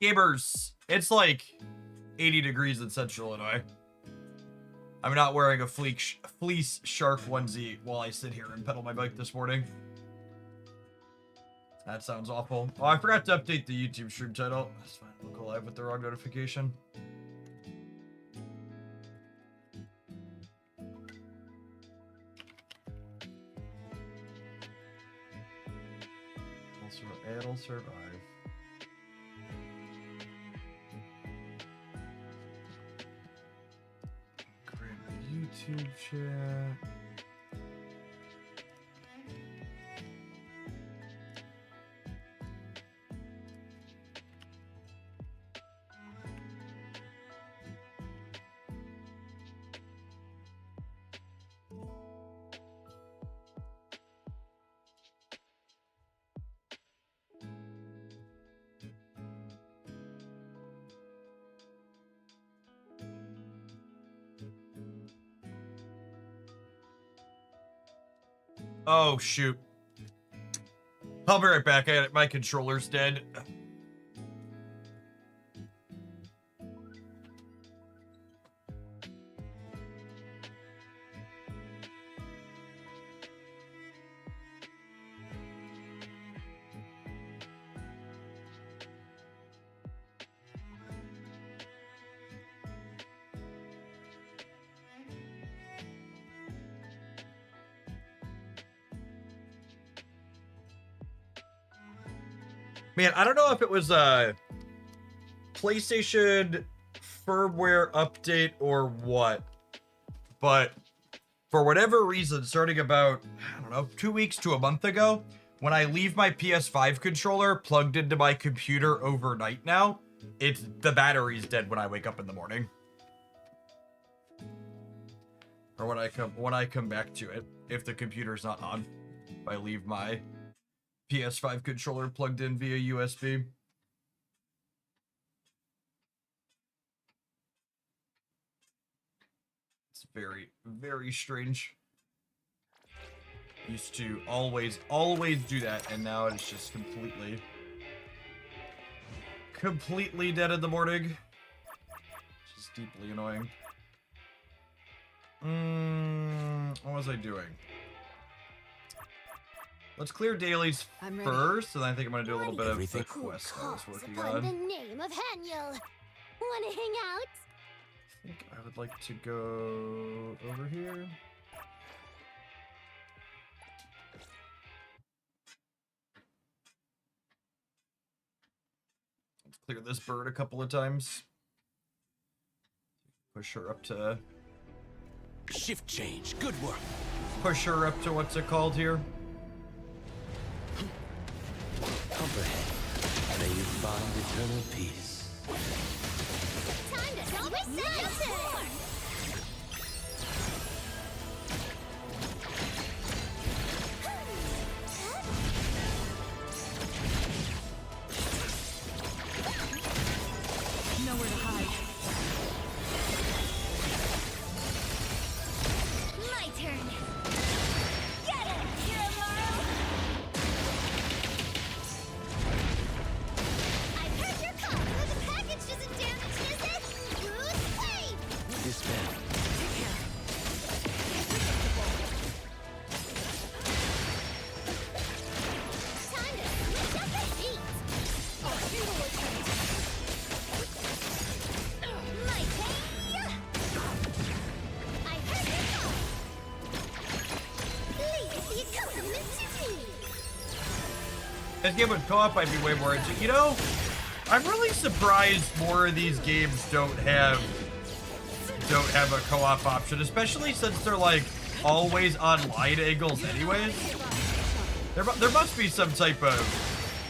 Gamers, it's like 80 degrees in Central Illinois. I'm not wearing a fleece shark onesie while I sit here and pedal my bike this morning. That sounds awful. Oh, I forgot to update the YouTube stream title. That's fine. We'll go live with the wrong notification. It'll survive. Create a YouTube chat. Oh, shoot. I'll be right back. My controller's dead. Man, I don't know if it was a PlayStation firmware update or what, but for whatever reason, starting about, I don't know, 2 weeks to a month ago, when I leave my PS5 controller plugged into my computer overnight now, the battery's dead when I wake up in the morning. Or when I come back to it, if the computer's not on, if I leave my PS5 controller plugged in via USB. It's very, very strange. Used to always do that, and now it's just completely dead in the morning. Just deeply annoying. What was I doing? Let's clear dailies first, and I think I'm gonna do a little bit of the quest I was working on. The name of Haniel. Wanna hang out? I think I would like to go over here. Let's clear this bird a couple of times. Push her up to... Shift change. Good work. Push her up to what's it called here? Comprehend. May you find eternal peace. Time to go reset it! Nowhere to hide. My turn. Get it, Kirimaru! I've heard your call, but the package isn't damaged, is it? Bruce Wayne! Dispel. Take care. Time to switch up the beat! My turn! I heard your call! Please the accompaniment to me! This game with co-op might be way more into. You know, I'm really surprised more of these games don't have a co-op option, especially since they're like always online angles anyways. There must be some type of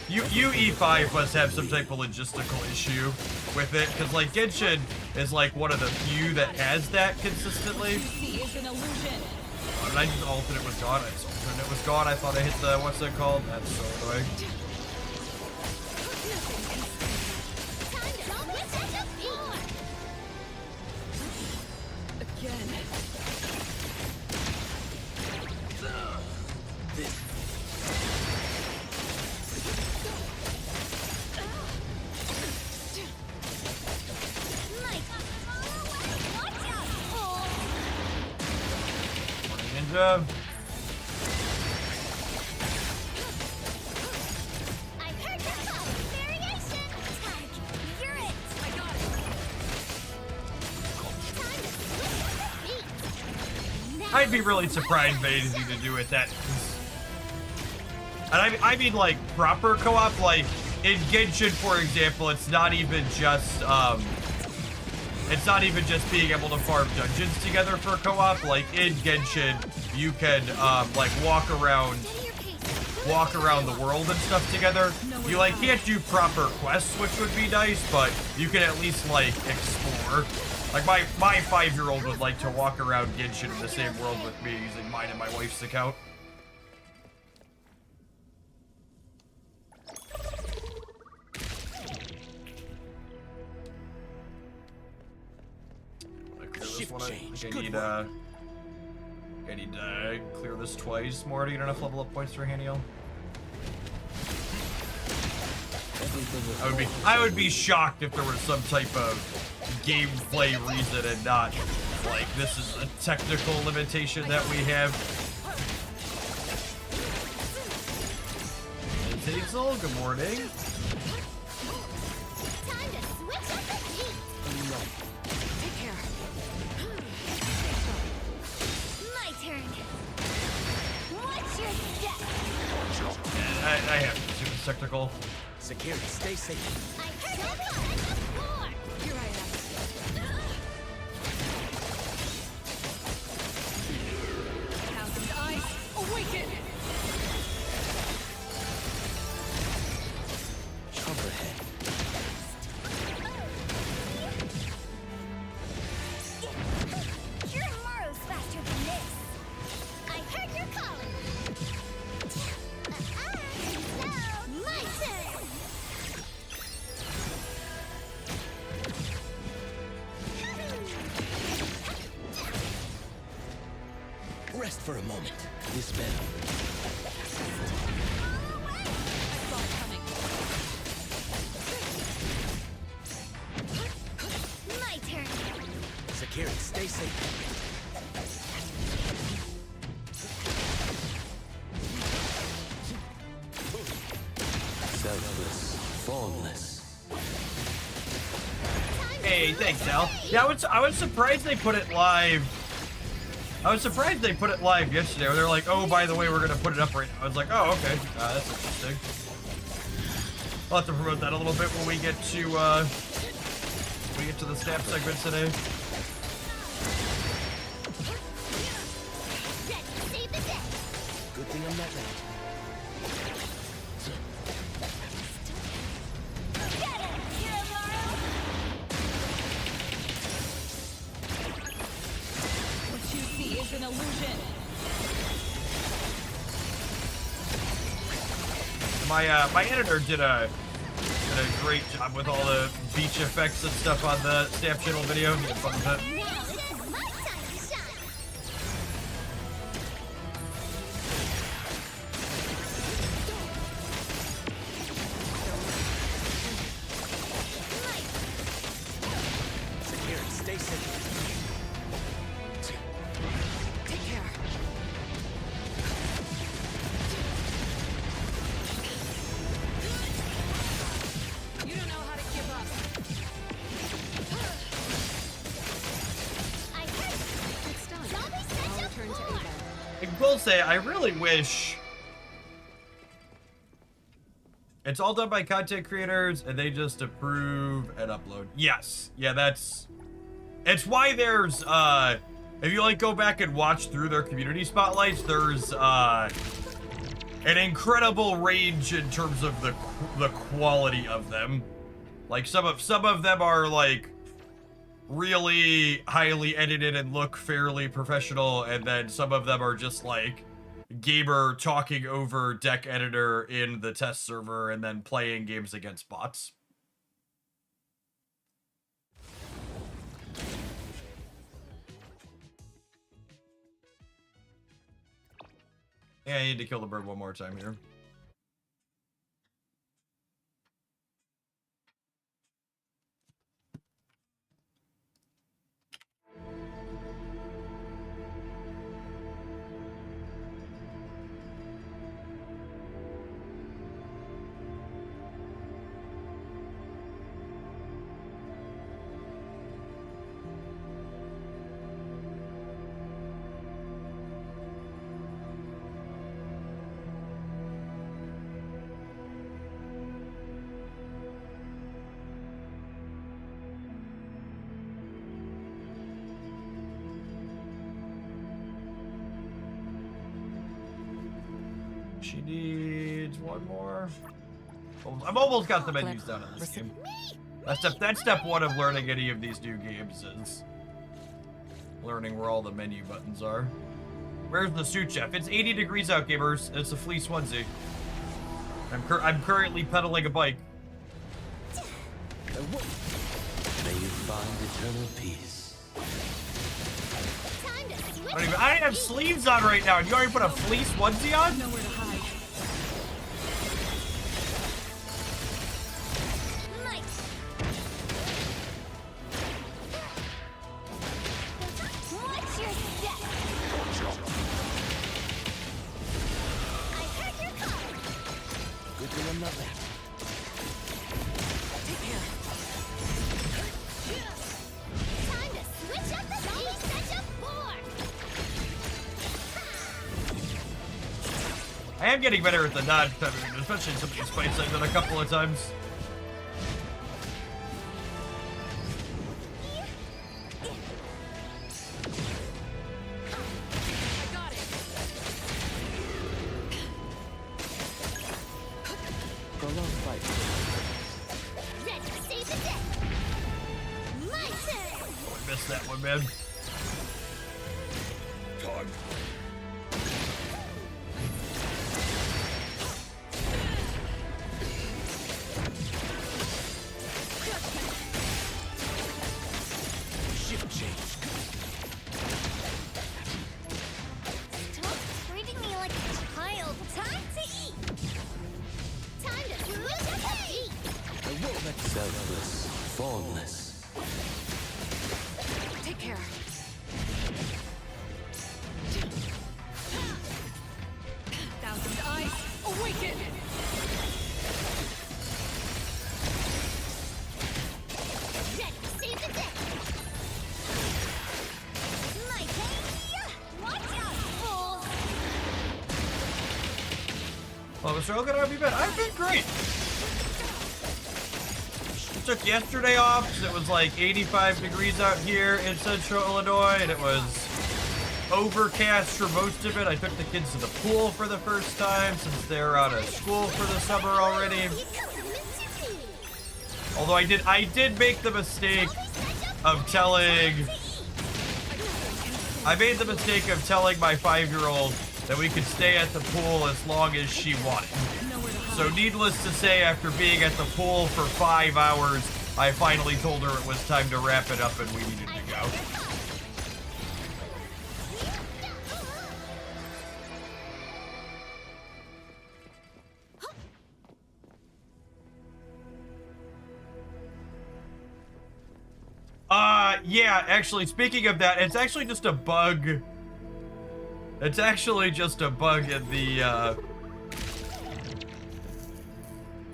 UE5 must have some type of logistical issue with it, because like Genshin is like one of the few that has that consistently. See is an illusion. And I just ulted it was gone. I just ulted it was gone. I thought I hit the what's it called? That's so annoying. Time to go reset the beat! Again. job. I heard your call. Variation. Tag. You're it. I got it. Time to switch up the beat. I'd be really surprised if anything to do with that. And I mean like proper co-op, like in Genshin, for example, it's not even just being able to farm dungeons together for co-op. Like in Genshin, you can like walk around the world and stuff together. You like can't do proper quests, which would be nice, but you can at least like explore. Like my 5-year-old would like to walk around Genshin in the same world with me using mine and my wife's account. Shift change. I Good need work. I need to clear this twice more to get enough level up points for Haniel. I would be shocked if there was some type of gameplay reason and not like this is a technical limitation that we have. Hey, Hazel, good morning. Time to switch up the beat. Take care. My turn. Watch your step. I have to do this technical. Security, stay safe. I heard your call. More. Here I am. Thousand eyes awaken. Jump ahead. Your Maro's faster than this. I heard your calling. My turn. Rest for a moment. Dispel. I saw it coming. My turn. Security, stay safe. Selfless, formless. Hey, thanks, Al. Yeah, I was surprised they put it live. I was surprised they put it live yesterday. Where they're like, oh, by the way, we're gonna put it up right now. I was like, oh, okay, that's interesting. I'll have to promote that a little bit when we get to the snap segment today. Ready to save the day. Good thing I'm not late. Get it, Hero Maro. What you see is an illusion. My editor did a great job with all the beach effects and stuff on the snap channel video. He had fun with it. Now it is my time to shine. Security, stay safe. Take care. You don't know how to give up. I heard It's done. Zombie I'll Central return to Core. Ava. I will say, I really wish it's all done by content creators and they just approve and upload. Yes. Yeah, it's why there's, if you like go back and watch through their community spotlights, there's, an incredible range in terms of the quality of them. Like some of them are like really highly edited and look fairly professional, and then some of them are just like gamer talking over deck editor in the test server and then playing games against bots. Yeah, I need to kill the bird one more time here. She needs one more. I've almost got the menus done in this game. That's step one of learning any of these new games is learning where all the menu buttons are. Where's the suit chef? It's 80 degrees out, gamers. It's a fleece onesie. I'm currently pedaling a bike. May you find eternal peace. Time to switch. I don't even have sleeves on right now. You already put a fleece onesie on? Nowhere to hide. Might. Watch your step. I heard your call. Good thing I'm not there. Take care. Time to switch up the speed. Set up four. I am getting better at the dodge timing, especially in some of these fights I've done a couple of times. I got it. Prolonged fight. Ready to save the day. My turn. Oh, I missed that one, man. Shift change. Stop treating me like a child. Time to eat. Time to switch up the beat. I will let selfless, formless. Take care. Thousand eyes, awaken! Ready to save the day. My turn. Watch out, fools. Well, Mr. Hogan, how have you been? I've been great. Took yesterday off because it was like 85 degrees out here in central Illinois, and it was overcast for most of it. I took the kids to the pool for the first time since they're out of school for the summer already. You come to me. Although I did make the mistake of telling. I made the mistake of telling my 5-year-old that we could stay at the pool as long as she wanted. Nowhere to hide. So needless to say, after being at the pool for 5 hours, I finally told her it was time to wrap it up and we needed to go. Yeah, actually, speaking of that, it's actually just a bug. It's actually just a bug in the,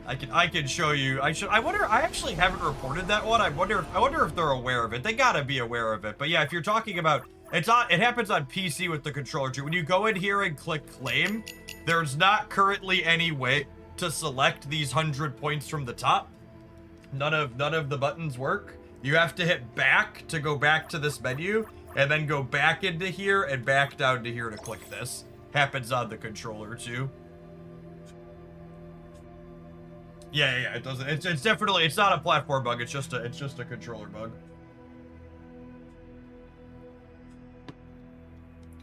I can show you. I wonder, I actually haven't reported that one. I wonder if they're aware of it. They gotta be aware of it. But yeah, if you're talking about, it happens on PC with the controller too. When you go in here and click claim, there's not currently any way to select these 100 points from the top. None of the buttons work. You have to hit back to go back to this menu, and then go back into here and back down to here to click this. Happens on the controller too. Yeah, it doesn't. It's definitely, it's not a platform bug. It's just a controller bug.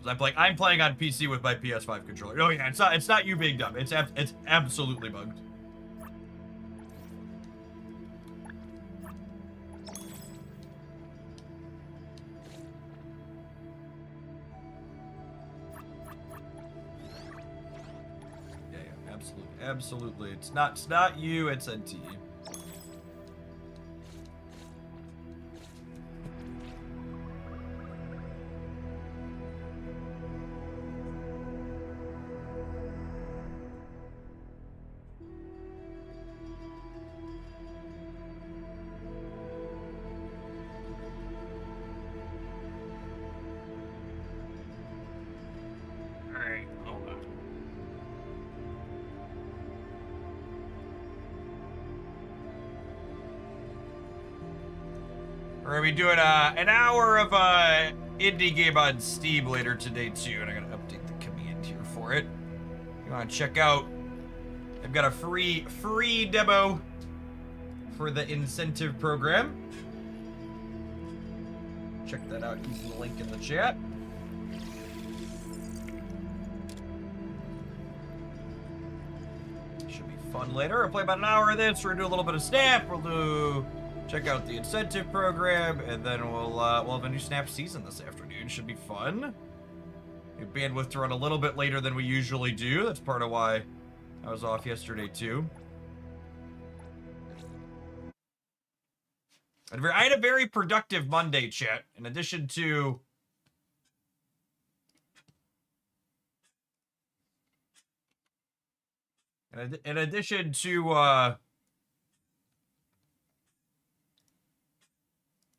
Because I'm playing on PC with my PS5 controller. Oh yeah, it's not you being dumb. It's absolutely bugged. Absolutely. It's not you, it's NT. Alright, hold on. We're gonna be doing an hour of indie game on Steam later today too, and I gotta update the command here for it. You want to check out? I've got a free demo for the incentive program. Check that out using the link in the chat. Should be fun later. We'll play about an hour of this. We're gonna do a little bit of Snap. We'll do check out the incentive program, and then we'll have a new Snap season this afternoon. Should be fun. We have bandwidth to run a little bit later than we usually do. That's part of why I was off yesterday too. I had a very productive Monday, chat. In addition to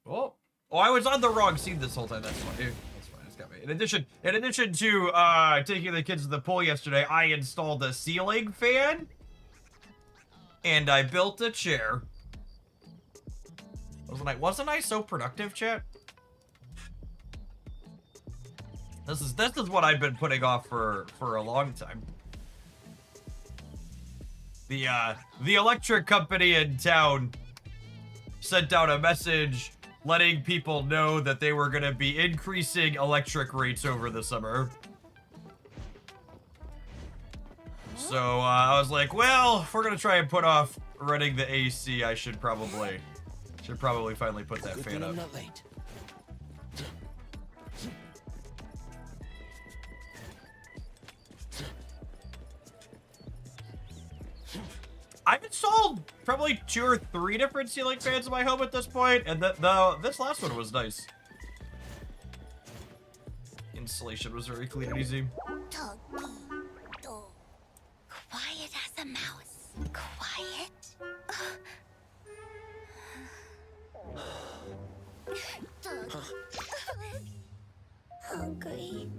oh, I was on the wrong scene this whole time. That's fine. That's fine. It's got me. In addition to taking the kids to the pool yesterday, I installed a ceiling fan and I built a chair. Wasn't I so productive, chat? This is what I've been putting off for a long time. The electric company in town sent out a message letting people know that they were going to be increasing electric rates over the summer. So I was like, well, if we're going to try and put off running the AC, I should probably finally put that fan up. I'm not late. I've installed probably 2 or 3 different ceiling fans in my home at this point, and this last one was nice. Installation was very clean and easy. Doggy, dog. Quiet as a mouse. Quiet. Hungry.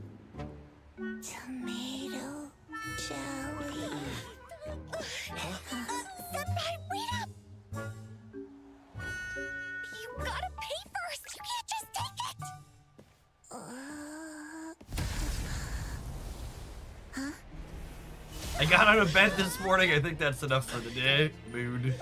Tomato jelly. Senpai, wait up! You gotta pay first! You can't just take it! Huh? I got out of bed this morning. I think that's enough for the day. Mood.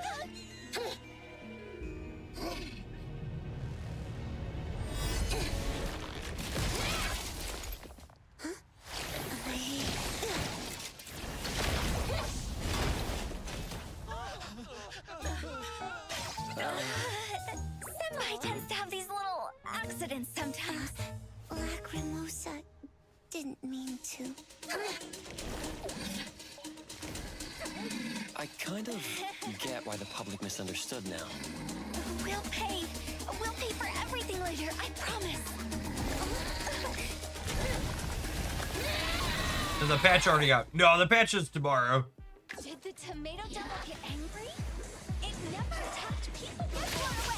Senpai tends to have these little accidents sometimes. Lacrimosa didn't mean to. I kind of get why the public misunderstood now. We'll pay. We'll pay for everything later, I promise. There's a patch already out. No, the patch is tomorrow. Did the tomato devil get angry? It never attacked people before.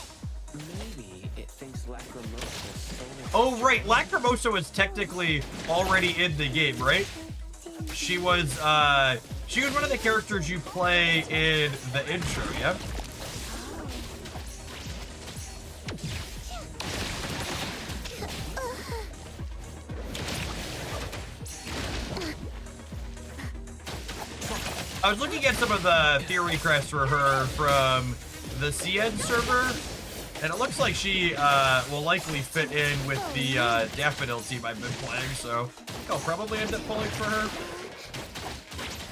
Maybe it thinks Lacrimosa is so... Oh, right. Lacrimosa was technically already in the game, right? She was one of the characters you play in the intro, yeah? I was looking at some of the theory crests for her from the CN server, and it looks like she will likely fit in with the Daffodil team I've been playing, so I think I'll probably end up pulling for her.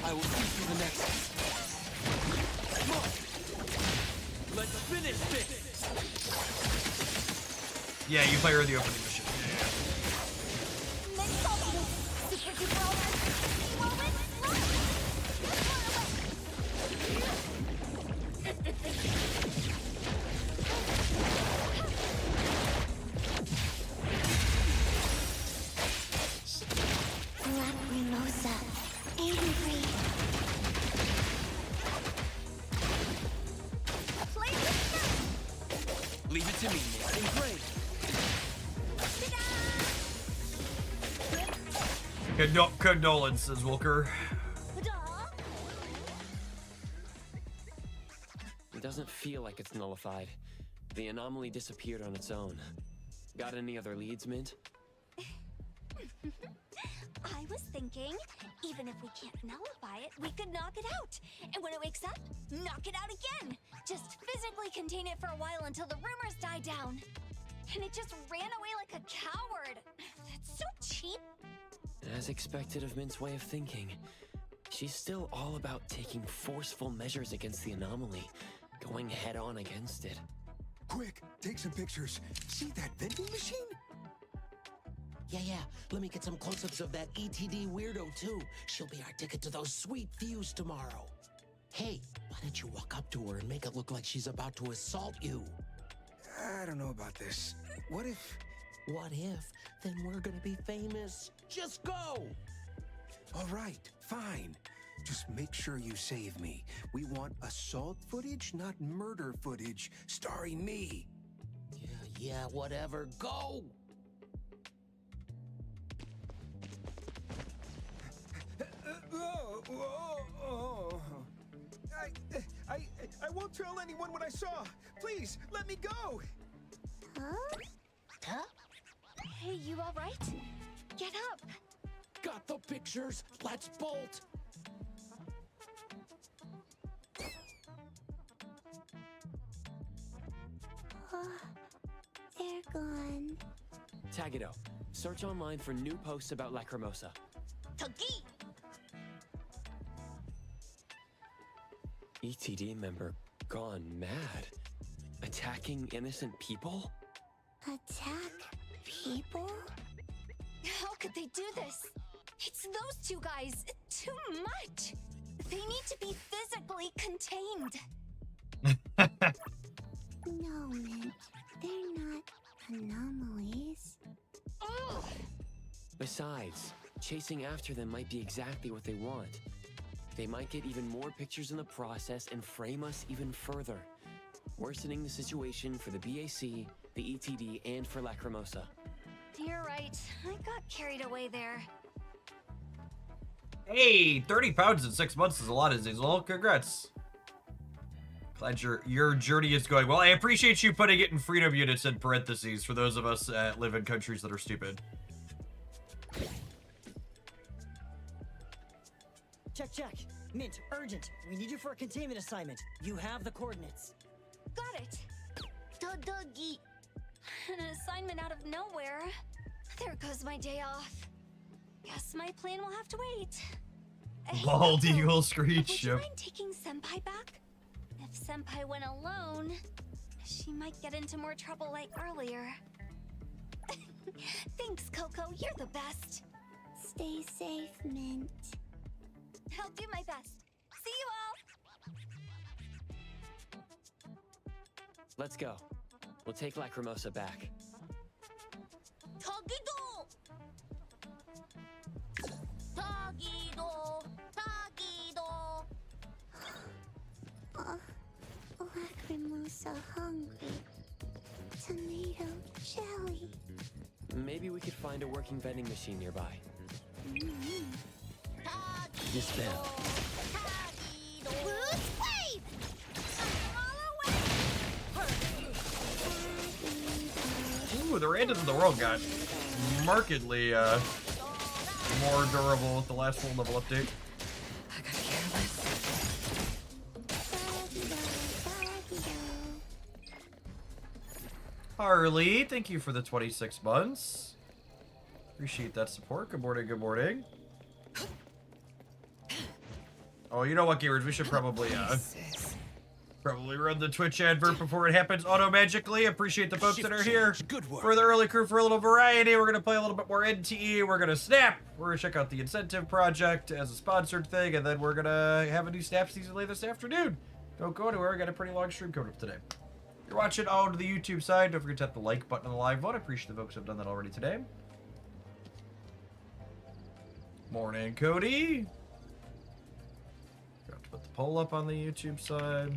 I will see you the next. Come on. Let's finish this. Yeah, you play her in the opening mission. Next ultimate. Super duper ultimate. Moment, run! Lacrimosa, angry. Play with Leave it to me, Miss. Engraved. Condolences, Wilker. It doesn't feel like it's nullified. The anomaly disappeared on its own. Got any other leads, Mint? I was thinking, even if we can't nullify it, we could knock it out. And when it wakes up, knock it out again. Just physically contain it for a while until the rumors die down. And it just ran away like a coward. That's so cheap. As expected of Mint's way of thinking, she's still all about taking forceful measures against the anomaly, going head on against it. Quick, take some pictures. See that vending machine? Yeah. Let me get some close-ups of that ETD weirdo, too. She'll be our ticket to those sweet views tomorrow. Hey, why don't you walk up to her and make it look like she's about to assault you? I don't know about this. What if... What if? Then we're gonna be famous. Just go! All right, fine. Just make sure you save me. We want assault footage, not murder footage, starring me. Yeah, whatever. Go! I won't tell anyone what I saw. Please, let me go. Huh? Hey, you all right? Get up. Got the pictures. Let's bolt. They're gone. Tagido, search online for new posts about Lacrimosa. Togi! ETD member gone mad. Attacking innocent people? Attack people? How could they do this? It's those two guys. Too much. They need to be physically contained. No, Mint. They're not anomalies. Ugh! Besides, chasing after them might be exactly what they want. They might get even more pictures in the process and frame us even further, worsening the situation for the BAC, the ETD, and for Lacrimosa. You're right. I got carried away there. Hey, 30 pounds in 6 months is a lot, Azazel. Congrats. Glad your journey is going well. I appreciate you putting it in freedom units in parentheses for those of us that live in countries that are stupid. Check. Mint, urgent. We need you for a containment assignment. You have the coordinates. Got it. Dougie. An assignment out of nowhere. There goes my day off. Guess my plan will have to wait. Hey, Bald Coco, Eagle Screech. would you Yep. mind taking Senpai back? If Senpai went alone, she might get into more trouble like earlier. Thanks, Coco. You're the best. Stay safe, Mint. I'll do my best. See you all! Let's go. We'll take Lacrimosa back. Tagido! Tagido! Tagido! Lacrimosa hungry. Tomato jelly. Maybe we could find a working vending machine nearby. Tagido! Dispel. Tagido! Who's wave? Ooh, the randoms of the world got markedly more durable with the last full level update. I gotta care less. Harley, thank you for the 26 months. Appreciate that support. Good morning, good morning. Oh, you know what, gamers? We should probably run the Twitch advert before it happens auto-magically. Appreciate the folks that are here. Good work. For the early crew, for a little variety, we're going to play a little bit more NTE. We're going to snap. We're going to check out the incentive project as a sponsored thing, and then we're going to have a new snap season later this afternoon. Don't go anywhere. We got a pretty long stream coming up today. If you're watching on the YouTube side, don't forget to hit the like button on the live one. I appreciate the folks who have done that already today. Morning, Cody. Got to put the poll up on the YouTube side.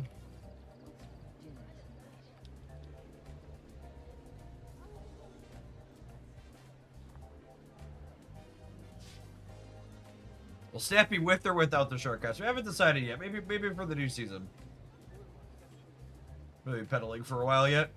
Will Snap be with or without the shortcuts? We haven't decided yet. Maybe for the new season. Maybe pedaling for a while yet.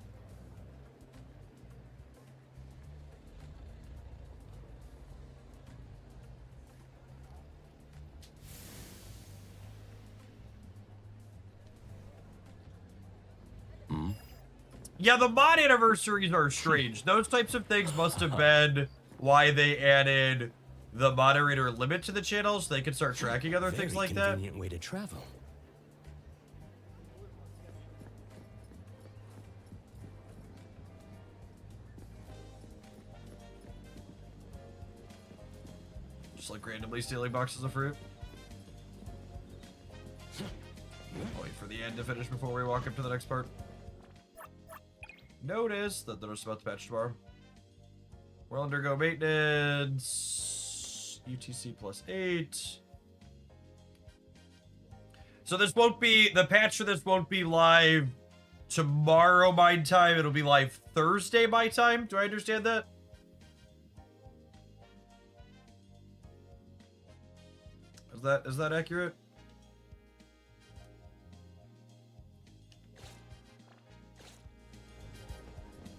Yeah, the mod anniversaries are strange. Those types of things must have been why they added the moderator limit to the channel so they could start tracking other things like that. Convenient way to travel. Just like randomly stealing boxes of fruit. Wait for the end to finish before we walk up to the next part. Notice that there's about the patch tomorrow. We'll undergo maintenance. UTC +8. So this won't be, the patch for this won't be live tomorrow my time. It'll be live Thursday my time. Do I understand that? Is that accurate?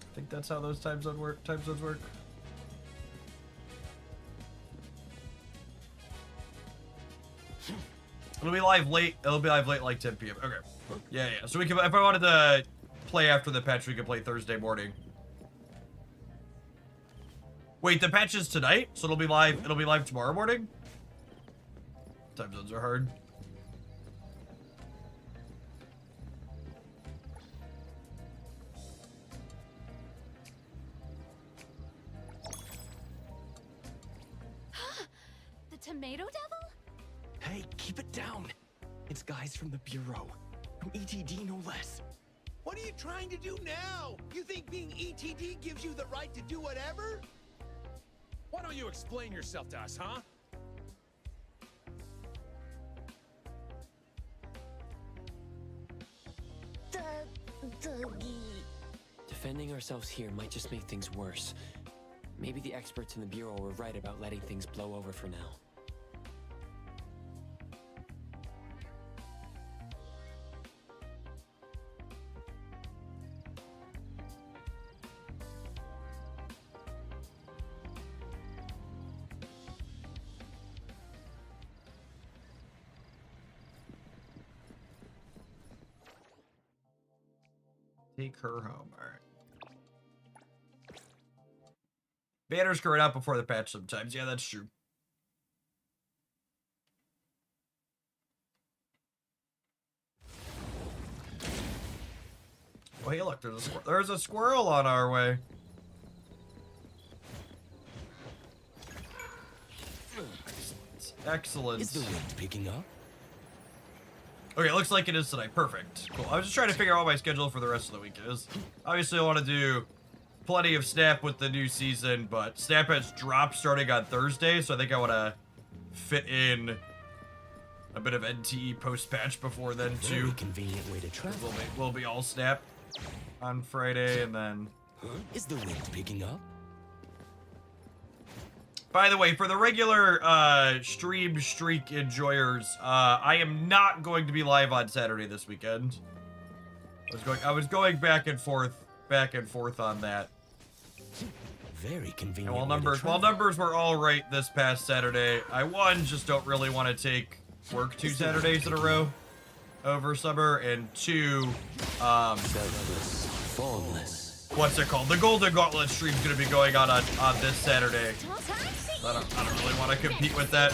I think that's how those time zones work. It'll be live late. It'll be live late, like 10 p.m. Okay. Yeah. So we can, if I wanted to play after the patch, we could play Thursday morning. Wait, the patch is tonight, so it'll be live. It'll be live tomorrow morning. Time zones are hard. The tomato devil? Hey, keep it down. It's guys from the Bureau. From ETD, no less. What are you trying to do now? You think being ETD gives you the right to do whatever? Why don't you explain yourself to us, huh? Defending ourselves here might just make things worse. Maybe the experts in the Bureau were right about letting things blow over for now. Take her home. All right. Banners going out before the patch sometimes. Yeah, that's true. Oh, hey, look, there's a squirrel on our way. Excellent. Is the wind picking up? Okay, it looks like it is tonight. Perfect. Cool. I was just trying to figure out what my schedule for the rest of the week is. Obviously, I want to do plenty of Snap with the new season, but Snap has dropped starting on Thursday, so I think I want to fit in a bit of NTE post-patch before then, too. Very convenient way to travel. We'll be all Snap on Friday, and then... Is the wind picking up? By the way, for the regular stream streak enjoyers, I am not going to be live on Saturday this weekend. I was going back and forth on that. Very convenient. And while numbers were all right this past Saturday, I just don't really want to take work 2 Saturdays in a row over summer, and 2 Faultless. What's it called? The Golden Gauntlet stream's gonna be going on this Saturday. I don't really want to compete with that.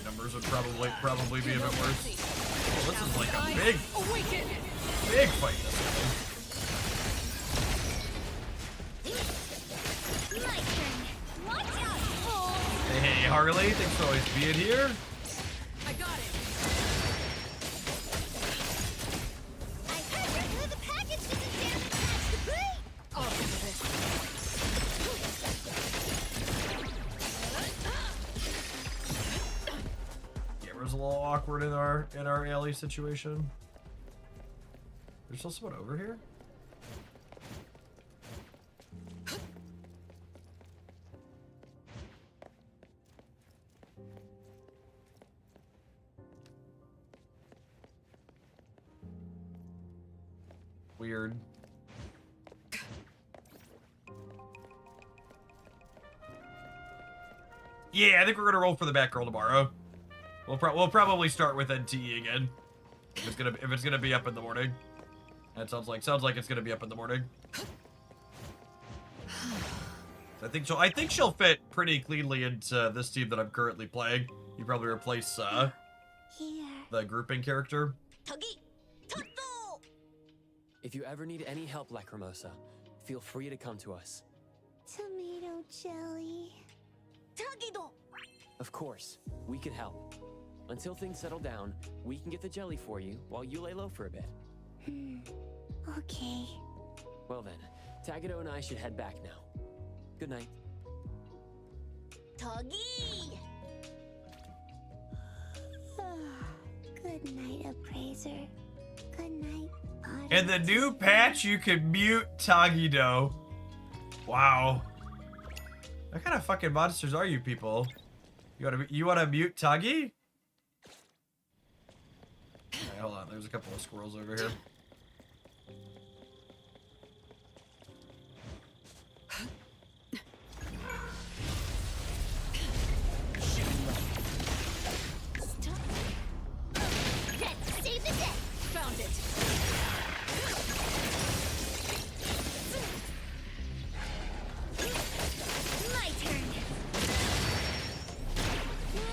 Numbers would probably be a bit worse. Oh, this is like a big fight this time. Hey, Harley, thanks for always being here. I got it. Camera's a little awkward in our alley situation. There's still someone over here? Weird. Yeah, I think we're gonna roll for the Batgirl tomorrow. We'll probably start with NTE again. If it's gonna be up in the morning. That sounds like it's gonna be up in the morning. I think she'll fit pretty cleanly into this team that I'm currently playing. You probably replace the grouping character. If you ever need any help, Lacrimosa, feel free to come to us. Tomato jelly. Tagido! Of course, we can help. Until things settle down, we can get the jelly for you while you lay low for a bit. Okay. Well then, Tagido and I should head back now. Good night. Toggy! Good night, Appraiser. Good night, Odyssey. In the new patch, you can mute Tagido. Wow. What kind of fucking monsters are you people? You wanna mute Tagi? Alright, hold on. There's a couple of squirrels over here. Save the day! Found it! My turn!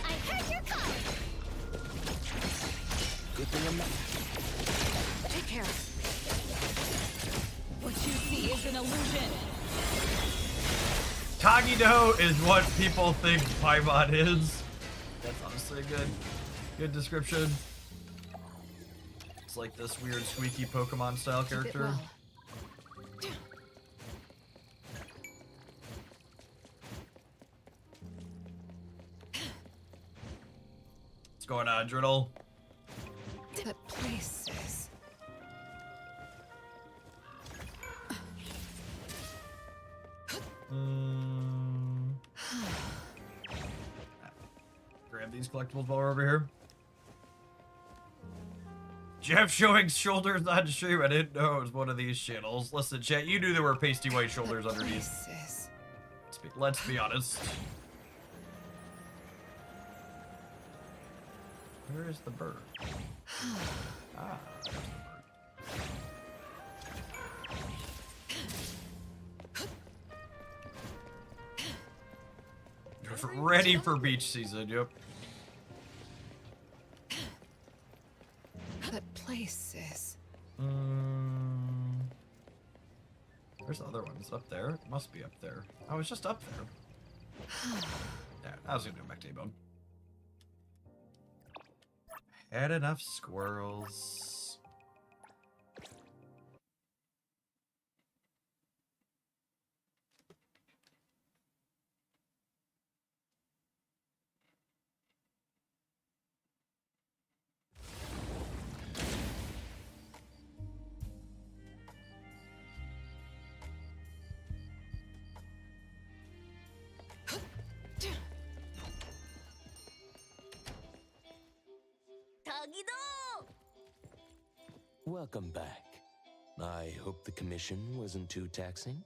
I heard your call! Good thing I'm not. Take care. What you see is an illusion. Tagido is what people think Paimon is. That's honestly a good description. It's like this weird squeaky Pokemon style character. Well. What's going on, Driddle? That place is... Grab these collectibles while we're over here. Jeff showing shoulders on stream. I didn't know it was one of these channels. Listen, chat, you knew there were pasty white shoulders underneath. Places. Let's be honest. Where is the bird? Ah, there's the bird. Ready for beach season, yep. That place is... Where's the other one? It's up there? It must be up there. Oh, it's just up there. Yeah, I was gonna do back to A-Bone. Had enough squirrels. Welcome back. I hope the commission wasn't too taxing.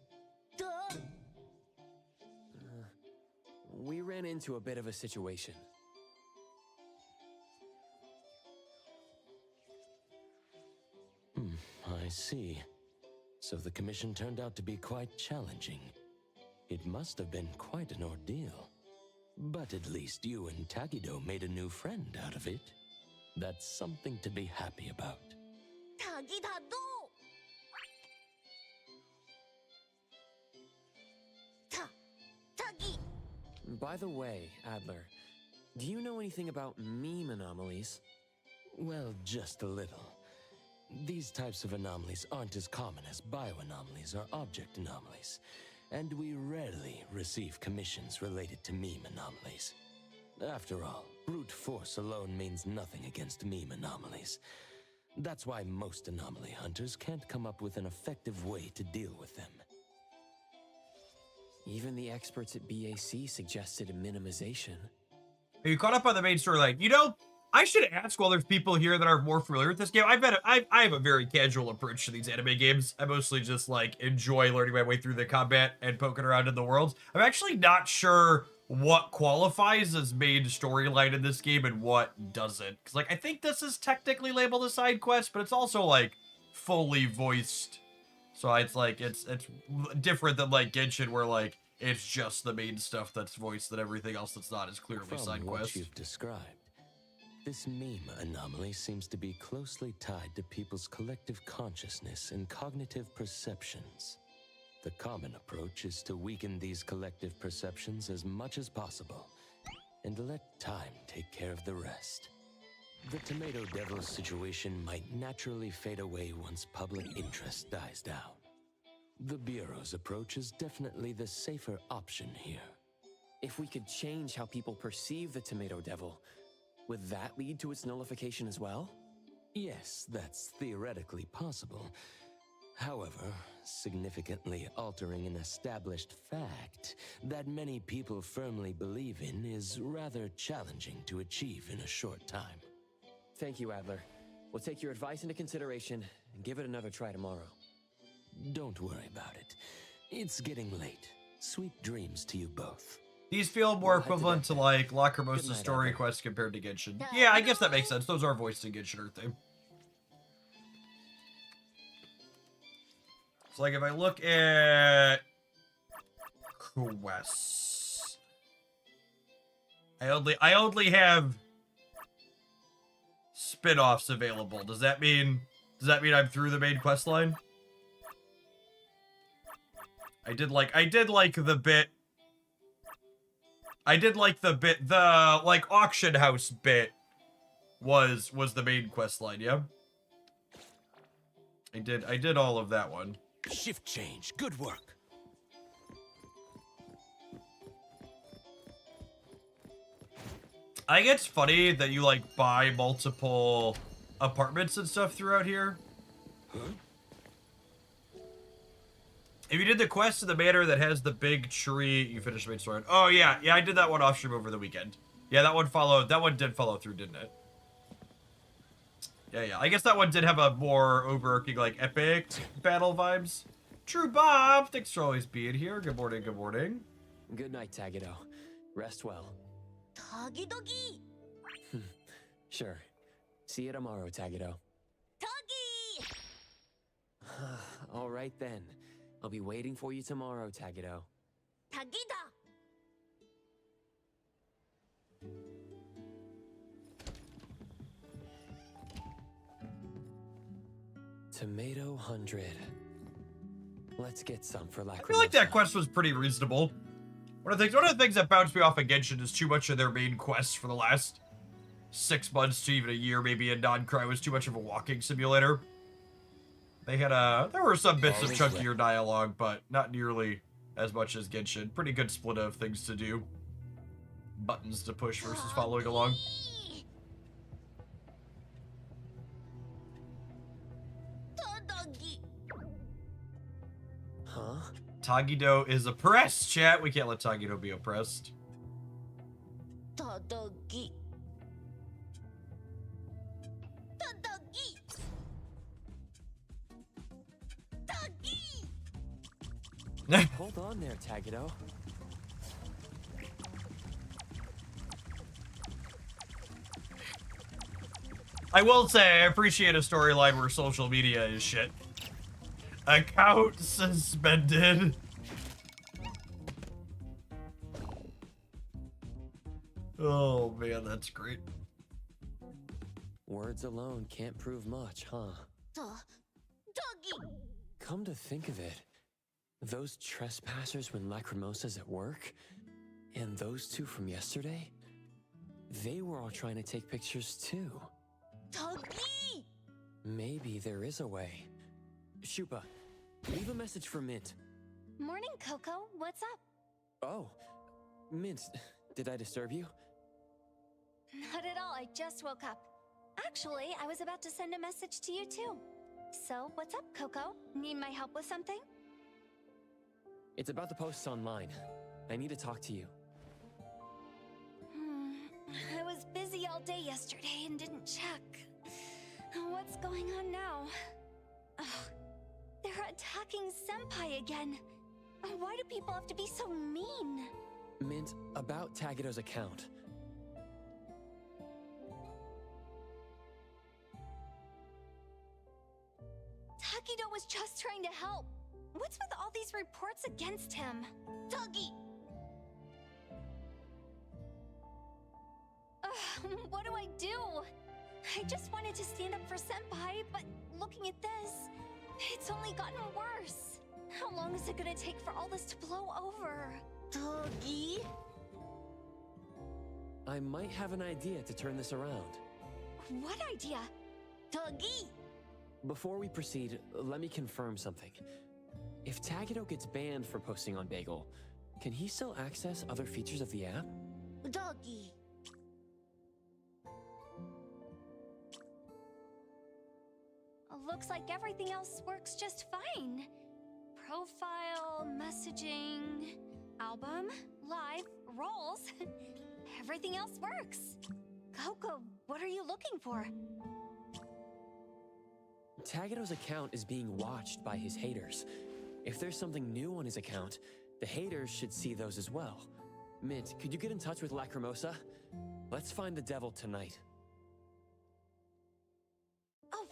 We ran into a bit of a situation. I see. So the commission turned out to be quite challenging. It must have been quite an ordeal. But at least you and Tagido made a new friend out of it. That's something to be happy about. By the way, Adler, do you know anything about meme anomalies? Well, just a little. These types of anomalies aren't as common as bioanomalies or object anomalies, and we rarely receive commissions related to meme anomalies. After all, brute force alone means nothing against meme anomalies. That's why most anomaly hunters can't come up with an effective way to deal with them. Even the experts at BAC suggested a minimization. Are you caught up on the main story? Like, you know, I should ask while there's people here that are more familiar with this game. I have a very casual approach to these anime games. I mostly just like enjoy learning my way through the combat and poking around in the worlds. I'm actually not sure what qualifies as main storyline in this game and what doesn't. Because, like, I think this is technically labeled a side quest, but it's also, like, fully voiced. So it's, like, it's different than, like, Genshin, where, like, it's just the main stuff that's voiced, and everything else that's not is clearly From side what quest. you've described, this meme anomaly seems to be closely tied to people's collective consciousness and cognitive perceptions. The common approach is to weaken these collective perceptions as much as possible, and to let time take care of the rest. The Tomato Devil situation might naturally fade away once public interest dies down. The Bureau's approach is definitely the safer option here. If we could change how people perceive the Tomato Devil, would that lead to its nullification as well? Yes, that's theoretically possible. However, significantly altering an established fact that many people firmly believe in is rather challenging to achieve in a short time. Thank you, Adler. We'll take your advice into consideration and give it another try tomorrow. Don't worry about it. It's getting late. Sweet dreams to you both. These feel more equivalent to, like, Lacrimosa's story quest compared to Genshin. Yeah, I guess that makes sense. Those are voiced in Genshin, aren't they? So, like, if I look at quests, I only have spin-offs available. Does that mean I'm through the main quest line? I did like the bit. The like auction house bit was the main quest line, yeah? I did all of that one. Shift change. Good work. I think it's funny that you, like, buy multiple apartments and stuff throughout here. Huh? If you did the quest in the manor that has the big tree, you finish the main story. Oh, yeah. Yeah, I did that one off stream over the weekend. Yeah, that one did follow through, didn't it? Yeah. I guess that one did have a more overarching, like, epic battle vibes. True Bob, thanks for always being here. Good morning, good morning. Good night, Tagido. Rest well. Togi-dogi! Sure. See you tomorrow, Tagido. Togi! All right, then. I'll be waiting for you tomorrow, Tagido. Tagida! Tomato 100. Let's get some for Lacrimosa. I feel like that quest was pretty reasonable. One of the things that bounced me off of Genshin is too much of their main quests for the last 6 months to even a year, maybe in non-cry, was too much of a walking simulator. They had there were some bits of chunkier dialogue, but not nearly as much as Genshin. Pretty good split of things to do. Buttons to push versus following along. Huh? Tagido is oppressed, chat. We can't let Tagido be oppressed. Todogi. Todogi. Togi. Hold on there, Tagido. I will say, I appreciate a storyline where social media is shit. Account suspended. Oh man, that's great. Words alone can't prove much, huh? Togi. Come to think of it, those trespassers when Lacrimosa's at work, and those two from yesterday, they were all trying to take pictures too. Togi. Maybe there is a way. Shupa, leave a message for Mint. Morning, Coco. What's up? Oh, Mint, did I disturb you? Not at all. I just woke up. Actually, I was about to send a message to you too. So, what's up, Coco? Need my help with something? It's about the posts online. I need to talk to you. I was busy all day yesterday and didn't check. What's going on now? Ugh, they're attacking Senpai again. Why do people have to be so mean? Mint, about Tagedo's account. Takedo was just trying to help. What's with all these reports against him? Doggy! What do I do? I just wanted to stand up for Senpai, but looking at this, it's only gotten worse. How long is it gonna take for all this to blow over? Doggy? I might have an idea to turn this around. What idea? Doggy! Before we proceed, let me confirm something. If Tagedo gets banned for posting on Bagel, can he still access other features of the app? Doggy. Looks like everything else works just fine. Profile, messaging, album, live, roles. Everything else works. Coco, what are you looking for? Tagedo's account is being watched by his haters. If there's something new on his account, the haters should see those as well. Mint, could you get in touch with Lacrimosa? Let's find the devil tonight. Oh,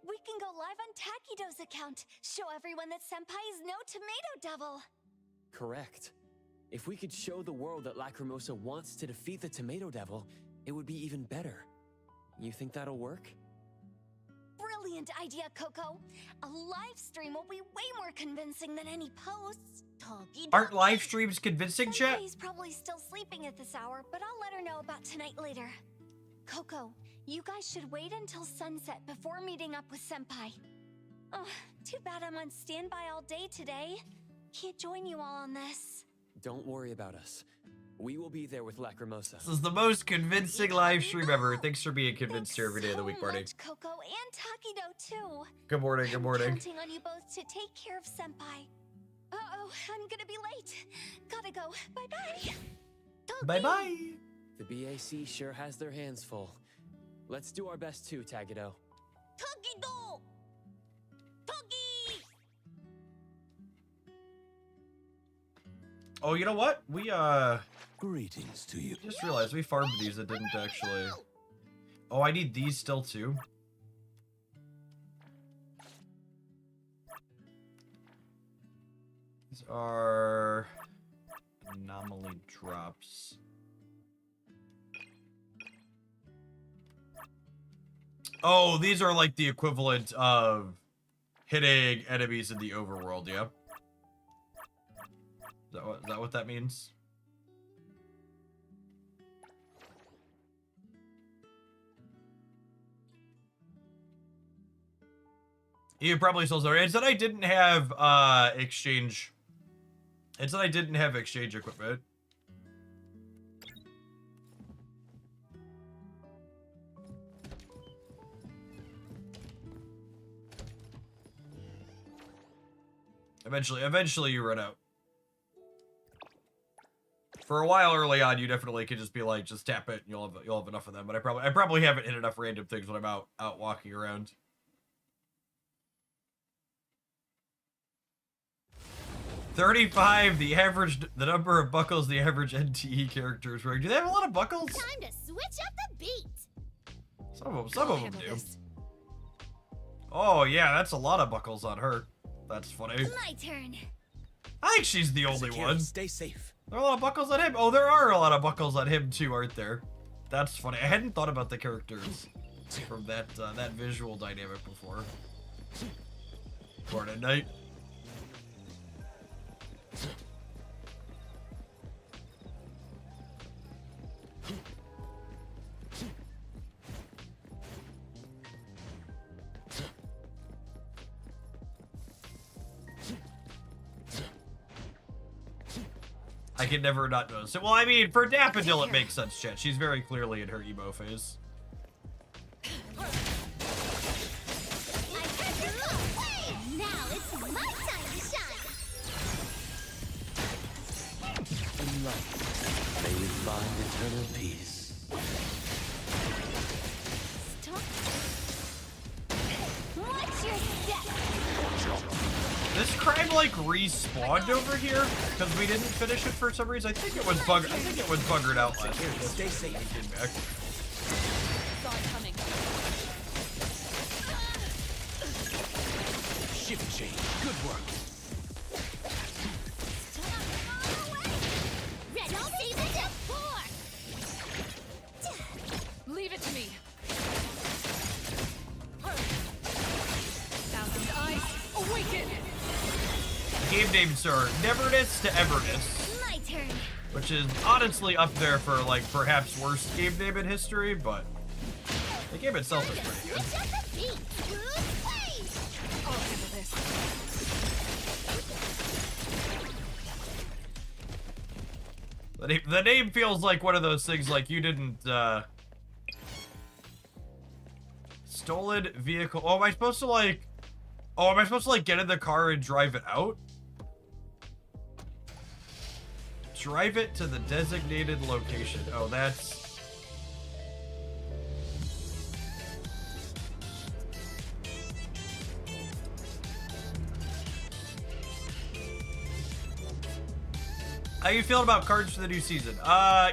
we can go live on Takedo's account. Show everyone that Senpai is no tomato devil. Correct. If we could show the world that Lacrimosa wants to defeat the Tomato Devil, it would be even better. You think that'll work? Brilliant idea, Coco. A live stream will be way more convincing than any posts. Aren't live streams convincing, chat? Senpai's probably still sleeping at this hour, but I'll let her know about tonight later. Coco, you guys should wait until sunset before meeting up with Senpai. Oh, too bad I'm on standby all day today. Can't join you all on this. Don't worry about us. We will be there with Lacrimosa. This is the most convincing live stream ever. Thanks for being convinced here every day of the week, Barney. Coco and Takedo too. Good morning, good morning. I'm counting on you both to take care of Senpai. Uh-oh, I'm gonna be late. Gotta go. Bye-bye. Bye-bye. The BAC sure has their hands full. Let's do our best too, Tagedo. Takedo! Togi! Oh, you know what? We, Greetings to you. just realized we farmed these that didn't actually... Oh, I need these still, too. These are... anomaly drops. Oh, these are like the equivalent of hitting enemies in the overworld, yeah? Is that what that means? You probably still sorry. It said I didn't have exchange. It said I didn't have exchange equipment. Eventually you run out. For a while early on, you definitely could just be like, just tap it, and you'll have enough of them. But I probably haven't hit enough random things when I'm out walking around. 35, the number of buckles the average NTE character is wearing. Do they have a lot of buckles? Time to switch up the beat. Some of them do. Oh yeah, that's a lot of buckles on her. That's funny. My turn. I think she's the only one. Stay safe. There are a lot of buckles on him. Oh, there are a lot of buckles on him too, aren't there? That's funny. I hadn't thought about the characters from that that visual dynamic before. Morning, night. I can never not notice it. Well, I mean, for Daffodil, it makes sense, chat. She's very clearly in her emo phase. Now it's my time to shine. In life, may you find eternal peace. Stop. Watch your step. This crime game like respawned over here because we didn't finish it for some reason. I think it was buggered out last year. Stay safe. Came back. Saw it coming. Shift change. Good work. Leave it to me. Thousand eyes, awaken! Game names are Neverness to Everness, My turn. which is honestly up there for like perhaps worst game name in history, but the game itself is pretty good. I'll handle this. The name feels like one of those things like you didn't, stolen vehicle. Oh, am I supposed to like get in the car and drive it out? Drive it to the designated location. Oh, that's... How you feeling about cards for the new season?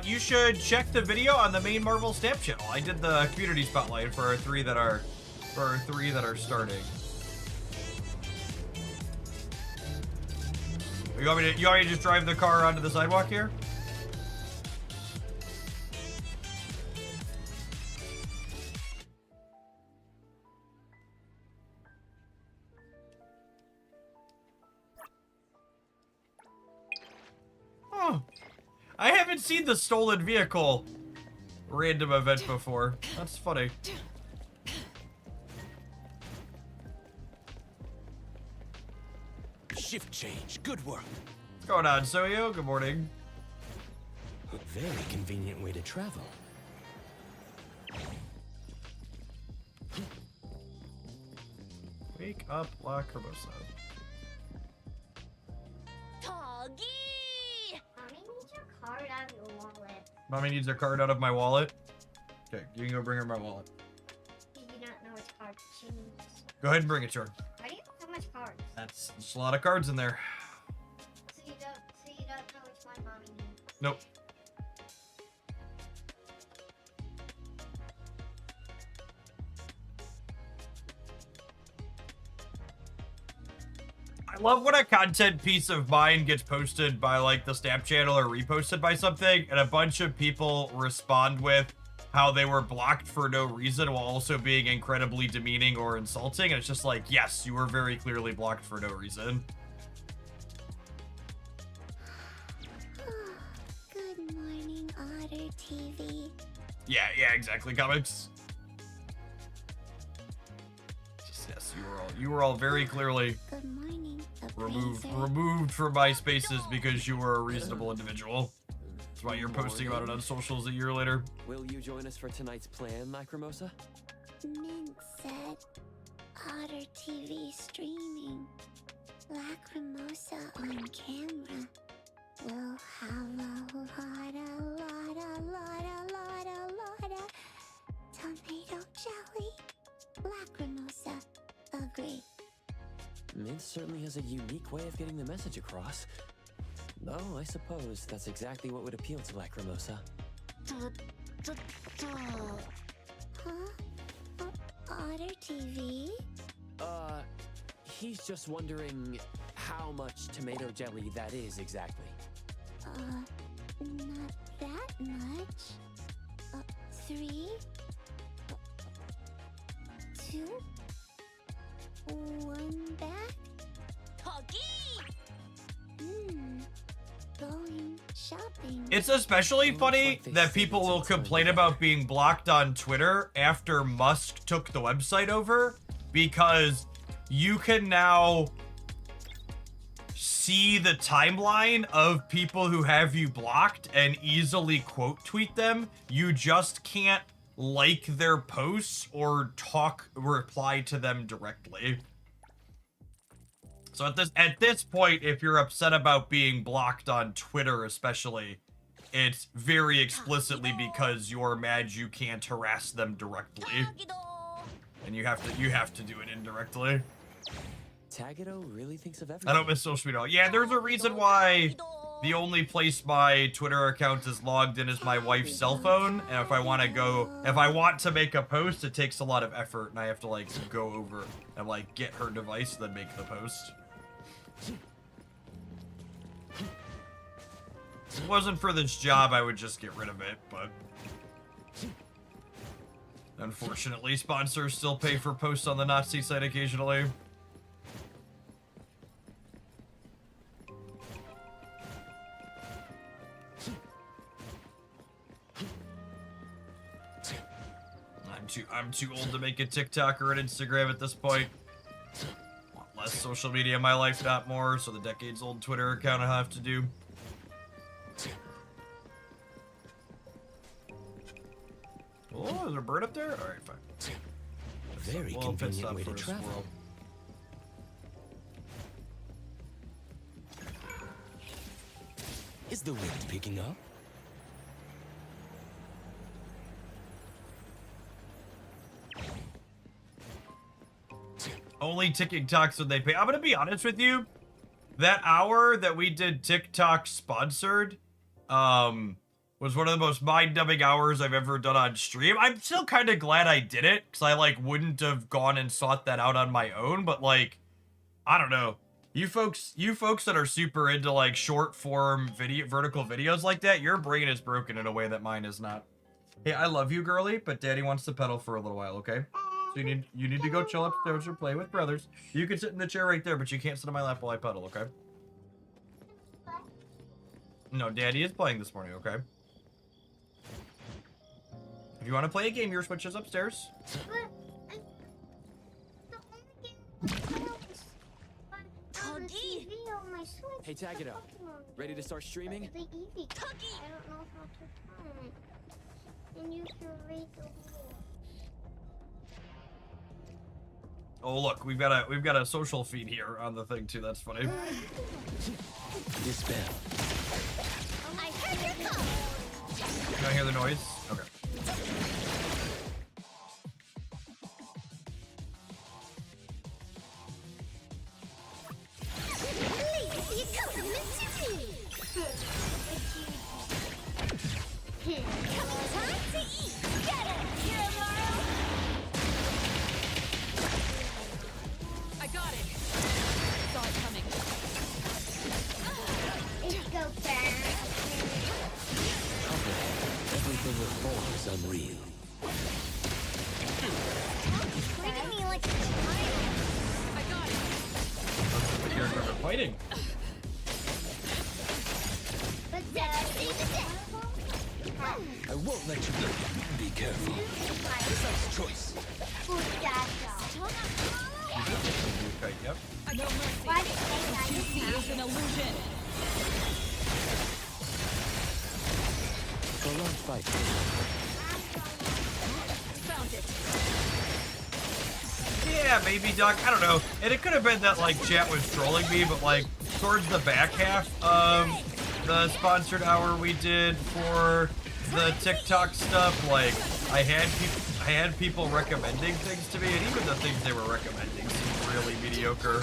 You should check the video on the main Marvel Stamp channel. I did the community spotlight for our three that are starting. You want me to just drive the car onto the sidewalk here? Oh, I haven't seen the stolen vehicle random event before. That's funny. Shift change. Good work. What's going on, Soyo? Good morning. A very convenient way to travel. Wake up, La Hermosa. Toggy! Mommy needs your card out of your wallet. Mommy needs her card out of my wallet. Okay, you can go bring her my wallet. You do not know which card she needs. Go ahead and bring it to her. Why do you have so much cards? That's a lot of cards in there. So you don't know which one mommy needs. Nope. I love when a content piece of mine gets posted by like the Stamp channel or reposted by something, and a bunch of people respond with how they were blocked for no reason while also being incredibly demeaning or insulting. And it's just like, yes, you were very clearly blocked for no reason. Good morning, Otter TV. Yeah, exactly, comics. Just, yes, you were all very clearly Good morning, removed from my spaces because you were a reasonable individual. That's why you're posting about it on socials a year later. Will you join us for tonight's plan, Lacrimosa? Mint said Otter TV streaming. Lacrimosa on camera. We'll have a lot of tomato jelly. Lacrimosa. Agree. Mint certainly has a unique way of getting the message across. Though, I suppose that's exactly what would appeal to Lacrimosa. Huh? Otter TV? He's just wondering how much tomato jelly that is exactly. Not that much. 3, 2, 1 back. Going shopping. It's especially funny that people will complain about being blocked on Twitter after Musk took the website over, because you can now see the timeline of people who have you blocked and easily quote tweet them. You just can't like their posts or reply to them directly. So at this point, if you're upset about being blocked on Twitter especially, it's very explicitly because you're mad you can't harass them directly. And you have to do it indirectly. Tagato really thinks of everything. I don't miss social media at all. Yeah, there's a reason why the only place my Twitter account is logged in is my wife's cell phone. And if I want to make a post, it takes a lot of effort, and I have to like go over and like get her device, then make the post. If it wasn't for this job, I would just get rid of it, but unfortunately, sponsors still pay for posts on the Nazi site occasionally. I'm too old to make a TikTok or an Instagram at this point. Want less social media in my life, not more, so the decades-old Twitter account I have to do. Oh, is there a bird up there? Alright, fine. Very Well, pit convenient stop way for to a travel. squirrel. Is the wind picking up? Only TikToks when they pay. I'm gonna be honest with you. That hour that we did TikTok sponsored, was one of the most mind-numbing hours I've ever done on stream. I'm still kind of glad I did it, because I, like, wouldn't have gone and sought that out on my own, but, like, I don't know. You folks that are super into, like, short-form vertical videos like that, your brain is broken in a way that mine is not. Hey, I love you, girly, but Daddy wants to pedal for a little while, okay? So you need to go chill upstairs or play with brothers. You can sit in the chair right there, but you can't sit on my lap while I pedal, okay? No, Daddy is playing this morning, okay? If you want to play a game, your Switch is upstairs. Hey, Tagato, ready to start streaming? I don't know how to turn it. And you should read the rules. Oh look, we've got a social feed here on the thing too. That's funny. Dispel. I heard your call. Can I hear the noise? Okay. Time to eat. Get it, Kiramaru. I got it. Saw it coming. Let's go back. Everything with form is unreal. Look at me like I got it. That's what the characters are fighting. But see the dick. I won't let you go. Be careful. Precise choice. Okay, yep. No mercy. Why did they QC is an illusion. Prolonged fight. Found it. Yeah, maybe, Doc. I don't know. And it could have been that, like, chat was trolling me, but, like, towards the back half of the sponsored hour we did for the TikTok stuff, like, I had people recommending things to me, and even the things they were recommending seemed really mediocre.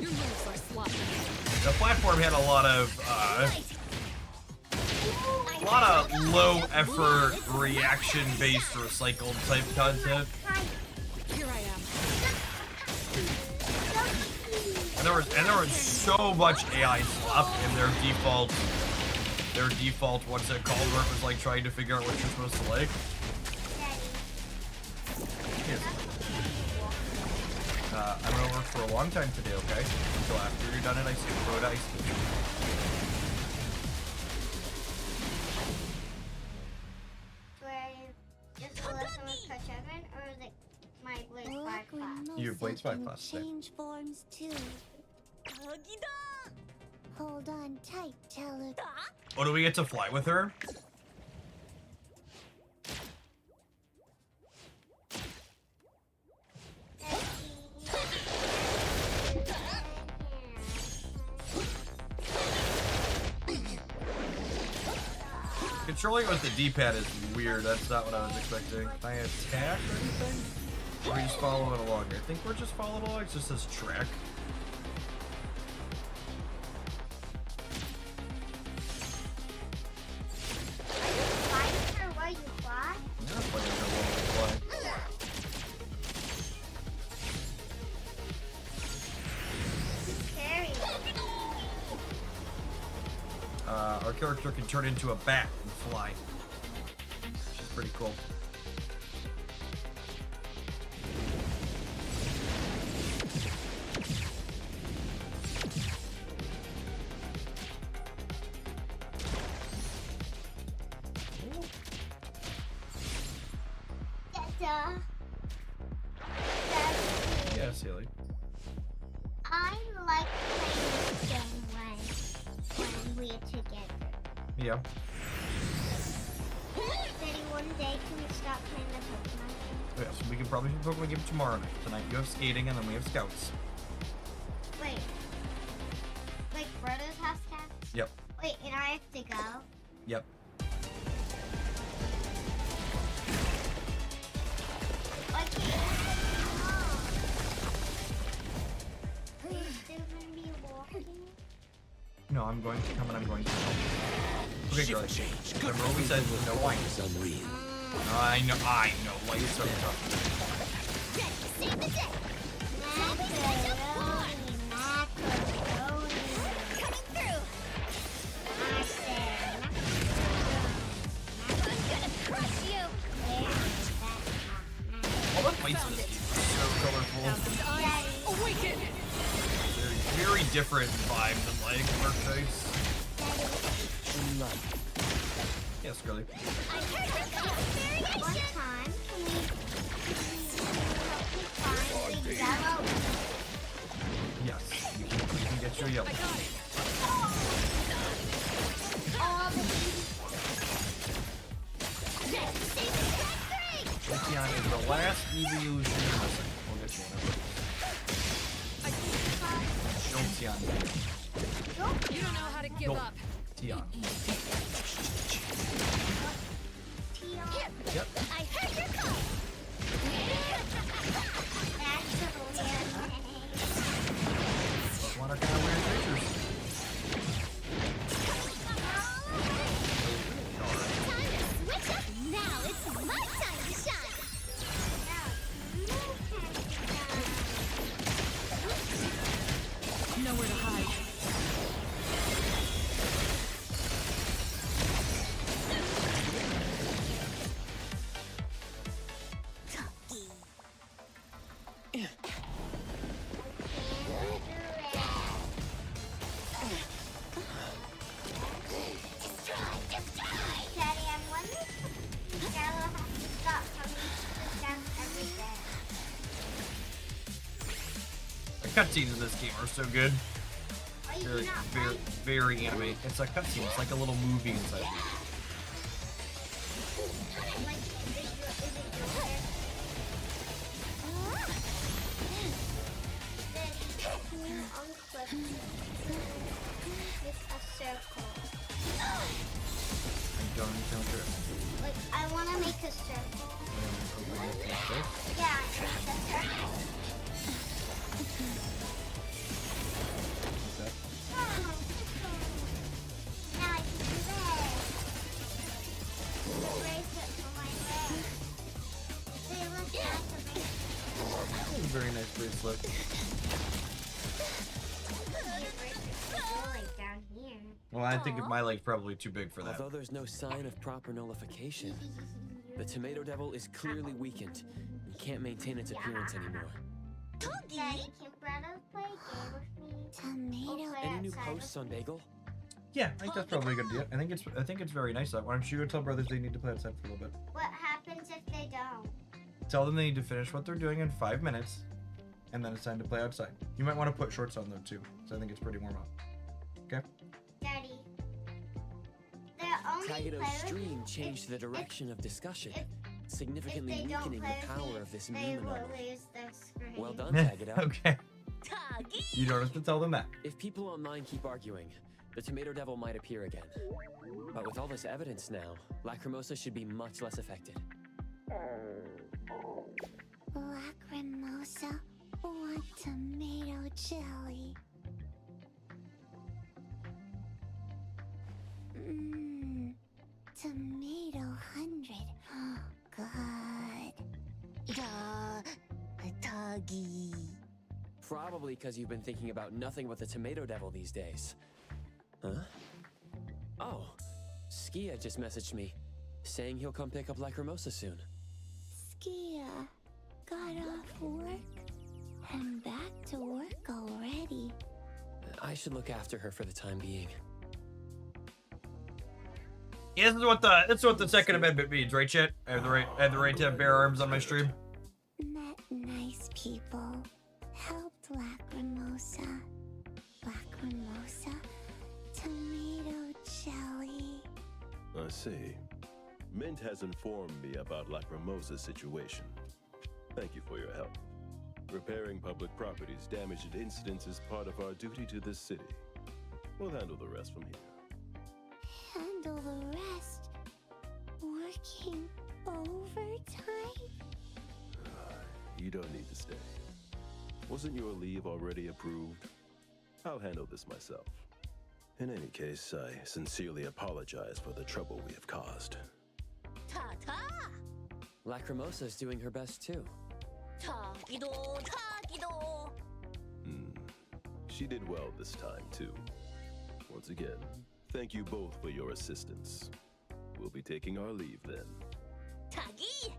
Your moves are sloppy. The platform had a lot of low effort, reaction based recycled type content. Here I am. And there was so much AI slop in their default what's it called, where it was like trying to figure out what you're supposed to like. Yes. I'm gonna work for a long time today, okay? Until after you're done at Ice Cream. Go to Ice Cream. Just the lesson with Kachevin or my Blade 5 class? You have Blade 5 class today. Change forms too. Hold on tight, Teller. Oh, do we get to fly with her? Controlling it with the D-pad is weird. That's not what I was expecting. Can I attack or anything? Or are we just following along? I think we're just following along. It just says track. Fighting her while you fly? I'm not playing her while I fly. Scary. Our character can turn into a bat and fly. Which is pretty cool. Yeah, silly. I like playing this game when we're together. Yeah. Daddy, one day can we stop playing the Pokemon game? Yeah, so we can probably do Pokemon game tomorrow night. Tonight you have skating and then we have scouts. Wait. Like brothers have scouts? Yep. Wait, and I have to go? Yep. Are you still gonna be walking? No, I'm going to come and I'm going to help. Okay, girl. Remember what we said with no whine. I know, lights are tough. Save the day. Coming through. I'm gonna crush you. All the fights in this game are so colorful. Awaken! They're very different vibes and like Arctics. Yes, girly. I heard your call. One time, can we help me find the yellow? Yes, you can get your yellow. I got it. All the Leafeon is the last evolution you're missing. We'll get you one. Jolteon. You don't know how to give Nope. up. Tion. Yep. I heard your call. What are kind of weird creatures? Time to switch up. Now it's my time to shine. Nowhere to hide. Daddy, I'm wondering if Yellow has to stop coming to the camp every day. The cutscenes in this game are so good. Are you Very, not very, very anime. It's a cutscene. It's like a little movie inside. like, is it your hair? Then can you unclip with a circle? I don't encounter it. Like, I want to make a circle. Yeah, make a circle. Now I can do that. Erase it for my leg. They look like a Very nice bracelet. like down here. Well, I think my leg's probably too big for that. Although there's no sign of proper nullification, the Tomato Devil is clearly weakened and can't maintain its appearance anymore. Daddy, can Brother play a game with me? Tomato. Any new posts on Bagel? Yeah, I think that's probably a good idea. I think it's very nice. Why don't you go tell brothers they need to play outside for a little bit? What happens if they don't? Tell them they need to finish what they're doing in 5 minutes, and then it's time to play outside. You might want to put shorts on though too, because I think it's pretty warm out. Okay. Daddy. They're only Tagado's play with stream me changed the direction of discussion, if significantly they don't weakening play the with power me, of this they immune will anomaly. lose their screen. Well done, Tagado. Okay. You don't have to tell them that. If people online keep arguing, the Tomato Devil might appear again. But with all this evidence now, Lacrimosa should be much less affected. Lacrimosa want tomato jelly. Tomato 100. Good. Doggy. Probably because you've been thinking about nothing but the Tomato Devil these days. Huh? Oh, Skia just messaged me, saying he'll come pick up Lacrimosa soon. Skia got off work and back to work already. I should look after her for the time being. Yeah, this is what the Second Amendment means, right, chat? I have the right to have bare arms on my stream. Met nice people. Helped Lacrimosa. Lacrimosa. Tomato jelly. I see. Mint has informed me about Lacrimosa's situation. Thank you for your help. Repairing public properties damaged at incidents is part of our duty to this city. We'll handle the rest from here. Handle the rest. Working overtime? You don't need to stay. Wasn't your leave already approved? I'll handle this myself. In any case, I sincerely apologize for the trouble we have caused. Ta-ta! Lacrimosa's doing her best too. Tagido, Tagido! She did well this time, too. Once again, thank you both for your assistance. We'll be taking our leave then. Tagi!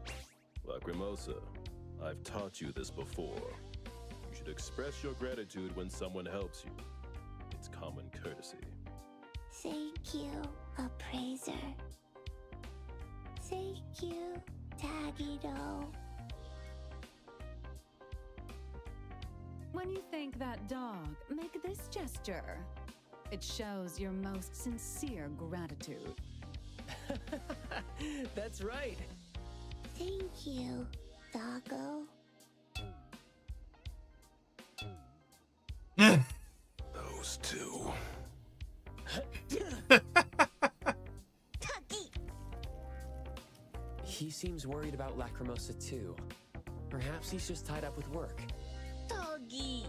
Lacrimosa, I've taught you this before. You should express your gratitude when someone helps you. It's common courtesy. Thank you, appraiser. Thank you, Tagido. When you thank that dog, make this gesture. It shows your most sincere gratitude. That's right. Thank you, doggo. Those two. He seems worried about Lacrimosa too. Perhaps he's just tied up with work. Doggy!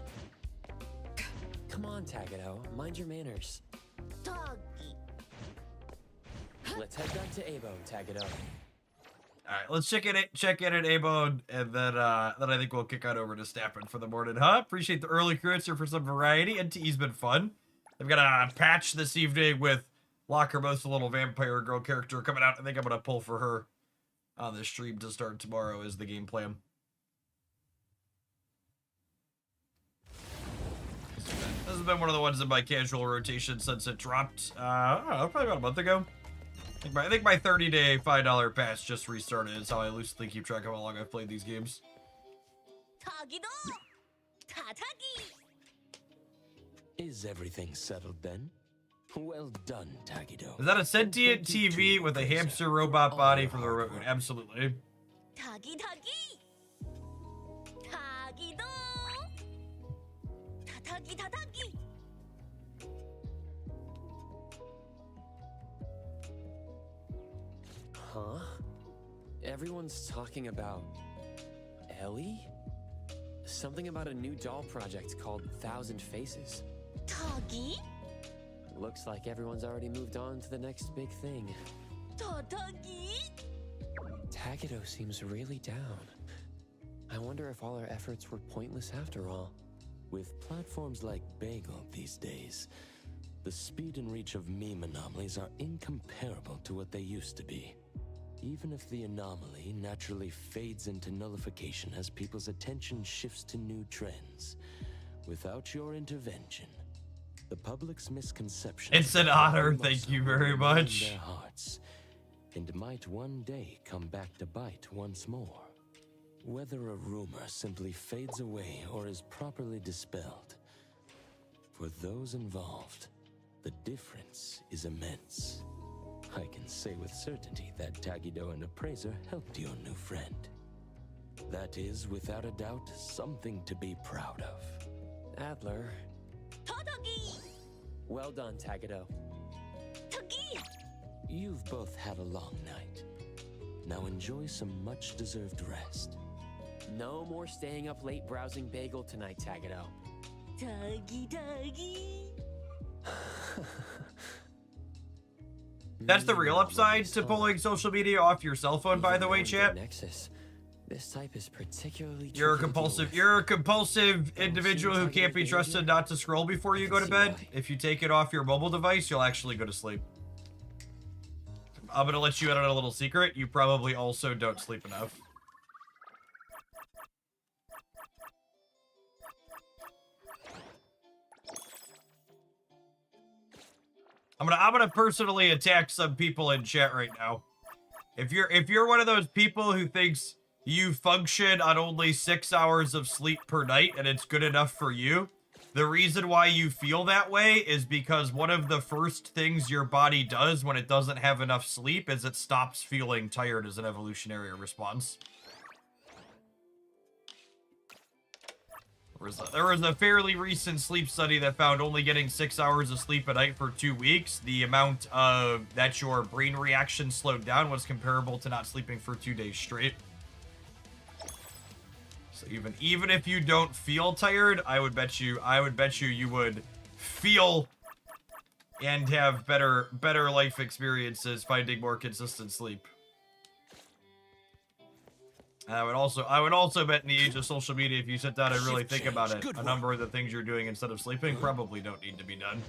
Come on, Tagido, mind your manners. Doggy! Let's head back to A-Bone, Tagido. Alright, let's check in at A-Bone, and then I think we'll kick on over to Stappen for the morning, huh? Appreciate the early crew here for some variety. NTE's been fun. They've got a patch this evening with Lacrimosa, little vampire girl character coming out. I think I'm gonna pull for her on the stream to start tomorrow is the game plan. This has been one of the ones in my casual rotation since it dropped, I don't know, probably about a month ago. I think my 30-day $5 pass just restarted. It's how I loosely keep track of how long I've played these games. Tagido! Tatagi! Is everything settled then? Well done, Tagido. Is that a sentient TV with a hamster robot body from the road? Absolutely. Tagi Tagi! Tagido! Tatagi Tatagi! Huh? Everyone's talking about Ellie? Something about a new doll project called 1,000 Faces. Tagi? Looks like everyone's already moved on to the next big thing. Tatagi? Tagido seems really down. I wonder if all our efforts were pointless after all. With platforms like Bagel these days, the speed and reach of meme anomalies are incomparable to what they used to be. Even if the anomaly naturally fades into nullification as people's attention shifts to new trends, without your intervention, the public's misconception. It's an honor, thank you very much. Their hearts, and might one day come back to bite once more. Whether a rumor simply fades away or is properly dispelled, for those involved, the difference is immense. I can say with certainty that Tagido and Appraiser helped your new friend. That is, without a doubt, something to be proud of. Adler. Tatagi! Well done, Tagado. Tagi! You've both had a long night. Now enjoy some much-deserved rest. No more staying up late browsing Bagel tonight, Tagado. Tagi. That's the real upside to pulling social media off your cell phone, by the way, chat. Nexus. This type is particularly You're a compulsive individual who can't be trusted not to scroll before you go to bed. If you take it off your mobile device, you'll actually go to sleep. I'm gonna let you in on a little secret. You probably also don't sleep enough. I'm gonna personally attack some people in chat right now. If you're one of those people who thinks you function on only 6 hours of sleep per night and it's good enough for you, the reason why you feel that way is because one of the first things your body does when it doesn't have enough sleep is it stops feeling tired as an evolutionary response. There was a fairly recent sleep study that found only getting 6 hours of sleep a night for 2 weeks, the amount of that your brain reaction slowed down was comparable to not sleeping for 2 days straight. So even if you don't feel tired, I would bet you you would feel and have better life experiences finding more consistent sleep. I would also bet in the age of social media, if you sit down and really think about it, a number of the things you're doing instead of sleeping probably don't need to be done.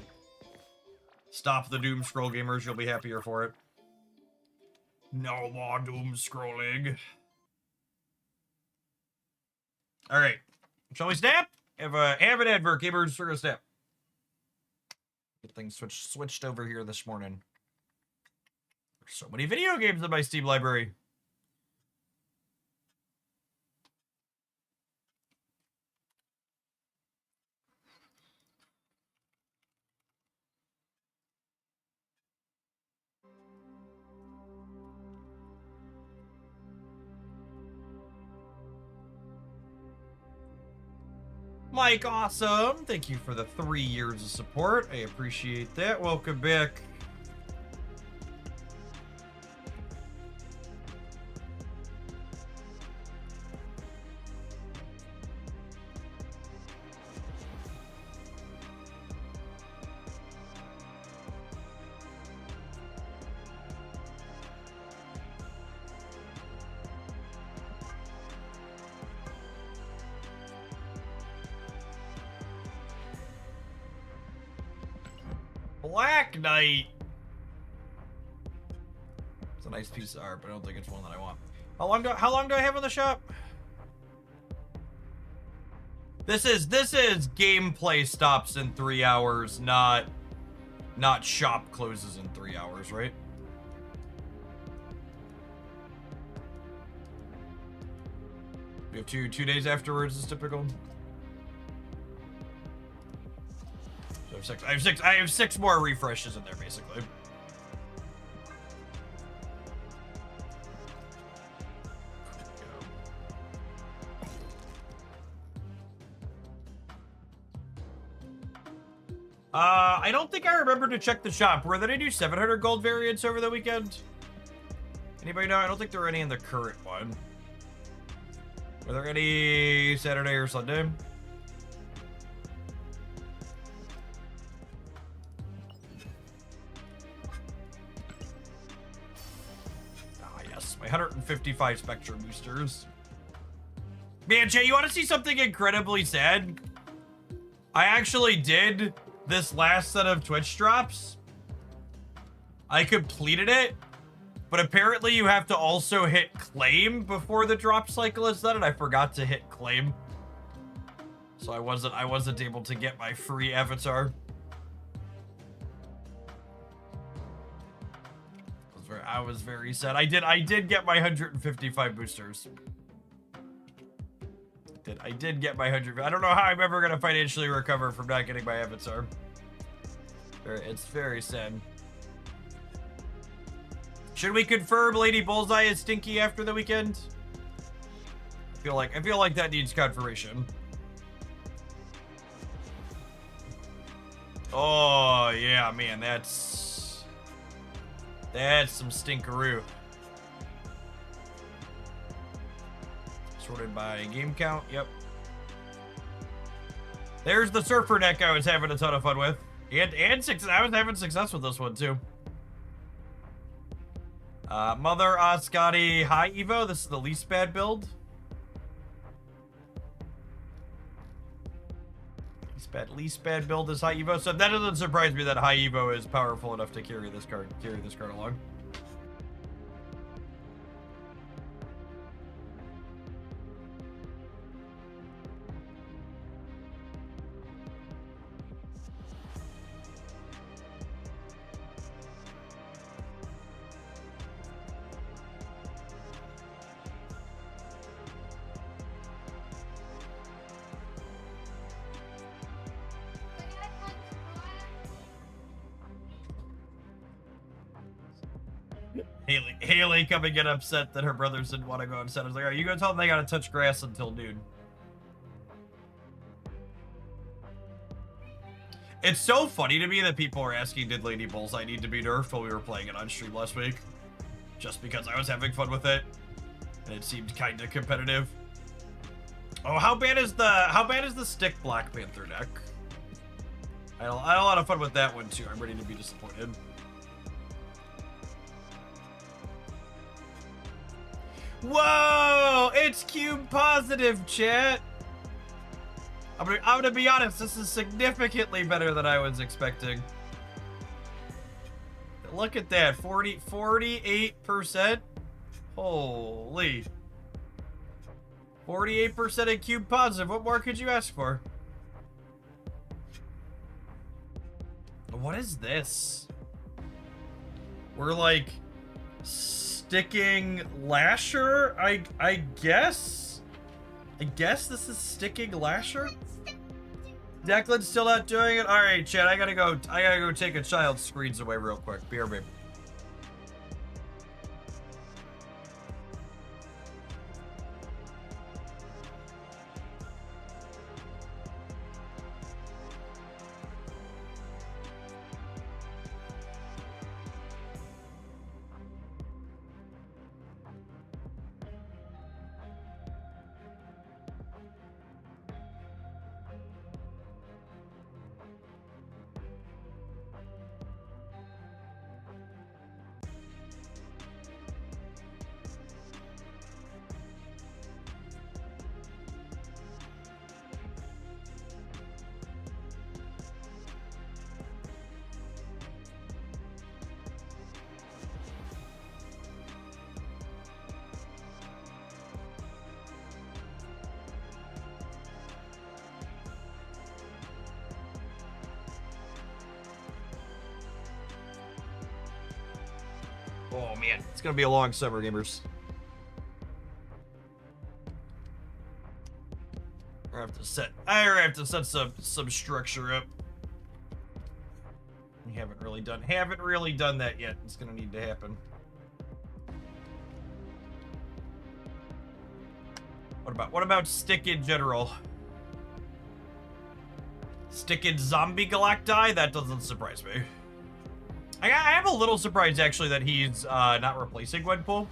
Stop the doom scroll, gamers. You'll be happier for it. No more doom scrolling. All right, shall we snap? Have an advert, gamers. We're gonna snap. Get things switched over here this morning. There's so many video games in my Steam library. Mike, awesome. Thank you for the 3 years of support. I appreciate that. Welcome back. Black Knight. It's a nice piece of art, but I don't think it's one that I want. How long do I have in the shop? This is gameplay stops in 3 hours, not shop closes in 3 hours, right? We have two days afterwards is typical. So I have six more refreshes in there basically. I don't think I remember to check the shop. Were there any 700 gold variants over the weekend? Anybody know? I don't think there were any in the current one. Were there any Saturday or Sunday? Ah, yes. My 155 Spectrum boosters. Man, Jay, you want to see something incredibly sad? I actually did this last set of Twitch drops. I completed it, but apparently you have to also hit claim before the drop cycle is done, and I forgot to hit claim. So I wasn't able to get my free avatar. I was very sad. I did get my 155 boosters. I did get my 100. I don't know how I'm ever gonna financially recover from not getting my avatar. It's very sad. Should we confirm Lady Bullseye is stinky after the weekend? I feel like that needs confirmation. Oh, Oh, yeah, man, that's some stinkeroo. Sorted by game count, yep. There's the surfer deck I was having a ton of fun with. And I was having success with this one, too. Mother Ascati High Evo. This is the least bad build. Least bad build is High Evo. So that doesn't surprise me that High Evo is powerful enough to carry this card along. Haley coming get upset that her brothers didn't want to go outside. I was like, are you gonna tell them they gotta touch grass until noon? It's so funny to me that people are asking, did Lady Bullseye need to be nerfed while we were playing it on stream last week? Just because I was having fun with it. And it seemed kinda competitive. Oh, how bad is the stick Black Panther deck? I had a lot of fun with that one too. I'm ready to be disappointed. Whoa! It's cube positive, chat! I'm gonna be honest, this is significantly better than I was expecting. Look at that, 48%? Holy. 48% in cube positive, what more could you ask for? What is this? We're like sticking Lasher, I guess? I guess this is sticking Lasher? Declan's still not doing it? Alright, chat, I gotta go take a child's screens away real quick. Be right back. Oh man, it's gonna be a long summer, gamers. I have to set some structure up. We haven't really done that yet. It's gonna need to happen. What about stick in general? Stick in zombie Galacti? That doesn't surprise me. I am a little surprised, actually, that he's not replacing Gwenpool.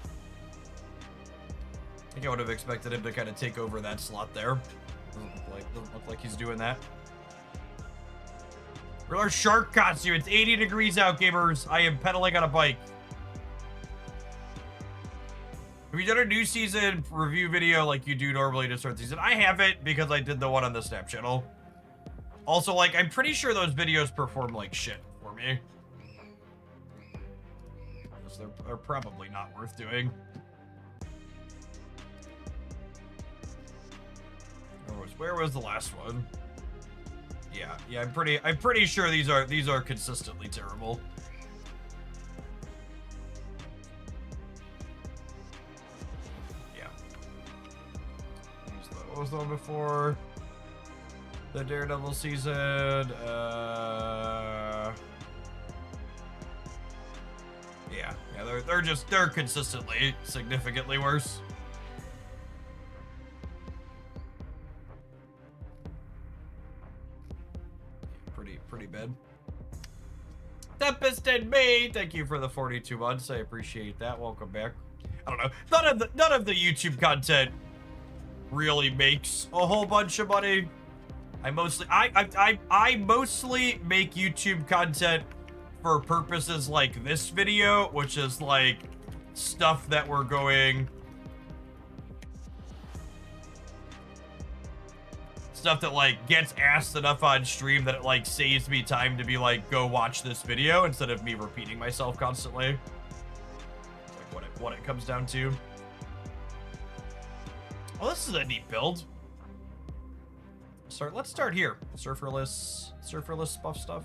I think I would have expected him to kind of take over that slot there. Doesn't look like he's doing that. Our shark costume. It's 80 degrees out, gamers. I am pedaling on a bike. Have you done a new season review video like you do normally to start season? I haven't, because I did the one on the Snap channel. Also, like, I'm pretty sure those videos perform like shit for me. They're probably not worth doing. Where was the last one? Yeah, I'm pretty sure these are consistently terrible. Yeah. What was the one before the Daredevil season? Yeah, they're consistently significantly worse. Pretty bad. Tempest and me, thank you for the 42 months. I appreciate that. Welcome back. I don't know. None of the YouTube content really makes a whole bunch of money. I mostly make YouTube content for purposes like this video, which is like stuff that we're going, stuff that like gets asked enough on stream that it like saves me time to be like, go watch this video instead of me repeating myself constantly. Like what it comes down to. Oh, this is a neat build. Let's start here. Surferless buff stuff.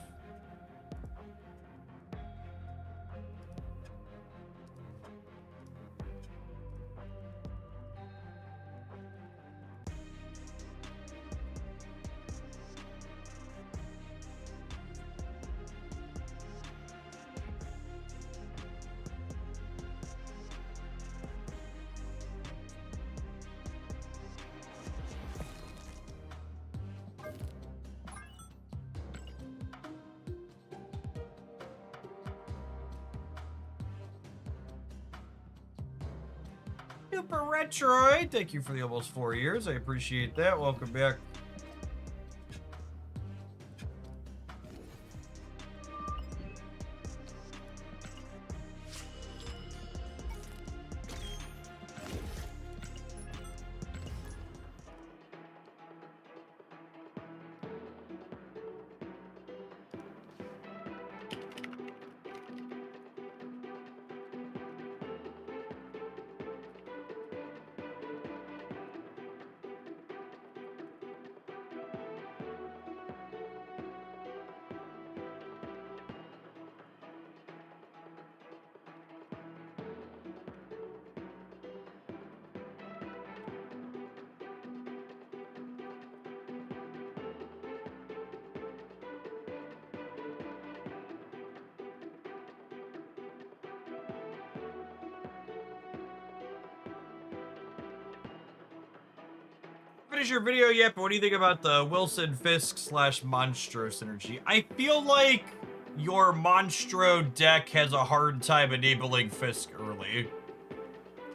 Super Retroid, thank you for the almost 4 years. I appreciate that. Welcome back. Finish your video yet, but what do you think about the Wilson Fisk / Monstro synergy? I feel like your Monstro deck has a hard time enabling Fisk early.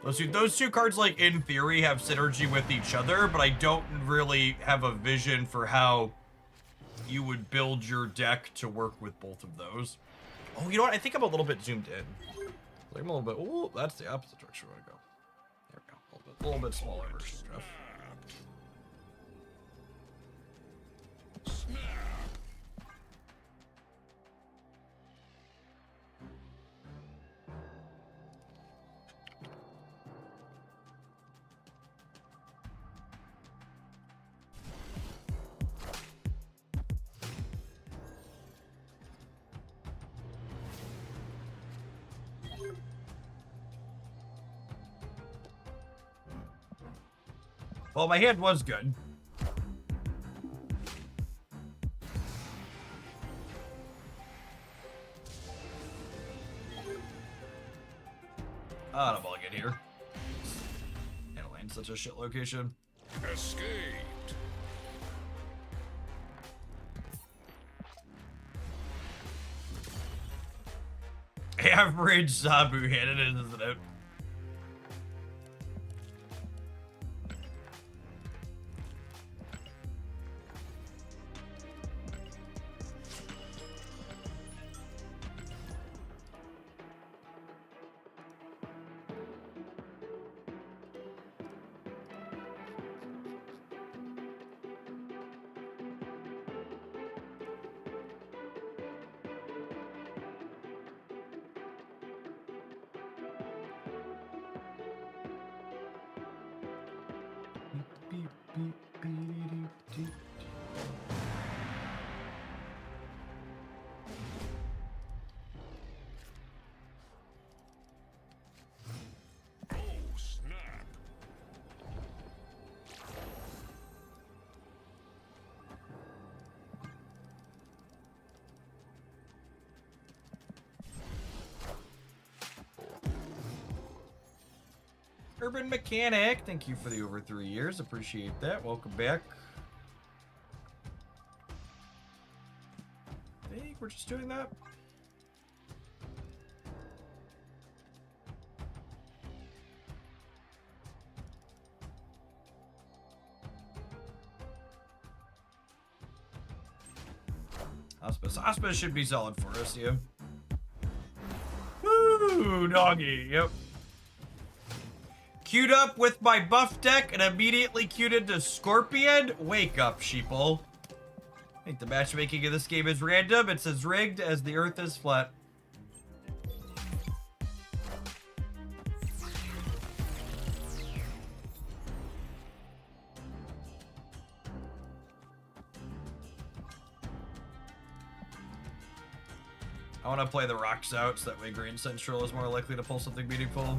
Those two cards, like, in theory, have synergy with each other, but I don't really have a vision for how you would build your deck to work with both of those. Oh, you know what? I think I'm a little bit zoomed in. Like, I'm a little bit... Oh, that's the opposite direction I want to go. There we go. A little bit smaller version, Jeff. Well, my hand was good. I don't want to get here. Adelan's such a shit location. Escaped. Average Zabu hit it, isn't it? Urban Mechanic, thank you for the over 3 years. Appreciate that. Welcome back. I think we're just doing that. Hospice should be solid for us, yeah. Woo, doggy, yep. Queued up with my buff deck and immediately queued into Scorpion. Wake up, sheeple. I think the matchmaking of this game is random. It's as rigged as the earth is flat. I want to play the rocks out so that way Green Central is more likely to pull something meaningful.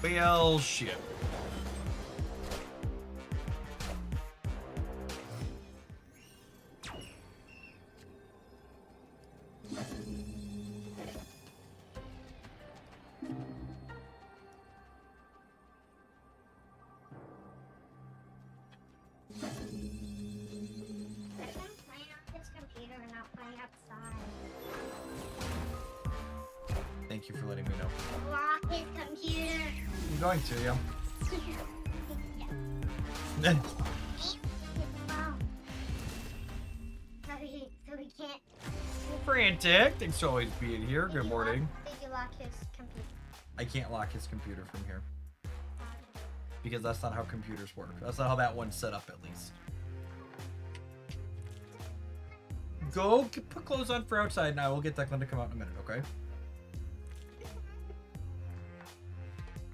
Well, shit. Thank you for letting me know. Lock his computer. I'm going to, yeah. His phone. So he can't. Frantic. Thanks for always being here. Good morning. Did you lock his computer? I can't lock his computer from here. Because that's not how computers work. That's not how that one's set up, at least. Go put clothes on for outside now. We'll get Declan to come out in a minute, okay?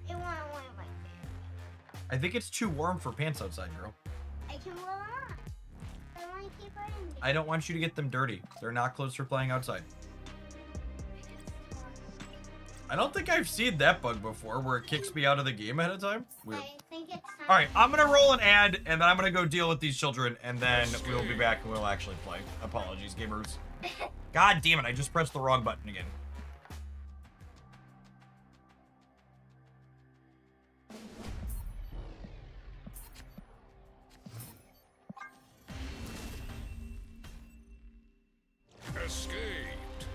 It won't like I think it's too warm for pants outside, girl. I can roll on. I want to keep wearing these. I don't want you to get them dirty. They're not clothes for playing outside. I don't think I've seen that bug before, where it kicks me out of the game ahead of time. Weird. I think it's time. Alright, I'm gonna roll an ad, and then I'm gonna go deal with these children, and then we'll be back and we'll actually play. Apologies, gamers. God damn it, I just pressed the wrong button again. Escaped.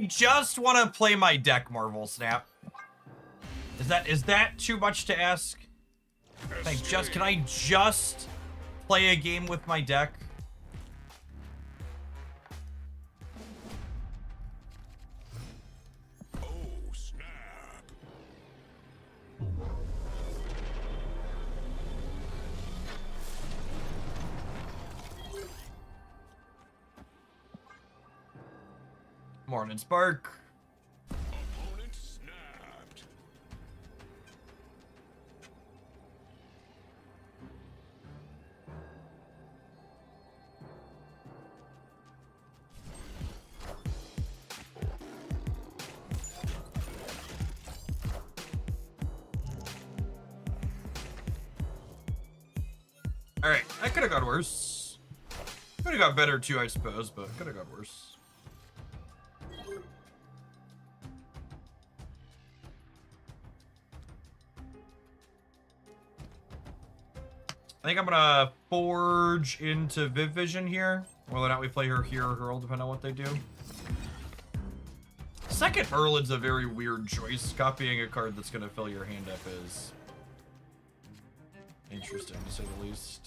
just want to play my deck, Marvel Snap. Is that too much to ask? Can I just play a game with my deck? Oh, snap. Morning, Spark. Opponent snapped. Alright, that could have gone worse. Could have got better too, I suppose, but could have gone worse. I think I'm gonna forge into Viv Vision here. Whether or not we play her here or Hurl, depending on what they do. Second Merlin's a very weird choice. Copying a card that's gonna fill your hand up is interesting, to say the least.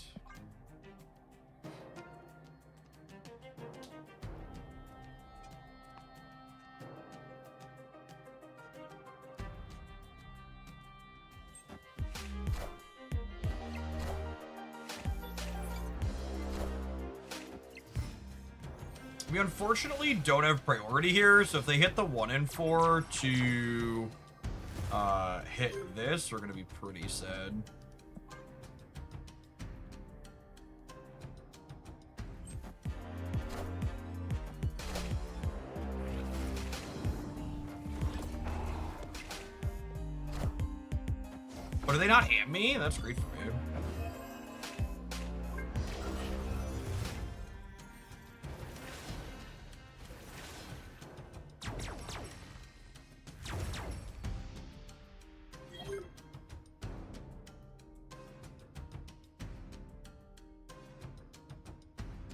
We unfortunately don't have priority here, so if they hit the 1 and 4 to hit this, we're gonna be pretty sad. But do they not hand me? That's great for me.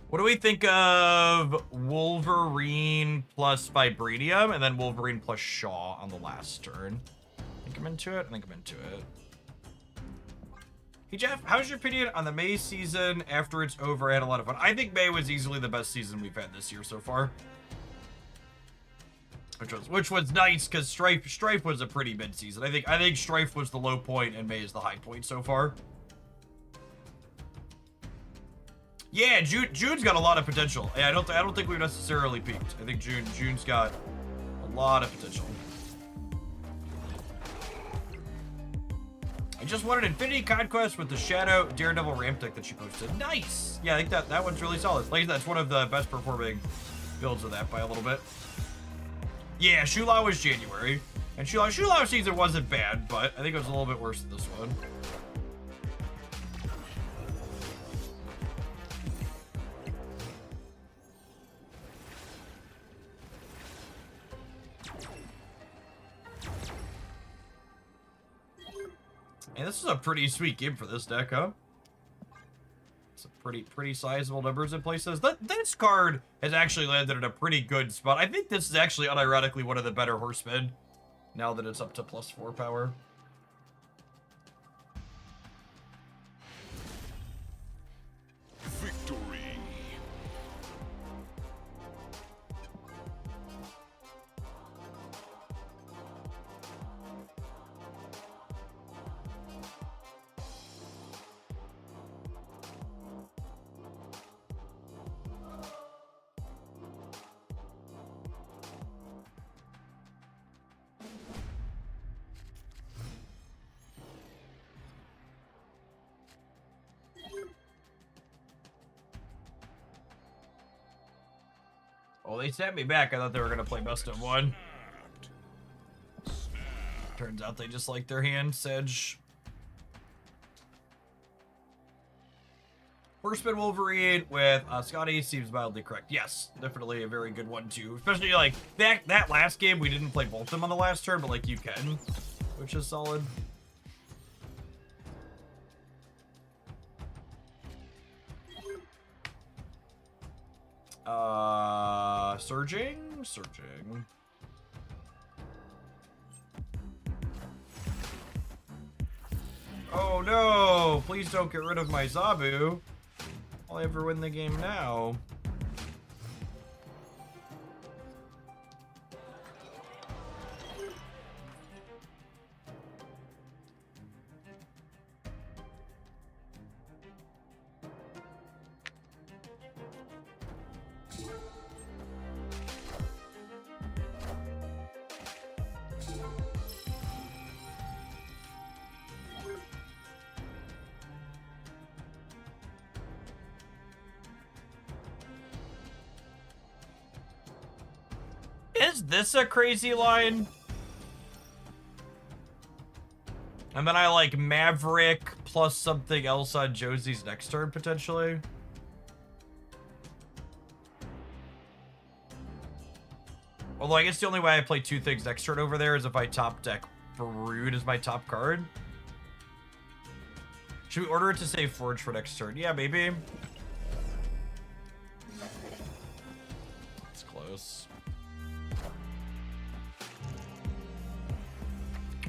What do we think of Wolverine plus Vibranium and then Wolverine plus Shaw on the last turn? Think I'm into it? I think I'm into it. Hey Jeff, how's your opinion on the May season after it's over? I had a lot of fun. I think May was easily the best season we've had this year so far. Which was nice because Strife was a pretty mid season. I think Strife was the low point and May is the high point so far. Yeah, June's got a lot of potential. Yeah, I don't think we've necessarily peaked. I think June's got a lot of potential. I just wanted Infinity Conquest with the Shadow Daredevil ramp deck that she posted. Nice! Yeah, I think that one's really solid. Like, that's one of the best performing builds of that by a little bit. Yeah, Shula was January. And Shula season wasn't bad, but I think it was a little bit worse than this one. And this is a pretty sweet game for this deck, huh? It's a pretty sizable numbers in places. This card has actually landed in a pretty good spot. I think this is actually unironically one of the better horsemen now that it's up to +4 power. Victory. Oh, they sent me back. I thought they were going to play best of 1. Turns out they just like their hand, Sedge. Horseman Wolverine with Scotty seems mildly correct. Yes, definitely a very good one, too. Especially, like, that last game, we didn't play both of them on the last turn, but, like, you can, which is solid. Surging. Oh no! Please don't get rid of my Zabu. I'll ever win the game now. Is this a crazy line? And then I like Maverick plus something else on Josie's next turn, potentially. Although I guess the only way I play two things next turn over there is if I top deck Brood as my top card. Should we order it to say Forge for next turn? Yeah, maybe. It's close.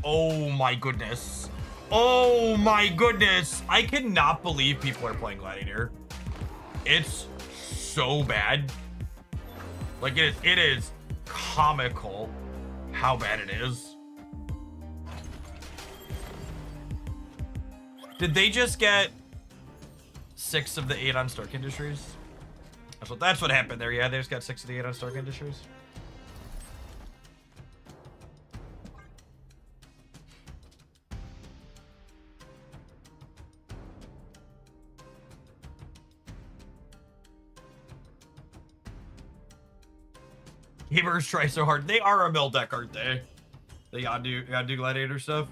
Oh my goodness. Oh my goodness. I cannot believe people are playing Gladiator. It's so bad. Like, it is comical how bad it is. Did they just get 6 of the 8 on Stark Industries? That's what happened there. Yeah, they just got 6 of the 8 on Stark Industries. Gamers try so hard. They are a mill deck, aren't they? They gotta do Gladiator stuff.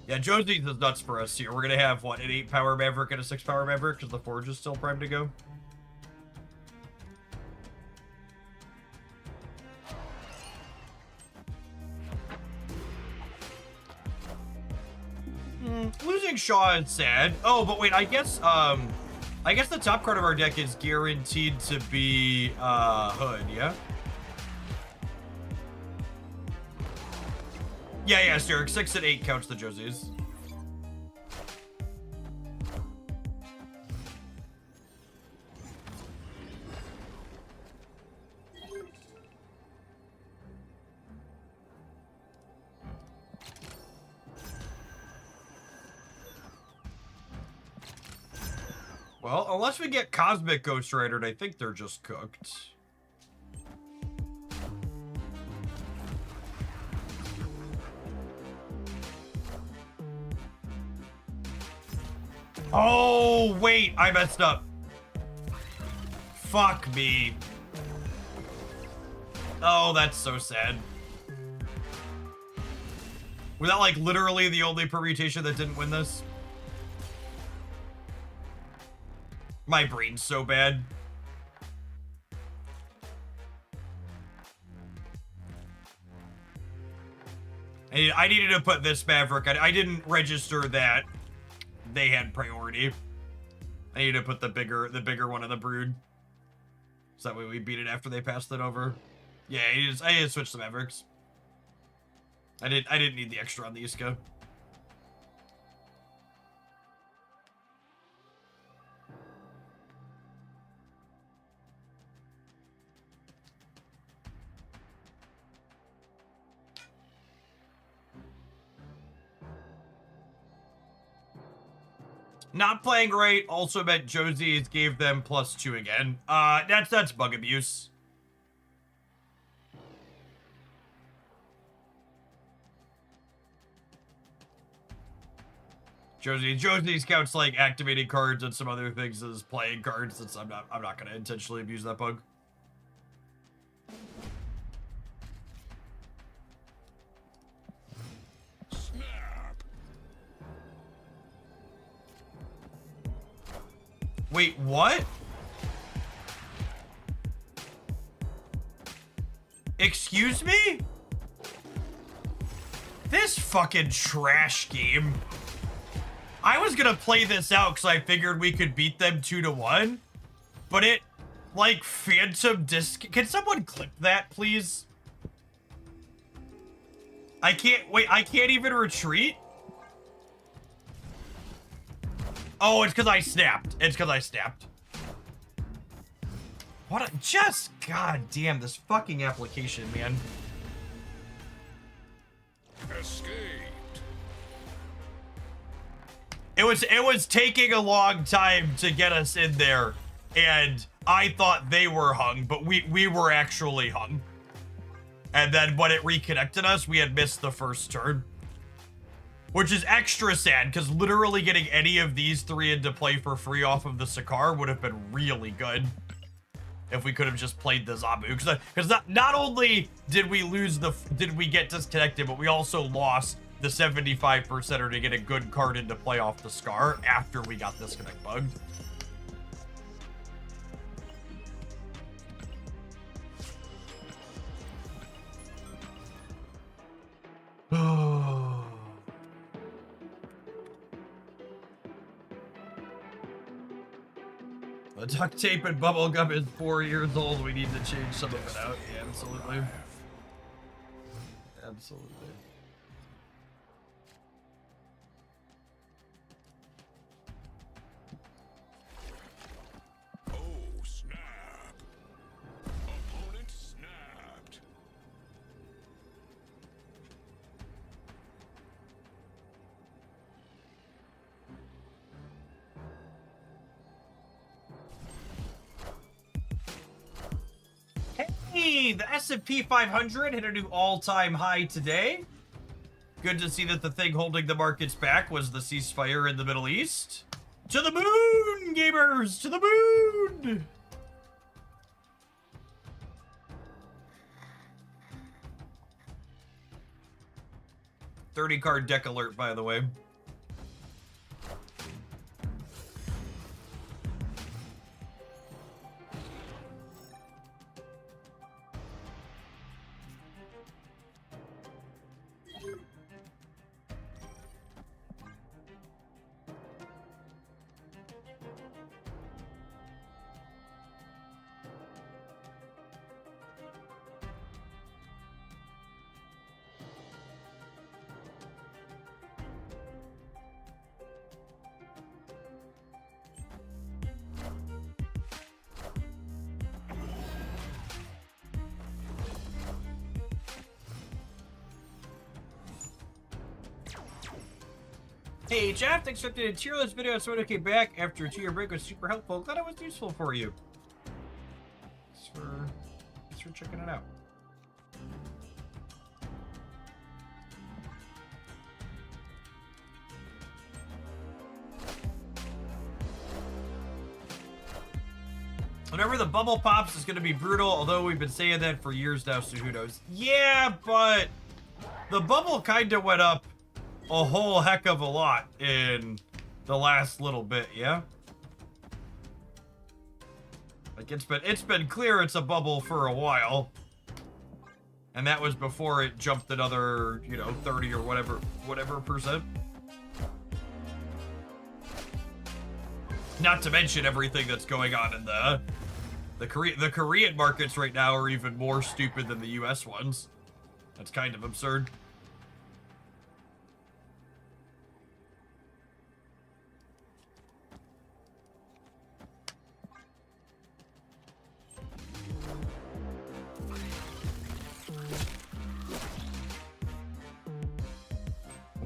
Yeah, Josie's is nuts for us here. We're gonna have, what, an 8 power Maverick and a 6 power Maverick because the Forge is still primed to go. Losing Shaw is sad. Oh, but wait, I guess the top card of our deck is guaranteed to be Hood, yeah? Yeah, Sterk. 6 and 8 counts the Josies. Well, unless we get Cosmic Ghost Rider, I think they're just cooked. Oh, wait, I messed up. Fuck me. Oh, that's so sad. Was that like literally the only permutation that didn't win this? My brain's so bad. I needed to put this Maverick. I didn't register that they had priority. I needed to put the bigger one of the Brood. So that way we beat it after they passed it over. Yeah, I need to switch the Mavericks. I didn't need the extra on the Iska. Not playing great also meant Josie's gave them +2 again. That's bug abuse. Josie's counts like activating cards and some other things as playing cards. Since I'm not gonna intentionally abuse that bug. Wait, what? Excuse me? This fucking trash game. I was gonna play this out because I figured we could beat them 2-1, but it, like, phantom disc. Can someone clip that, please? I can't even retreat? Oh, it's because I snapped. It's because I snapped. What a, just, god damn, this fucking application, man. Escaped. It was taking a long time to get us in there, and I thought they were hung, but we were actually hung. And then when it reconnected us, we had missed the first turn. Which is extra sad, because literally getting any of these three into play for free off of the Sakaar would have been really good. If we could have just played the Zabu. Because not only did we get disconnected, but we also lost the 75%er to get a good card into play off the Scar after we got disconnect bugged. The duct tape and bubble gum is 4 years old. We need to change some of it out. Yeah, absolutely. Absolutely. Oh, snap. Opponent snapped. Hey, the S&P 500 hit a new all-time high today. Good to see that the thing holding the markets back was the ceasefire in the Middle East. To the moon, gamers! To the moon! $30-card deck alert, by the way. Hey, Jeff, thanks for the tier list video. So when I came back after a 2-year break was super helpful. Glad it was useful for you. Thanks for checking it out. Whenever the bubble pops is going to be brutal, although we've been saying that for years now, so who knows? Yeah, but the bubble kind of went up a whole heck of a lot in the last little bit, yeah? Like, it's been clear it's a bubble for a while. And that was before it jumped another, 30 or whatever percent. Not to mention everything that's going on in the Korean markets right now are even more stupid than the US ones. That's kind of absurd.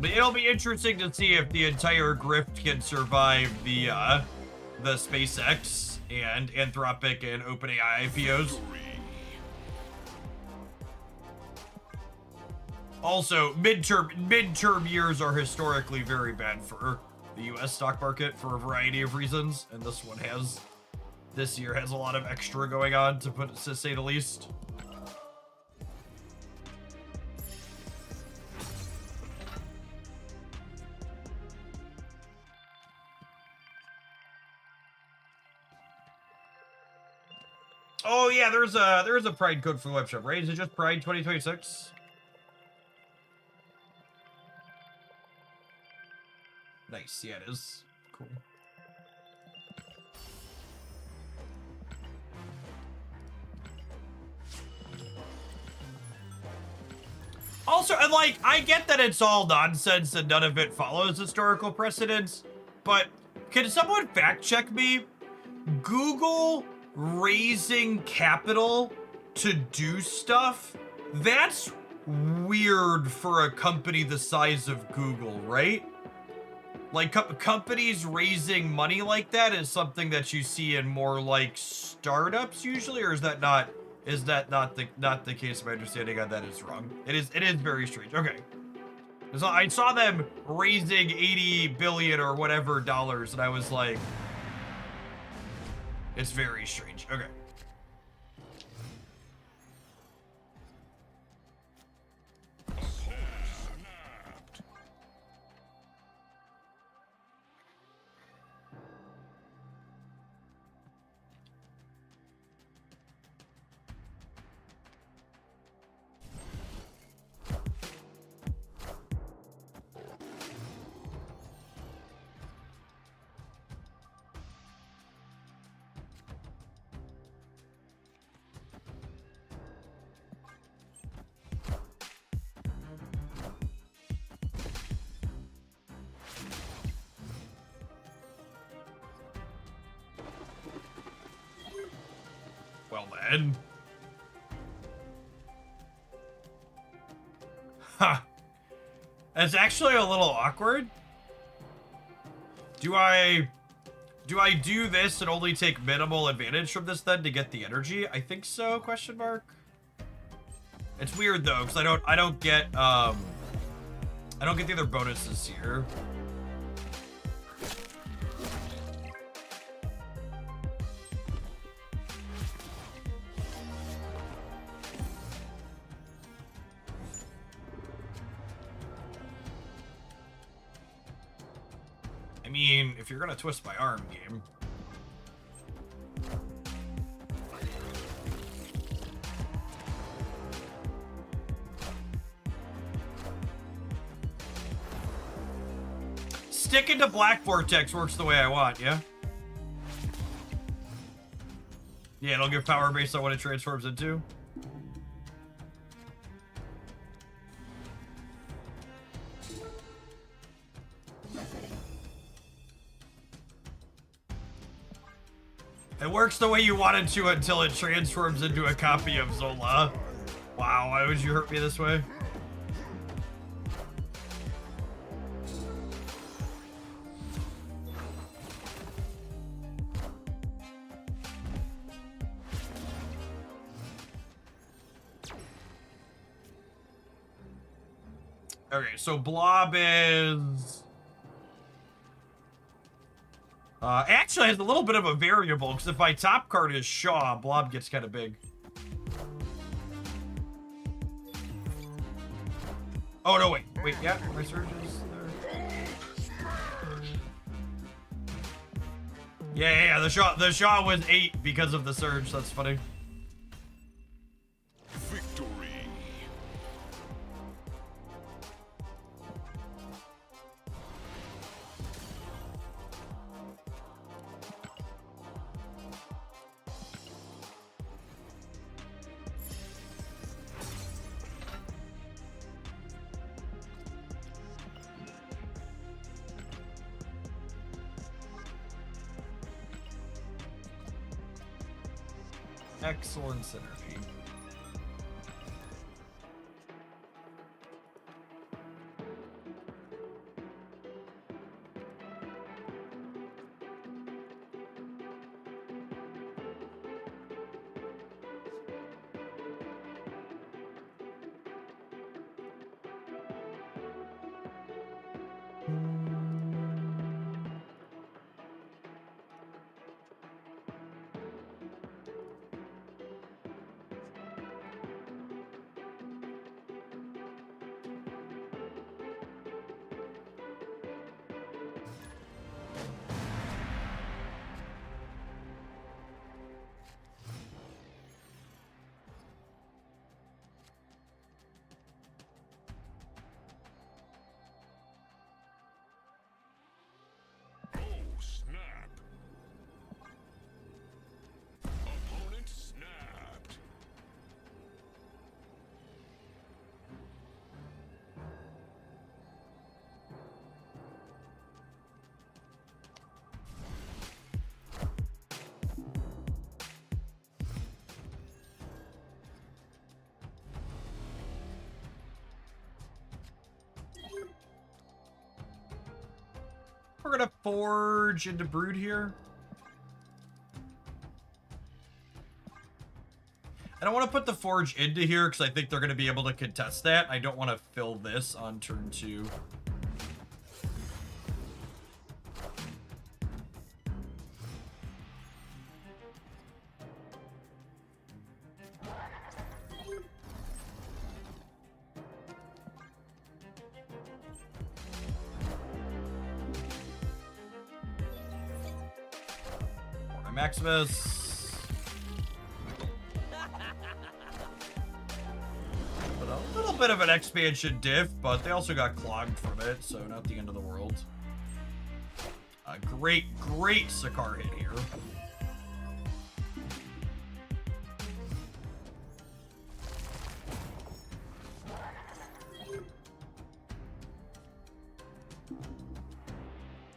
It'll be interesting to see if the entire grift can survive the SpaceX and Anthropic and OpenAI IPOs. Also, midterm years are historically very bad for the US stock market for a variety of reasons, and this year has a lot of extra going on, to say the least. Oh yeah, there is a Pride code for the web shop, right? Is it just Pride 2026? Nice, yeah, it is. Cool. Also, and like, I get that it's all nonsense and none of it follows historical precedents, but Can someone fact check me? Google raising capital to do stuff? That's weird for a company the size of Google, right? Like companies raising money like that is something that you see in more like startups usually, or is that not the case? My understanding on that is wrong. It is very strange. Okay. So I saw them raising 80 billion or whatever dollars, and I was like, it's very strange. Okay. Well then. Huh. That's actually a little awkward. Do I do this and only take minimal advantage from this then to get the energy? I think so, question mark. It's weird though, because I don't get the other bonuses here. I mean, if you're gonna twist my arm, game. Sticking to Black Vortex works the way I want, yeah? Yeah, it'll give power based on what it transforms into. It works the way you want it to until it transforms into a copy of Zola. Wow, why would you hurt me this way? Okay, so Blob is... actually has a little bit of a variable, because if my top card is Shaw, Blob gets kind of big. Oh, no, wait, yeah, my surge is there. Yeah, the Shaw was 8 because of the surge, that's funny. Victory. Excellent synergy. we're gonna forge into Brood here. I don't want to put the forge into here because I think they're going to be able to contest that. I don't want to fill this on turn 2. Maximus. But a little bit of an expansion diff, but they also got clogged from it, so not the end of the world. A great Sakaar hit here.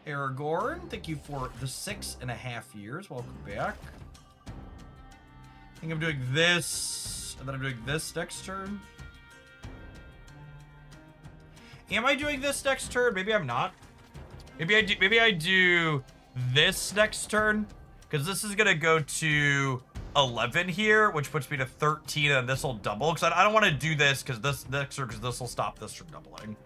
Aragorn, thank you for the 6.5 years. Welcome back. I think I'm doing this, and then I'm doing this next turn. Am I doing this next turn? Maybe I'm not. Maybe I do this next turn, because this is gonna go to 11 here, which puts me to 13, and this will double. Because I don't want to do this because this next turn, because this will stop this from doubling.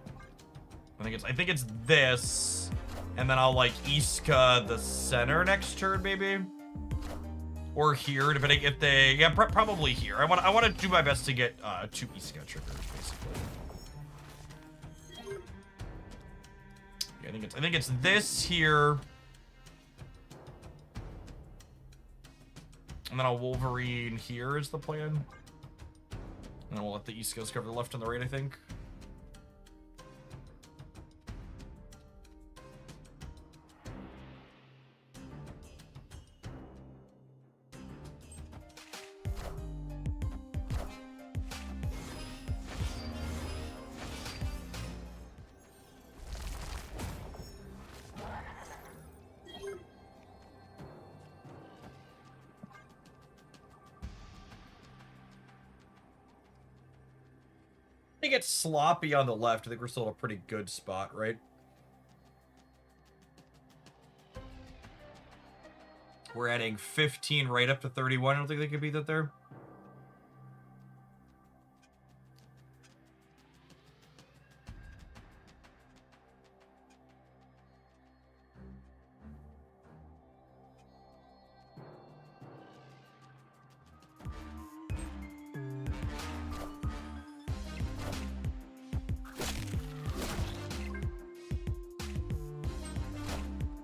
I think it's this. And then I'll like Iska the center next turn, maybe, or here, depending if they. Yeah, probably here. I want to do my best to get 2 Iska triggers, basically. Yeah, I think it's this here, and then I'll Wolverine here is the plan, and then we'll let the Iskas cover the left and the right, I think. I think it's sloppy on the left. I think we're still in a pretty good spot, right? We're adding 15 right up to 31. I don't think they could beat that there.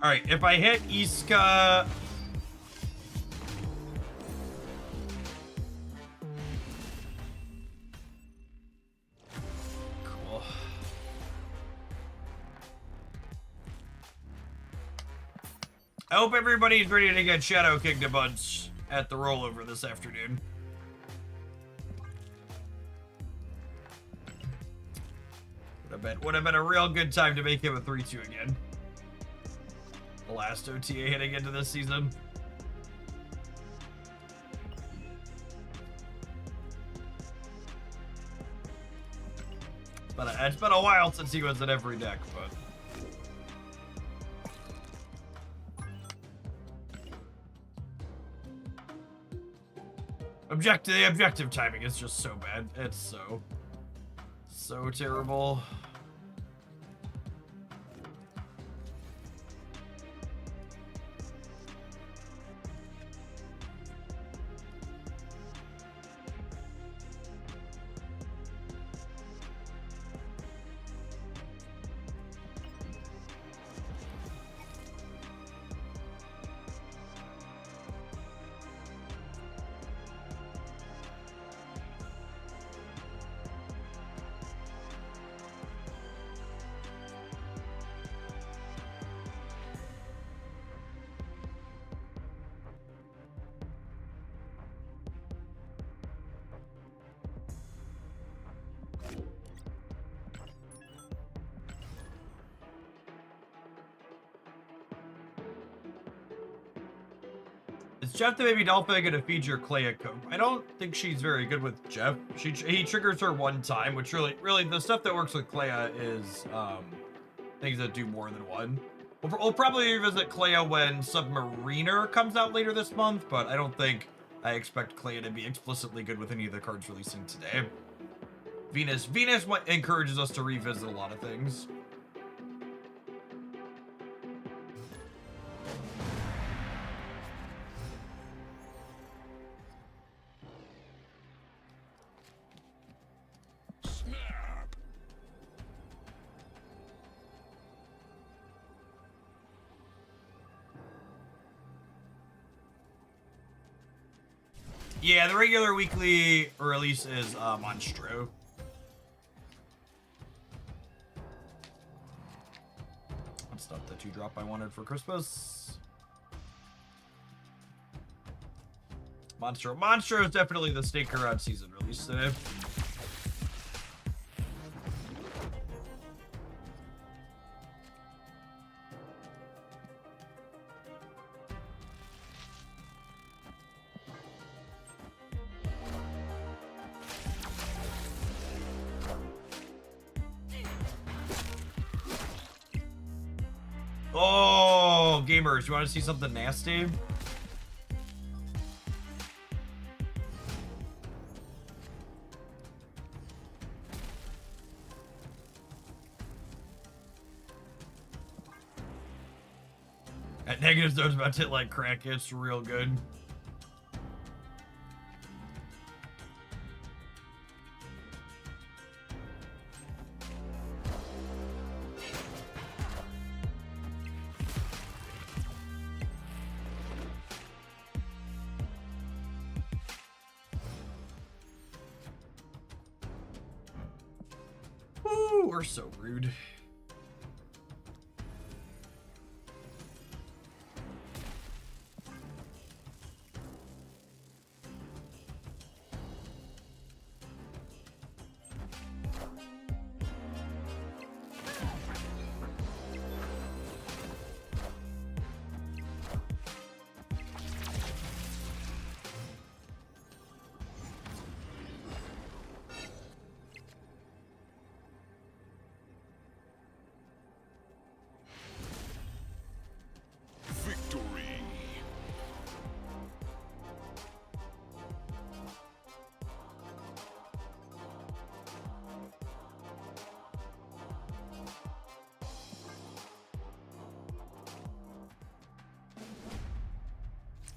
All right, if I hit Iska, cool. I hope everybody's ready to get Shadow Kingdom Bunch at the rollover this afternoon. Would have been a real good time to make him a 3-2 again. The last OTA heading into this season. But it's been a while since he was in every deck, but the objective timing is just so bad. It's so terrible. Is Jeff the Baby Dolphin going to feature Clea Cope? I don't think she's very good with Jeff. He triggers her one time, which really the stuff that works with Clea is things that do more than one. We'll probably revisit Clea when Submariner comes out later this month, but I expect Clea to be explicitly good with any of the cards releasing today. Venus encourages us to revisit a lot of things. Yeah, the regular weekly release is Monstro. That's not the 2-drop I wanted for Christmas. Monstro is definitely the stinker on season release today. Oh, gamers, you want to see something nasty? At negative zone's about to hit like crack. It's real good. Ooh, we're so rude.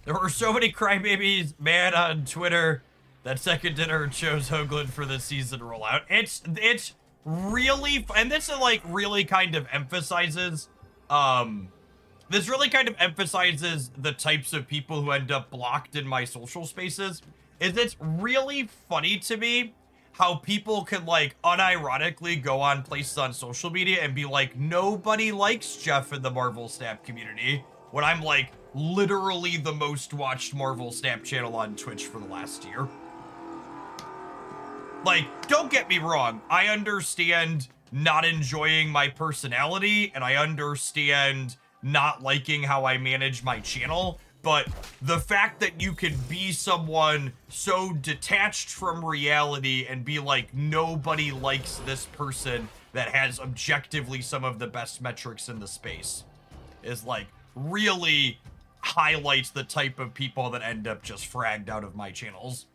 There were so many crybabies mad on Twitter that Second Dinner chose Hoagland for the season rollout. It's really, and this is like really kind of emphasizes, this really kind of emphasizes the types of people who end up blocked in my social spaces. It's really funny to me how people can like unironically go on places on social media and be like, nobody likes Jeff in the Marvel Snap community, when I'm like literally the most watched Marvel Snap channel on Twitch for the last year. Like, don't get me wrong, I understand not enjoying my personality, and I understand not liking how I manage my channel, but the fact that you can be someone so detached from reality and be like, nobody likes this person that has objectively some of the best metrics in the space, is like really highlights the type of people that end up just fragged out of my channels.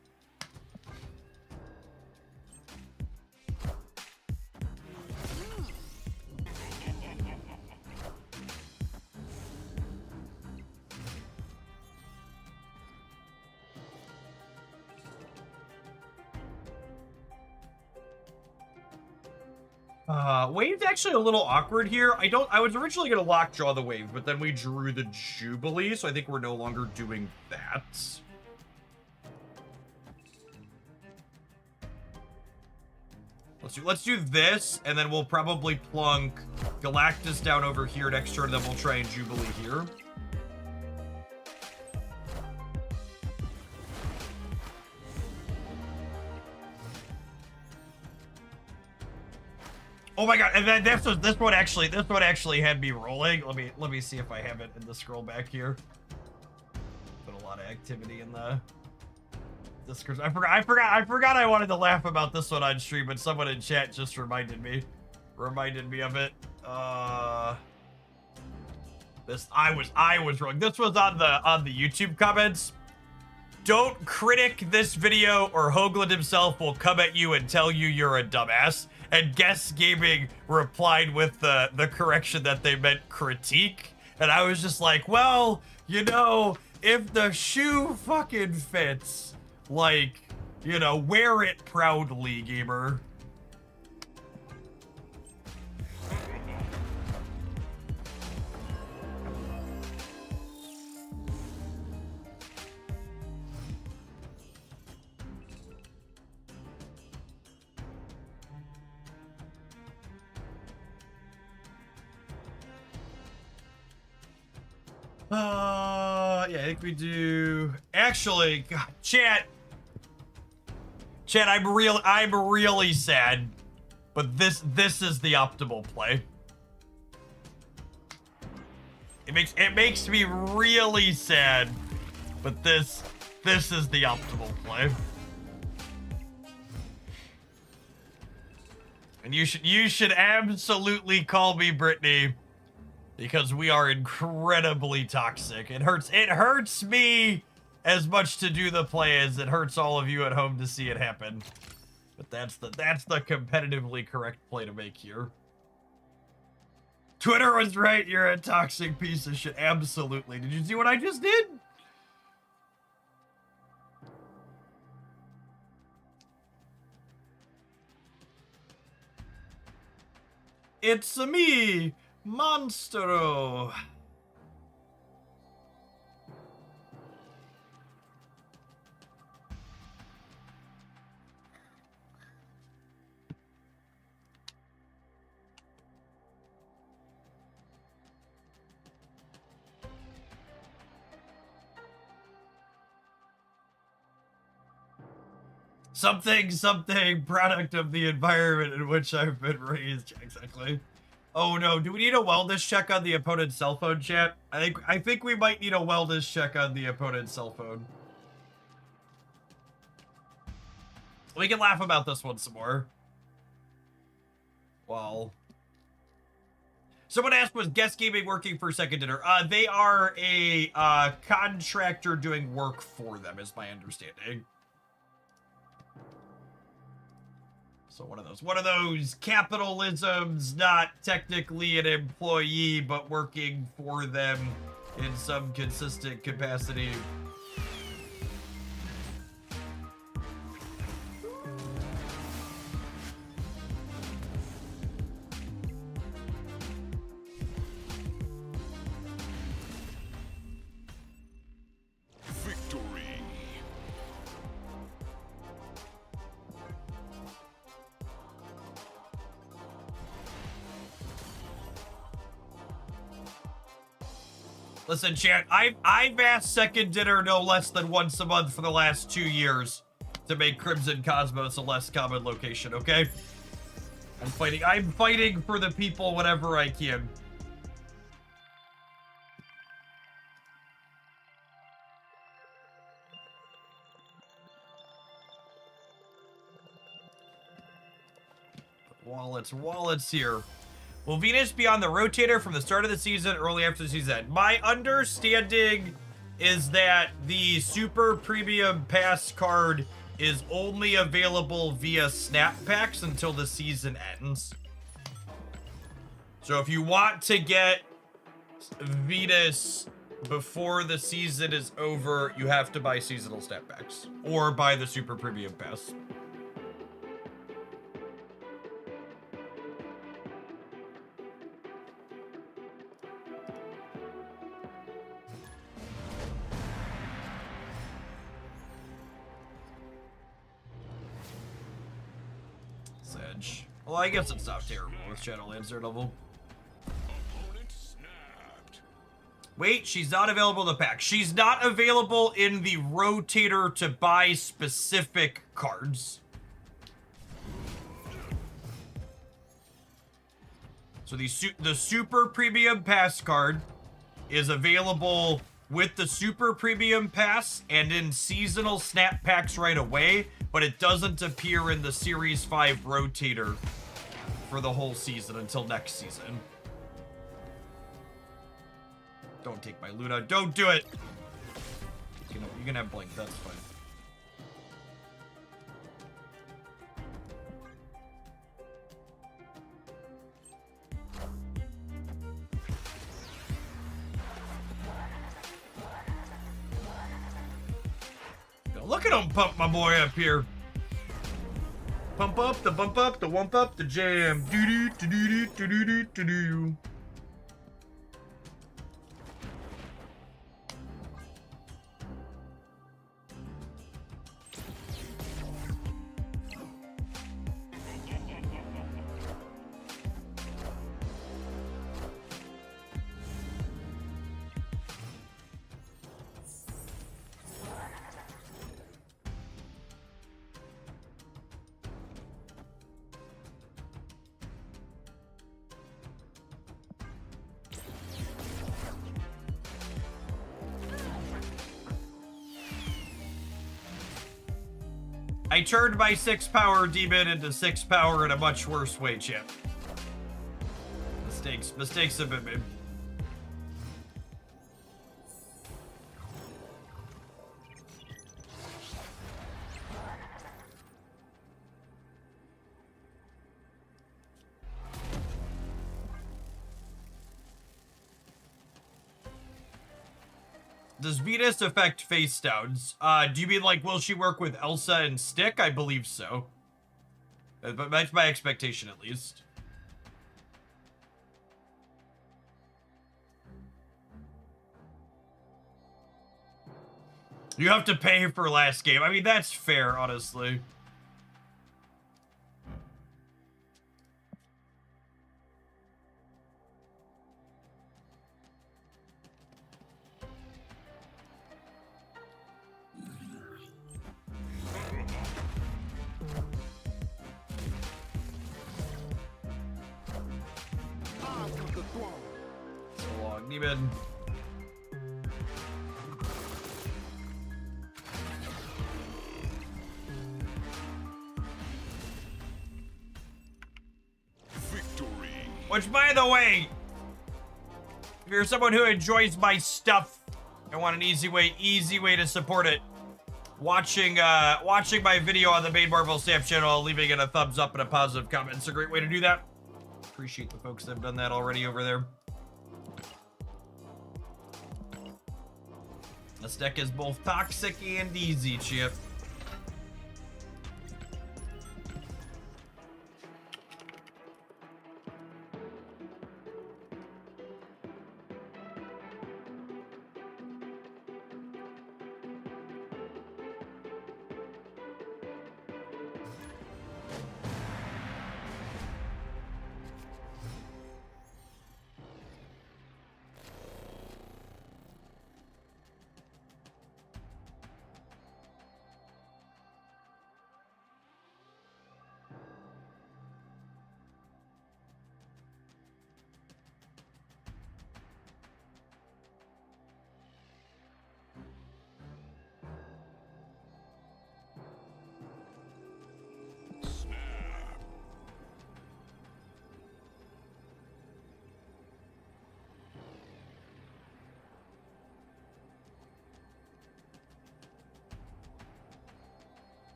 Wave's actually a little awkward here. I was originally gonna lockjaw the wave, but then we drew the Jubilee, so I think we're no longer doing that. Let's do this, and then we'll probably plunk Galactus down over here next turn, and then we'll try and Jubilee here. Oh my god, and then this one actually had me rolling. Let me see if I have it in the scroll back here. Put a lot of activity in the Discord. I forgot I wanted to laugh about this one on stream, but someone in chat just reminded me of it. I was wrong. This was on the YouTube comments. Don't critic this video or Hoagland himself will come at you and tell you you're a dumbass. And Guess Gaming replied with the correction that they meant critique. And I was just like, well, you know, if the shoe fucking fits, like, you know, wear it proudly, gamer. Yeah, I think we do. Actually, God, chat, I'm really sad, but this is the optimal play. It makes me really sad, but this is the optimal play. And you should absolutely call me Brittany. Because we are incredibly toxic. It hurts me as much to do the play as it hurts all of you at home to see it happen. But that's the competitively correct play to make here. Twitter was right, you're a toxic piece of shit. Absolutely. Did you see what I just did? It's me, Monstero. Something product of the environment in which I've been raised. Exactly. Oh no, do we need a wellness check on the opponent's cell phone, chat? I think we might need a wellness check on the opponent's cell phone. We can laugh about this one some more. Well, someone asked, was Guess Gaming working for Second Dinner? They are a contractor doing work for them, is my understanding. So one of those capitalisms, not technically an employee, but working for them in some consistent capacity. Listen, chat, I've asked Second Dinner no less than once a month for the last 2 years to make Crimson Cosmos a less common location, okay? I'm fighting for the people whenever I can. Wallets here. Will Venus be on the rotator from the start of the season, early after the season? My understanding is that the Super Premium Pass card is only available via Snap Packs until the season ends. So if you want to get Venus before the season is over, you have to buy seasonal Snap Packs or buy the Super Premium Pass. Well, I guess it's not terrible with Shadowlands Daredevil. Wait, she's not available in the pack. She's not available in the rotator to buy specific cards. So the Super Premium Pass card is available with the Super Premium Pass and in seasonal Snap Packs right away, but it doesn't appear in the Series 5 rotator for the whole season until next season. Don't take my Luna. Don't do it. You can have Blink. That's fine. Look at him pump my boy up here. Pump up, the bump up, the wump up, the jam. Doo doo doo doo doo doo doo doo doo. I turned my 6-power demon into 6-power in a much worse way, champ. Mistakes have been made. Does Venus affect face downs? Do you mean like, will she work with Elsa and Stick? I believe so. But that's my expectation, at least. You have to pay for last game. I mean, that's fair, honestly. So long, Demon. Victory. Which, by the way, if you're someone who enjoys my stuff and want an easy way to support it, watching my video on the main Marvel Snap channel, leaving it a thumbs up and a positive comment is a great way to do that. Appreciate the folks that have done that already over there. This deck is both toxic and easy, Chip.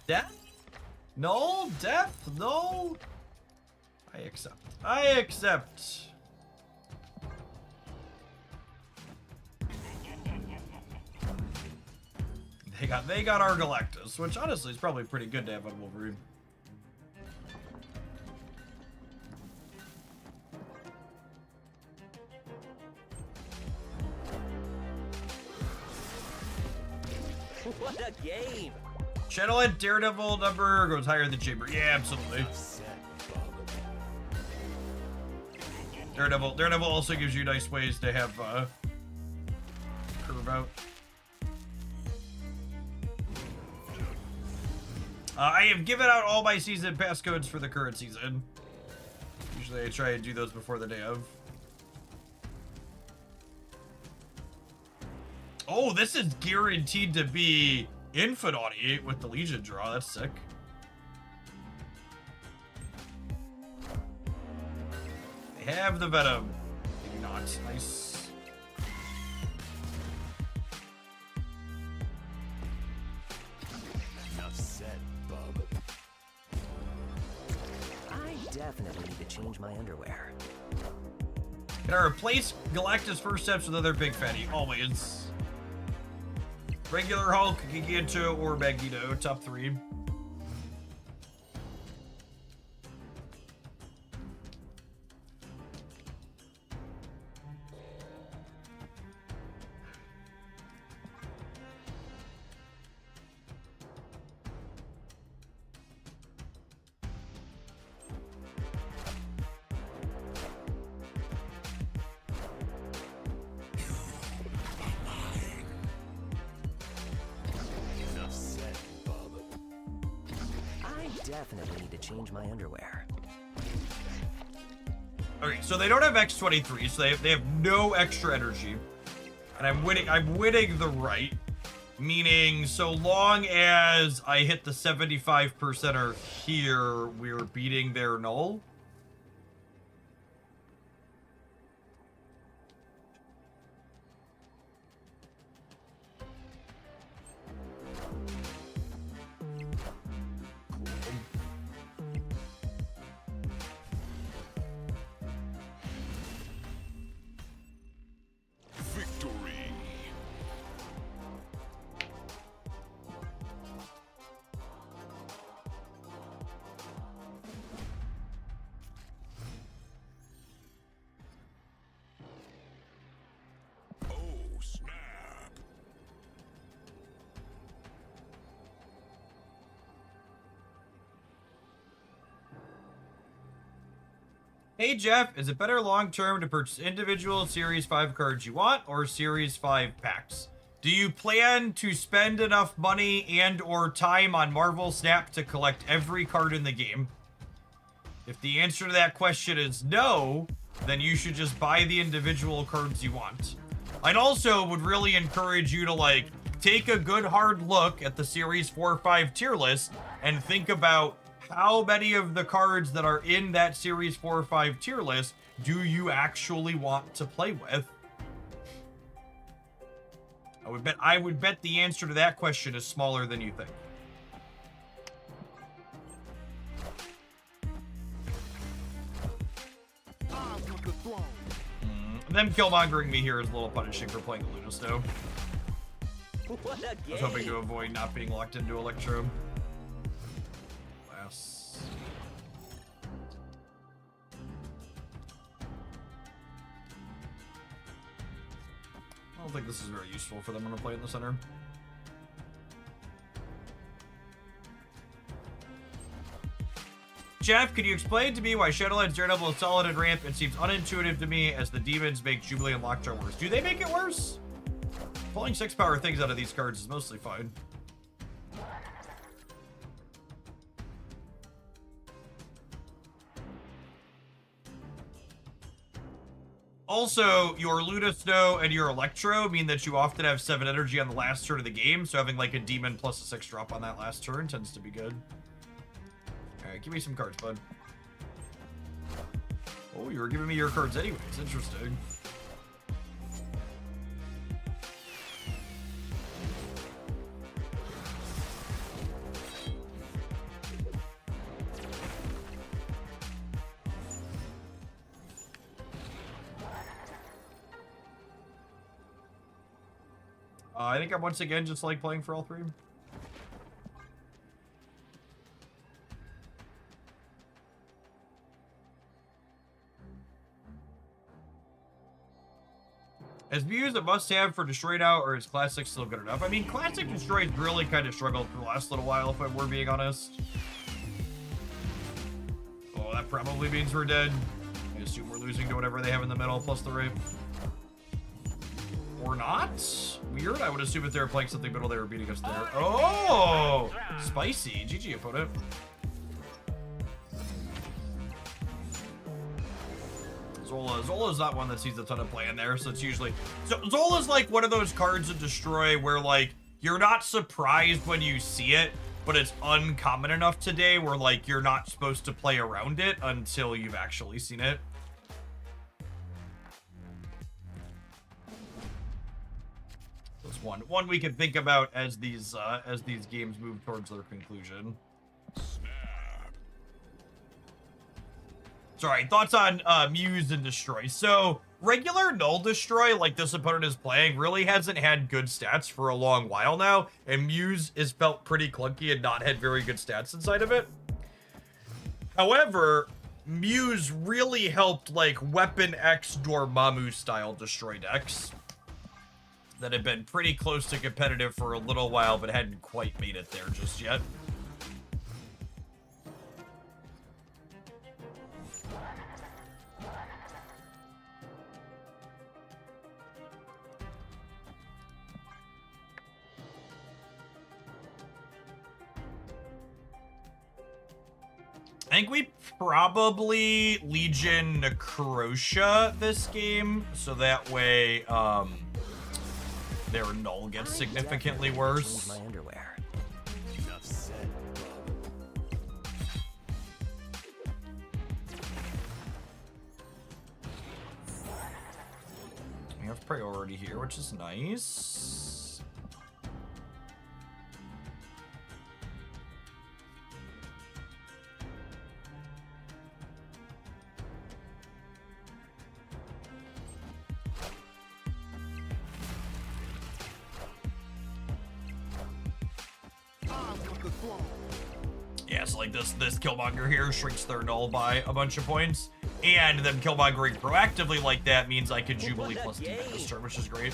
Death? No? Death? No? I accept. I accept. They got our Galactus, which honestly is probably pretty good to have on Wolverine. What a game! Channel and Daredevil number goes higher than Chamber. Yeah, absolutely. Daredevil also gives you nice ways to have curve out. I have given out all my season pass codes for the current season. Usually I try and do those before the day of. Oh, this is guaranteed to be Infinity with the Legion draw. That's sick. They have the Venom. They do not. Nice. Enough said, bub. I definitely need to change my underwear. Can I replace Galactus First Steps with other big fatty? Always. Regular Hulk, Giganto, or Magneto. Top 3. Enough said, bub. I definitely need to change my underwear. Okay, so they don't have X-23, so they have no extra energy. And I'm winning the right. Meaning, so long as I hit the 75%er here, we're beating their null. Victory. Oh, snap. Hey Jeff, is it better long term to purchase individual Series 5 cards you want or Series 5 packs? Do you plan to spend enough money and or time on Marvel Snap to collect every card in the game? If the answer to that question is no, then you should just buy the individual cards you want. I'd also would really encourage you to like take a good hard look at the Series 4-5 tier list and think about how many of the cards that are in that Series 4-5 tier list do you actually want to play with? I would bet the answer to that question is smaller than you think. Them killmongering me here is a little punishing for playing Lunasto. What a I game. was hoping to avoid not being locked into Electro. Last. I don't think this is very useful for them when I play in the center. Jeff, could you explain to me why Shadowlands Daredevil is solid and ramp? It seems unintuitive to me as the demons make Jubilee and Lockjaw worse. Do they make it worse? Pulling 6-power things out of these cards is mostly fine. Also, your Lunasto and your Electro mean that you often have 7 energy on the last turn of the game, so having like a demon plus a 6 drop on that last turn tends to be good. Alright, give me some cards, bud. Oh, you were giving me your cards anyways. Interesting. I think I'm once again just like playing for all 3. As Muse a must-have for Destroy now, or is Classic still good enough? I mean, Classic Destroy's really kind of struggled for the last little while, if we're being honest. Oh, that probably means we're dead. I assume we're losing to whatever they have in the middle, plus the rape. Or not? Weird. I would assume if they were playing something middle, they were beating us there. Oh! Spicy. GG, opponent. Zola's not one that sees a ton of play in there, so it's usually... So Zola's like one of those cards in Destroy where, like, you're not surprised when you see it, but it's uncommon enough today where, like, you're not supposed to play around it until you've actually seen it. one we can think about as these games move towards their conclusion. Sorry, thoughts on Muse and Destroy. So, regular Null Destroy, like this opponent is playing, really hasn't had good stats for a long while now, and Muse has felt pretty clunky and not had very good stats inside of it. However, Muse really helped, like, Weapon X Dormammu style Destroy decks that had been pretty close to competitive for a little while, but hadn't quite made it there just yet. I think we probably Legion Necrotia this game, so that way their null gets significantly worse. My underwear. Enough said. We have priority here, which is nice. Yeah, so like this Killmonger here shrinks their null by a bunch of points, and them Killmongering proactively like that means I can Jubilee plus defend this turn, which is great.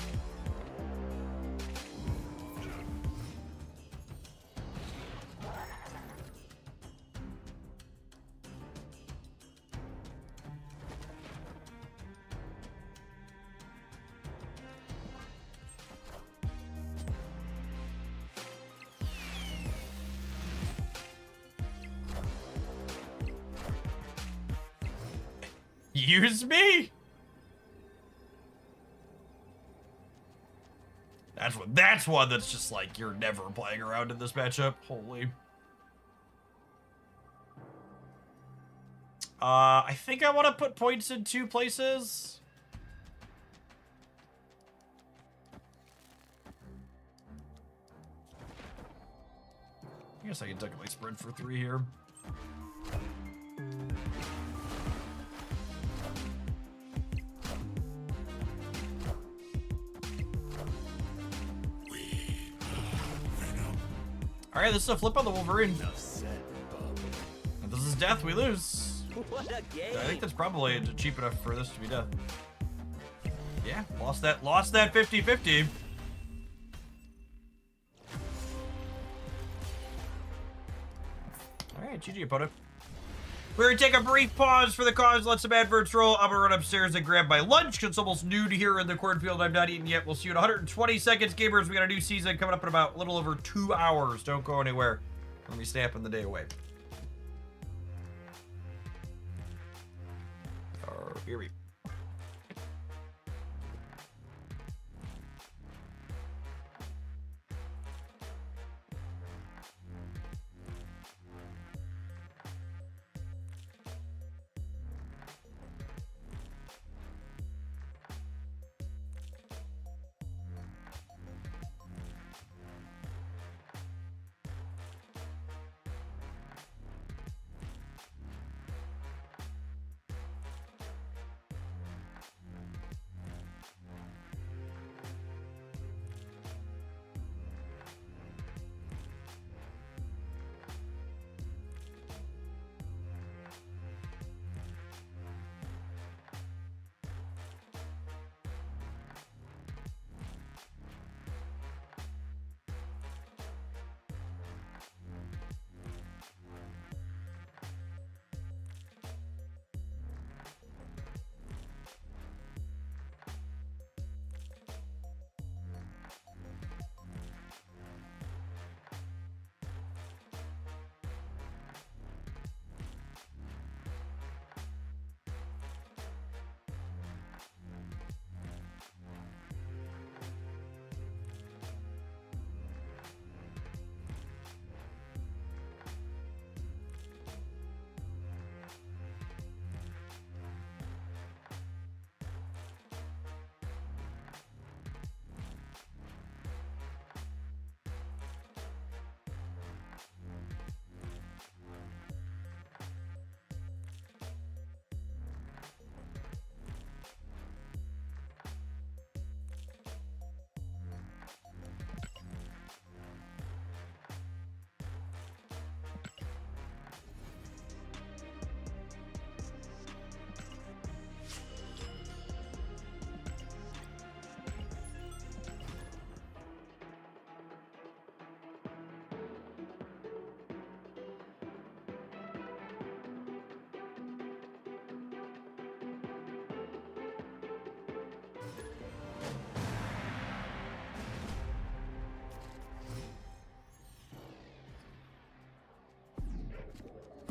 Use me? That's one that's just like you're never playing around in this matchup. Holy. I think I want to put points in 2 places. I guess I can technically spread for 3 here. Alright, this is a flip on the Wolverine. If this is death, we lose. What a game! I think that's probably cheap enough for this to be death. Yeah, lost that 50-50. Alright, GG opponent. We're gonna take a brief pause for the cause, let some adverts roll. I'm gonna run upstairs and grab my lunch, because it's almost noon here in the cornfield. I'm not eating yet. We'll see you in 120 seconds, gamers. We got a new season coming up in about a little over 2 hours. Don't go anywhere. Let me snapping the day away. Here we go.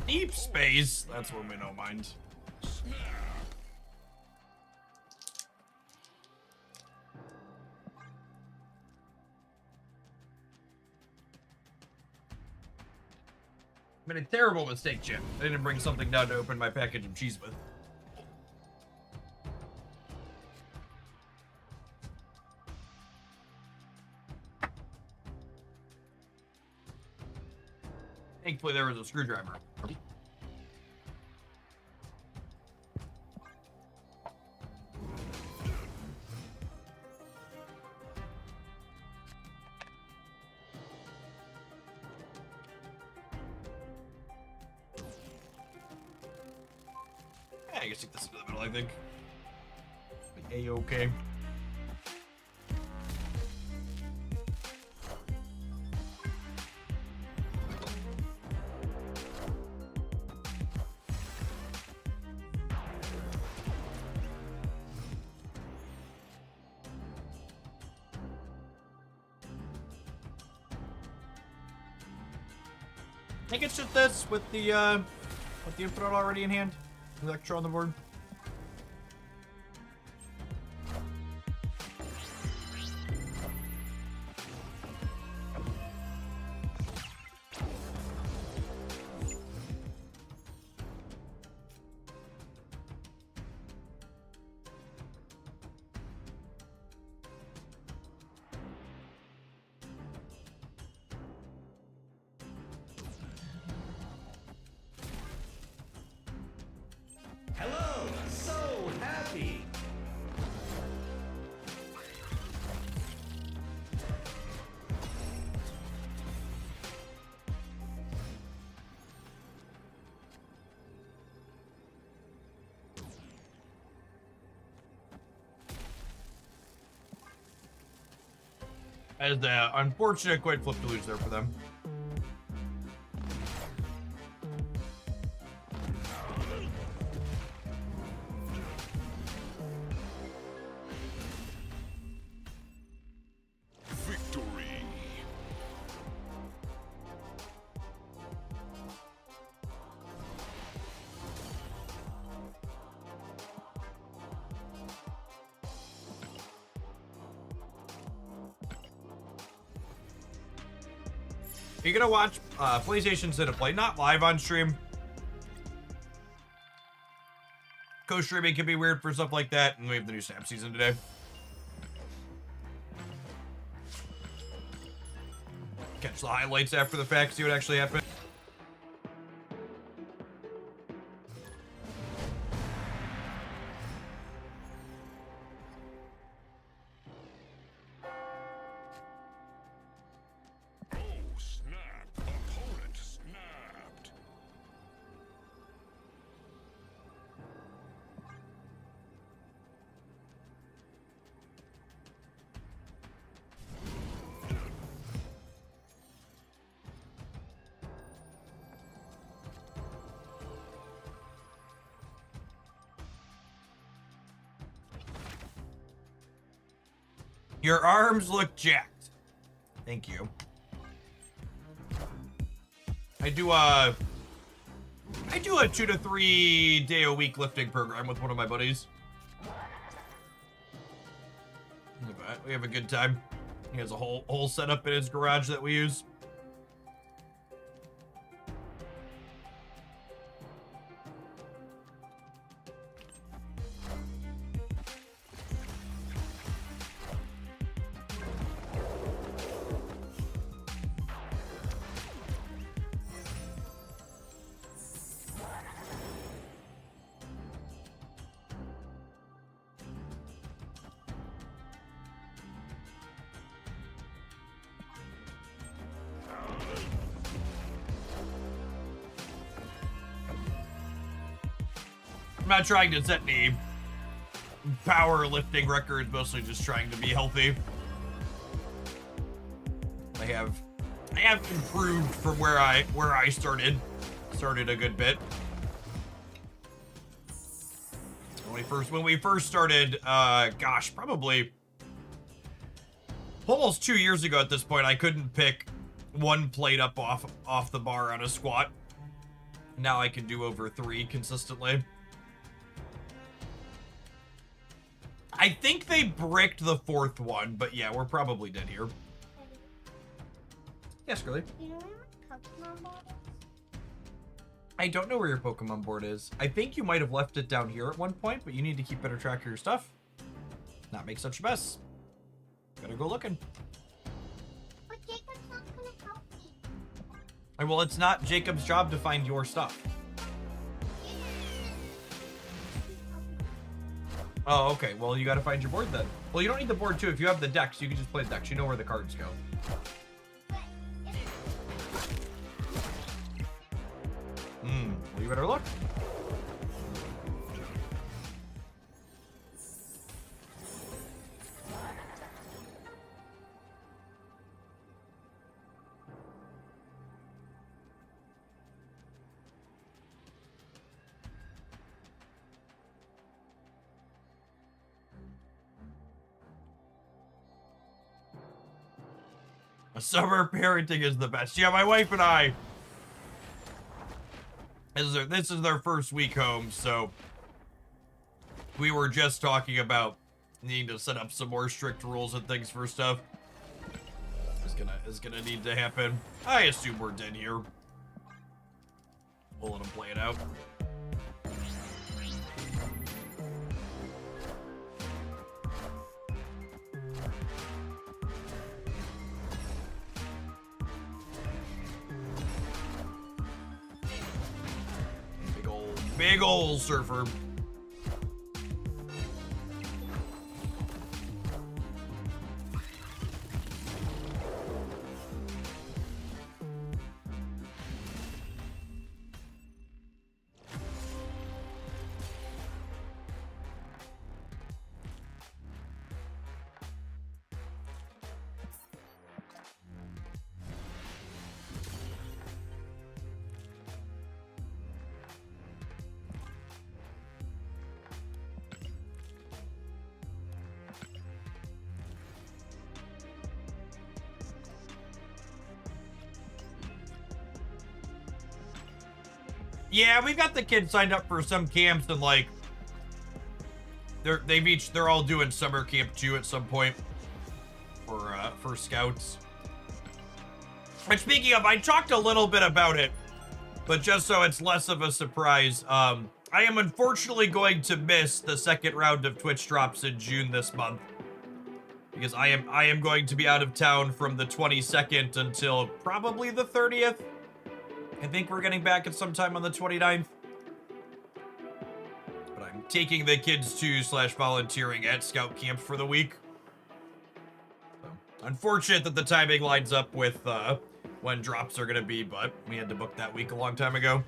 Deep space. That's one we don't mind. Made a terrible mistake, Jim. I didn't bring something down to open my package of cheese with. Thankfully, there was a screwdriver. Yeah, I guess take this into the middle, I think. A-okay. I think it's just this with the input already in hand. Electro on the board. Hello, so happy. As the unfortunate quite flip to lose there for them. You're gonna watch PlayStation State of Play, not live on stream. Co-streaming can be weird for stuff like that, and we have the new Snap season today. Catch the highlights after the fact, see what actually happened. Your arms look jacked. Thank you. I do a 2 to 3 day a week lifting program with one of my buddies. We have a good time. He has a whole setup in his garage that we use. I'm not trying to set any powerlifting records, mostly just trying to be healthy. I have improved from where I started a good bit. When we first started, gosh, probably almost 2 years ago at this point, I couldn't pick one plate up off the bar on a squat. Now I can do over 3 consistently. I think they bricked the 4th one, but yeah, we're probably dead here. Yes, Girly. You know where my Pokemon board is? I don't know where your Pokemon board is. I think you might have left it down here at one point, but you need to keep better track of your stuff. Not make such a mess. Gotta go looking. But Jacob's not gonna help me. Well, it's not Jacob's job to find your stuff. Oh, okay. Well, you gotta find your board then. Well, you don't need the board too. If you have the decks, you can just play the decks. You know where the cards go. Well, you better look. Summer parenting is the best. Yeah, my wife and I. This is their first week home, so we were just talking about needing to set up some more strict rules and things for stuff. Is gonna need to happen. I assume we're dead here. We'll let them play it out. Big ol' surfer. Yeah, we've got the kids signed up for some camps and like they're all doing summer camp 2 at some point for scouts. And speaking of, I talked a little bit about it, but just so it's less of a surprise, I am unfortunately going to miss the second round of Twitch drops in June this month. Because I am going to be out of town from the 22nd until probably the 30th. I think we're getting back at some time on the 29th. But I'm taking the kids to /volunteering at scout camp for the week. So, unfortunate that the timing lines up with when drops are going to be, but we had to book that week a long time ago.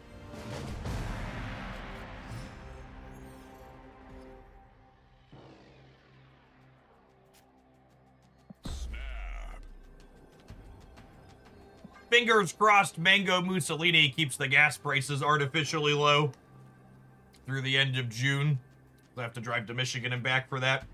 Fingers crossed Mango Mussolini keeps the gas prices artificially low through the end of June. I'll have to drive to Michigan and back for that.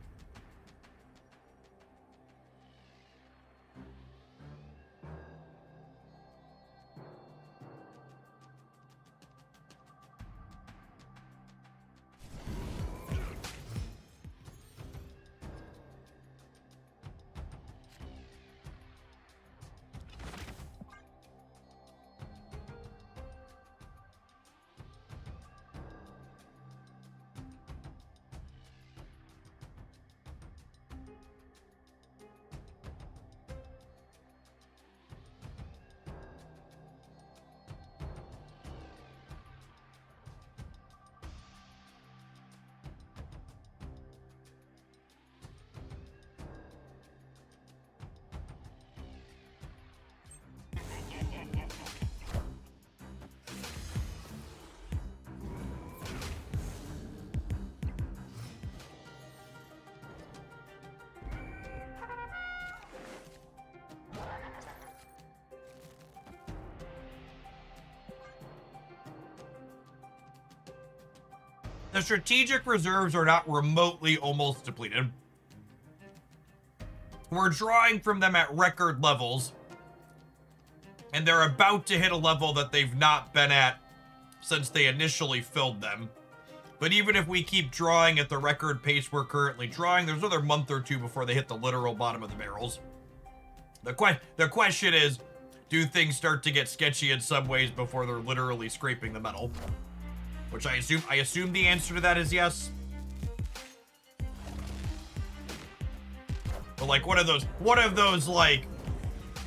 The strategic reserves are not remotely almost depleted. We're drawing from them at record levels, and they're about to hit a level that they've not been at since they initially filled them. But even if we keep drawing at the record pace we're currently drawing, there's another month or two before they hit the literal bottom of the barrels. The question is, do things start to get sketchy in some ways before they're literally scraping the metal? Which I assume the answer to that is yes. But like one of those like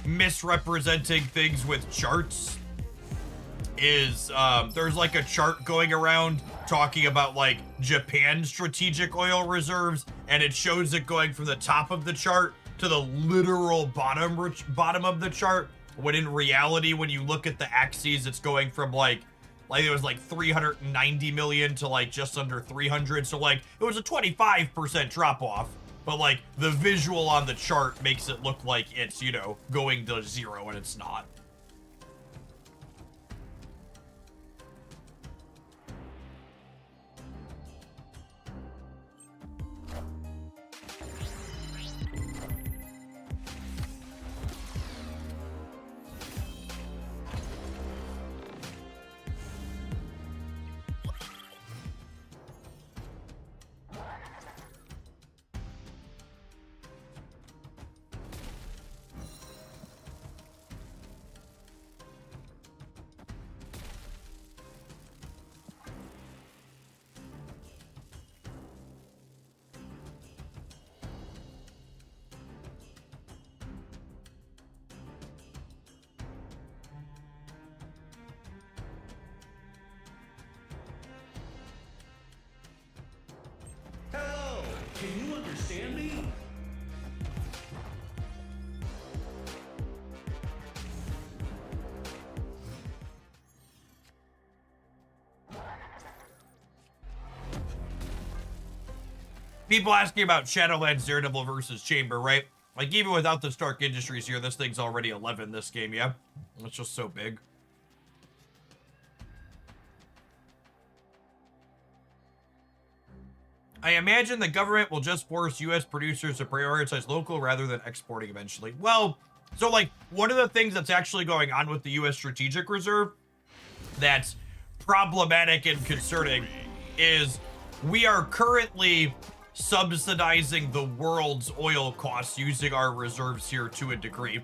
misrepresenting things with charts is there's like a chart going around talking about like Japan's strategic oil reserves, and it shows it going from the top of the chart to the literal bottom of the chart, when in reality, when you look at the axes, it's going from like it was like 390 million to like just under 300. So like it was a 25% drop off, but like the visual on the chart makes it look like it's, you know, going to zero, and it's not. Hello! Can you understand me? People asking about Shadowlands Daredevil versus Chamber, right? Like, even without the Stark Industries here, this thing's already 11 this game, yeah? It's just so big. I imagine the government will just force U.S. producers to prioritize local rather than exporting eventually. Well, so, like, one of the things that's actually going on with the U.S. Strategic Reserve that's problematic and concerning is we are currently subsidizing the world's oil costs using our reserves here to a degree,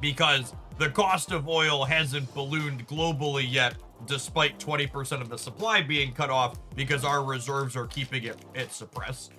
because the cost of oil hasn't ballooned globally yet, despite 20% of the supply being cut off, because our reserves are keeping it suppressed.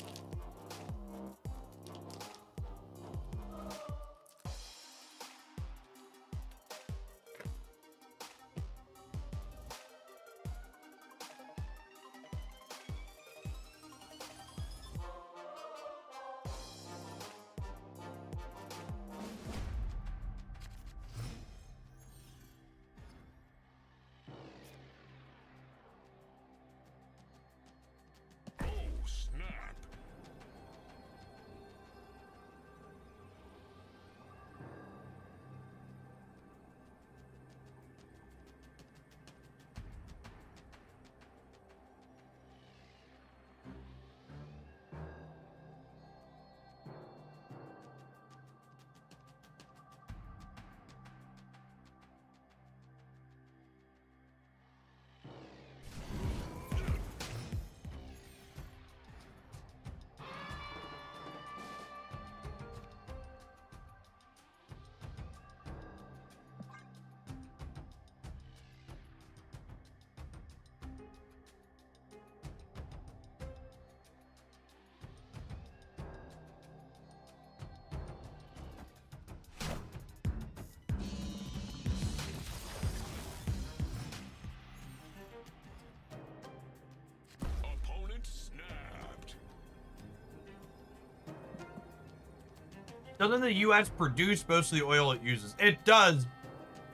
Doesn't the U.S. produce most of the oil it uses? It does,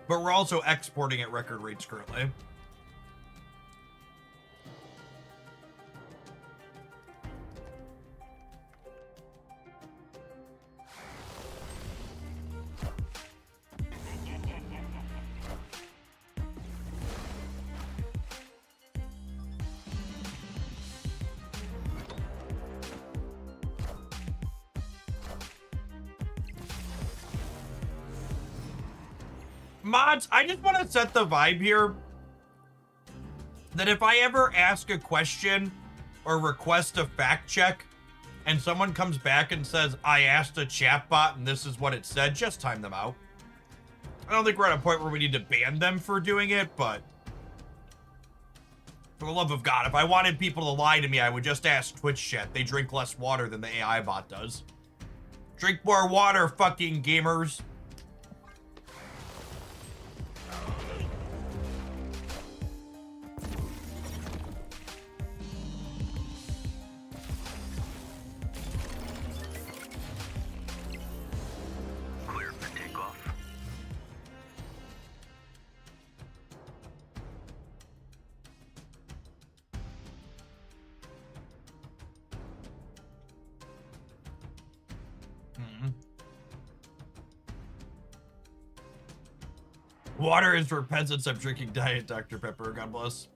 but we're also exporting at record rates currently. Mods, I just want to set the vibe here that if I ever ask a question or request a fact check and someone comes back and says, I asked a chatbot and this is what it said, just time them out. I don't think we're at a point where we need to ban them for doing it, but for the love of God, if I wanted people to lie to me, I would just ask Twitch chat. They drink less water than the AI bot does. Drink more water, fucking gamers. Clear for takeoff. Water is for peasants. I'm drinking Diet Dr. Pepper. God bless.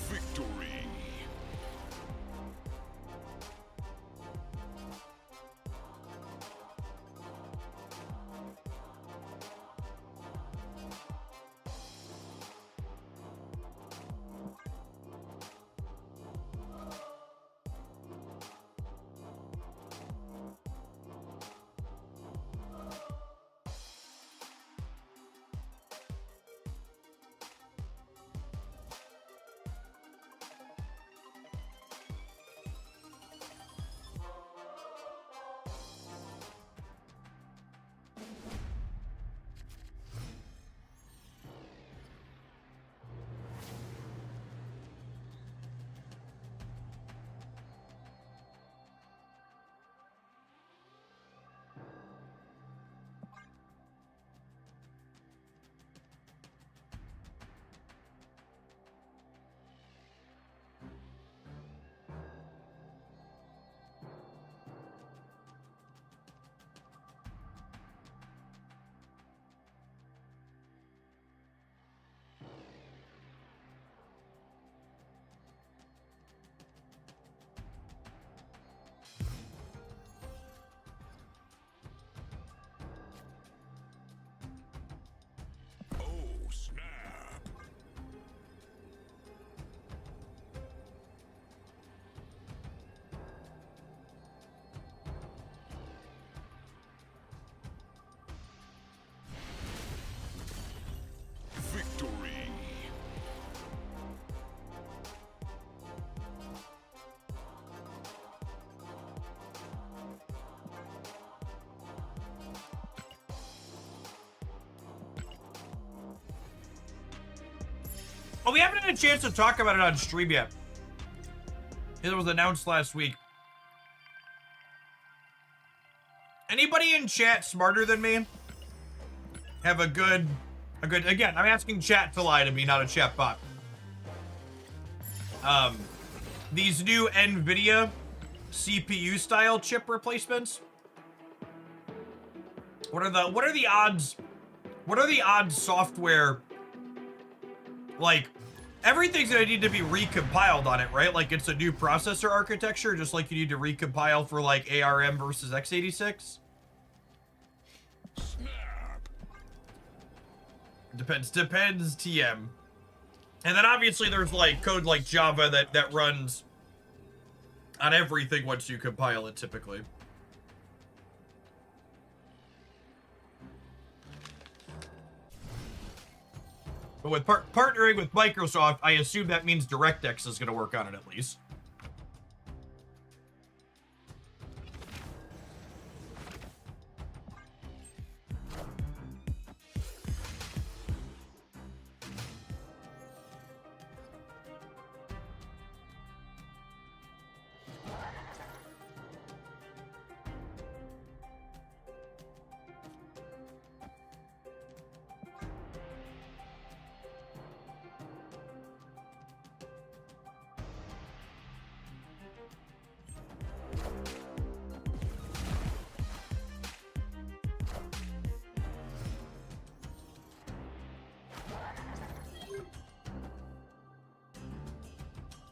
Victory. Victory. Oh, we haven't had a chance to talk about it on stream yet. It was announced last week. Anybody in chat smarter than me? Have a good, again, I'm asking chat to lie to me, not a chat bot. These new NVIDIA CPU style chip replacements. What are the odds? What are the odds software, like, everything's gonna need to be recompiled on it, right? Like, it's a new processor architecture, just like you need to recompile for, like, ARM versus x86. Depends TM. And then obviously there's like code like Java that runs on everything once you compile it typically. But with partnering with Microsoft, I assume that means DirectX is going to work on it at least.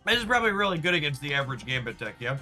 This is probably really good against the average Gambit deck, yeah?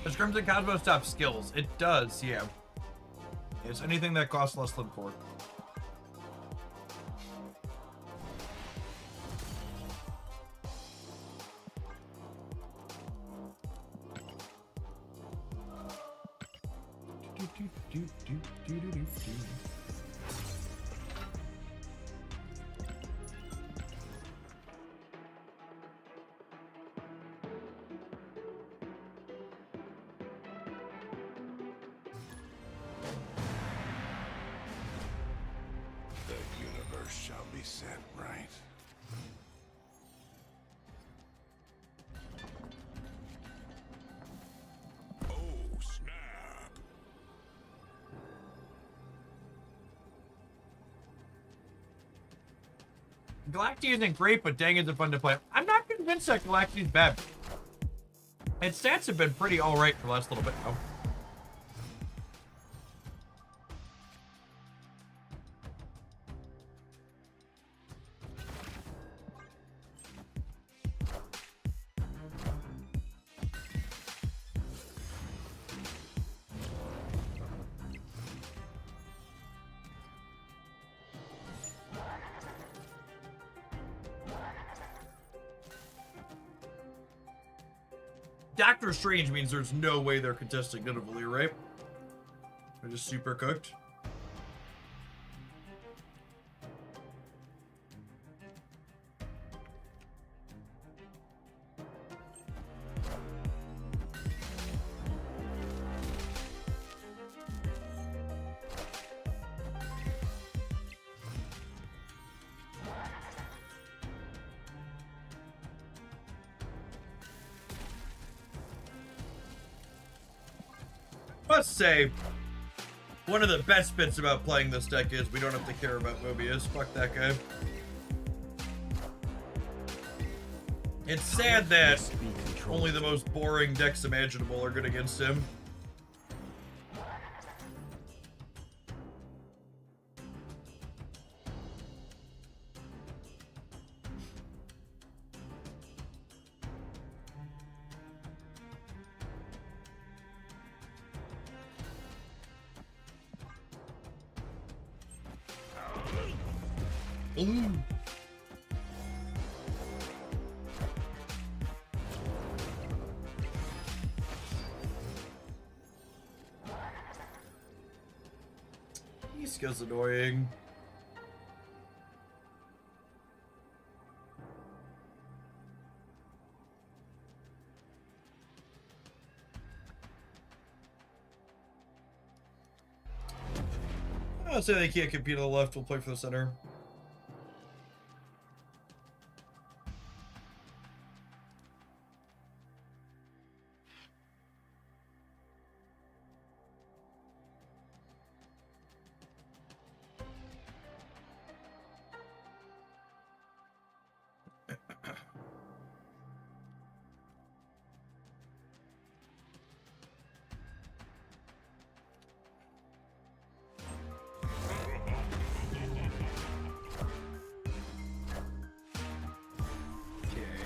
Does Crimson Cosmos top skills? It does, yeah. It's anything that costs less than 4. Shall be set right. Oh, snap. Galacti isn't great, but dang, it's fun to play. I'm not convinced that Galacti's bad. Its stats have been pretty alright for the last little bit now. Doctor Strange means there's no way they're contesting Nidavellir, right? They're just super cooked. Must say, one of the best bits about playing this deck is we don't have to care about Mobius. Fuck that guy. It's sad that only the most boring decks imaginable are good against him. Ooh. This guy's annoying. I'll say they can't compete on the left. We'll play for the center.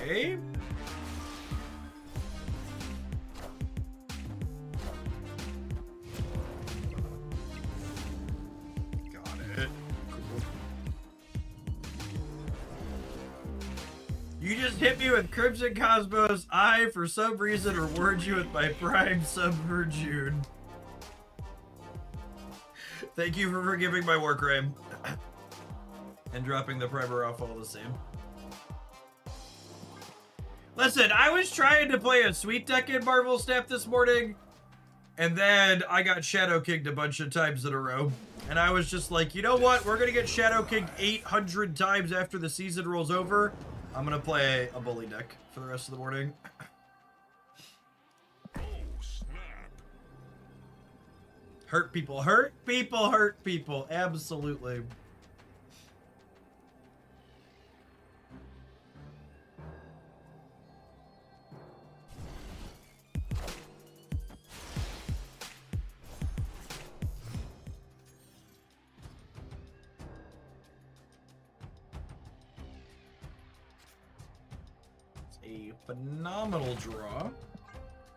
Okay. Got it. Cool. You just hit me with Crimson Cosmos. I, for some reason, reward you with my Prime sub for June. Thank you for forgiving my war crime. And dropping the primer off all the same. Listen, I was trying to play a sweet deck in Marvel Snap this morning, and then I got Shadow Kinged a bunch of times in a row. And I was just like, you know what? We're going to get Shadow Kinged 800 times after the season rolls over. I'm going to play a bully deck for the rest of the morning. Oh, snap. Hurt people, hurt people, hurt people. Absolutely. A phenomenal draw.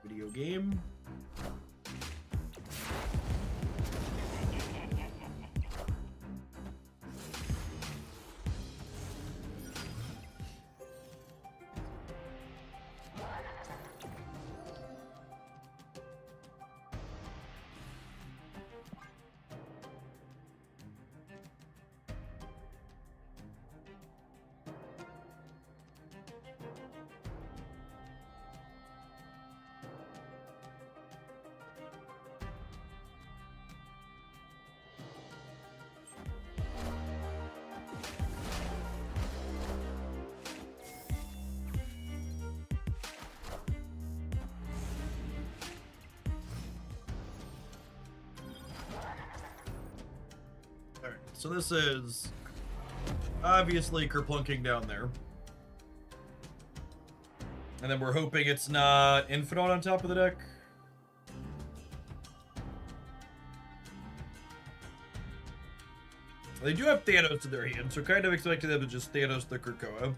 Video game. So this is obviously kerplunking down there. And then we're hoping it's not Infinite on top of the deck. They do have Thanos in their hand, so kind of expecting them to just Thanos the Krakoa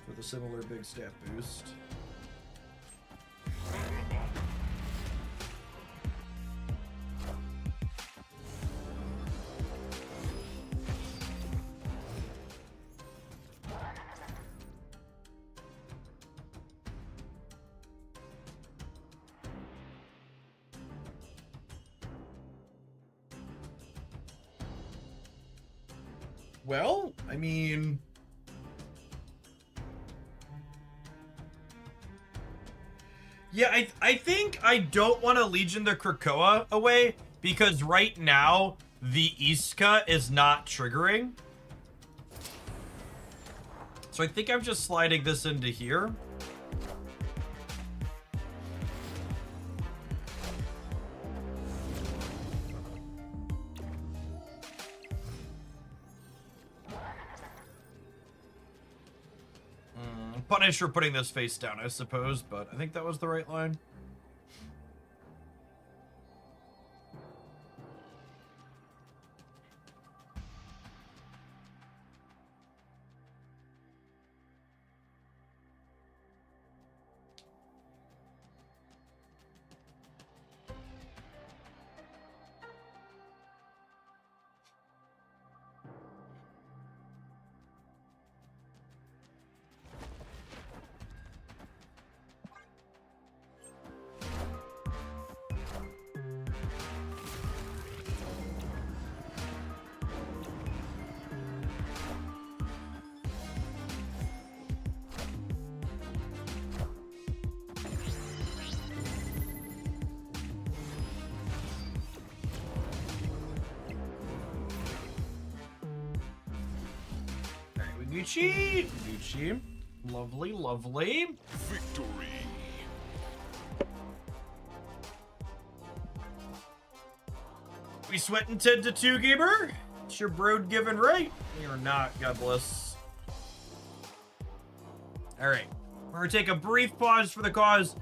with a similar big stat boost. Well, I mean... Yeah, I think I don't want to Legion the Krakoa away, because right now, the Iska is not triggering. So I think I'm just sliding this into here. Punish for putting this face down, I suppose, but I think that was the right line. Gucci. Gucci. Lovely, lovely. Victory. We sweating 10 to 2, gamer? It's your broad given right. We are not, God bless. Alright. We're gonna take a brief pause for the cause.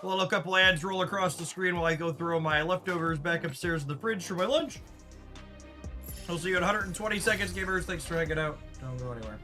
We'll let a couple ads roll across the screen while I go throw my leftovers back upstairs in the fridge for my lunch. I'll see you in 120 seconds, gamers. Thanks for hanging out. Don't go anywhere.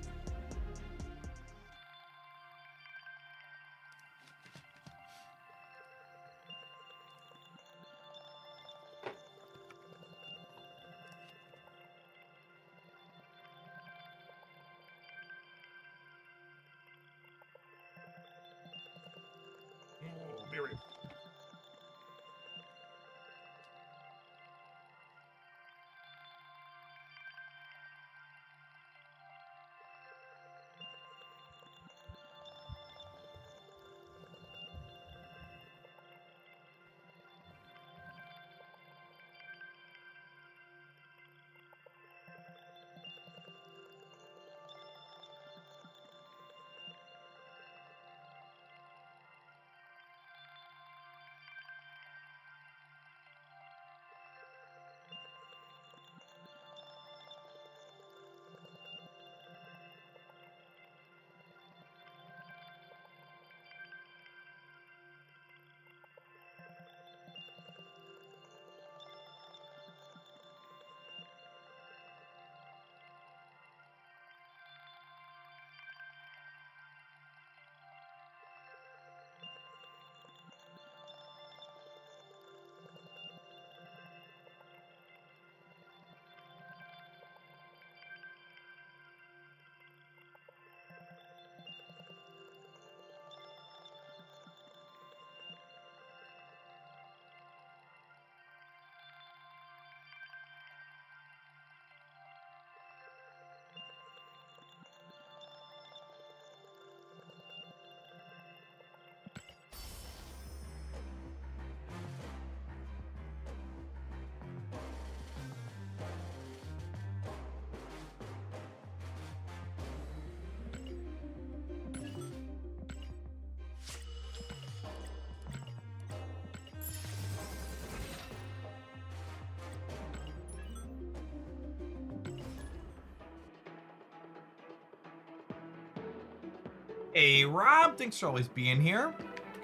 Hey, Rob, thanks for always being here.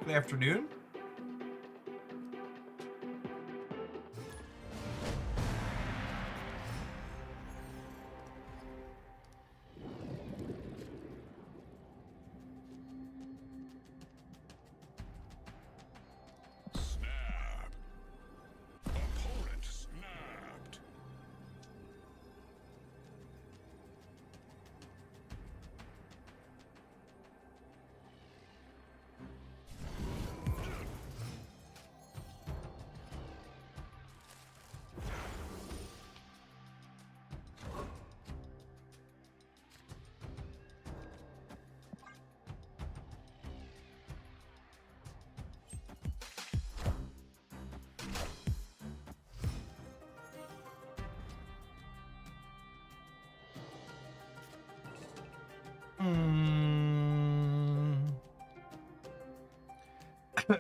Good afternoon. Opponent snapped.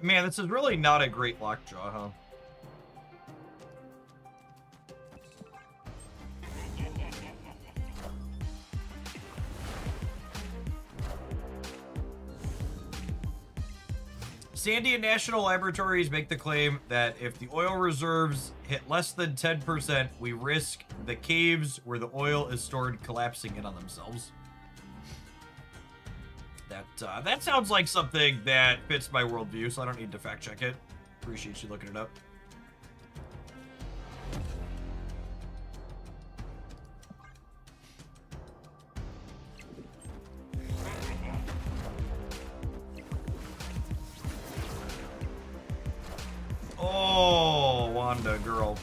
Man, this is really not a great lockjaw, huh? Sandia National Laboratories make the claim that if the oil reserves hit less than 10%, we risk the caves where the oil is stored collapsing in on themselves. That sounds like something that fits my worldview, so I don't need to fact check it. Appreciate you looking it up. Oh, Wanda, girl.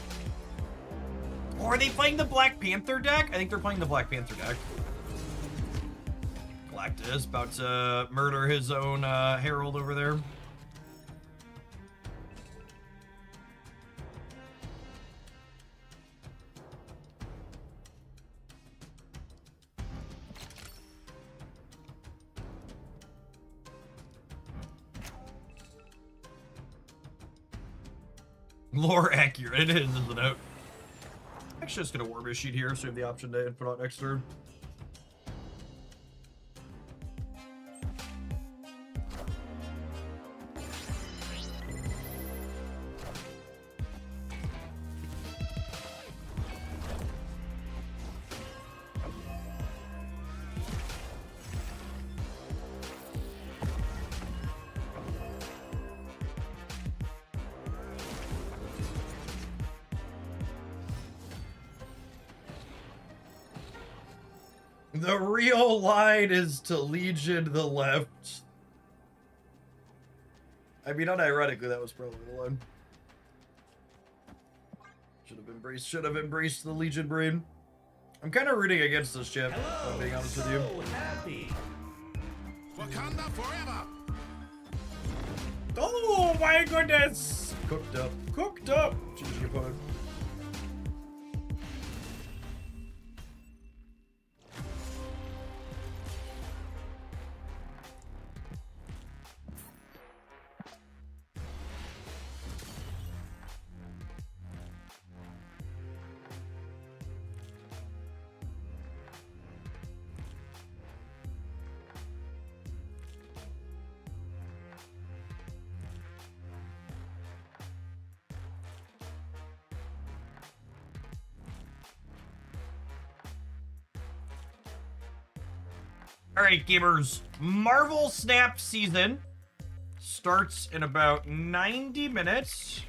Oh, are they playing the Black Panther deck? I think they're playing the Black Panther deck. Galactus about to murder his own Herald over there. More accurate, it is, isn't it? Actually, just gonna War Machine here, so we have the option to input out next turn. The real line is to Legion the left. I mean, unironically, that was probably the line. Should have embraced the Legion brain. I'm kind of rooting against this chip, if I'm being honest with you. Happy. Wakanda forever! Oh my goodness! Cooked up. Cooked up! GG opponent. Alright, gamers. Marvel Snap season starts in about 90 minutes.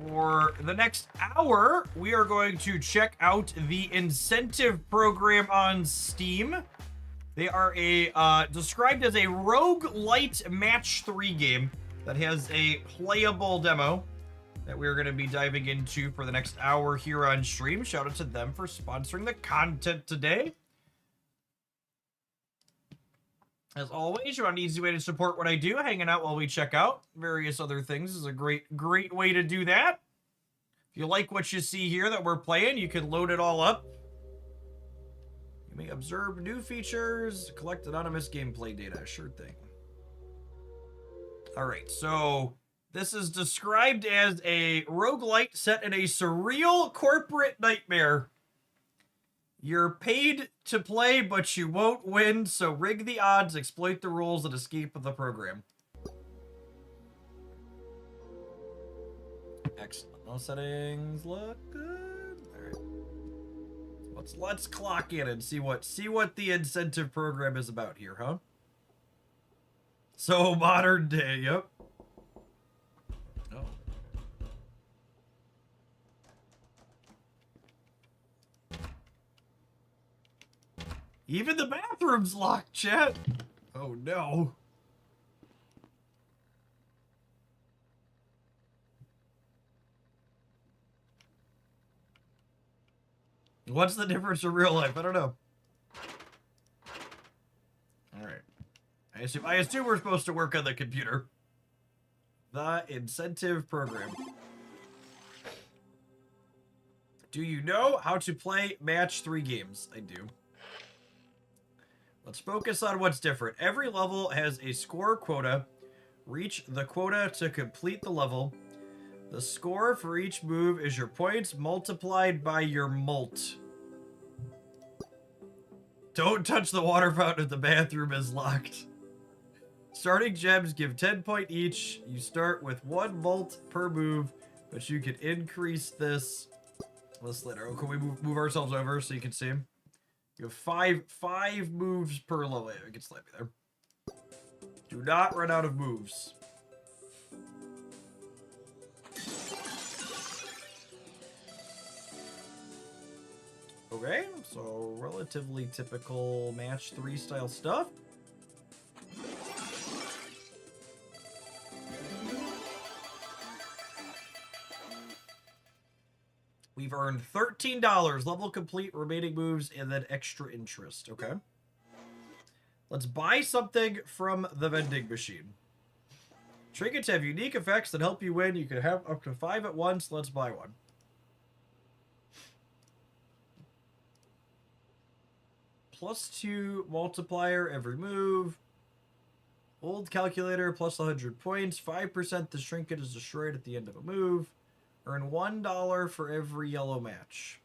For the next hour, we are going to check out the incentive program on Steam. They are described as a roguelite match 3 game that has a playable demo that we're going to be diving into for the next hour here on stream. Shout out to them for sponsoring the content today. As always, you're on an easy way to support what I do, hanging out while we check out various other things is a great way to do that. If you like what you see here that we're playing, you can load it all up. You may observe new features, collect anonymous gameplay data. Sure thing. All right, so this is described as a roguelite set in a surreal corporate nightmare. You're paid to play, but you won't win, so rig the odds, exploit the rules, and escape the program. Excellent. All settings look good. All right. Let's clock in and see what the incentive program is about here, huh? So modern day, yep. Even the bathroom's locked, chat. Oh no. What's the difference in real life? I don't know. All right. I assume we're supposed to work on the computer. The incentive program. Do you know how to play match 3 games? I do. Let's focus on what's different. Every level has a score quota. Reach the quota to complete the level. The score for each move is your points multiplied by your mult. Don't touch the water fountain if the bathroom is locked. Starting gems give 10 points each. You start with 1 mult per move, but you can increase this. Let's later. Oh, can we move ourselves over so you can see him? You have five moves per level. Yeah, we can slap you there. Do not run out of moves. Okay, so relatively typical match 3 style stuff. We've earned $13, level complete, remaining moves, and then extra interest, okay? Let's buy something from the vending machine. Trinkets have unique effects that help you win. You can have up to 5 at once. Let's buy one. +2 multiplier every move. Old calculator plus 100 points. 5% the trinket is destroyed at the end of a move. Earn $1 for every yellow match.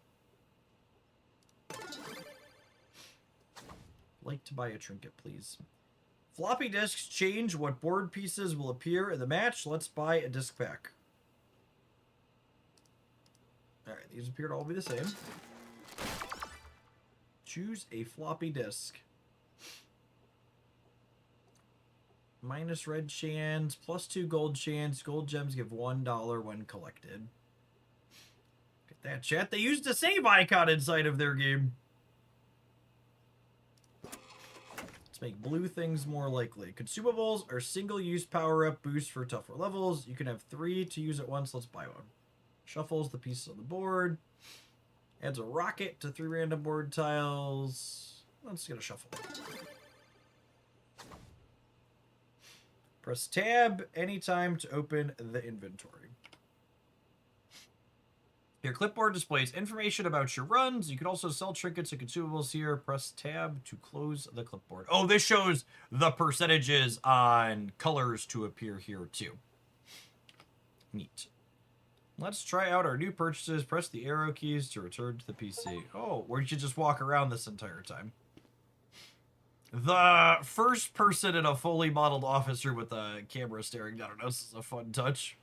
Like to buy a trinket, please. Floppy disks change what board pieces will appear in the match. Let's buy a disc pack. Alright, these appear to all be the same. Choose a floppy disk. Minus red chance, plus 2 gold chance. Gold gems give $1 when collected. Get that, chat. They used a save icon inside of their game. Let's make blue things more likely. Consumables are single-use power-up boosts for tougher levels. You can have 3 to use at once. Let's buy one. Shuffles the pieces on the board. Adds a rocket to 3 random board tiles. Let's get a shuffle. Press tab anytime to open the inventory. Your clipboard displays information about your runs. You can also sell trinkets and consumables here. Press tab to close the clipboard. Oh, this shows the percentages on colors to appear here too. Neat. Let's try out our new purchases. Press the arrow keys to return to the PC. Oh, or you should just walk around this entire time. The first person in a fully modeled officer with a camera staring down at us is a fun touch.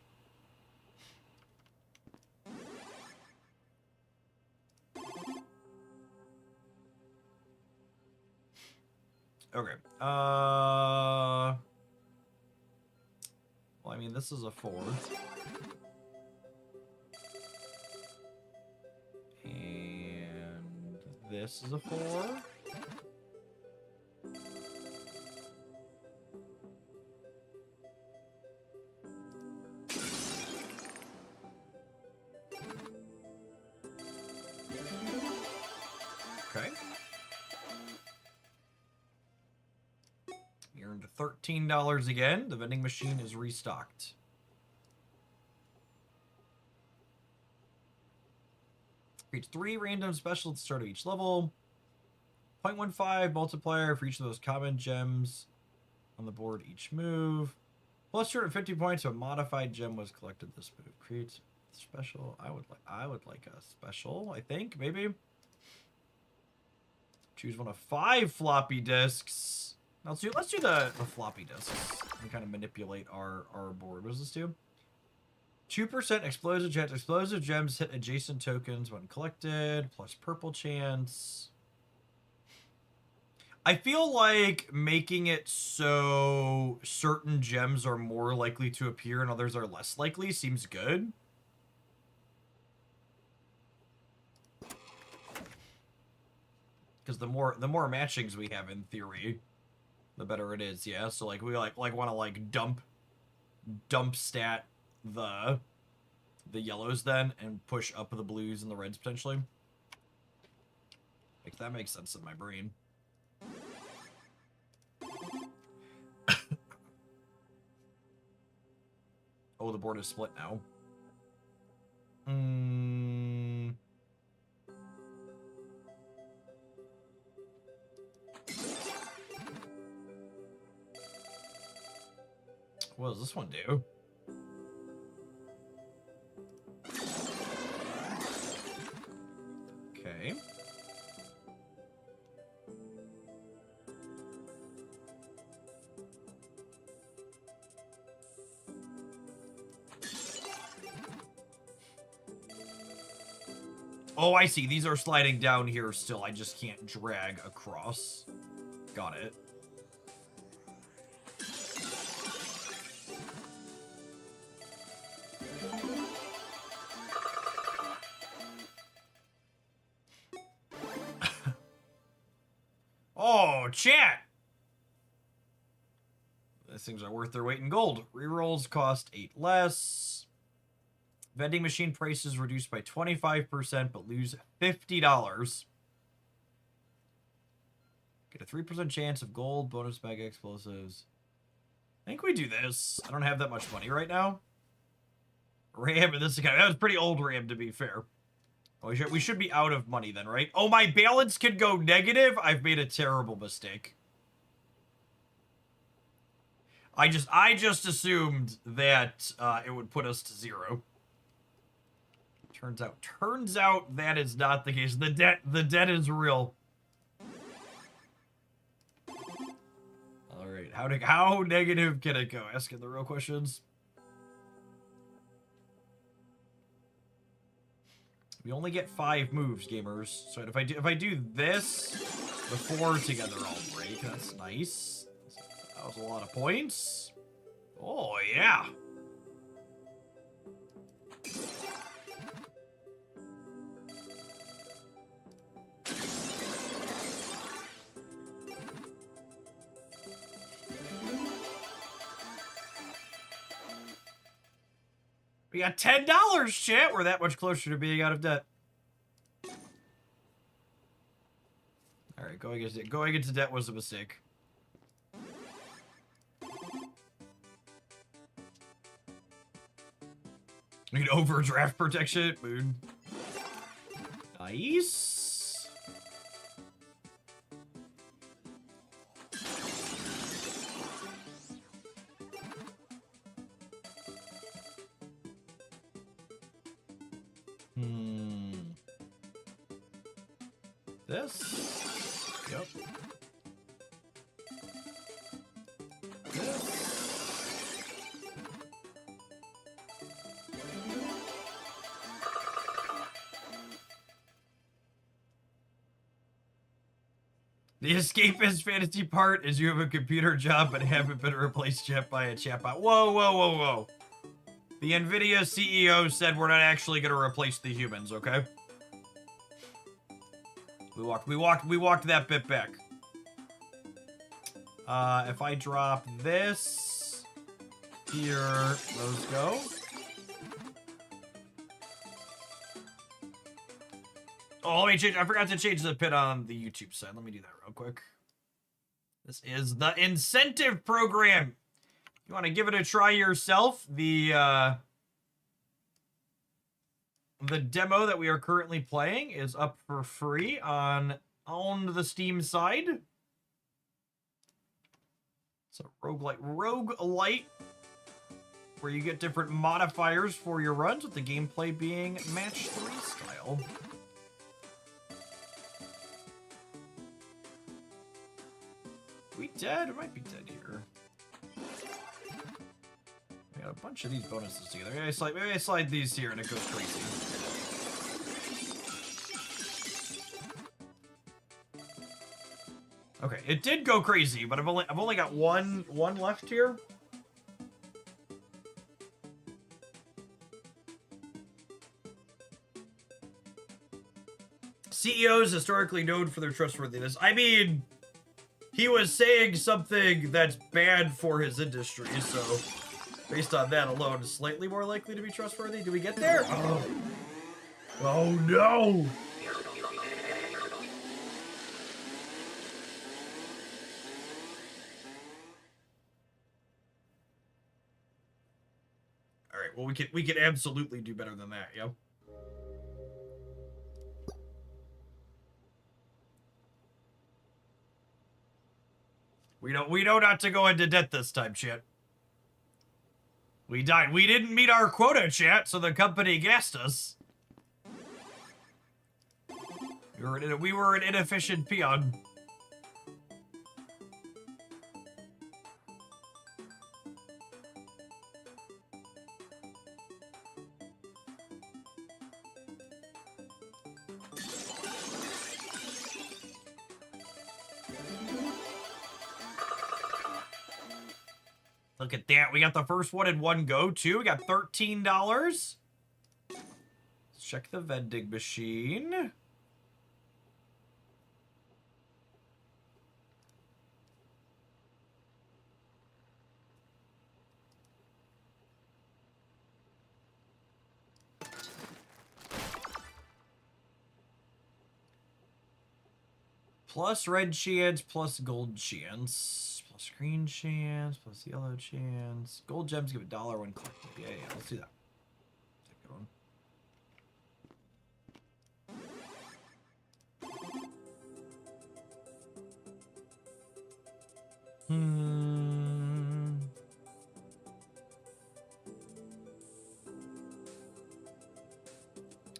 Okay. Well, I mean, this is a 4. And this is a 4. Okay. You earned $13 again. The vending machine is restocked. Create 3 random specials at the start of each level. 0.15 multiplier for each of those common gems on the board each move. Plus 250 points if a modified gem was collected this move. Creates special. I would like a special, I think, maybe. Choose one of 5 floppy disks. Let's do the floppy disks and kind of manipulate our board. What does this do? 2% explosive chance. Explosive gems hit adjacent tokens when collected. Plus purple chance. I feel like making it so certain gems are more likely to appear and others are less likely seems good. Because the more matchings we have in theory, the better it is, yeah. So like we want to like dump stat the yellows then and push up the blues and the reds potentially. Like that makes sense in my brain. Oh, the board is split now. What does this one do? Okay. Oh, I see. These are sliding down here still. I just can't drag across. Got it. Oh, chat! These things are worth their weight in gold. Rerolls cost 8 less. Vending machine prices reduced by 25%, but lose $50. Get a 3% chance of gold, bonus mega explosives. I think we do this. I don't have that much money right now. RAM, and this guy, that was pretty old RAM to be fair. Oh, we should be out of money then, right? Oh, my balance could go negative? I've made a terrible mistake. I just assumed that it would put us to 0. Turns out that is not the case. The debt is real. All right, how negative can it go? Asking the real questions. We only get 5 moves, gamers. So if I do this, the 4 together all break. That's nice. That was a lot of points. Oh yeah. We got $10, chat. We're that much closer to being out of debt. All right, going into debt was a mistake. We need overdraft protection. Moon. Nice. This? Yep. This? The escapist fantasy part is you have a computer job but haven't been replaced yet by a chatbot. Whoa, whoa, whoa, whoa. The NVIDIA CEO said we're not actually going to replace the humans, okay? We walked that bit back. If I drop this here, those go. Oh, let me change. I forgot to change the pin on the YouTube side. Let me do that real quick. This is the incentive program. You want to give it a try yourself? The demo that we are currently playing is up for free on the Steam side. It's a roguelite where you get different modifiers for your runs, with the gameplay being match 3 style. We dead? We might be dead here. We got a bunch of these bonuses together. Maybe I slide these here and it goes crazy. Okay, it did go crazy, but I've only got one left here. CEOs historically known for their trustworthiness. I mean, he was saying something that's bad for his industry, so based on that alone, slightly more likely to be trustworthy. Do we get there? Oh, oh no! All right. Well, we could absolutely do better than that, yo. We know not to go into debt this time, chat. We died. We didn't meet our quota, chat, so the company gassed us. We were an inefficient peon. Look at that. We got the first one in one go, too. We got $13. Let's check the vending machine. Plus red chance, plus gold chance. Plus green chance, plus yellow chance. Gold gems give $1 when collected. Yeah, let's do that. Take that one.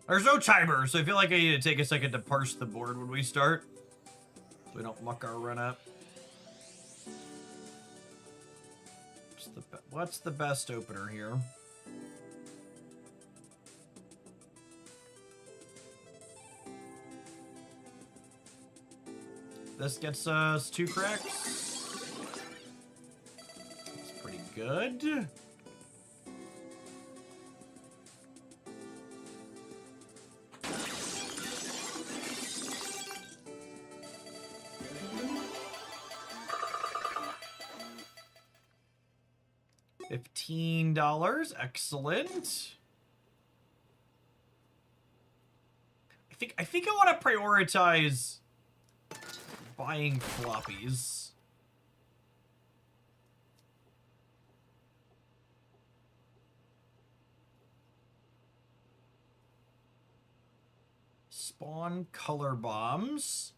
There's no timer, so I feel like I need to take a second to parse the board when we start, so we don't muck our run up. What's the best opener here? This gets us 2 cracks. That's pretty good. $15. Excellent. I think I want to prioritize buying floppies. Spawn color bombs.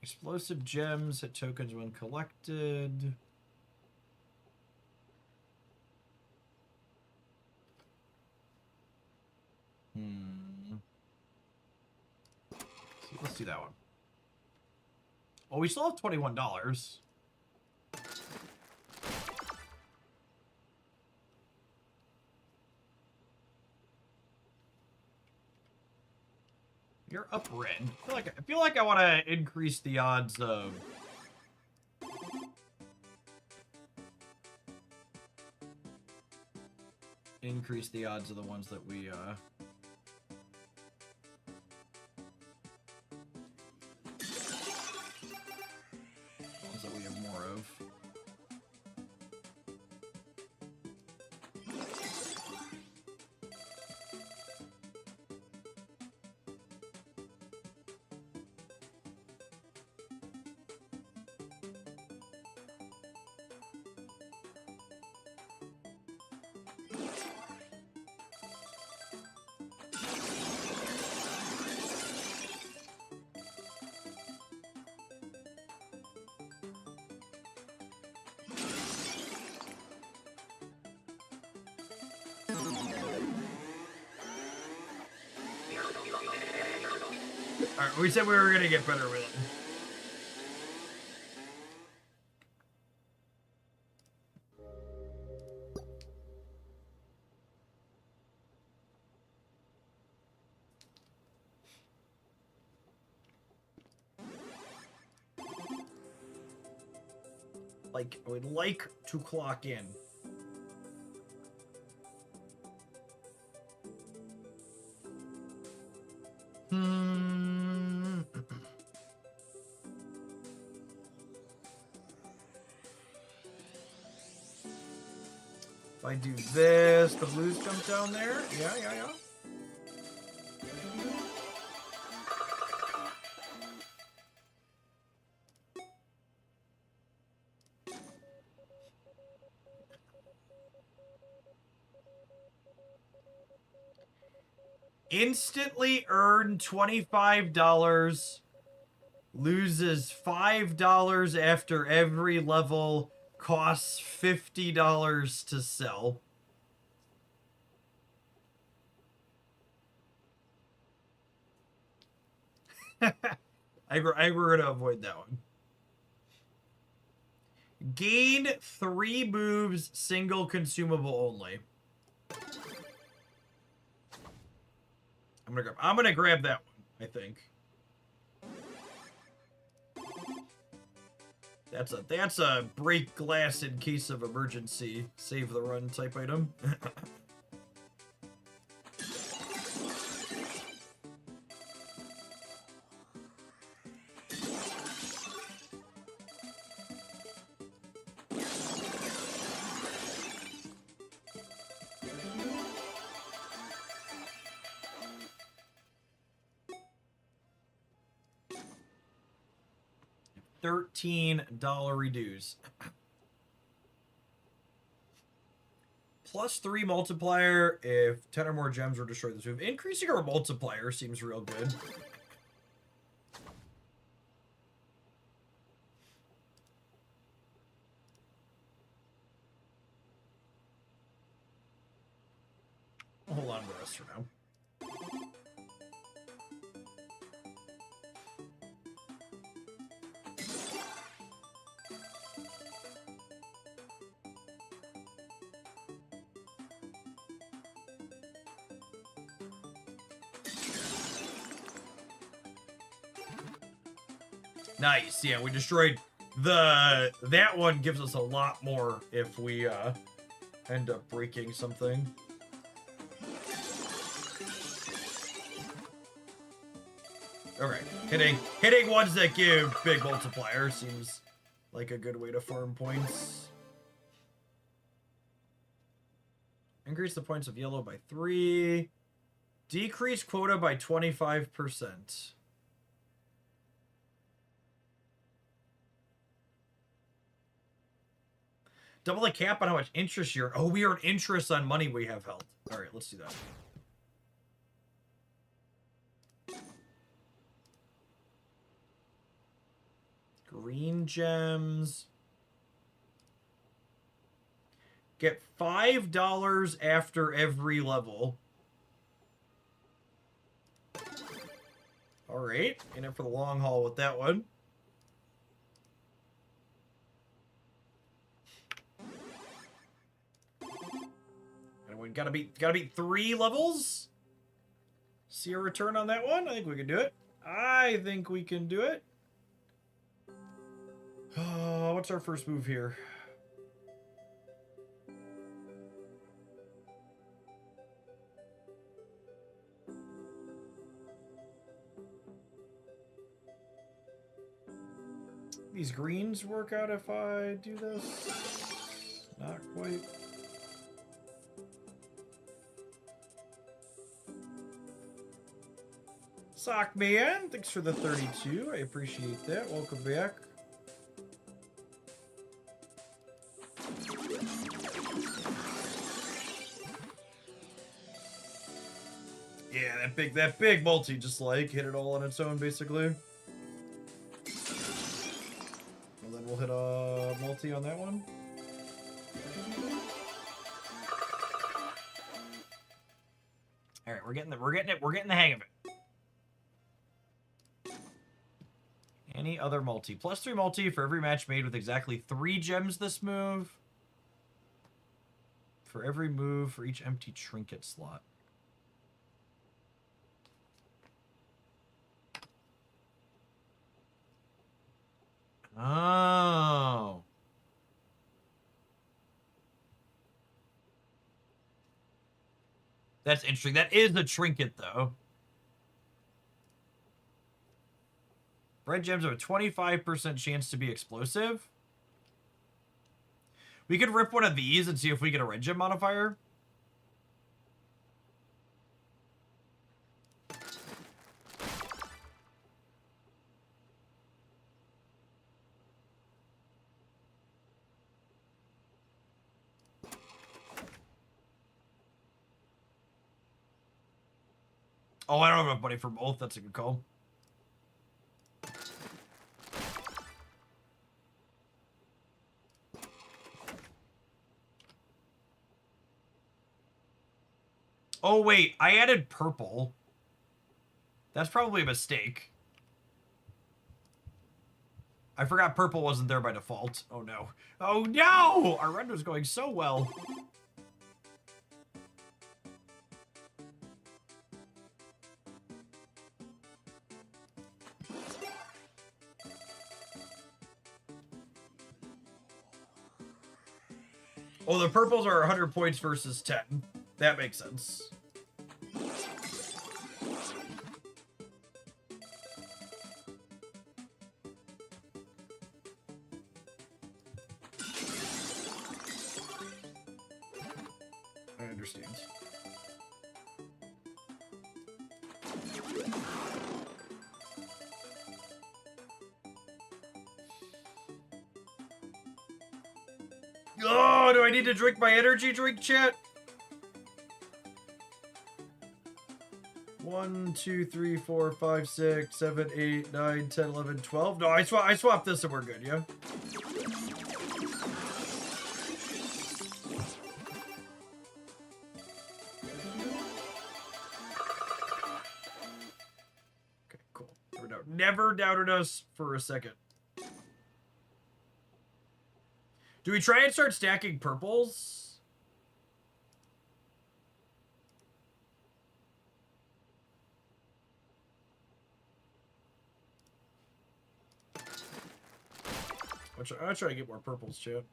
Explosive gems hit tokens when collected. Let's do that one. Oh, we still have $21. You're up red. I feel like I want to increase the odds of the ones that we have more of. Alright, we said we were gonna get better with it. I would like to clock in. If I do this, the blues jump down there. Yeah. Instantly earn $25, loses $5 after every level, costs $50 to sell. We're gonna avoid that one. Gain 3 moves, single consumable only. I'm gonna grab that one, I think. That's a break glass in case of emergency, save the run type item. $13 dues. +3 multiplier if 10 or more gems were destroyed this move. Increasing our multiplier seems real good. Hold on to the rest for now. Nice. Yeah, we destroyed that one gives us a lot more if we end up breaking something. Alright. Hitting ones that give big multiplier seems like a good way to farm points. Increase the points of yellow by 3. Decrease quota by 25%. Double the cap on how much interest you're... Oh, we earn interest on money we have held. Alright, let's do that. Green gems. Get $5 after every level. Alright, in it for the long haul with that one. And we gotta beat 3 levels. See a return on that one? I think we can do it. I think we can do it. What's our first move here? These greens work out if I do this? Not quite. Sock Man, thanks for the 32. I appreciate that. Welcome back. Yeah, that big multi just like hit it all on its own basically. And then we'll hit a multi on that one. All right, we're getting the hang of it. Any other multi? +3 multi for every match made with exactly 3 gems this move. For every move for each empty trinket slot. Oh. That's interesting. That is a trinket, though. Red gems have a 25% chance to be explosive. We could rip one of these and see if we get a red gem modifier. Oh, I don't have enough money for both. That's a good call. Oh, wait. I added purple. That's probably a mistake. I forgot purple wasn't there by default. Oh, no. Oh, no! Our run was going so well. Oh, the purples are 100 points versus 10. That makes sense. I understand. Oh, do I need to drink my energy drink, chat? 1, 2, 3, 4, 5, 6, 7, 8, 9, 10, 11, 12. No, I swapped this and we're good, yeah? Okay, cool. Never doubted us for a second. Do we try and start stacking purples? I'll try to get more purples, chat.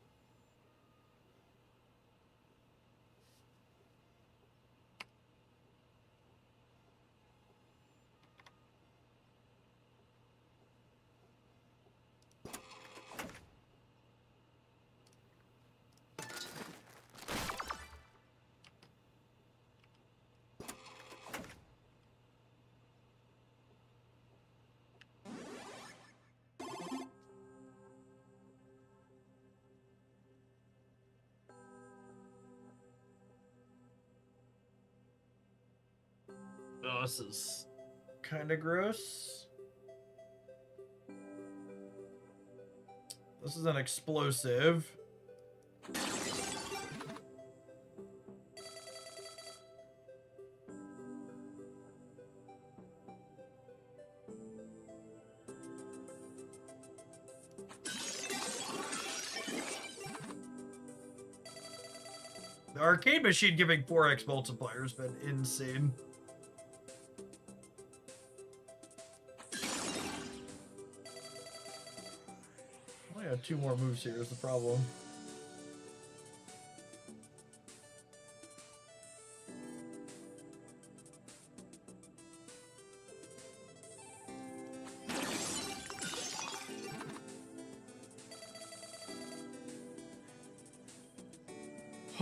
Oh, this is kind of gross. This is an explosive. The arcade machine giving 4x multiplier has been insane. I got 2 more moves here is the problem.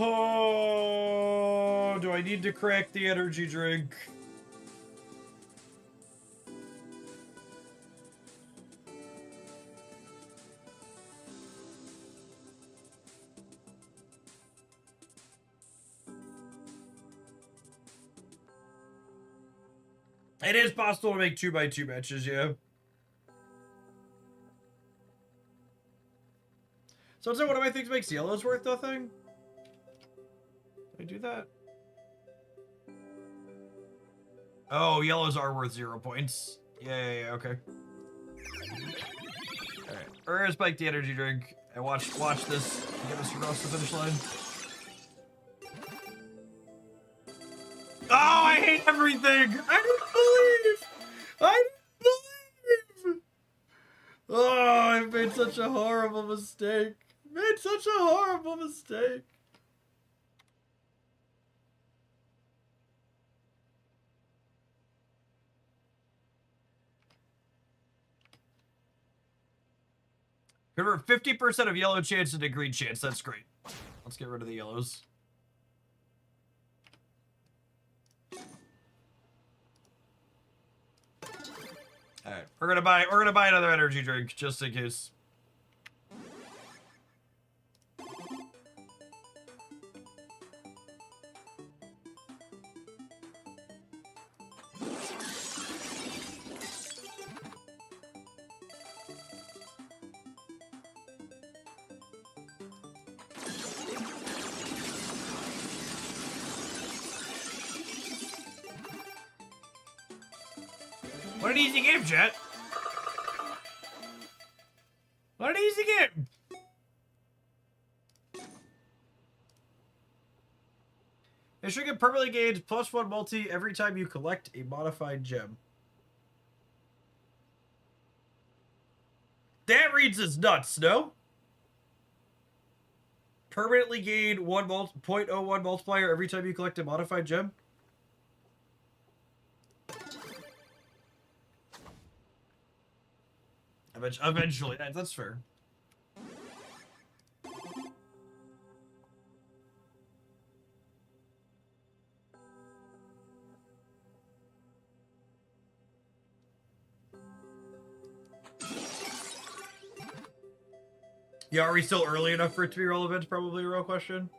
Oh, do I need to crack the energy drink? It is possible to make 2x2 matches, yeah. So one of my things makes yellows worth nothing? Did I do that? Oh, yellows are worth 0 points. Yeah, okay. Alright, we're gonna spike the energy drink and watch this get us across the finish line. Oh, I hate everything! I didn't believe! Oh, I made such a horrible mistake. Made such a horrible mistake. Remember, 50% of yellow chance and a green chance. That's great. Let's get rid of the yellows. Alright, we're gonna buy another energy drink just in case. What an easy game, chat. What an easy game. It should get permanently gained +1 multi every time you collect a modified gem. That reads as nuts, no? Permanently gain 0.01 multiplier every time you collect a modified gem? Eventually, that's fair. Yeah, are we still early enough for it to be relevant? Probably a real question.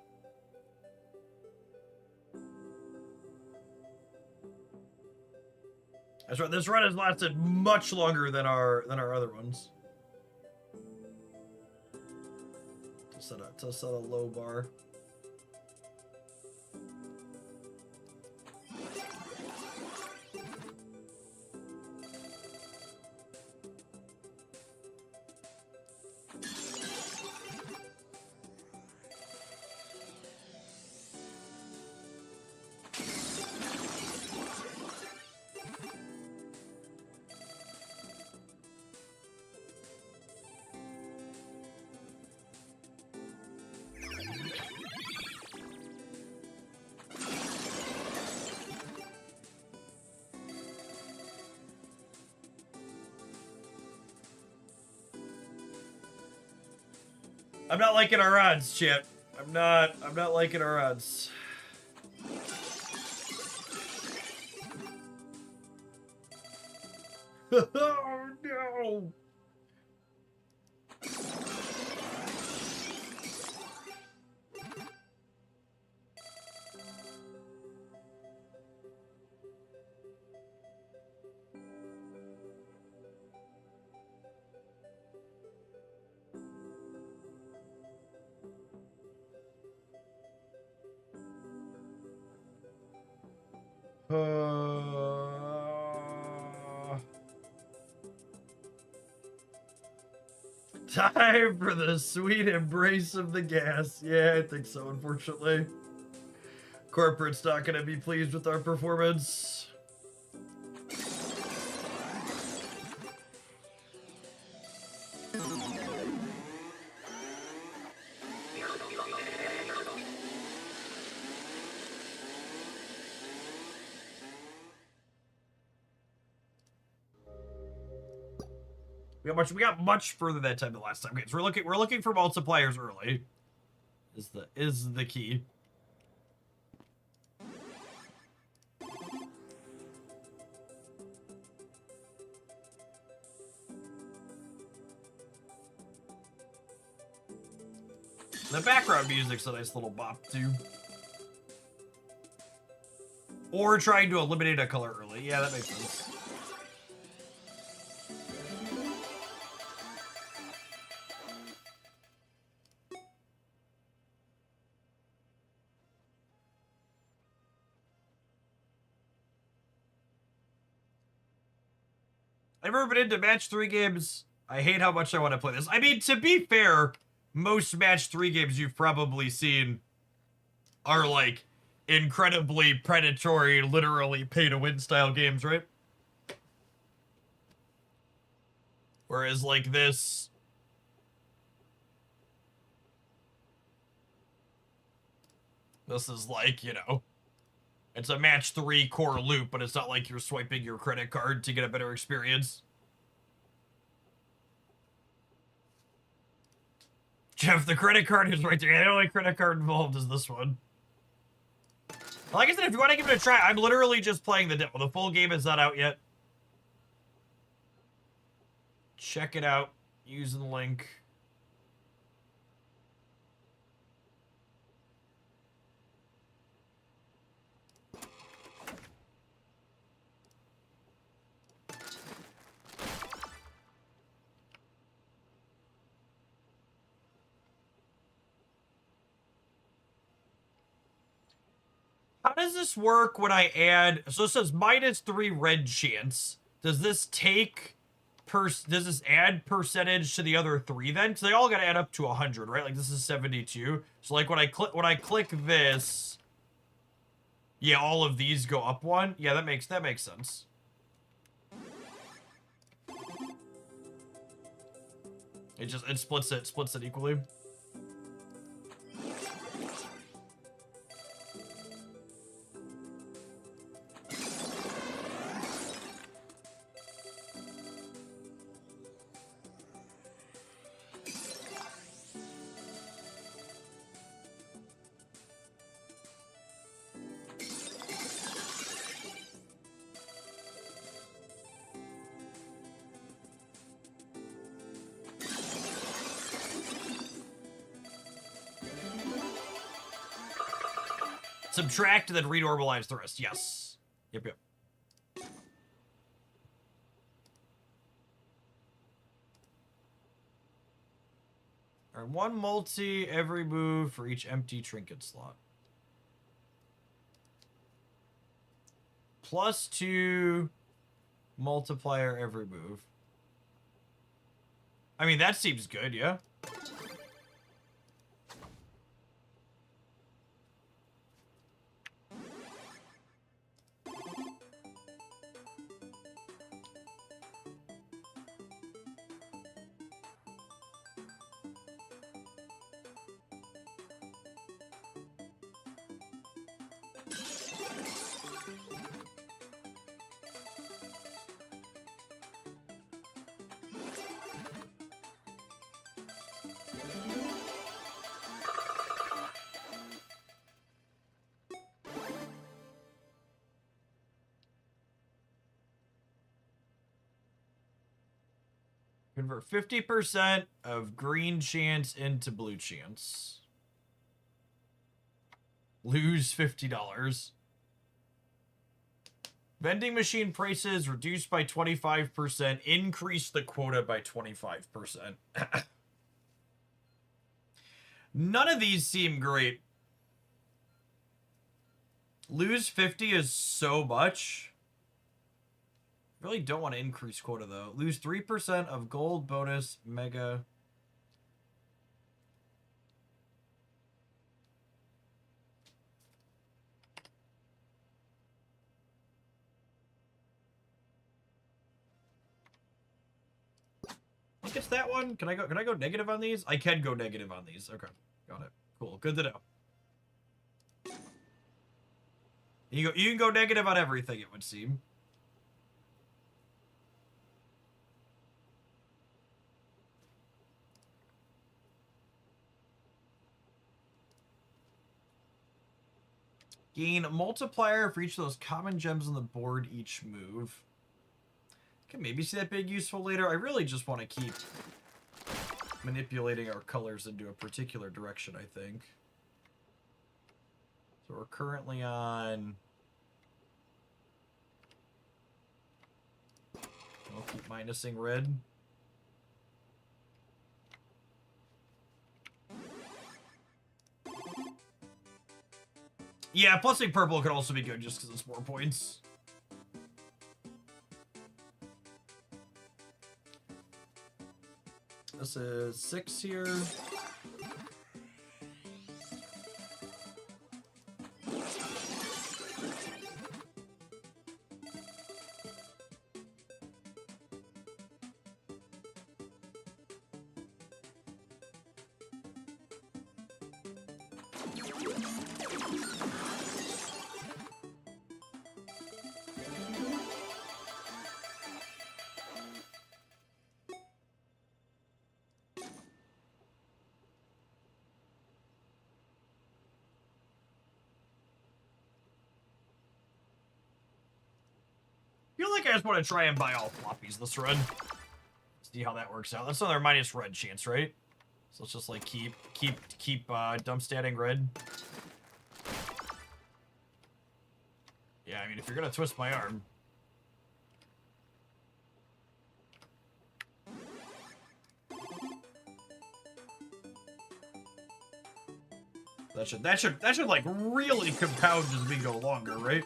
That's right. This run has lasted much longer than our other ones. To set a low bar. I'm not liking our odds, chat. I'm not liking our odds. Oh no! Time for the sweet embrace of the gas. Yeah, I think so, unfortunately. Corporate's not going to be pleased with our performance. We got much further that time than last time. Okay, so we're looking for multipliers early. Is the key. The background music's a nice little bop too. Or trying to eliminate a color early. Yeah, that makes sense. I've never been into match 3 games. I hate how much I want to play this. I mean, to be fair, most match 3 games you've probably seen are like incredibly predatory, literally pay-to-win style games, right? Whereas like this is like, you know, it's a match 3 core loop, but it's not like you're swiping your credit card to get a better experience. Jeff, the credit card is right there. The only credit card involved is this one. Like I said, if you want to give it a try, I'm literally just playing the demo. The full game is not out yet. Check it out using the link. How does this work when I add... So it says -3 red chance. Does this take... Does this add percentage to the other 3 then? Because they all gotta add up to 100, right? Like this is 72. So like when I click this... Yeah, all of these go up 1. Yeah, that makes sense. It splits it equally. Subtract and then renormalize the rest. Yes. Yep. Alright, 1 multi every move for each empty trinket slot. +2 multiplier every move. I mean, that seems good, yeah? Convert 50% of green chance into blue chance. Lose $50. Vending machine prices reduced by 25%. Increase the quota by 25%. None of these seem great. Lose 50 is so much. Really don't want to increase quota, though. Lose 3% of gold bonus mega. I think it's that one. Can I go negative on these? I can go negative on these. Okay. Got it. Cool. Good to know. You can go negative on everything, it would seem. Gain a multiplier for each of those common gems on the board each move. Can maybe see that being useful later. I really just want to keep manipulating our colors into a particular direction, I think. So we're currently on... I'll keep minusing red. Yeah, plusing purple could also be good just because it's more points. This is 6 here. I just want to try and buy all floppies this run. See how that works out. That's another minus red chance, right? So let's just like keep dump statting red. Yeah, I mean if you're gonna twist my arm. That should like really compound as we go longer, right?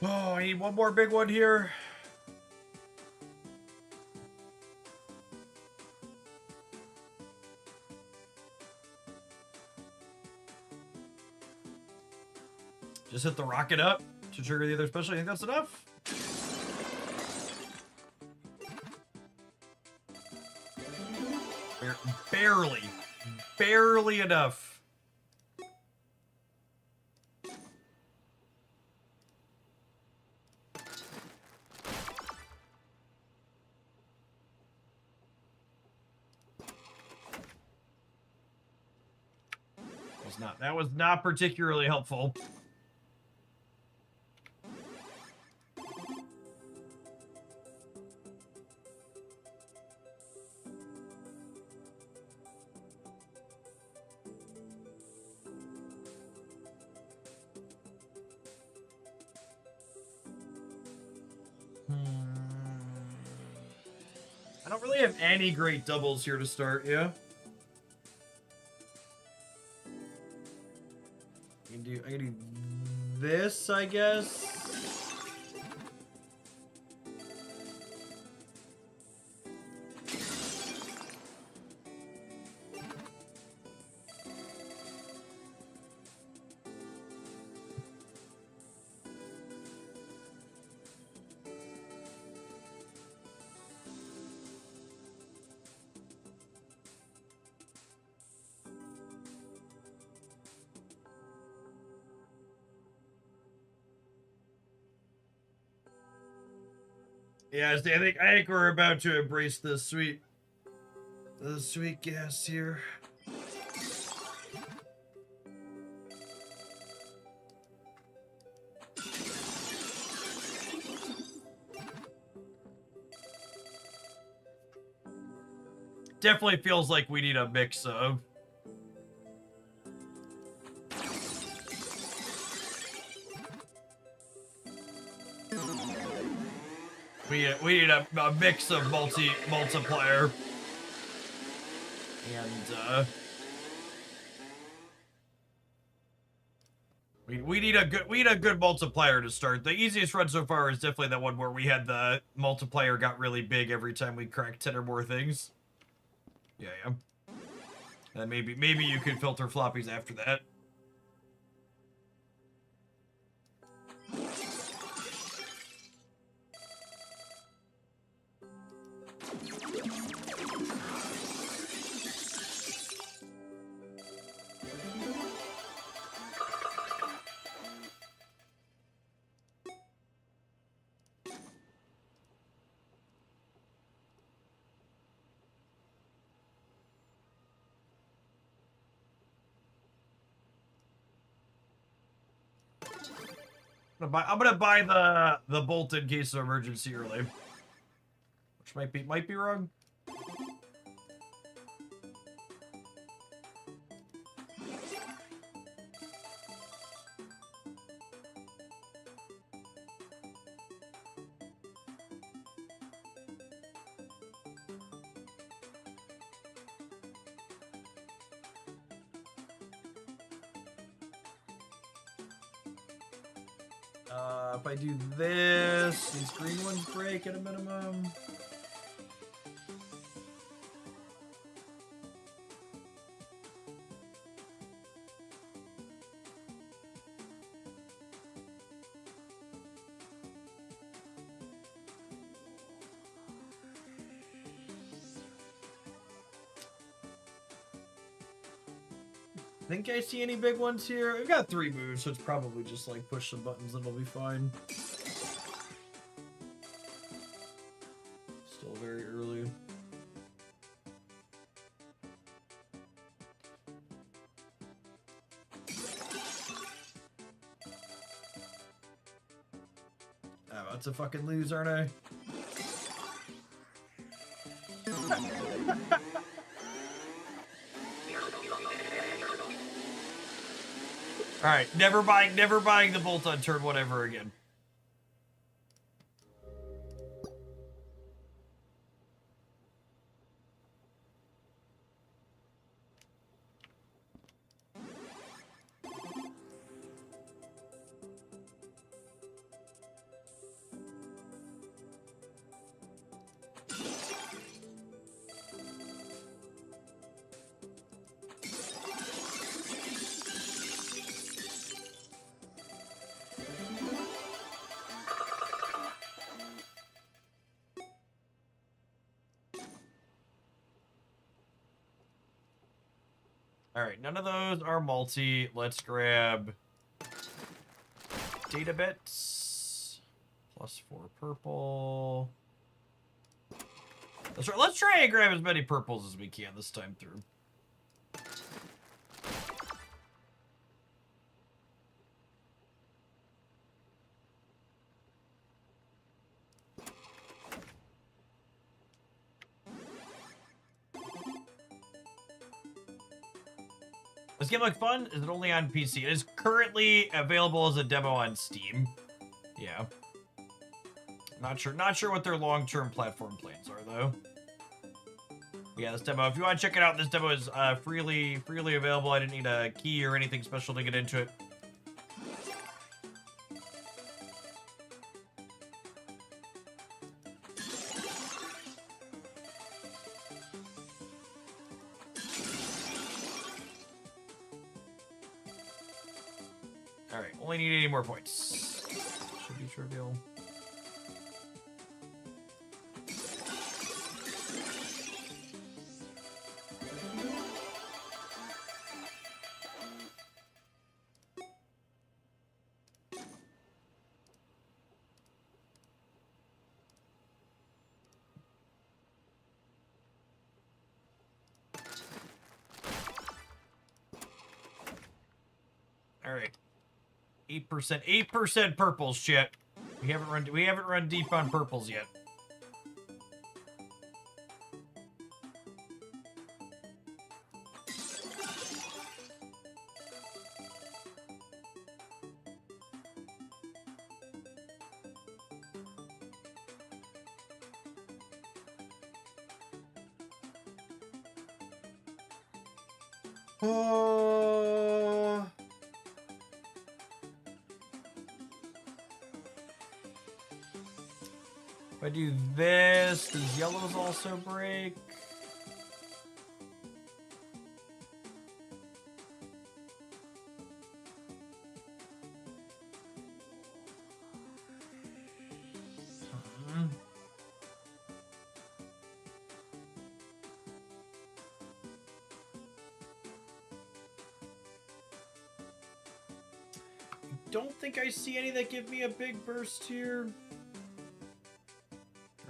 Oh, I need one more big one here. Just hit the rocket up to trigger the other special. I think that's enough. Barely enough. That was not particularly helpful. I don't really have any great doubles here to start, yeah? I can do this, I guess. Yeah, I think we're about to embrace the sweet gas here. Definitely feels like we need a mix of. We need a mix of multiplier. And we need a good multiplier to start. The easiest run so far is definitely that one where we had the multiplier got really big every time we cracked 10 or more things. Yeah. And maybe you could filter floppies after that. I'm gonna buy the bolt in case of emergency early, which might be wrong. If I do this, these green ones break at a minimum. Think I see any big ones here? I've got 3 moves, so it's probably just like push some buttons and it'll be fine. Still very early. I'm about to fucking lose, aren't I? All right, never buying the bolt on turn 1 ever again. All right, none of those are multi. Let's grab data bits. +4 purple. Let's try and grab as many purples as we can this time through. This game look fun? Is it only on PC? It is currently available as a demo on Steam. Yeah. Not sure what their long-term platform plans are, though. Yeah, this demo, if you want to check it out, this demo is freely available. I didn't need a key or anything special to get into it. Alright, only need 80 more points. Should be trivial. All right. 8%. 8% purples, shit. We haven't run deep on purples yet. Oh. If I do this, these yellows also break. Don't think I see any that give me a big burst here.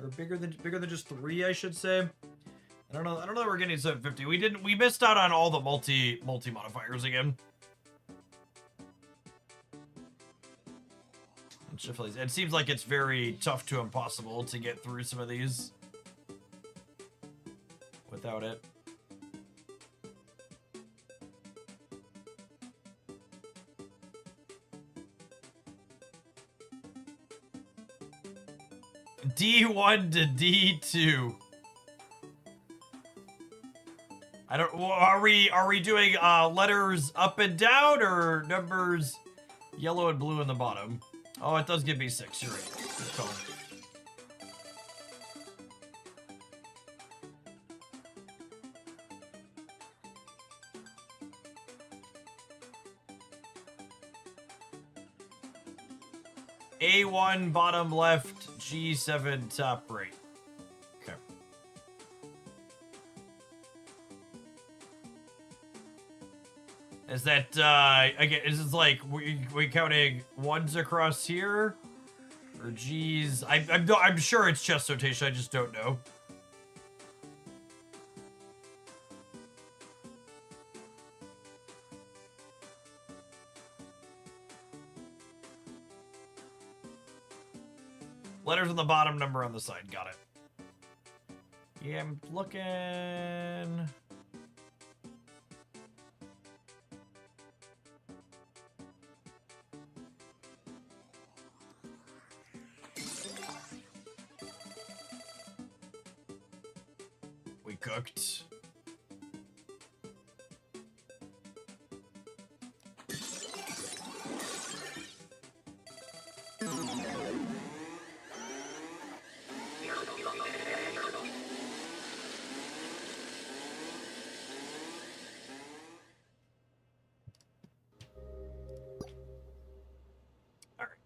Or bigger than just 3, I should say. I don't know that we're getting 750. We missed out on all the multi modifiers again. It seems like it's very tough to impossible to get through some of these without it. D1 to D2. I don't. Are we doing letters up and down or numbers yellow and blue in the bottom? Oh, it does give me 6. You're right. Good call. A1 bottom left, G7 top right. Okay. Is that, again, is this like, we counting 1s across here? Or G's? I'm sure it's chest rotation, I just don't know. Letters on the bottom, number on the side. Got it. Yeah, I'm looking. We cooked.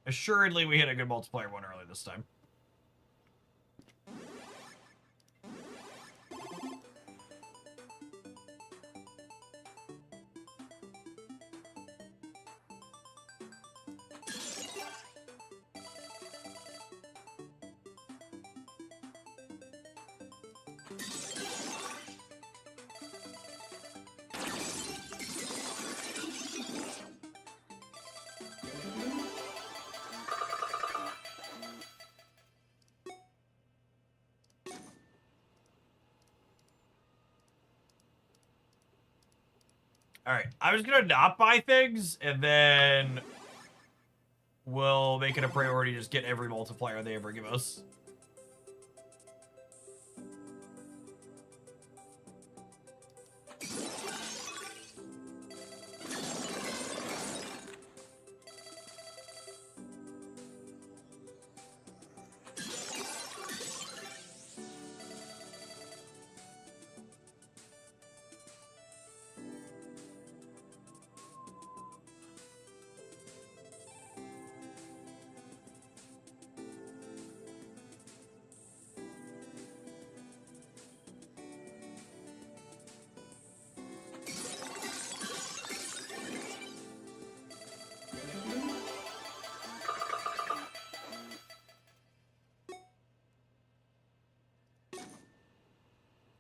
Assuredly, we hit a good multiplier one early this time. Alright, I was gonna not buy things, and then we'll make it a priority to just get every multiplier they ever give us.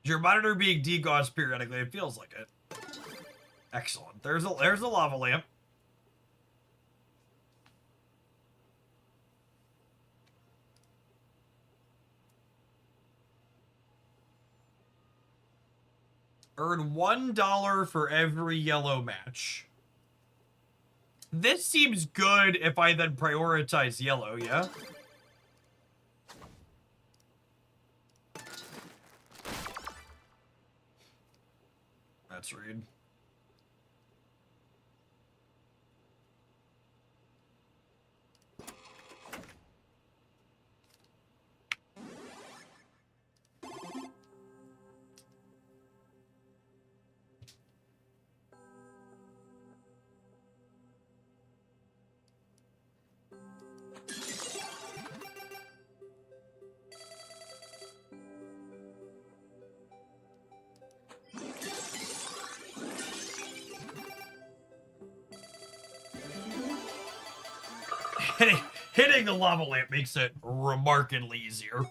Your monitor being degaussed periodically, it feels like it. Excellent. There's a lava lamp. Earn $1 for every yellow match. This seems good if I then prioritize yellow, yeah? Let's read. Hitting the lava lamp makes it remarkably easier.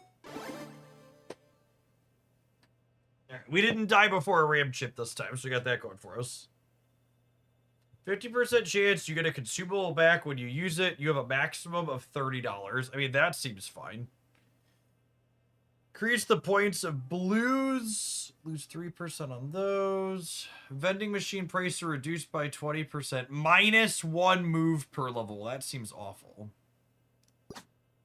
We didn't die before a ram chip this time, so we got that going for us. 50% chance you get a consumable back when you use it. You have a maximum of $30. I mean, that seems fine. Increase the points of blues. Lose 3% on those. Vending machine price are reduced by 20%. Minus 1 move per level. That seems awful.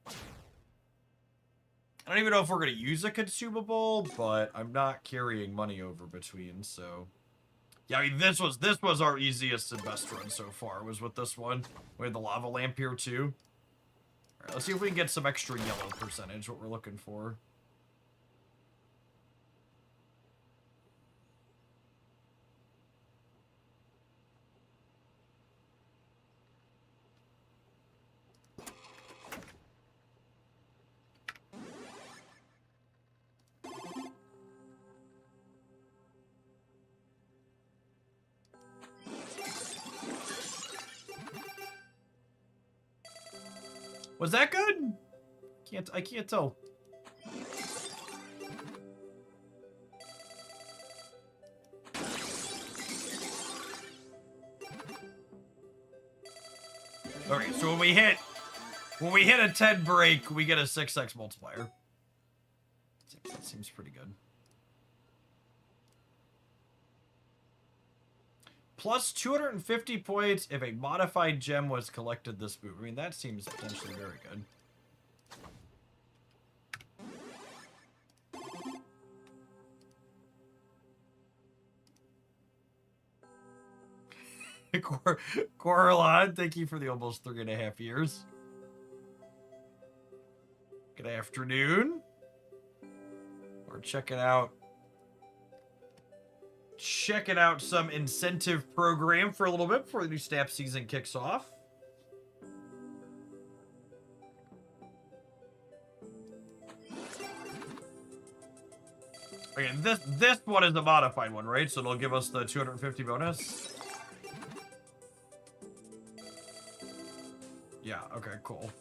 I don't even know if we're going to use a consumable, but I'm not carrying money over between, so... Yeah, I mean, this was our easiest and best run so far, was with this one. We had the lava lamp here, too. Alright, let's see if we can get some extra yellow percentage, what we're looking for. Was that good? I can't tell. Okay, so when we hit a 10 break, we get a 6x multiplier. That seems pretty good. Plus 250 points if a modified gem was collected this move. I mean, that seems potentially very good. Coralon, thank you for the almost 3.5 years. Good afternoon. We're checking out some incentive program for a little bit before the new snap season kicks off. Again, this one is the modified one, right? So it'll give us the 250 bonus. Yeah, okay, cool.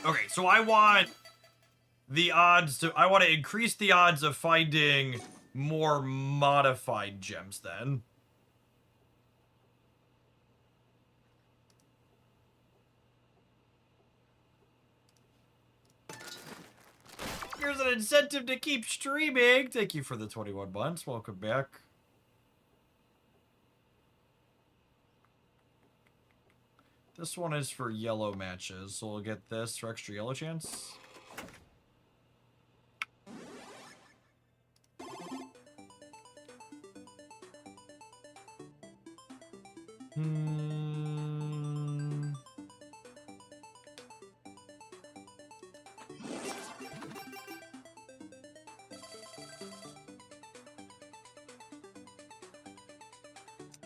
Okay, so I want to increase the odds of finding more modified gems then. Here's an incentive to keep streaming. Thank you for the 21 months. Welcome back. This one is for yellow matches, so we'll get this for extra yellow chance.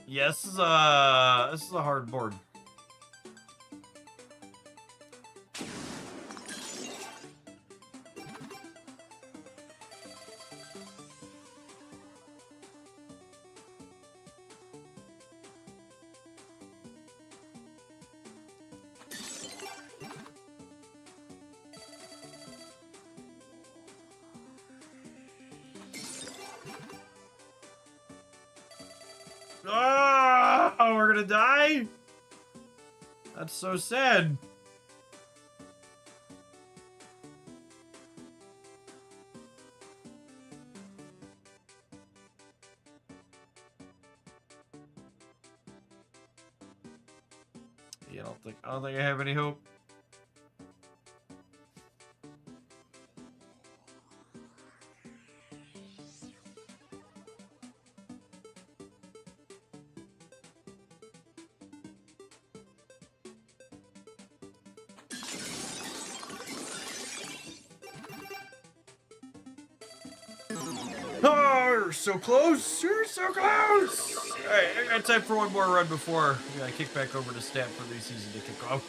Yes, this is a hard board. Oh, we're gonna die? That's so sad. see. I don't think I have any hope. Oh, you're so close! You're so close! Alright, I got time for one more run before I kick back over to Stat for the season to kick off.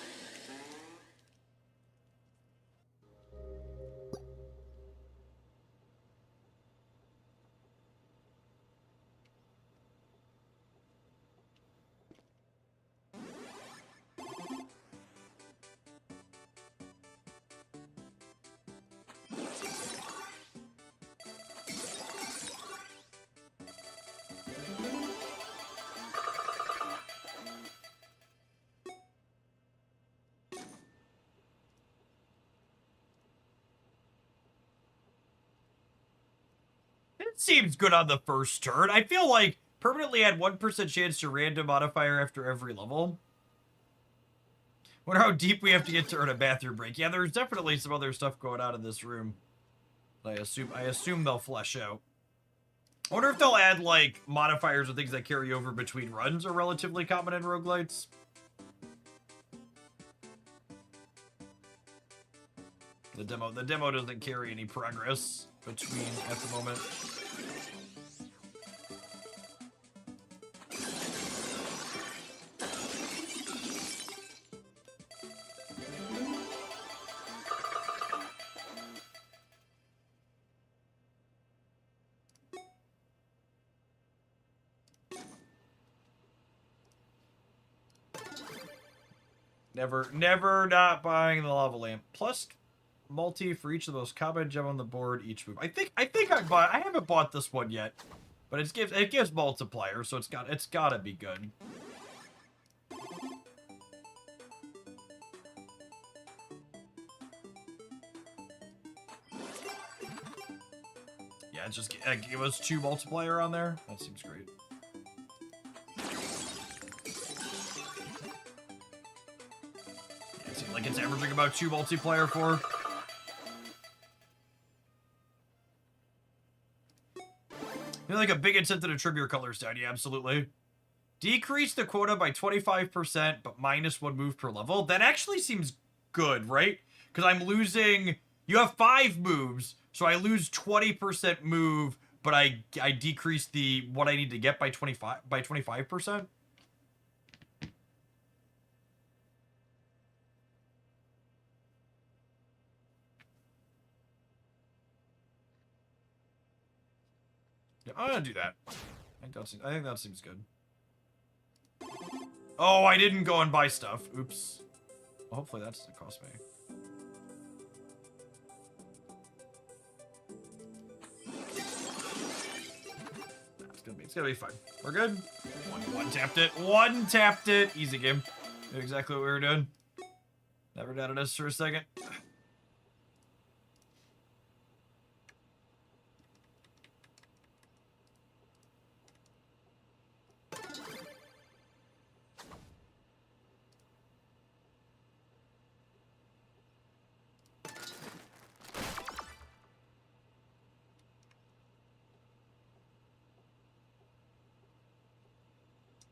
It seems good on the first turn. I feel like permanently add 1% chance to random modifier after every level. Wonder how deep we have to get to earn a bathroom break. Yeah, there's definitely some other stuff going on in this room. I assume they'll flesh out. I wonder if they'll add like modifiers or things that carry over between runs are relatively common in roguelites. The demo doesn't carry any progress between at the moment. Never not buying the lava lamp. Plus multi for each of those common gem on the board each move. I think I haven't bought this one yet, but it gives multiplier, so it's gotta be good. Yeah, it's just give us 2 multiplier on there. That seems great. Yeah, it seems like it's averaging about 2 multiplier for. Like a big incentive to trim your colors down. Yeah, absolutely. Decrease the quota by 25%, but minus 1 move per level. That actually seems good, right? Because I'm losing... You have 5 moves, so I lose 20% move, but I decrease the what I need to get by 25%. Yeah, I'm gonna do that. I think that seems good. Oh, I didn't go and buy stuff. Oops. Well, hopefully that doesn't cost me. It's gonna be fine. We're good. One tapped it. One tapped it. Easy game. Knew exactly what we were doing. Never doubted us for a second.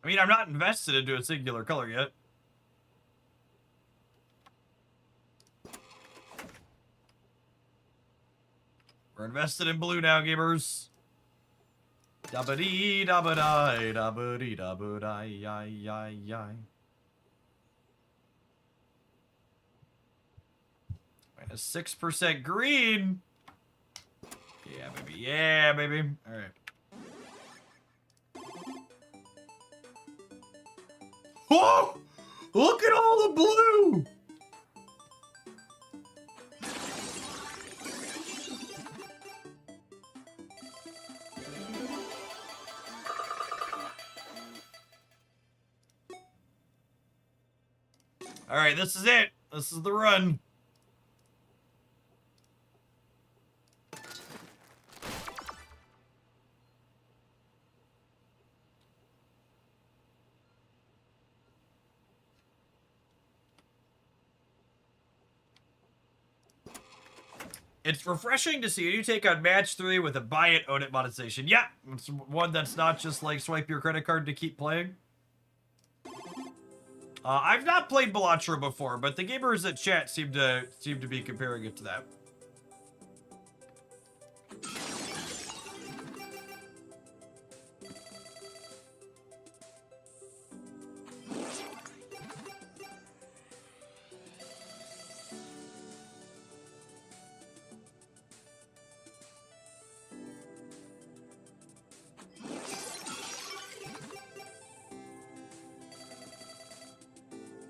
I mean, I'm not invested into a singular color yet. We're invested in blue now, gamers. Da-ba-dee, da-ba-die, da-ba-dee, da-ba-die, yi. Minus 6% green. Yeah, baby. Yeah, baby. All right. Oh! Look at all the blue! All right, this is it. This is the run. It's refreshing to see a new take on Match 3 with a buy it, own it monetization. Yeah, it's one that's not just like swipe your credit card to keep playing. I've not played Balatro before, but the gamers at chat seem to be comparing it to that.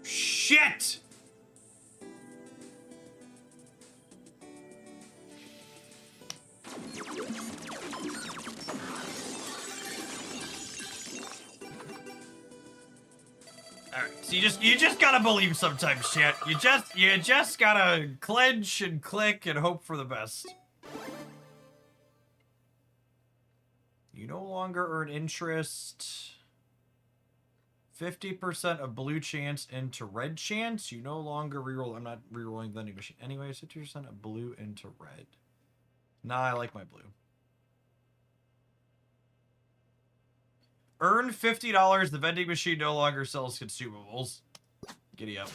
Shit! Alright, so you just gotta believe sometimes, chat. You just gotta clench and click and hope for the best. You no longer earn interest. 50% of blue chance into red chance. You no longer reroll. I'm not rerolling vending machine. Anyway, 50% of blue into red. Nah, I like my blue. Earn $50. The vending machine no longer sells consumables. Giddy up.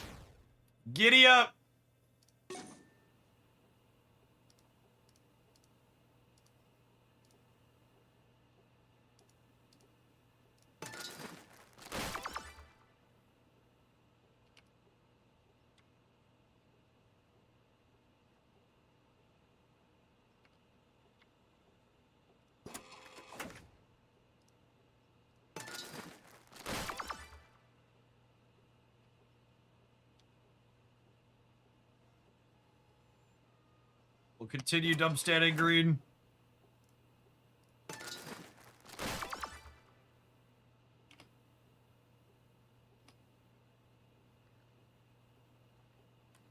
Giddy up! We'll continue dumpstanding green.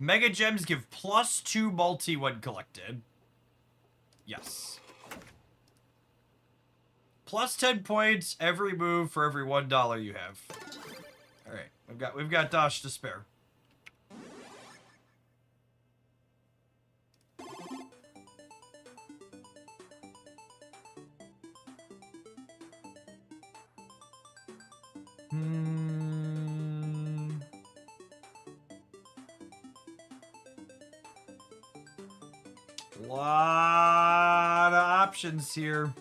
Mega gems give +2 multi when collected. Yes. +10 points every move for every $1 you have. All right, we've got Dosh to spare. Lot of options here.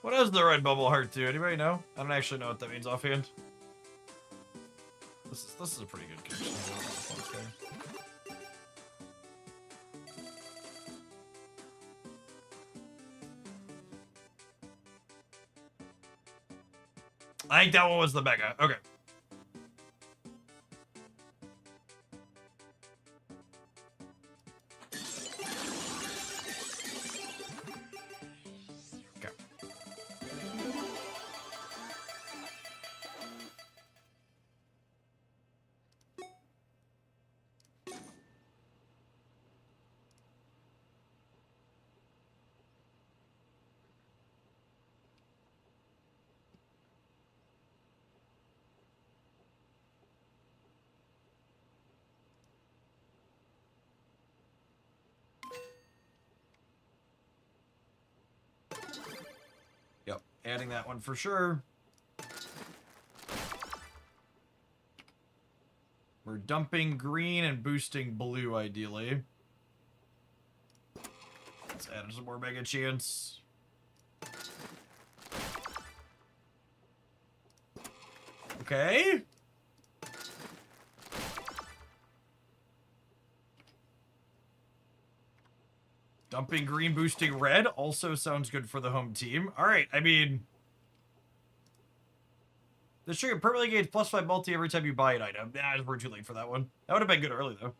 What does the red bubble heart do? Anybody know? I don't actually know what that means offhand. This is a pretty good connection. I think that one was the mega. Okay. Yep, adding that one for sure. We're dumping green and boosting blue, ideally. Let's add some more mega chance. Okay. Dumping green, boosting red also sounds good for the home team. All right, I mean, the trigger permanently gains +5 multi every time you buy an item. Nah, we're too late for that one. That would have been good early, though.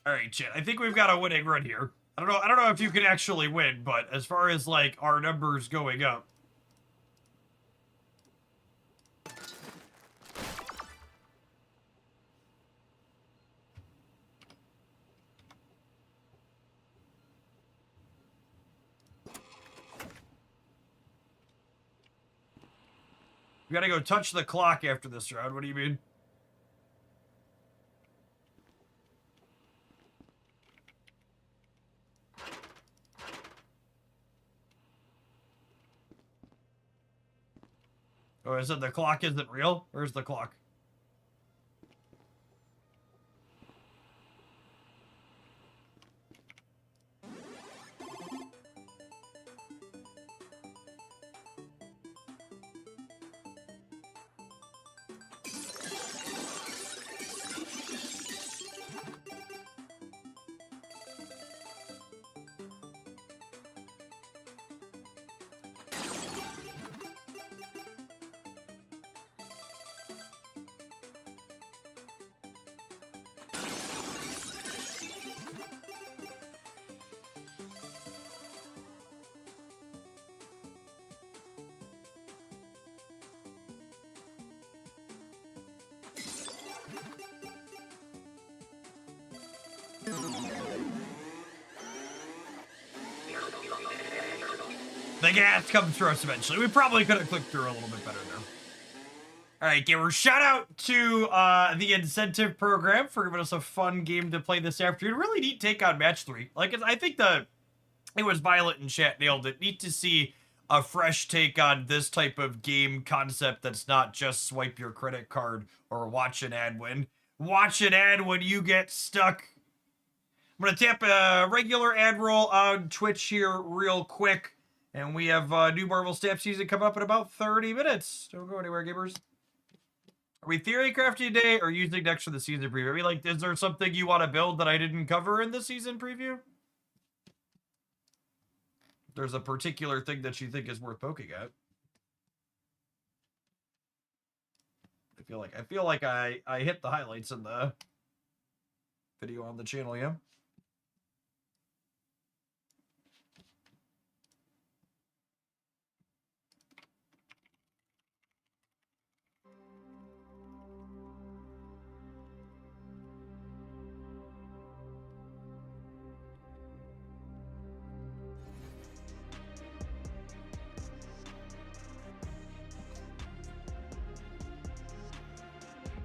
All right, chat. I think we've got a winning run here. I don't know if you can actually win, but as far as like our numbers going up. We gotta go touch the clock after this round. What do you mean? Oh, I said the clock isn't real? Where's the clock? The gas comes through us eventually. We probably could have clicked through a little bit better there. All right, gamers, shout out to the incentive program for giving us a fun game to play this afternoon. Really neat take on match 3. Like, I think it was Violet and chat nailed it. Neat to see a fresh take on this type of game concept that's not just swipe your credit card or watch an ad win. Watch an ad when you get stuck. I'm going to tap a regular ad roll on Twitch here real quick. And we have new Marvel Stamp season coming up in about 30 minutes. Don't go anywhere, gamers. Are we theory crafting today or using next for the season preview? Are we like, is there something you want to build that I didn't cover in the season preview? There's a particular thing that you think is worth poking at. I feel like I hit the highlights in the video on the channel, yeah?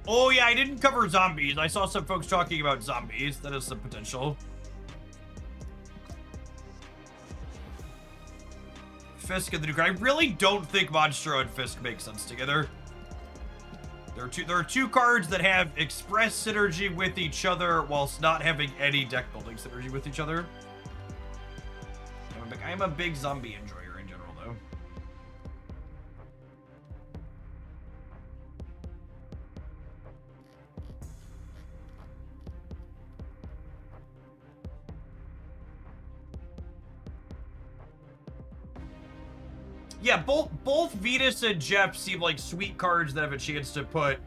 Oh yeah, I didn't cover zombies. I saw some folks talking about zombies. That is some potential. Fisk and the Duke. I really don't think Monstro and Fisk make sense together. There are two cards that have express synergy with each other whilst not having any deck building synergy with each other. I'm a big zombie enjoyer in general, though. Yeah, both Venus and Jeff seem like sweet cards that have a chance to put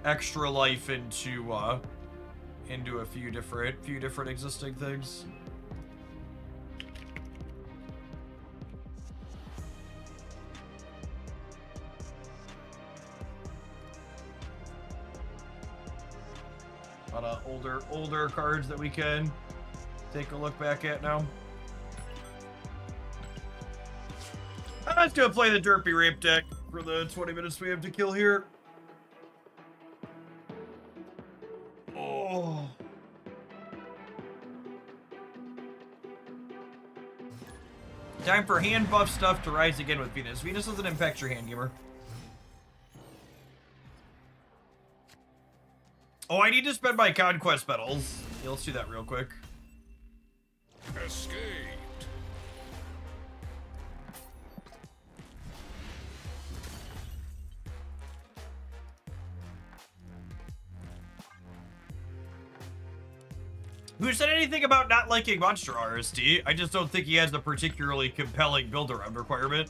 extra life into a few different existing things. A lot of older cards that we can take a look back at now. Let's go play the Derpy Ramp deck for the 20 minutes we have to kill here. Oh. Time for hand buff stuff to rise again with Venus. Venus doesn't impact your hand, gamer. Oh, I need to spend my conquest medals. Yeah, let's do that real quick. Escaped. Who said anything about not liking Monster RST? I just don't think he has a particularly compelling build-around requirement.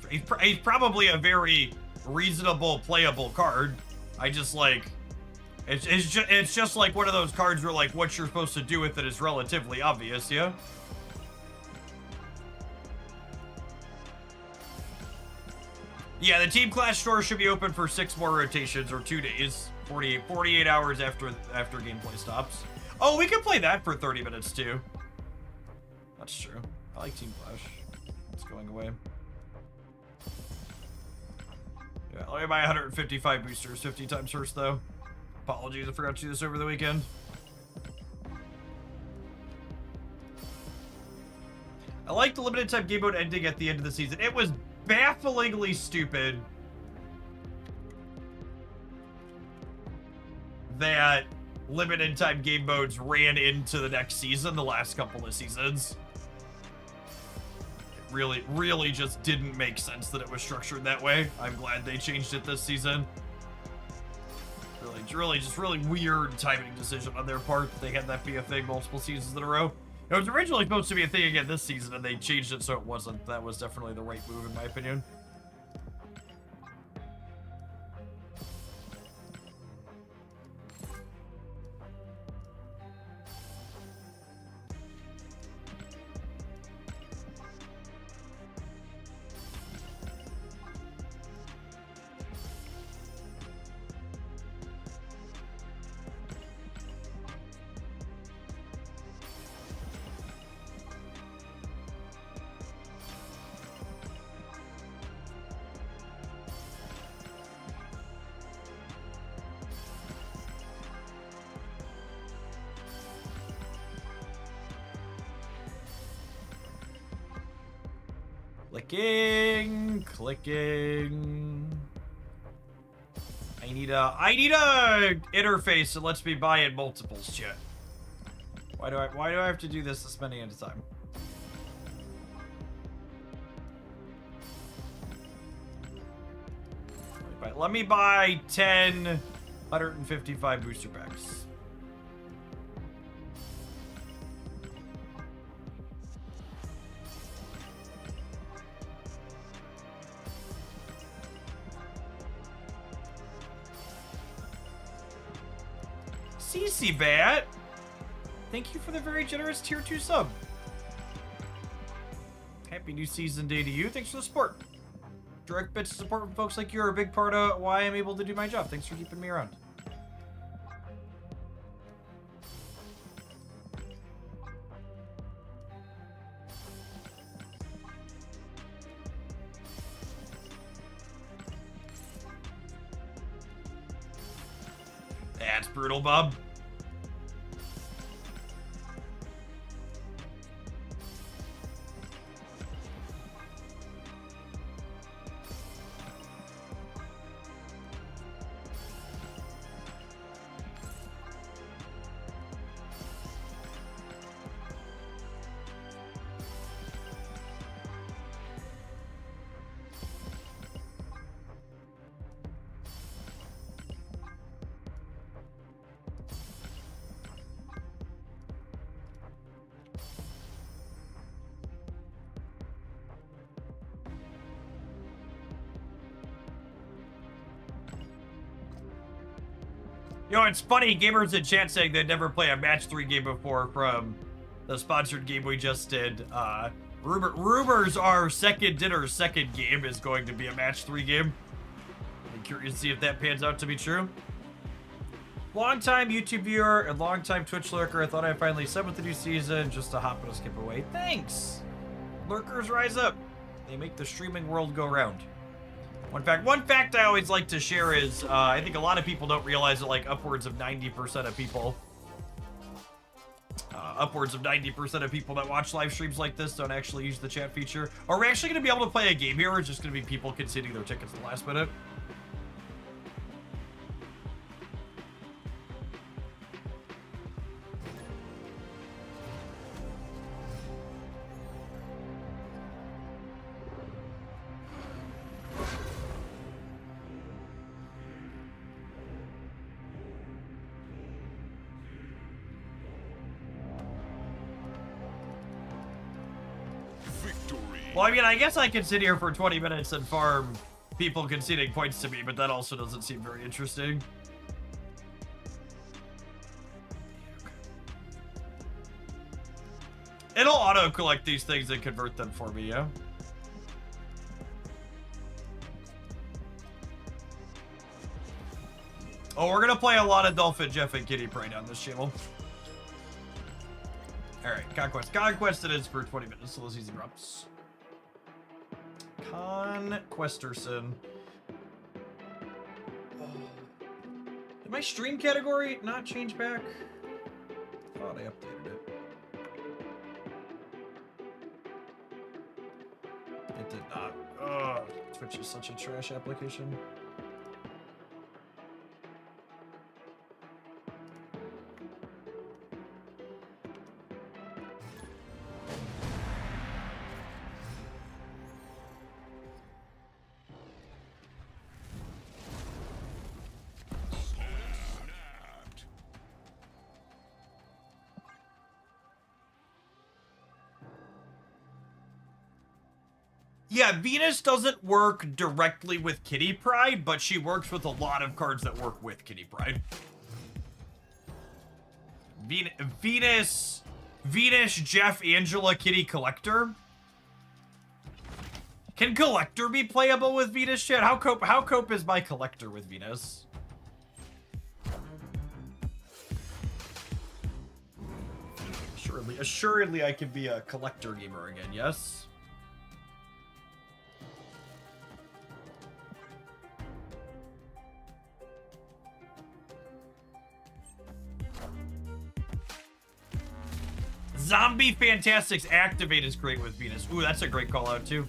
He's probably a very reasonable playable card. I just like it's just like one of those cards where like what you're supposed to do with it is relatively obvious, yeah? Yeah, the Team Clash store should be open for 6 more rotations or 2 days. 48 hours after gameplay stops. Oh, we can play that for 30 minutes too. That's true. I like Team Clash. It's going away. Yeah, let me buy 155 boosters 50 times first though. Apologies, I forgot to do this over the weekend. I like the limited time game mode ending at the end of the season. It was bafflingly stupid that limited time game modes ran into the next season, the last couple of seasons. It really just didn't make sense that it was structured that way. I'm glad they changed it this season. Really weird timing decision on their part. They had that be a thing multiple seasons in a row. It was originally supposed to be a thing again this season, and they changed it so it wasn't. That was definitely the right move, in my opinion. Clicking. I need a interface that lets me buy in multiples, chat. Why do I have to do this many at a time? Let me buy 10 155 booster packs. Bat, thank you for the very generous tier 2 sub. Happy new season day to you. Thanks for the support. Direct bits of support from folks like you are a big part of why I'm able to do my job. Thanks for keeping me around. That's brutal, bub. You know, it's funny, gamers in chat saying they'd never play a match 3 game before from the sponsored game we just did. Rumors are second game is going to be a match 3 game. I'm curious to see if that pans out to be true. Long-time YouTube viewer and long-time Twitch lurker. I thought I finally subbed with the new season just to hop and skip away. Thanks! Lurkers rise up. They make the streaming world go round. One fact I always like to share is, I think a lot of people don't realize that like upwards of 90% of people that watch live streams like this don't actually use the chat feature. Are we actually going to be able to play a game here, or is it just going to be people conceding their tickets at the last minute? Well, I mean, I guess I can sit here for 20 minutes and farm people conceding points to me, but that also doesn't seem very interesting. It'll auto-collect these things and convert them for me, yeah? Oh, we're gonna play a lot of Dolphin, Jeff, and Kitty Pride on this channel. Alright, Conquest. Conquest it is for 20 minutes, so let's easy drops. Conquesterson. Did my stream category not change back? I thought I updated it. It did not. Ugh, Twitch is such a trash application. Yeah, Venus doesn't work directly with Kitty Pryde, but she works with a lot of cards that work with Kitty Pryde. Venus, Jeff, Angela, Kitty, Collector. Can Collector be playable with Venus, shit? How cope is my Collector with Venus? Assuredly I can be a Collector gamer again, yes? Zombie Fantastics Activate is great with Venus. Ooh, that's a great call out too.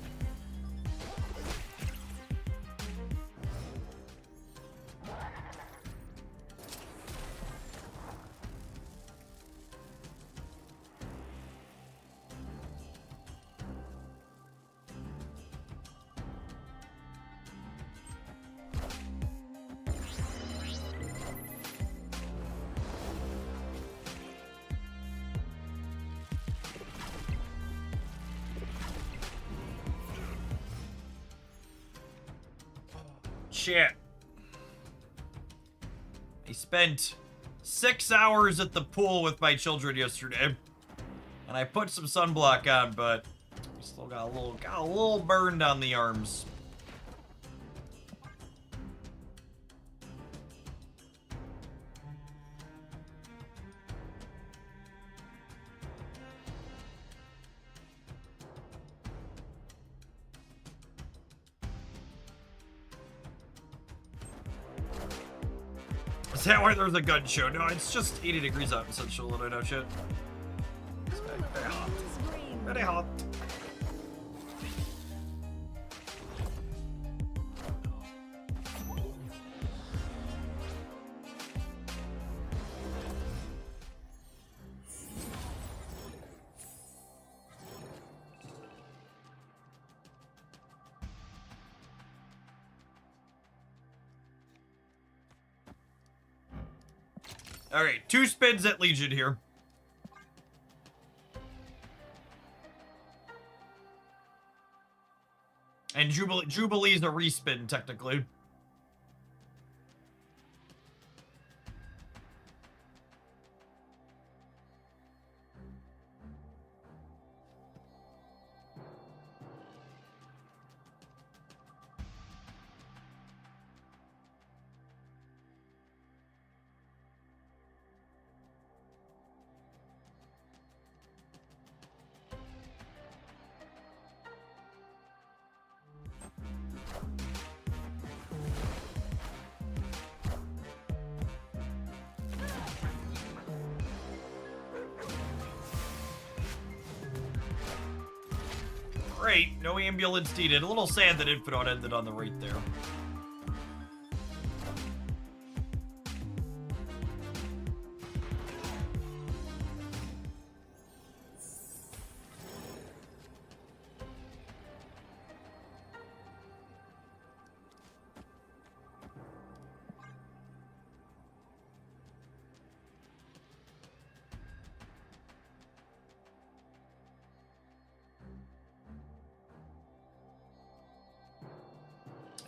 Shit. I spent 6 hours at the pool with my children yesterday, and I put some sunblock on, but we still got a little burned on the arms. Is that why there's a gun show? No, it's just 80 degrees out in Central Illinois, shit. It's very hot. Very hot. Alright, 2 spins at Legion here. And Jubilee's a respin, technically. Great, no ambulance needed. A little sad that Infinite ended on the right there.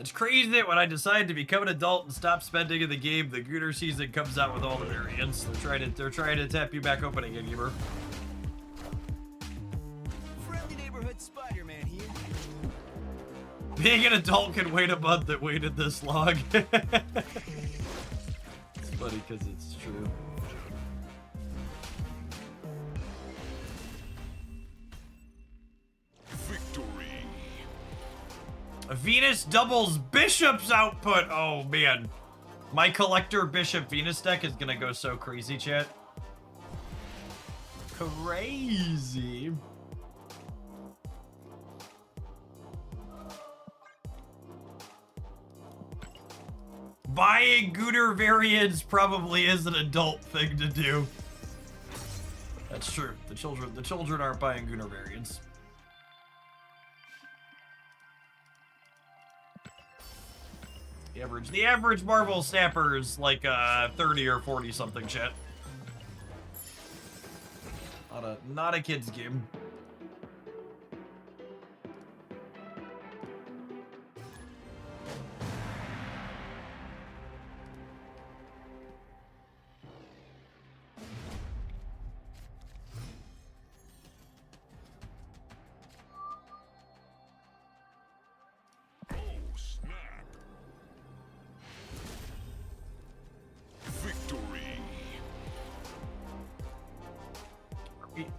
It's crazy that when I decide to become an adult and stop spending in the game, the Gooner season comes out with all the variants. They're trying to tap you back open again, gamer. Friendly neighborhood Spider-Man here. Being an adult can wait a month that waited this long. It's funny because it's true. Victory. Venus doubles Bishop's output. Oh man, my collector Bishop Venus deck is gonna go so crazy, chat. Crazy. Buying Gooner variants probably is an adult thing to do. That's true. The children aren't buying Gooner variants. The average Marvel snapper is like 30 or 40 something shit. Not a kid's game.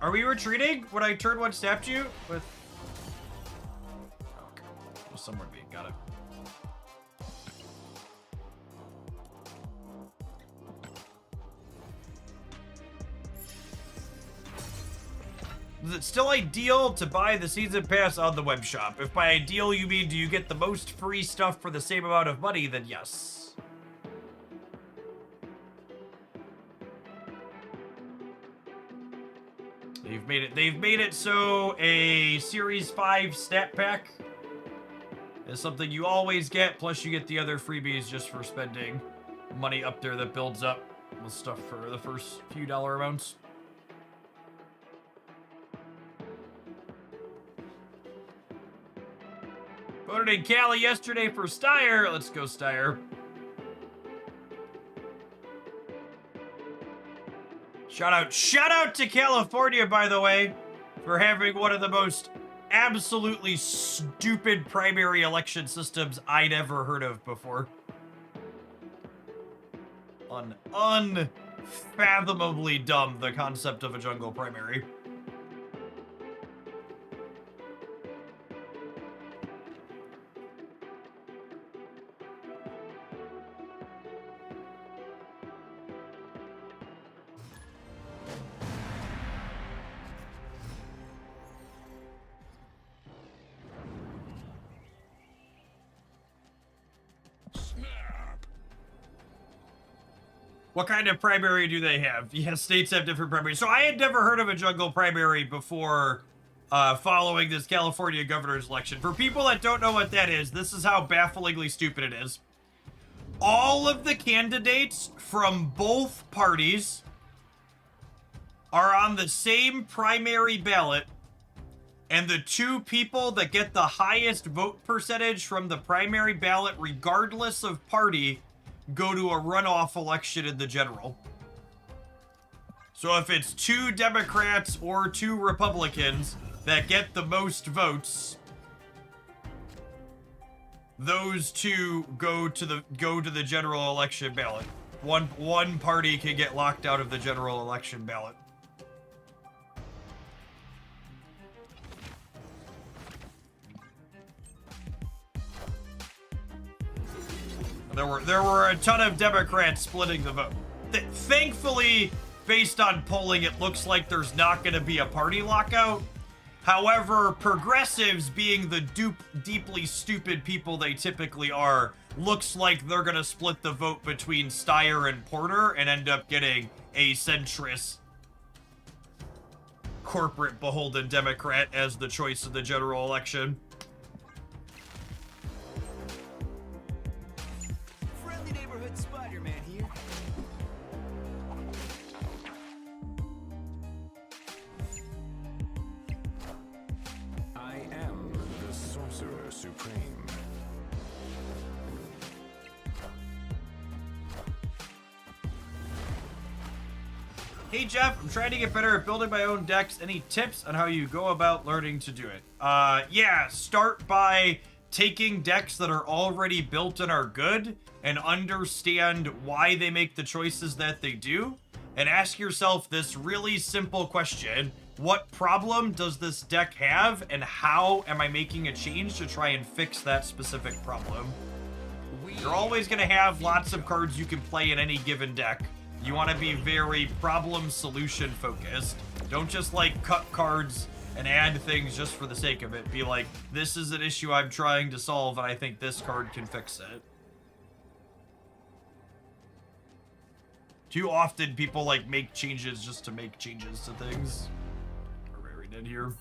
Are we retreating when I turn one snapped you with? Okay, there's somewhere to be. Got it. Is it still ideal to buy the season pass on the web shop? If by ideal you mean do you get the most free stuff for the same amount of money, then yes. They've made it so a Series 5 stat pack is something you always get, plus you get the other freebies just for spending money up there that builds up with stuff for the first few dollar amounts. Voted in Cali yesterday for Steyer. Let's go, Steyer. Shout out to California, by the way, for having one of the most absolutely stupid primary election systems I'd ever heard of before. Unfathomably dumb, the concept of a jungle primary. What kind of primary do they have? Yeah, states have different primaries. So I had never heard of a jungle primary before following this California governor's election. For people that don't know what that is, this is how bafflingly stupid it is. All of the candidates from both parties are on the same primary ballot, and the two people that get the highest vote percentage from the primary ballot, regardless of party, go to a runoff election in the general. So if it's 2 Democrats or 2 Republicans that get the most votes, those two go to the general election ballot. One party can get locked out of the general election ballot. There were a ton of Democrats splitting the vote. Thankfully, based on polling, it looks like there's not going to be a party lockout. However, progressives, being the deeply stupid people they typically are, looks like they're going to split the vote between Steyer and Porter and end up getting a centrist, corporate beholden Democrat as the choice of the general election. Spider-Man here. I am the Sorcerer Supreme. Hey Jeff, I'm trying to get better at building my own decks. Any tips on how you go about learning to do it? Yeah, start by taking decks that are already built and are good and understand why they make the choices that they do. And ask yourself this really simple question. What problem does this deck have, and how am I making a change to try and fix that specific problem? You're always going to have lots of cards you can play in any given deck. You want to be very problem-solution focused. Don't just, like, cut cards and add things just for the sake of it. Be like, this is an issue I'm trying to solve, and I think this card can fix it. Too often, people, like, make changes just to make changes to things. We're very dead here.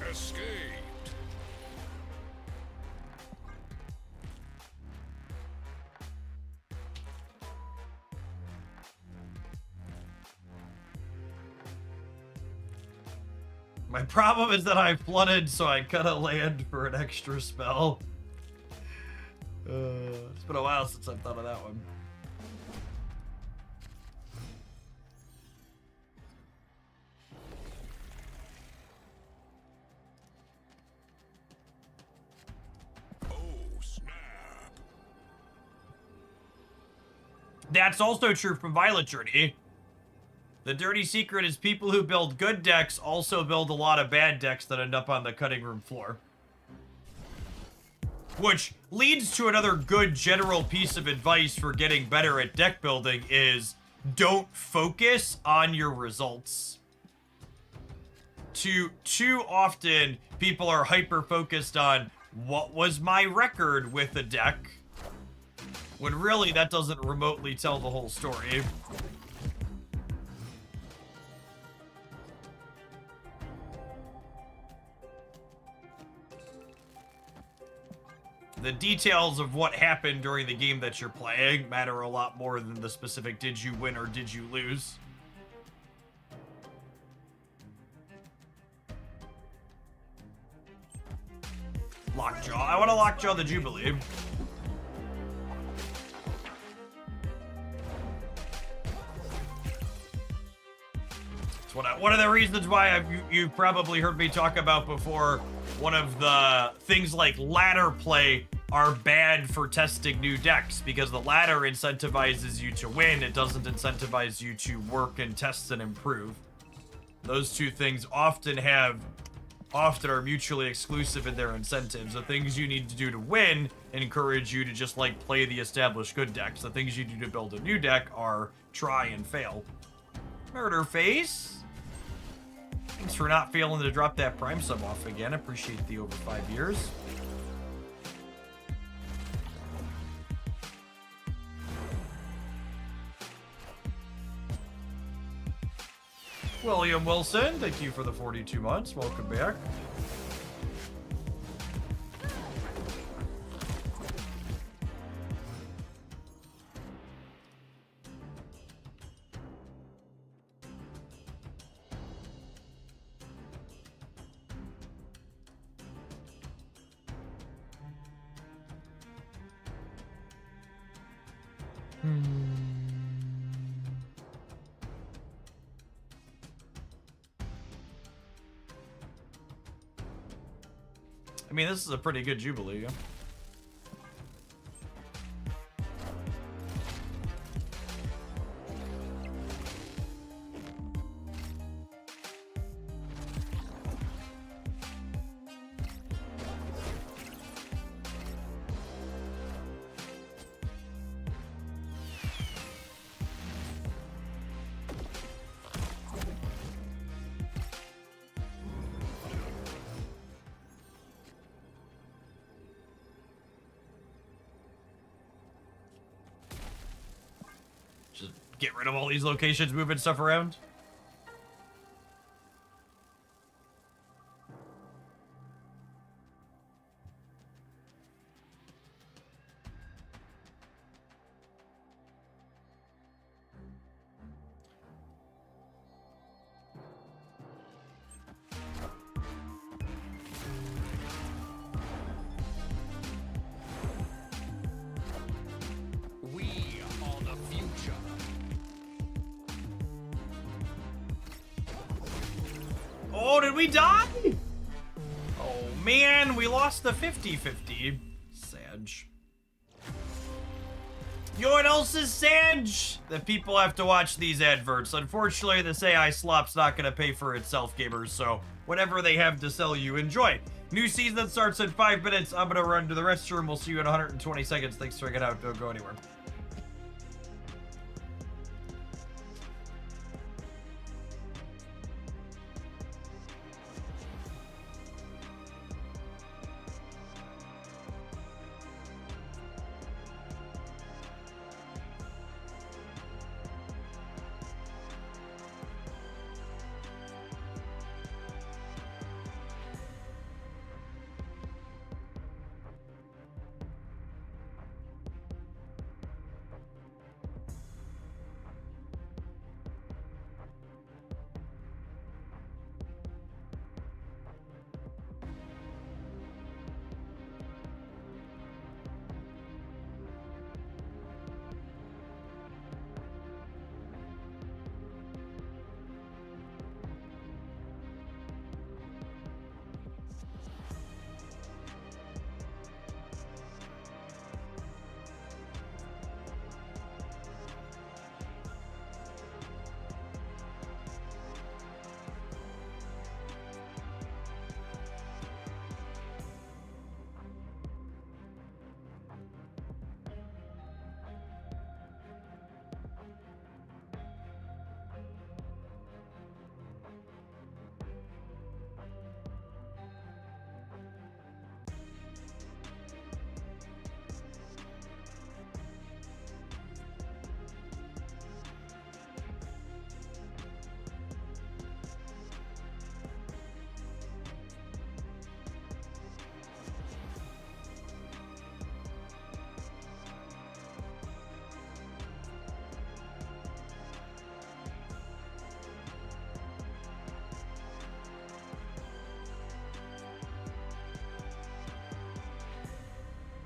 Escape. My problem is that I flooded, so I cut a land for an extra spell. It's been a while since I've thought of that one. Oh, snap. That's also true from Violet Journey. The dirty secret is people who build good decks also build a lot of bad decks that end up on the cutting room floor. Which leads to another good general piece of advice for getting better at deck building is don't focus on your results. Too often, people are hyper-focused on what was my record with the deck, when really that doesn't remotely tell the whole story. The details of what happened during the game that you're playing matter a lot more than the specific did you win or did you lose. Lockjaw. I want to Lockjaw the Jubilee. It's one of the reasons why you've probably heard me talk about before. One of the things like ladder play are bad for testing new decks because the ladder incentivizes you to win. It doesn't incentivize you to work and test and improve. Those two things often are mutually exclusive in their incentives. The things you need to do to win encourage you to just like play the established good decks. The things you do to build a new deck are try and fail. Murder Face. Thanks for not failing to drop that Prime sub off again. Appreciate the over 5 years. William Wilson, thank you for the 42 months. Welcome back. I mean, this is a pretty good Jubilee. Yeah? Get rid of all these locations, moving stuff around. We are the Oh, did we die? Oh, man, we lost the 50-50. Sag. You know what else is Sag? That people have to watch these adverts. Unfortunately, this AI slop's not going to pay for itself, gamers, so whatever they have to sell you, enjoy. New season starts in 5 minutes. I'm going to run to the restroom. We'll see you in 120 seconds. Thanks for hanging out. Don't go anywhere.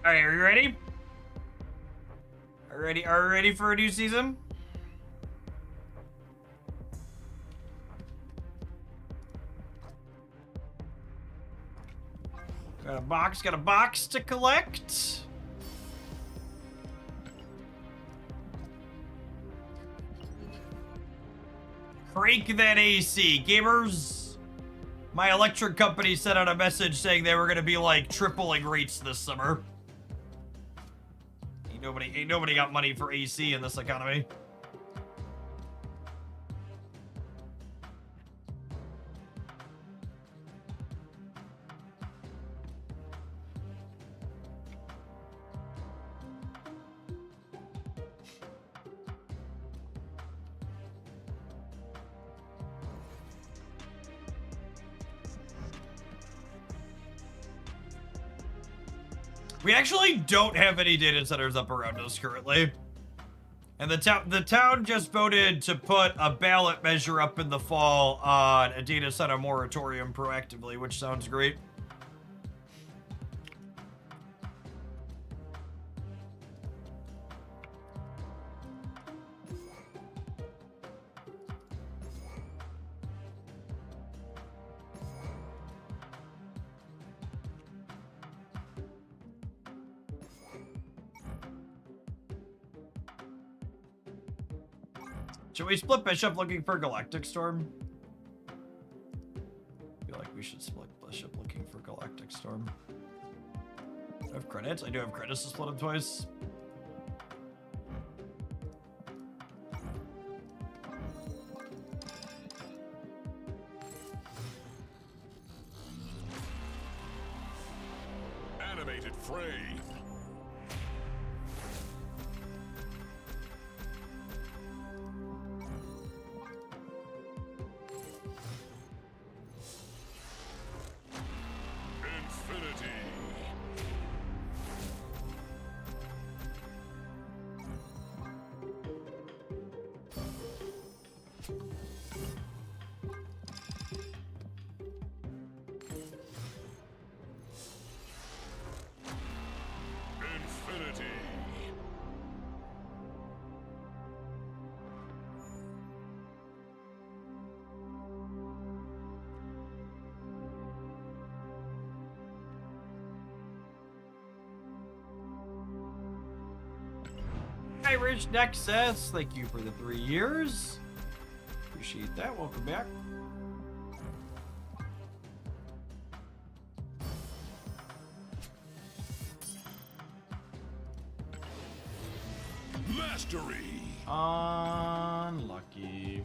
All right, are you ready? Are you ready for a new season? Got a box to collect. Crank that AC, gamers. My electric company sent out a message saying they were gonna be like tripling rates this summer. Ain't nobody got money for AC in this economy. We actually don't have any data centers up around us currently. And the town just voted to put a ballot measure up in the fall on a data center moratorium proactively, which sounds great. Should we split Bishop looking for Galactic Storm? I feel like we should split Bishop looking for Galactic Storm. Do I have credits? I do have credits to split them twice. Animated fray. Irish Nexus, thank you for the 3 years. Appreciate that. Welcome back. Mastery. Unlucky.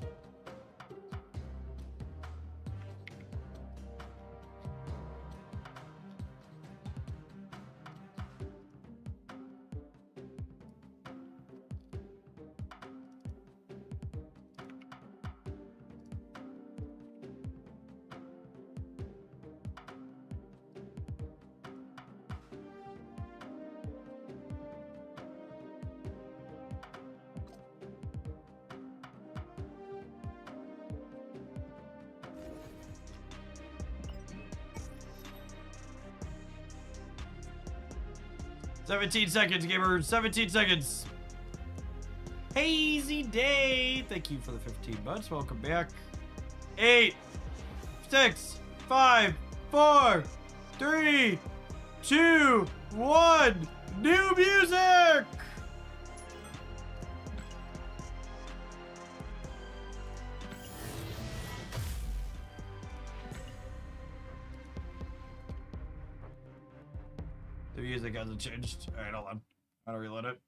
"17 seconds, gamer. 17 seconds. Hazy Day. Thank you for the 15 months. Welcome back. 8, 6, 5, 4, 3, 2, 1. New music. The music hasn't changed. All right, hold on. How to reload it?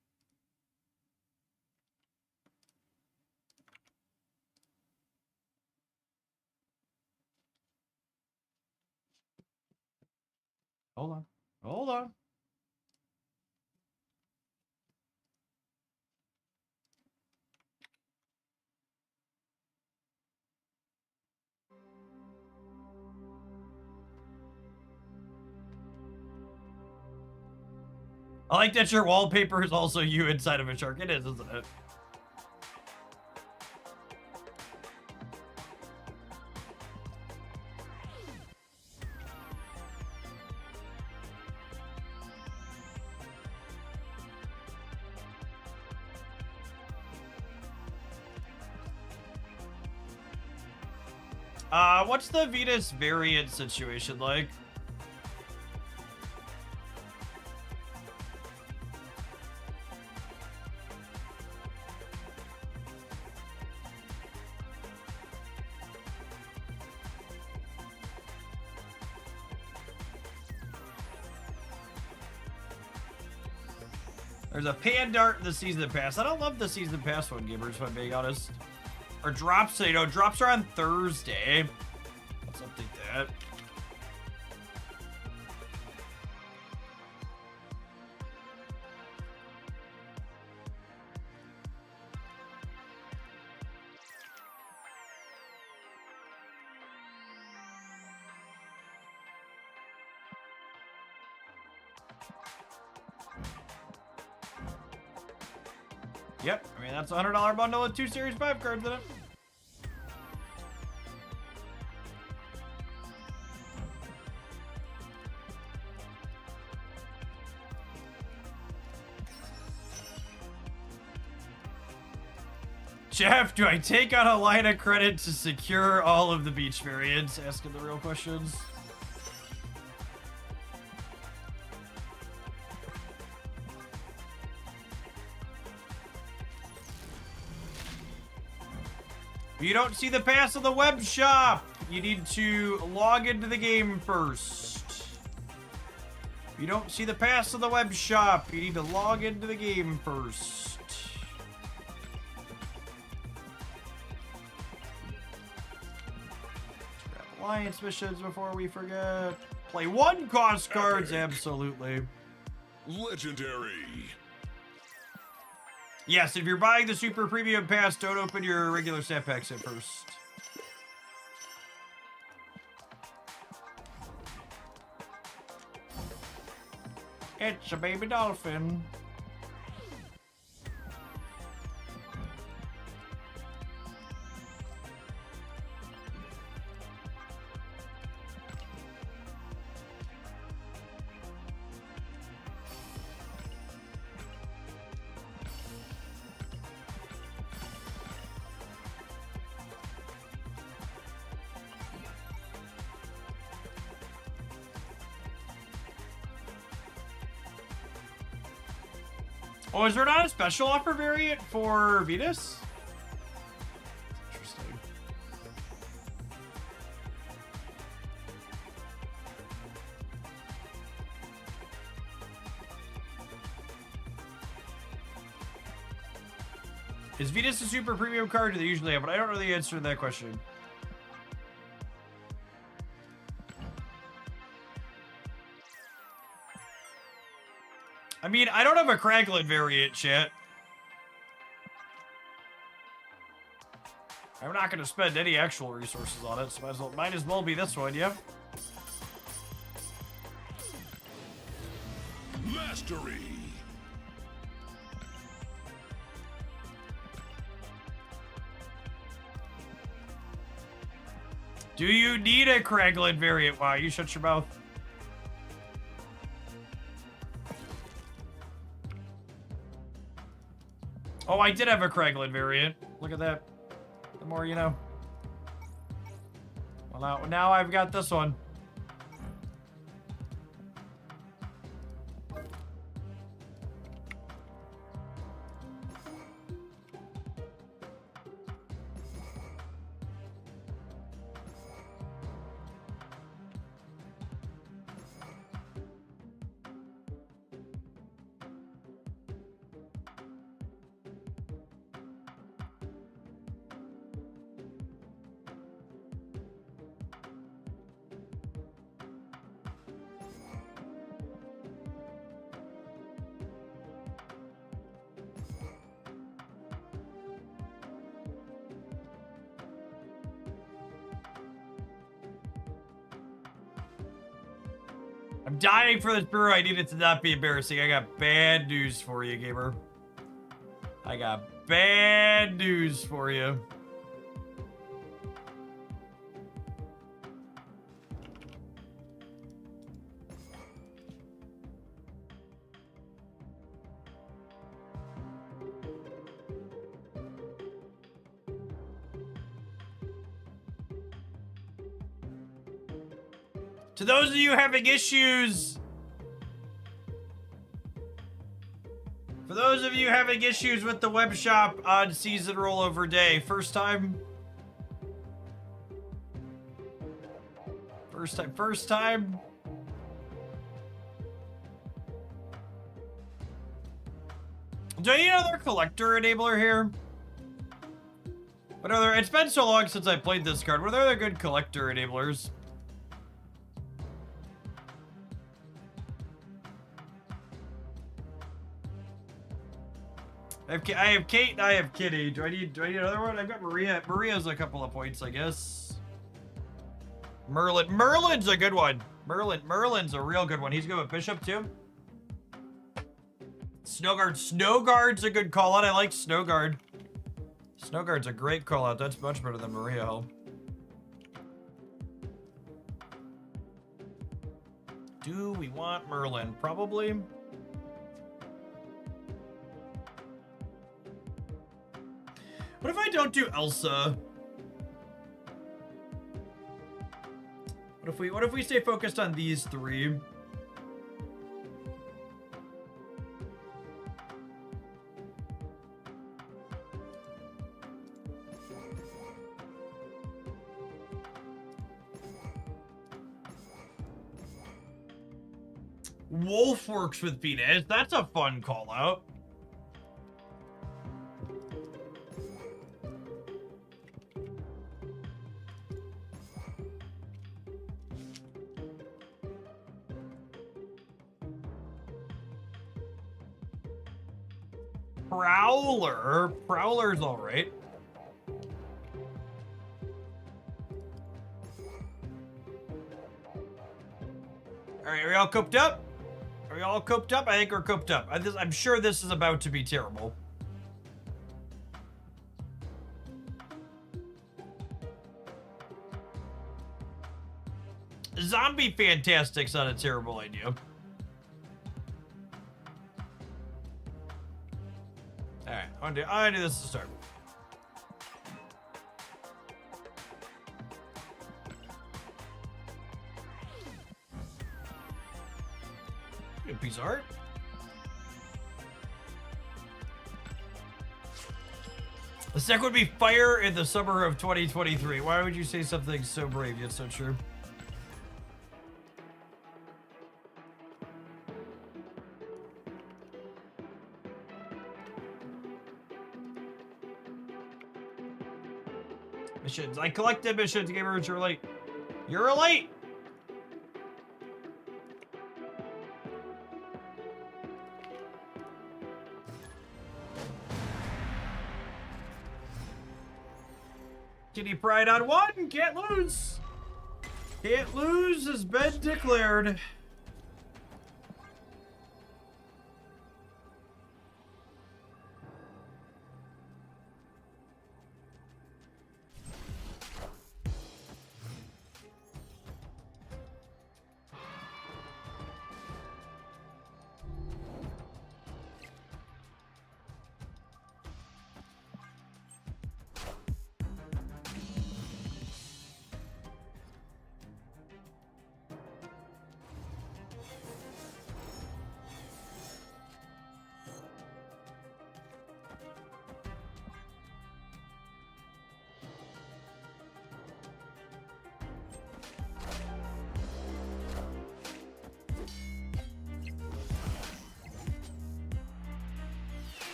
Hold on. Hold on. I like that your wallpaper is also you inside of a shark. It is, isn't it? What's the Venus variant situation like? There's a Pandart in the Season Pass. I don't love the Season Pass one, gamers, if I'm being honest. Or drops, you know, drops are on Thursday. Let's update that. Yep, I mean, that's a $100 bundle with 2 Series 5 cards in it. Jeff, do I take out a line of credit to secure all of the beach variants? Asking the real questions. If you don't see the pass on the web shop, you need to log into the game first. If you don't see the pass on the web shop, you need to log into the game first. Alliance missions before we forget. Play 1 cost cards, absolutely. Legendary. Yes, if you're buying the Super Premium Pass, don't open your regular stat packs at first. It's a baby dolphin. Oh, is there not a special offer variant for Venus? Interesting. Is Venus a super premium card? Do they usually have? But I don't know the answer to that question. I mean, I don't have a Kraglin variant, chat. I'm not going to spend any actual resources on it, so might as well be this one, yeah? Mastery. Do you need a Kraglin variant? Wow, you shut your mouth. Oh, I did have a Kraglin variant. Look at that. The more you know. Well, now I've got this one. I'm dying for this brew. I need it to not be embarrassing. I got bad news for you, gamer. I got bad news for you. To those of you having issues, for those of you having issues with the web shop on season rollover day, first time. Do I need another collector enabler here? What other? It's been so long since I played this card. What are other good collector enablers? I have Kate and I have Kitty. Do I need another one? I've got Maria. Maria's a couple of points, I guess. Merlin's a good one. Merlin's a real good one. He's good with Bishop too. Snowguard's a good call out. I like Snowguard. Snowguard's a great call out. That's much better than Maria Helm. Do we want Merlin? Probably. What if I don't do Elsa? What if we stay focused on these three? Wolf works with Venus. That's a fun call out. Prowler's all right. All right, are we all cooped up? Are we all cooped up? I think we're cooped up. I'm sure this is about to be terrible. Zombie Fantastic's not a terrible idea. Alright, I'm gonna do this to start. Good piece of art. The second would be fire in the summer of 2023. Why would you say something so brave yet so true? Missions. I collected missions. Gamers, you're late. You're late! Kitty Pride on 1. Can't lose. Can't lose has been declared.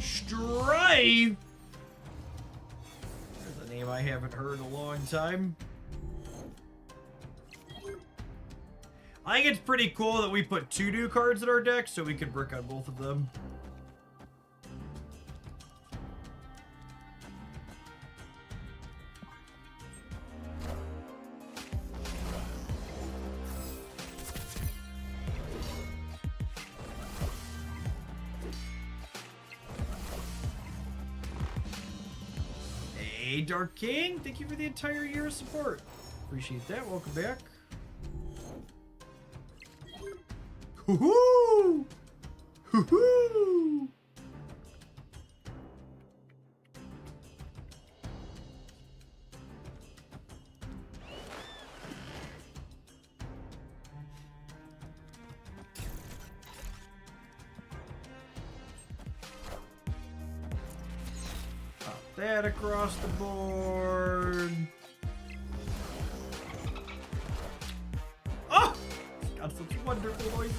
Strive? There's a name I haven't heard in a long time. I think it's pretty cool that we put 2 new cards in our deck so we can work on both of them. Hey, Dark King, thank you for the entire year of support. Appreciate that. Welcome back. Hoo-hoo! Hoo-hoo! Pop that across the board. Oh! Got such wonderful noises.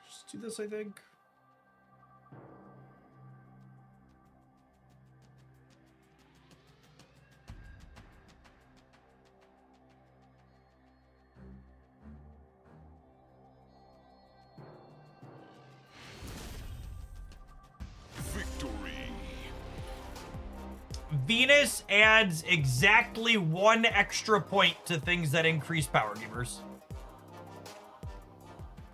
Just do this, I think. Venus adds exactly 1 extra point to things that increase power givers.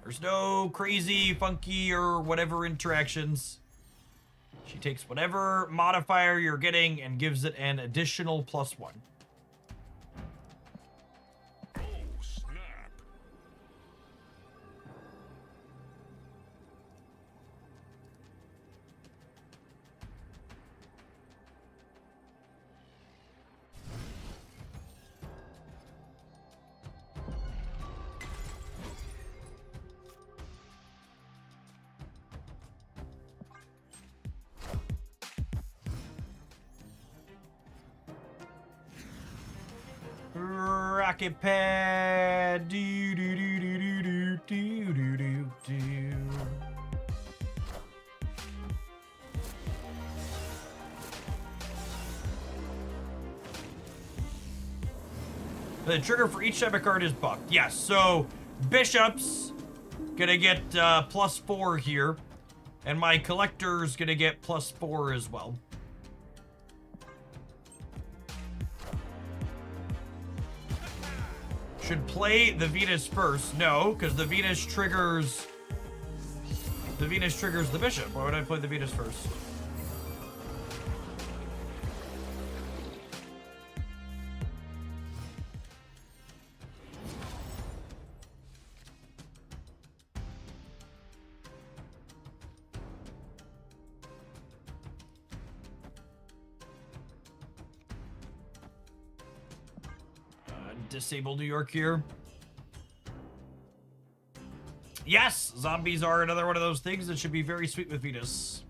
There's no crazy, funky, or whatever interactions. She takes whatever modifier you're getting and gives it an additional +1. Oh, snap. Rocket pad. Do do do do do do do do do. The trigger for each type of card is buffed. Yes, so Bishop's gonna get +4 here, and my Collector's gonna get +4 as well. Should play the Venus first. No, because the Venus triggers... The Venus triggers the bishop. Why would I play the Venus first? Disable New York here. Yes, zombies are another one of those things that should be very sweet with Venus.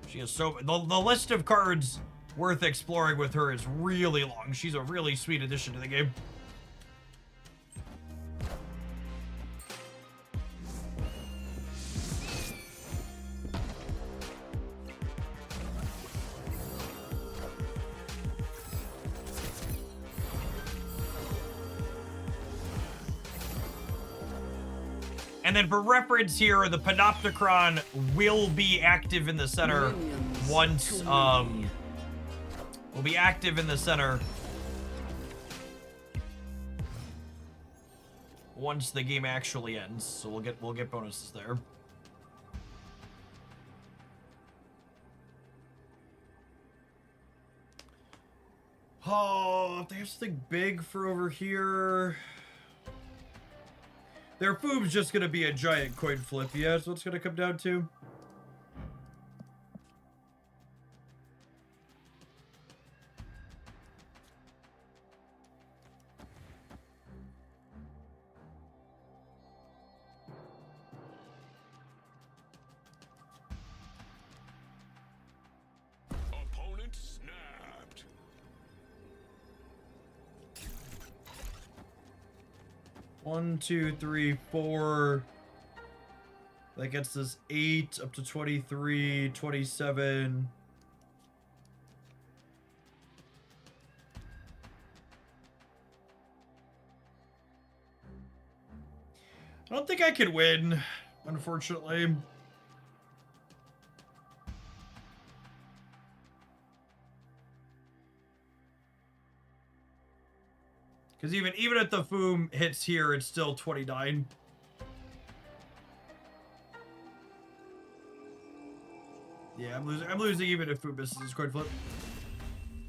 She is so... The list of cards worth exploring with her is really long. She's a really sweet addition to the game. And then for reference here, the Panopticon will be active in the center once, will be active in the center once the game actually ends. So we'll get bonuses there. Oh, they have something big for over here. Their foob's just gonna be a giant coin flip. Yeah, that's what it's gonna come down to. Opponent snapped. 1, 2, 3, 4. That gets us 8 up to 23, 27. I don't think I can win, unfortunately. Because even if the Foom hits here, it's still 29. Yeah, I'm losing even if Foom misses his coin flip.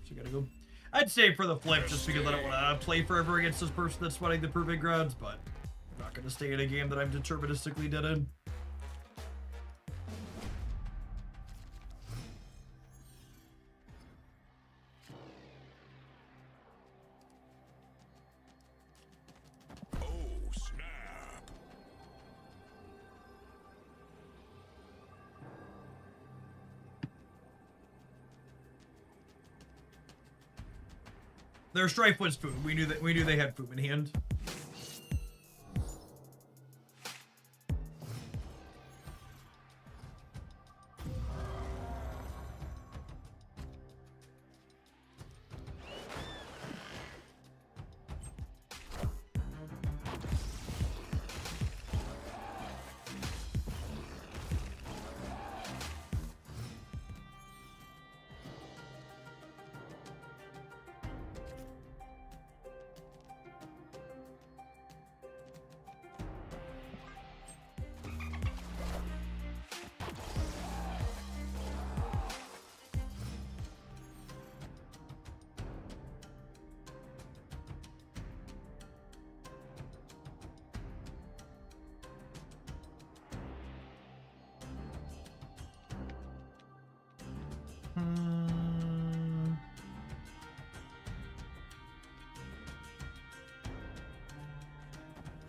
So I gotta go. I'd say for the flip, just because I don't want to play forever against this person that's sweating the proving grounds, but I'm not gonna stay in a game that I'm deterministically dead in. Their strife was Foom. We knew they had Foom in hand.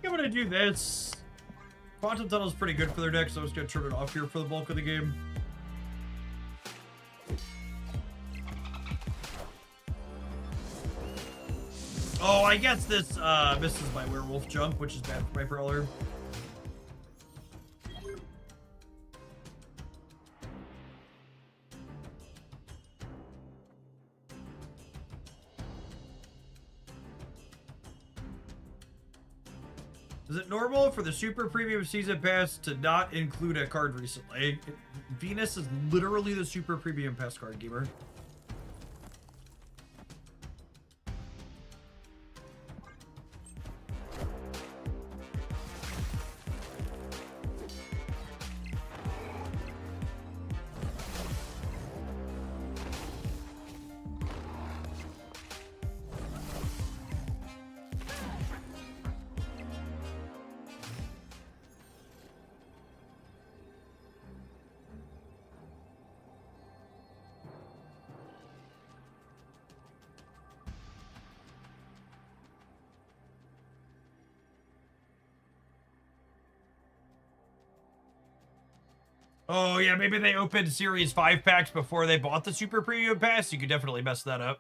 I'm gonna do this. Quantum Tunnel's pretty good for their deck, so I was gonna turn it off here for the bulk of the game. Oh, I guess this misses my werewolf jump, which is bad for my Prowler. Is it normal for the Super Premium Season Pass to not include a card recently? Venus is literally the Super Premium Pass card, gamer. Oh, yeah, maybe they opened Series 5 packs before they bought the Super Premium Pass. You could definitely mess that up.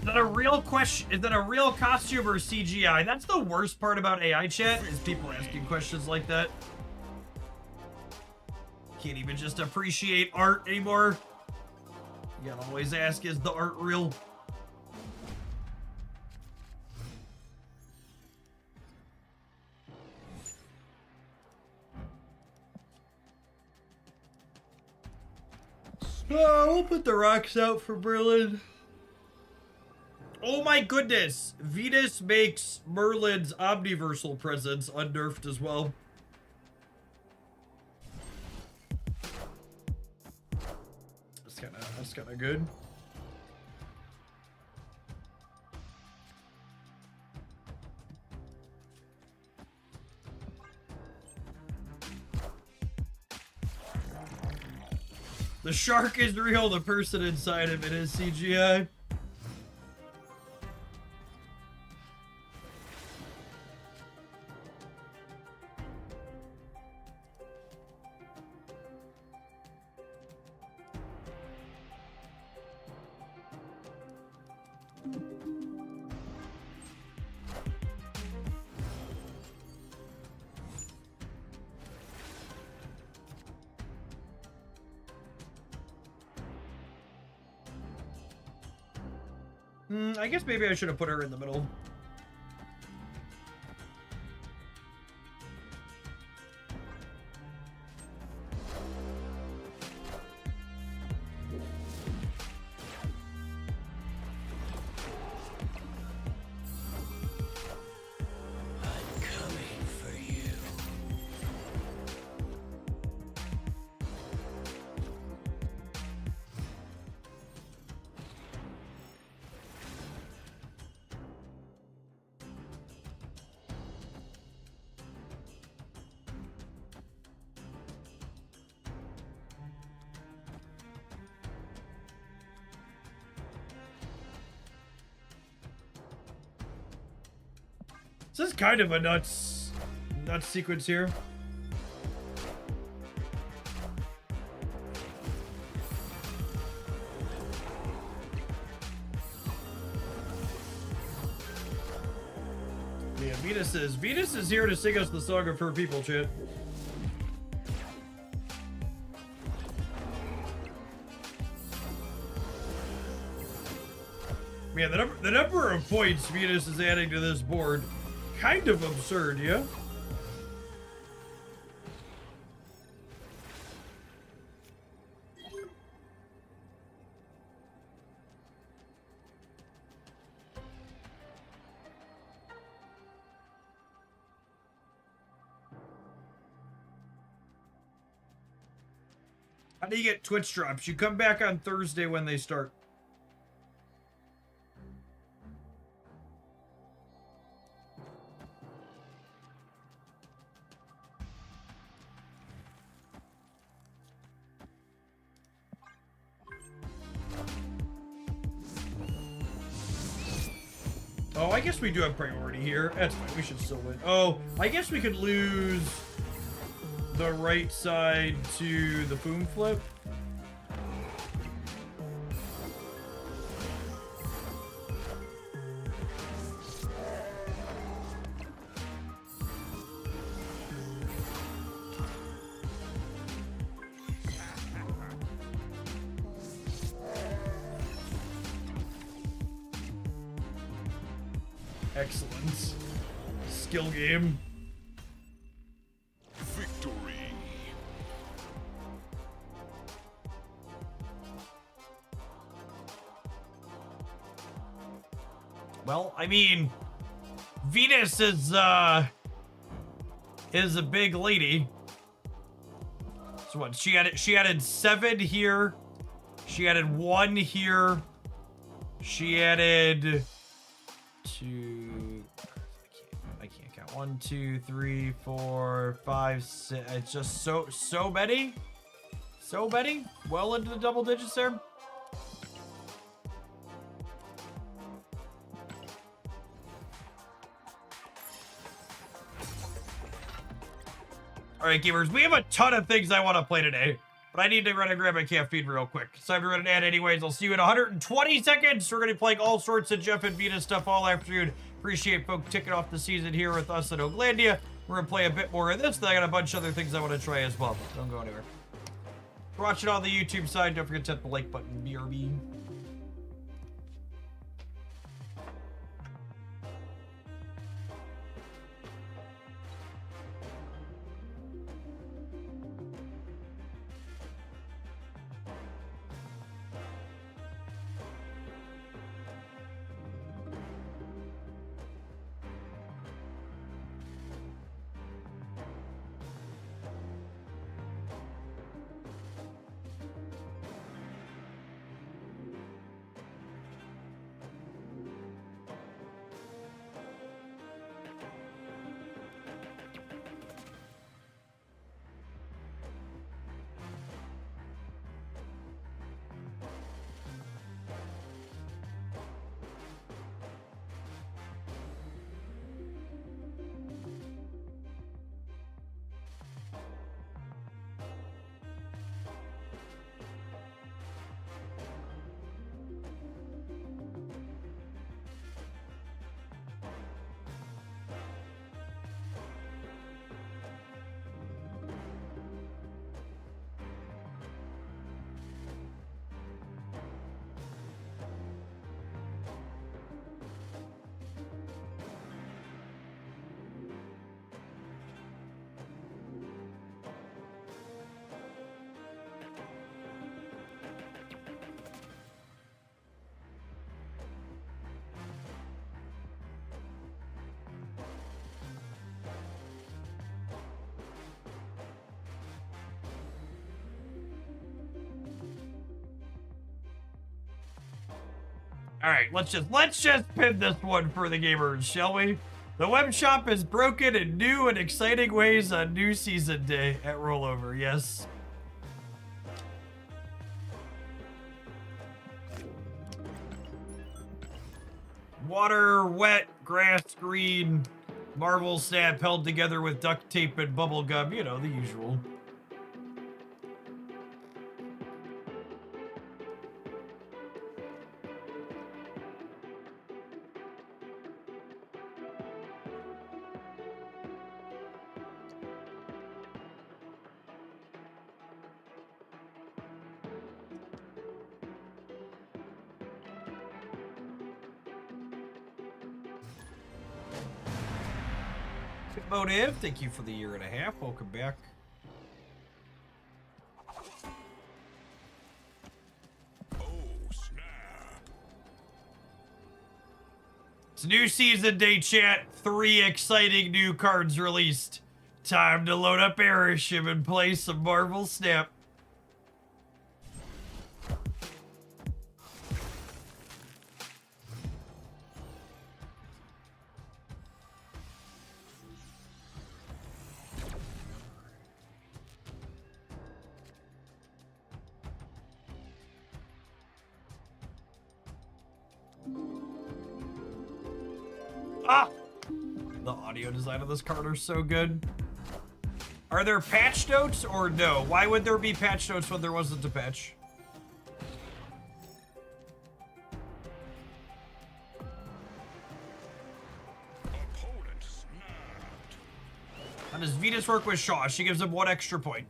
Is that a real question? Is that a real costume or CGI? That's the worst part about AI chat, is people asking questions like that. Can't even just appreciate art anymore. You gotta always ask, is the art real? Oh, we'll put the rocks out for Merlin. Oh my goodness! Venus makes Merlin's Omniversal presence unnerfed as well. That's kinda good. The shark is real, the person inside him it is CGI. I guess maybe I should have put her in the middle. This is kind of a nuts sequence here. Yeah, Venus is here to sing us the song of her people, chat. Man, the number of points Venus is adding to this board, kind of absurd, yeah? How do you get Twitch drops? You come back on Thursday when they start. Oh, I guess we do have priority here. That's fine. We should still win. Oh, I guess we could lose the right side to the boom flip. Excellent. Skill game. Victory. Well, I mean, Venus is a big lady. So what? She added 7 here. She added 1 here. She added 2. I can't count. 1, 2, 3, 4, 5, 6. It's just so many. So many. Well into the double digits there. All right, gamers, we have a ton of things I want to play today, but I need to run and grab my caffeine real quick. So I have to run an ad anyways. I'll see you in 120 seconds. We're going to be playing all sorts of Jeff and Venus stuff all afternoon. Appreciate folks kicking off the season here with us at Oglandia. We're going to play a bit more of this, then I got a bunch of other things I want to try as well. Don't go anywhere. If you're watching on the YouTube side, don't forget to hit the like button. BRB. All right, let's just pin this one for the gamers, shall we? The web shop is broken in new and exciting ways on new season day at Rollover. Yes. Water, wet, grass, green, Marvel Snap held together with duct tape and bubble gum. You know, the usual. Motive, thank you for the 1.5 years. Welcome back. Oh, snap. It's new season day, chat. 3 exciting new cards released. Time to load up Airship and play some Marvel Snap. Ah! The audio design of this card are so good. Are there patch notes or no? Why would there be patch notes when there wasn't a patch? How does Venus work with Shaw? She gives him 1 extra point.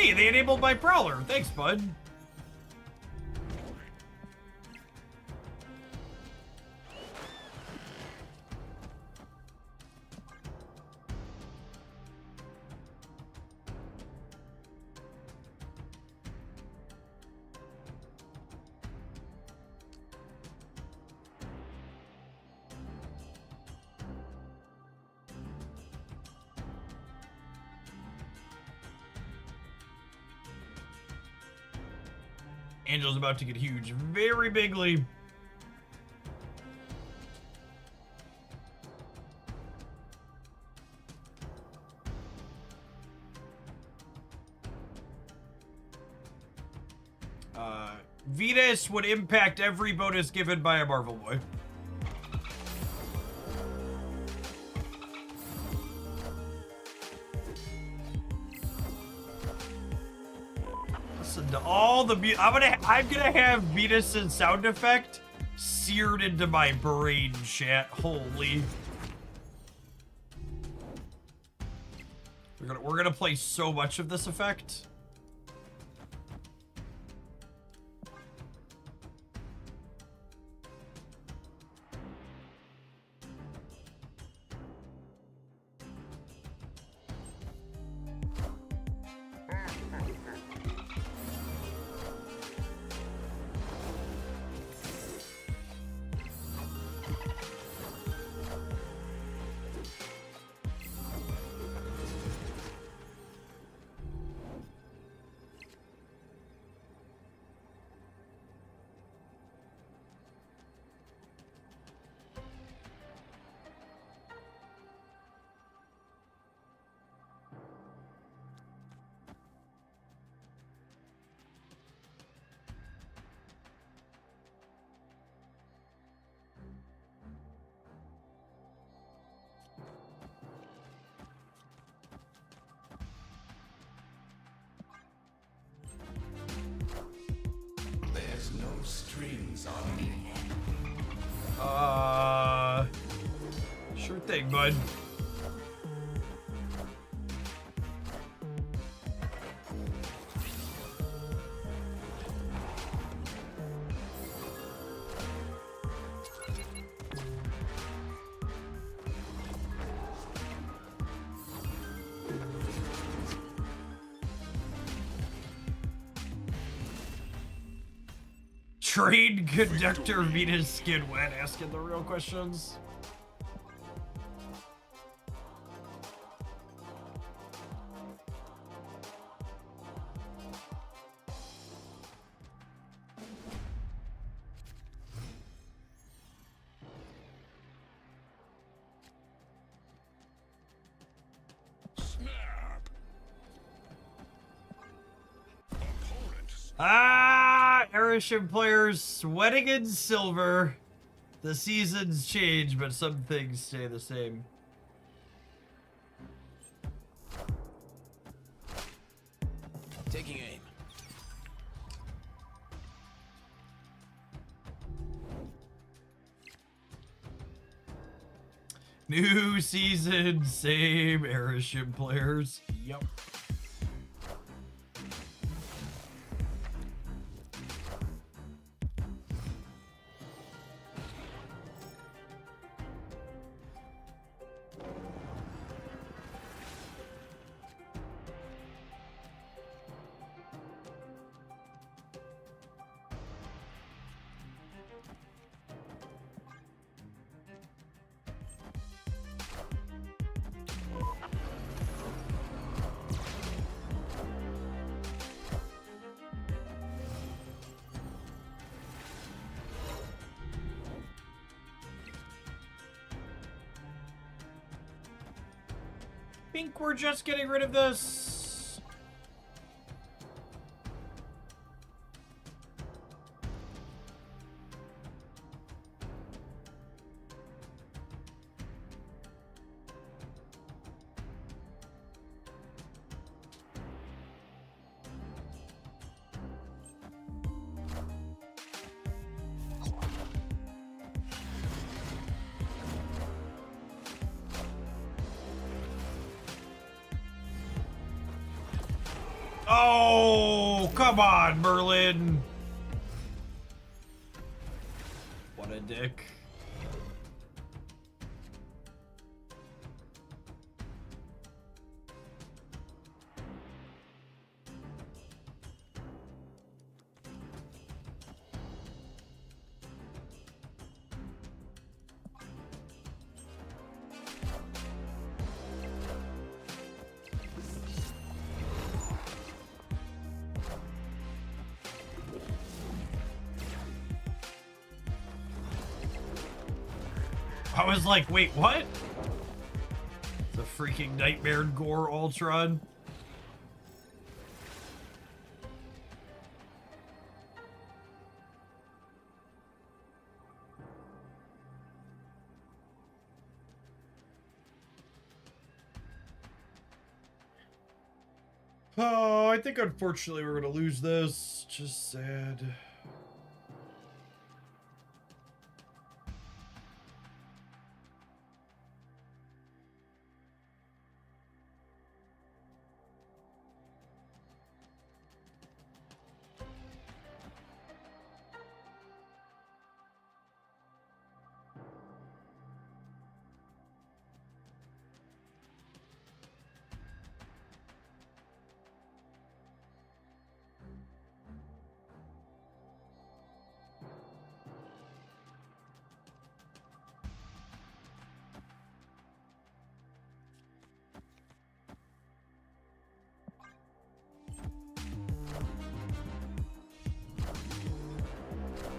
Hey, they enabled my Prowler. Thanks, bud. Angel's about to get huge very bigly. Venus would impact every bonus given by a Marvel Boy. Listen to all the I'm gonna have Venus's sound effect seared into my brain, chat. Holy. We're gonna play so much of this effect. There's no strings on me. Sure thing, bud. Train conductor Venus skin wet, asking the real questions. Arishem players sweating in silver. The seasons change, but some things stay the same. Taking aim. New season, same Arishem players. Yep. Think we're just getting rid of this. Oh, come on, Merlin. What a dick. I was like, wait, what? The freaking Nightmare Gore Ultron. Oh, I think unfortunately we're gonna lose this. Just sad.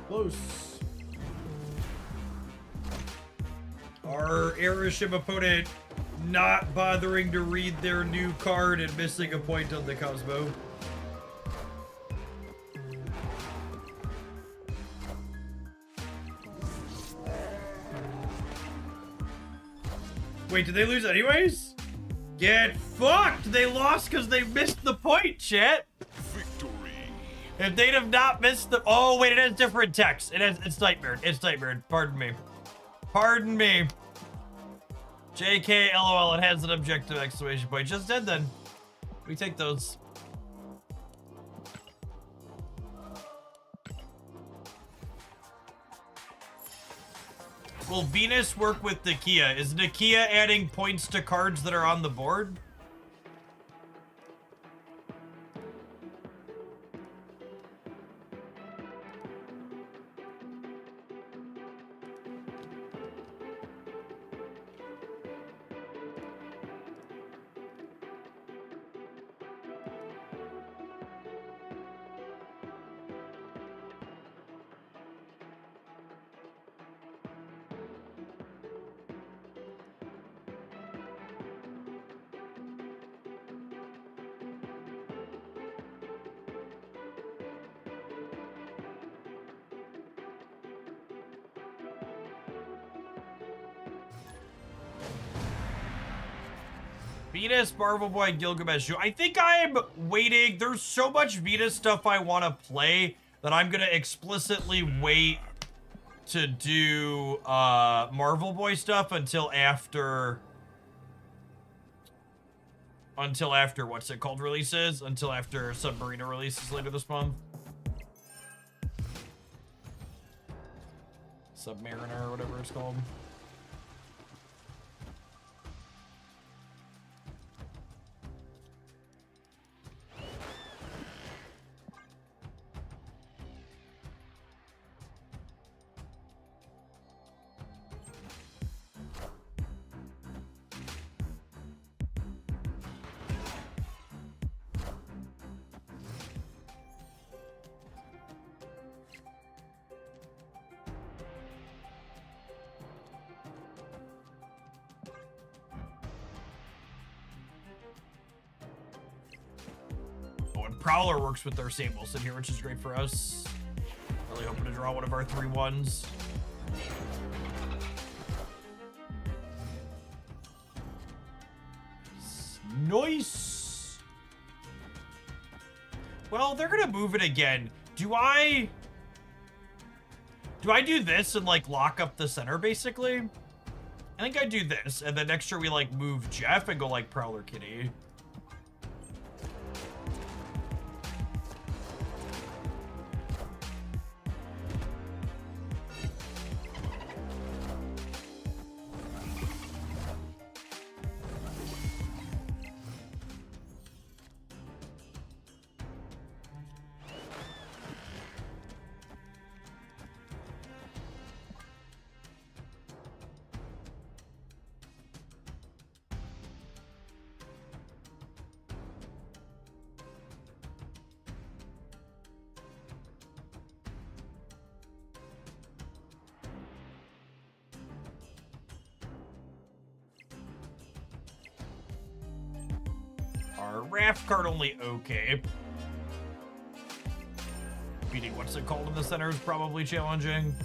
Close. Our Airship opponent not bothering to read their new card and missing a point on the Cosmo. Wait, did they lose anyways? Get fucked! They lost because they missed the point, chat! If they'd have not missed the... Oh, wait, it has different text. It's Nightmare. It's Nightmare. Pardon me. Pardon me. JK, LOL, it has an objective exclamation point. Just dead then. We take those. Will Venus work with Nakia? Is Nakia adding points to cards that are on the board? Venus, Marvel Boy, Gilgamesh. I think I'm waiting. There's so much Venus stuff I want to play that I'm going to explicitly wait to do Marvel Boy stuff until after what's it called releases? Until after Submariner releases later this month. Submariner or whatever it's called. Prowler works with their samples in here, which is great for us. Really hoping to draw one of our 3/1s. Nice. Well, they're gonna move it again. Do I do this and like lock up the center basically? I think I do this, and then next year we like move Jeff and go like Prowler Kitty. Raft card only okay. Beating what's it called in the center is probably challenging.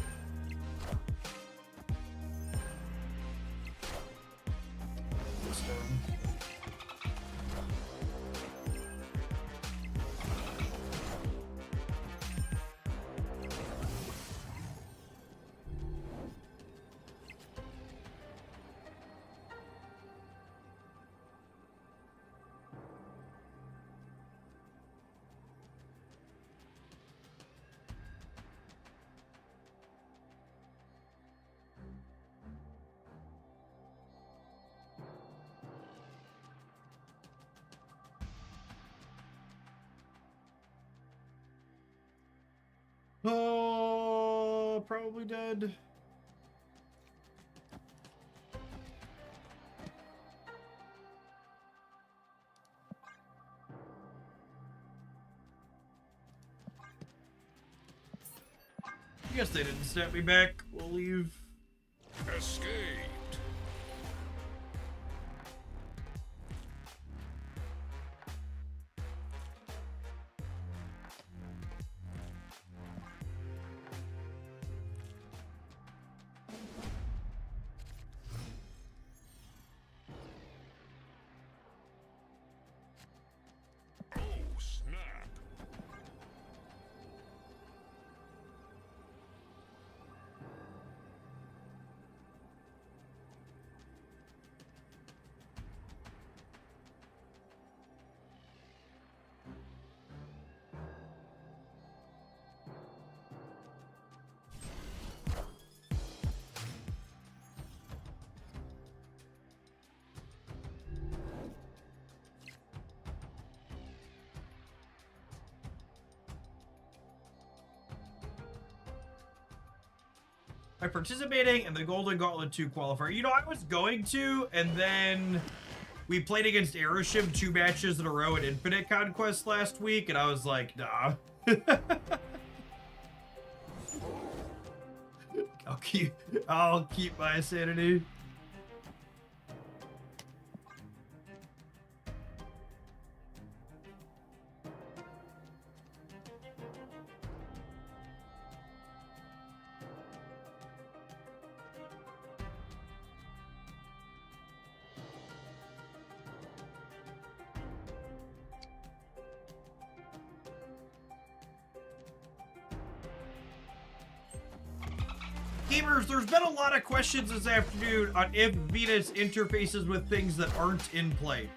Oh, probably dead. I guess they didn't snap me back. We'll leave. Escaped. Oh, snap. By participating in the Golden Gauntlet 2 qualifier. You know, I was going to, and then we played against Aeroshim 2 matches in a row at Infinite Conquest last week, and I was like, nah. I'll keep my sanity. Gamers, there's been a lot of questions this afternoon on if Venus interfaces with things that aren't in play.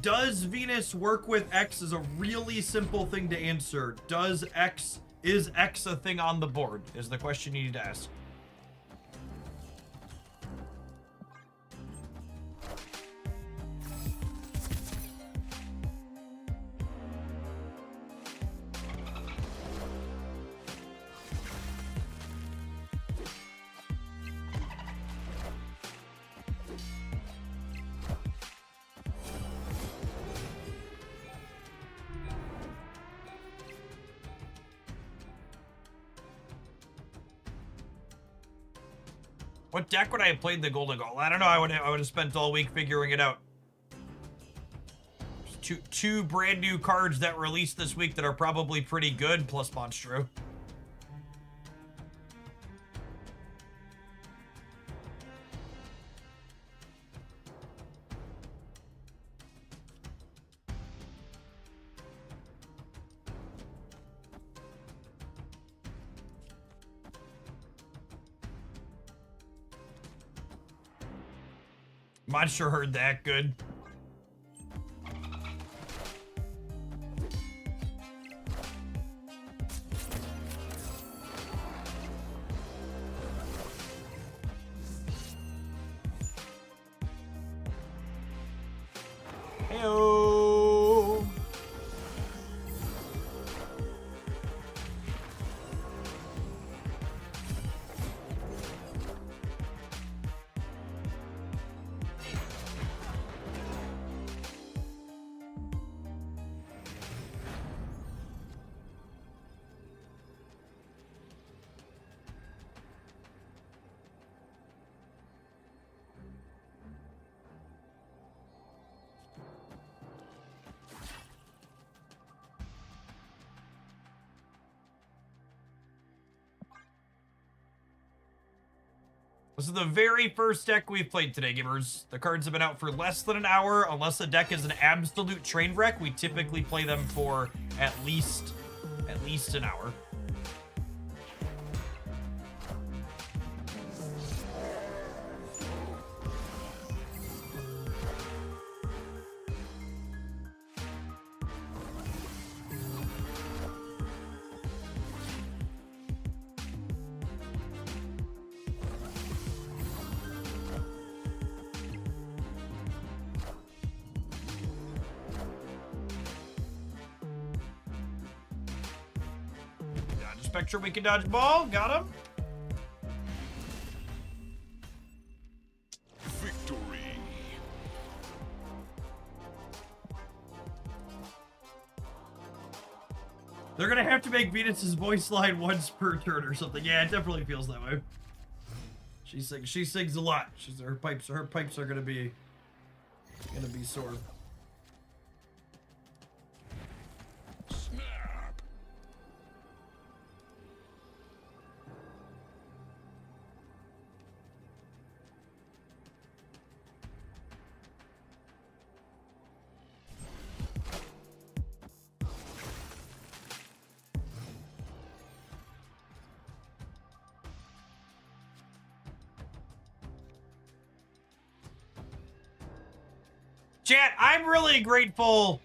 Does Venus work with X is a really simple thing to answer. Is X a thing on the board? Is the question you need to ask. What deck would I have played the Golden Gauntlet? I don't know. I would have spent all week figuring it out. Two brand new cards that released this week that are probably pretty good, plus Monstro. Monstro heard that good. Heyo. This is the very first deck we've played today, gamers. The cards have been out for less than an hour. Unless the deck is an absolute train wreck, we typically play them for at least an hour. Spectrum, we can dodge ball. Got him. Victory. They're gonna have to make Venus's voice line once per turn or something. Yeah, it definitely feels that way. She sings a lot. Her pipes are gonna be sore. Snap. Chat, I'm really grateful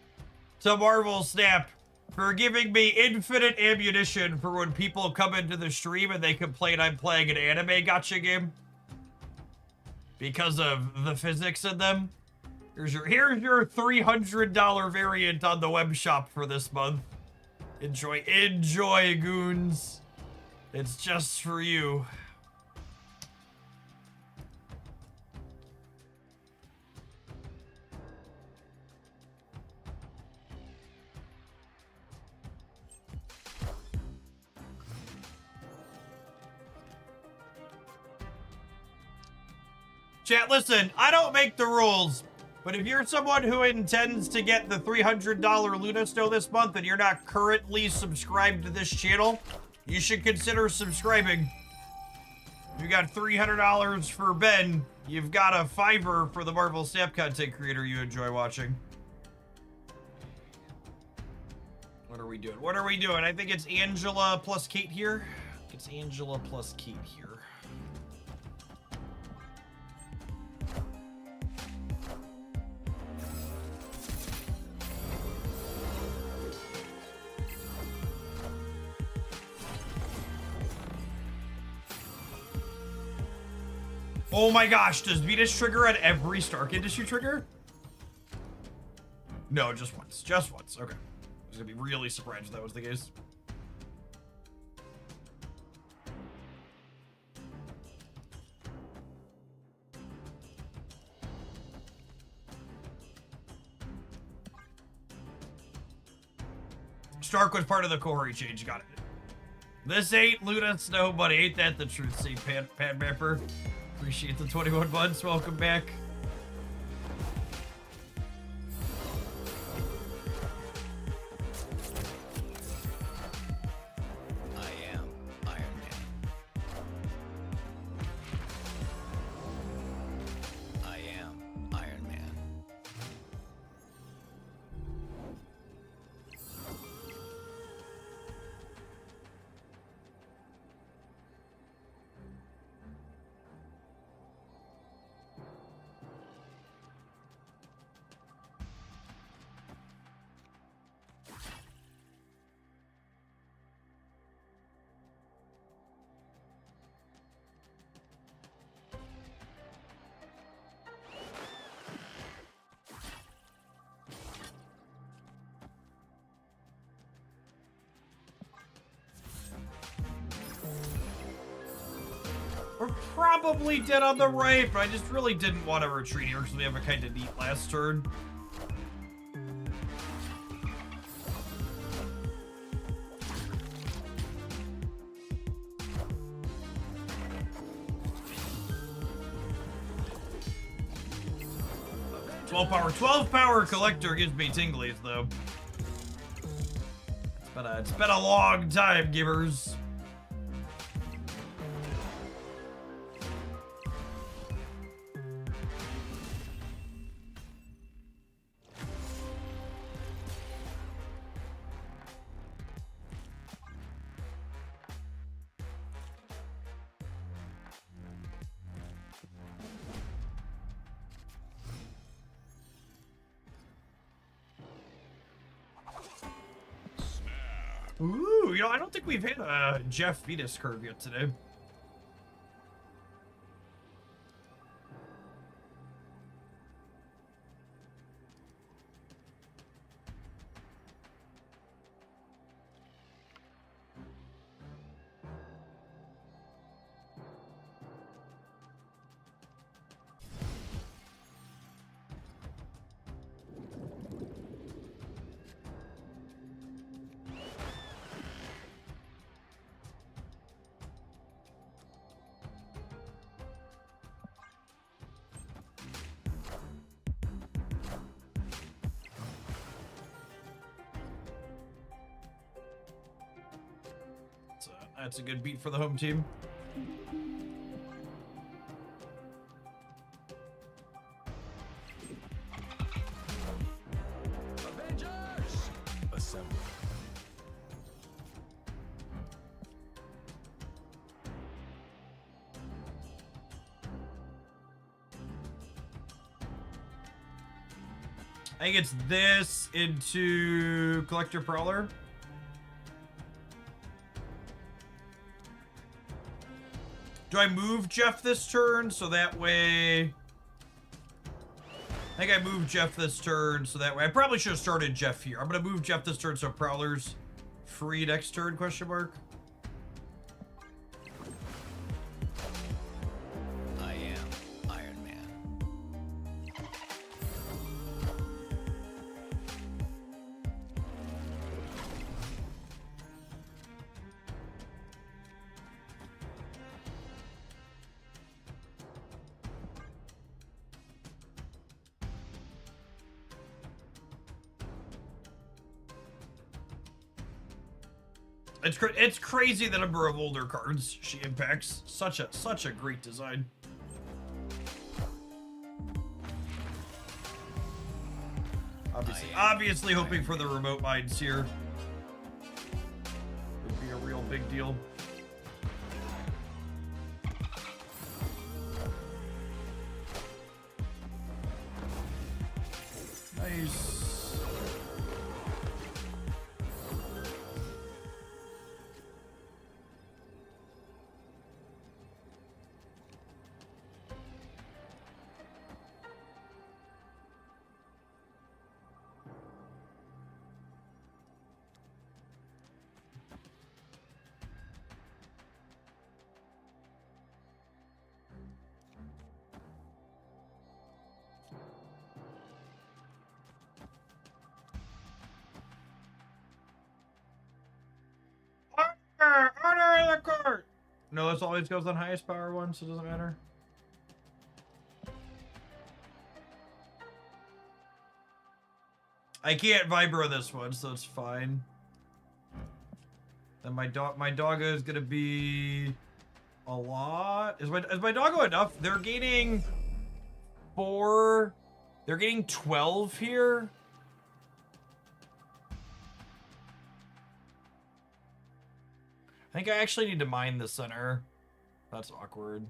to Marvel Snap for giving me infinite ammunition for when people come into the stream and they complain I'm playing an anime gacha game because of the physics in them. Here's your $300 variant on the web shop for this month. Enjoy, goons. It's just for you. Chat, listen, I don't make the rules, but if you're someone who intends to get the $300 Luna Snow this month and you're not currently subscribed to this channel, you should consider subscribing. If you got $300 for Ben, you've got a $5 for the Marvel Snap content creator you enjoy watching. What are we doing? What are we doing? I think it's Angela plus Kate here. It's Angela plus Kate here. Oh my gosh, does Venus trigger at every Stark Industry trigger? No, just once. Just once. Okay. I was gonna be really surprised if that was the case. Stark was part of the Kohori change, got it. This ain't Luna Snow, buddy. Ain't that the truth, see, Pat Mapper? Appreciate the 21 months. Welcome back. I am Iron Man. I am Iron Man. We're probably dead on the right, but I just really didn't want to retreat here because we have a kind of neat last turn. Twelve power collector gives me tinglies though. It's been a long time, givers. Ooh, you know, I don't think we've hit a Jeff Vetus curve yet today. That's a good beat for the home team. Avengers! Assemble. I think it's this into Collector Prowler. Do I move Jeff this turn so that way... I think I moved Jeff this turn so that way... I probably should have started Jeff here. I'm going to move Jeff this turn so Prowler's free next turn, question mark. I am Iron Man. It's crazy the number of older cards she impacts. Such a great design. Obviously hoping for the remote mines here. Would be a real big deal. Nice. Order in the court! No, this always goes on highest power one, so it doesn't matter. I can't vibro this one, so it's fine. Then my doggo is gonna be a lot. Is my doggo enough? They're gaining 4. They're getting 12 here. I think I actually need to mine the center. That's awkward.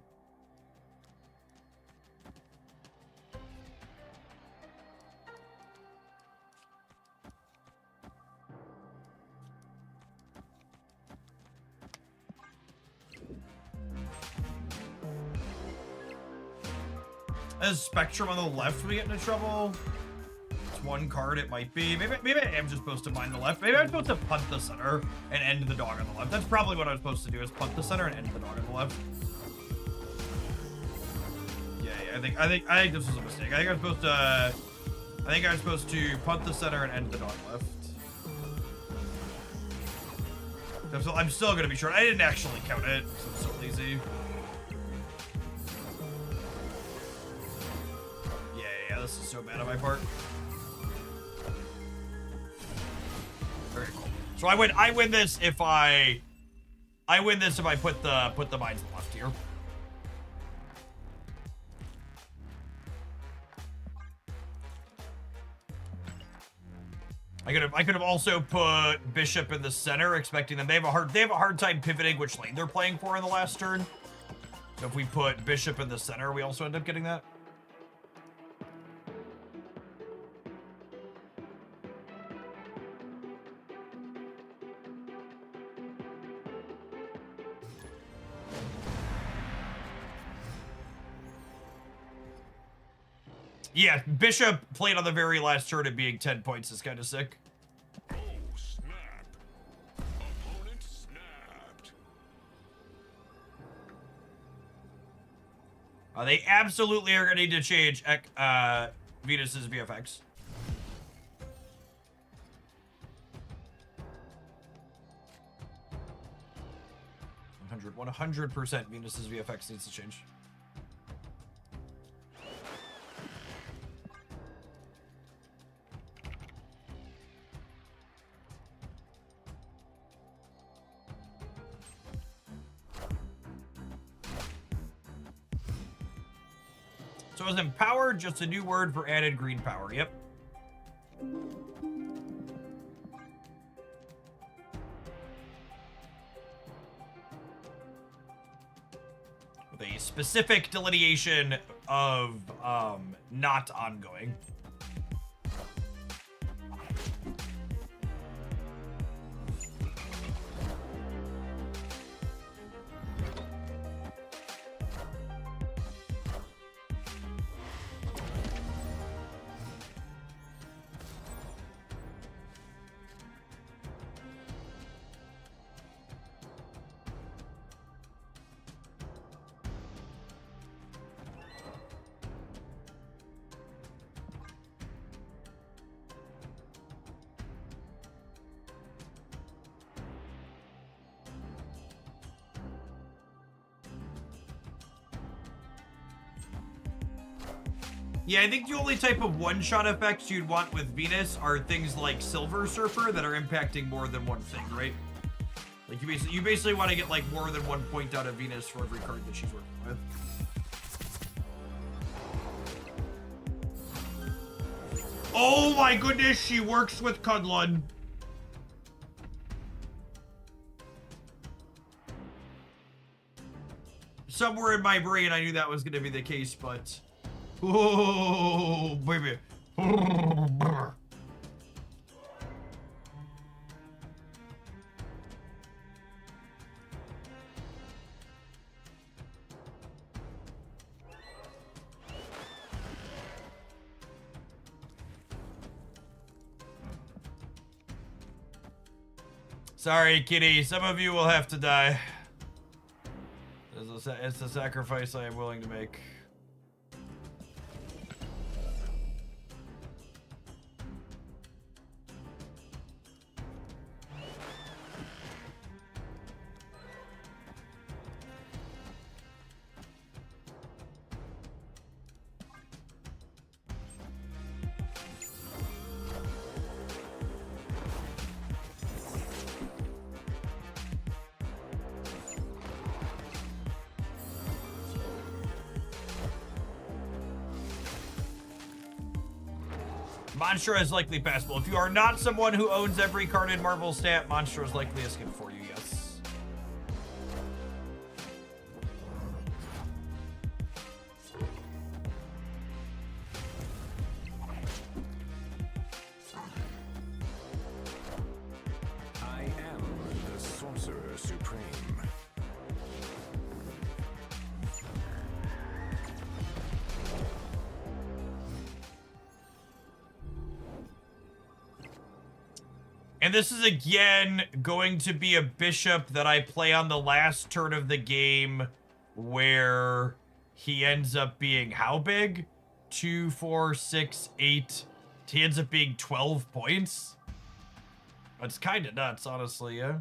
As Spectrum on the left, we get into trouble. It's one card, it might be. Maybe I am just supposed to mine the left. Maybe I'm supposed to punt the center and end the dog on the left. That's probably what I'm supposed to do, is punt the center and end the dog on the left. Yeah, I think this was a mistake. I think I'm supposed to punt the center and end the dog left. I'm still gonna be short. I didn't actually count it, so I'm so lazy. Yeah, this is so bad on my part. Very cool. So I win this if I put the mines left here. I could have also put Bishop in the center, expecting them. They have a hard time pivoting which lane they're playing for in the last turn. So if we put Bishop in the center, we also end up getting that. Yeah, Bishop played on the very last turn and being 10 points is kind of sick. Oh, snap. Opponent snapped. They absolutely are going to need to change Venus's VFX. 100% Venus's VFX needs to change. So is empowered just a new word for added green power? Yep. With a specific delineation of not ongoing. Yeah, I think the only type of one-shot effects you'd want with Venus are things like Silver Surfer that are impacting more than one thing, right? Like you basically want to get like more than 1 point out of Venus for every card that she's working with. Oh my goodness, she works with Kudlun. Somewhere in my brain I knew that was going to be the case, but... Oh, baby. Sorry, kitty. Some of you will have to die. It's a sacrifice I am willing to make. Monstra is likely passable. If you are not someone who owns every card in Marvel stat, Monstra is likely a skip for you, yes. I am the Sorcerer Supreme. And this is again going to be a bishop that I play on the last turn of the game where he ends up being how big? 2, 4, 6, 8. He ends up being 12 points. It's kind of nuts, honestly, yeah.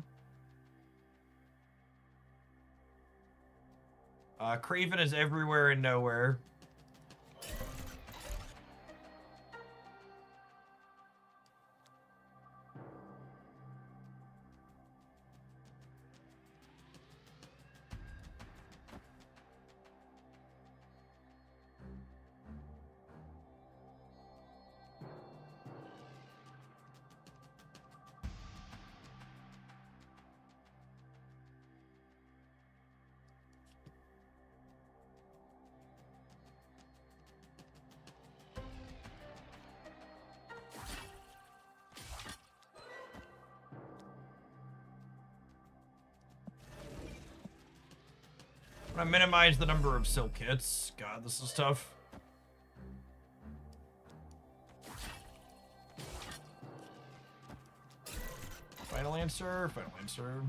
Craven is everywhere and nowhere. I'm gonna minimize the number of silk hits. God, this is tough. Final answer. Final answer.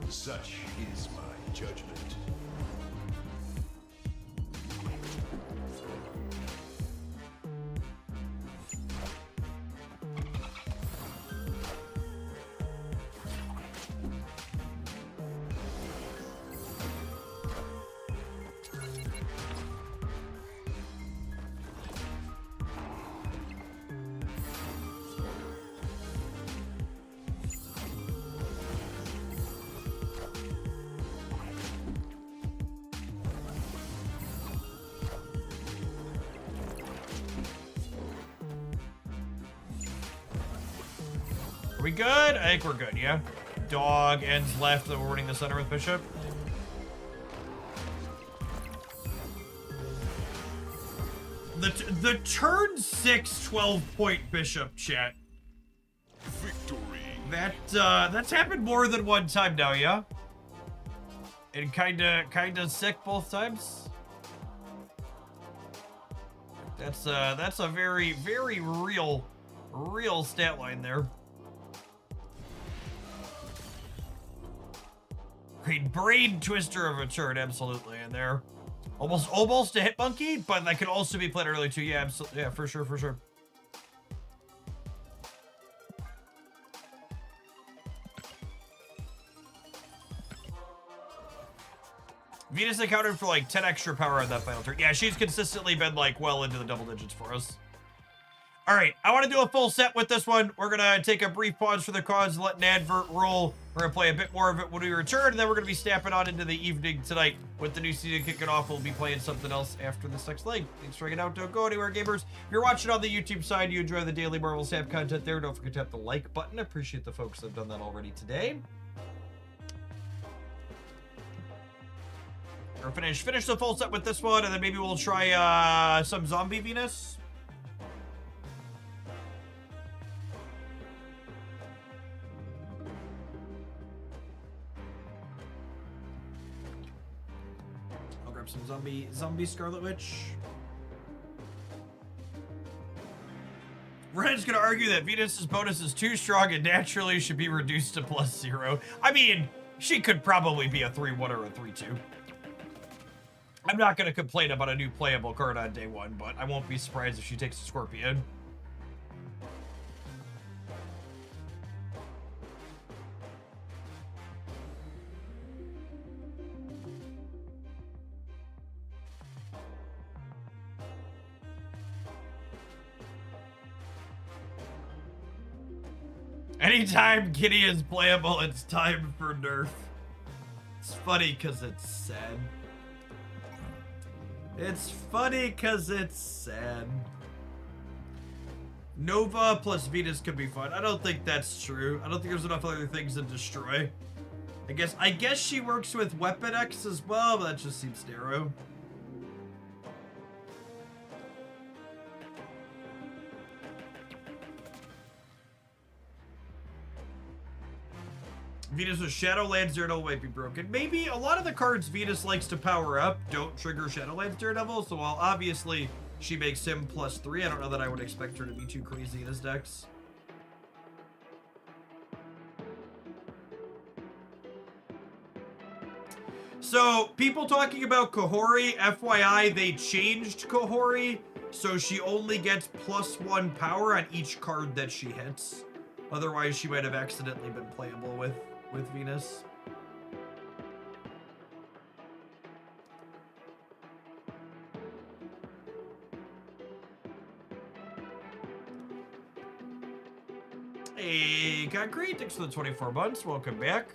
Such is my judgment. Are we good? I think we're good, yeah? Dog ends left, we're winning the center with bishop. The turn 6 12-point bishop, chat. Victory. That's happened more than one time now, yeah? And kinda sick both times. That's a very, very real stat line there. Great brain twister of a turn, absolutely, in there. Almost a hit monkey, but that could also be played early too. Yeah, absolutely. Yeah, for sure, for sure. Venus accounted for like 10 extra power on that final turn. Yeah, she's consistently been like well into the double digits for us. All right, I want to do a full set with this one. We're going to take a brief pause for the cause, let an advert roll. We're going to play a bit more of it when we return, and then we're going to be snapping on into the evening tonight. With the new season kicking off, we'll be playing something else after this next leg. Thanks for hanging out. Don't go anywhere, gamers. If you're watching on the YouTube side, you enjoy the daily Marvel Snap content there, don't forget to tap the like button. I appreciate the folks that have done that already today. Or finish the full set with this one, and then maybe we'll try some Zombie Venus. I'll grab some zombie Scarlet Witch. Ren's gonna argue that Venus's bonus is too strong and naturally should be reduced to +0. I mean, she could probably be a 3-1 or a 3-2. I'm not going to complain about a new playable card on day one, but I won't be surprised if she takes a Scorpion. Anytime Kitty is playable, it's time for nerf. It's funny because it's sad. It's funny because it's sad. Nova plus Venus could be fun. I don't think that's true. I don't think there's enough other things to destroy. I guess she works with Weapon X as well, but that just seems narrow. Venus with Shadowlands Daredevil might be broken. Maybe a lot of the cards Venus likes to power up don't trigger Shadowlands Daredevil, so while obviously she makes him +3, I don't know that I would expect her to be too crazy in his decks. So, people talking about Kahori, FYI, they changed Kahori, so she only gets +1 power on each card that she hits. Otherwise, she might have accidentally been playable with Venus. Hey, Concrete, thanks for the 24 months. Welcome back.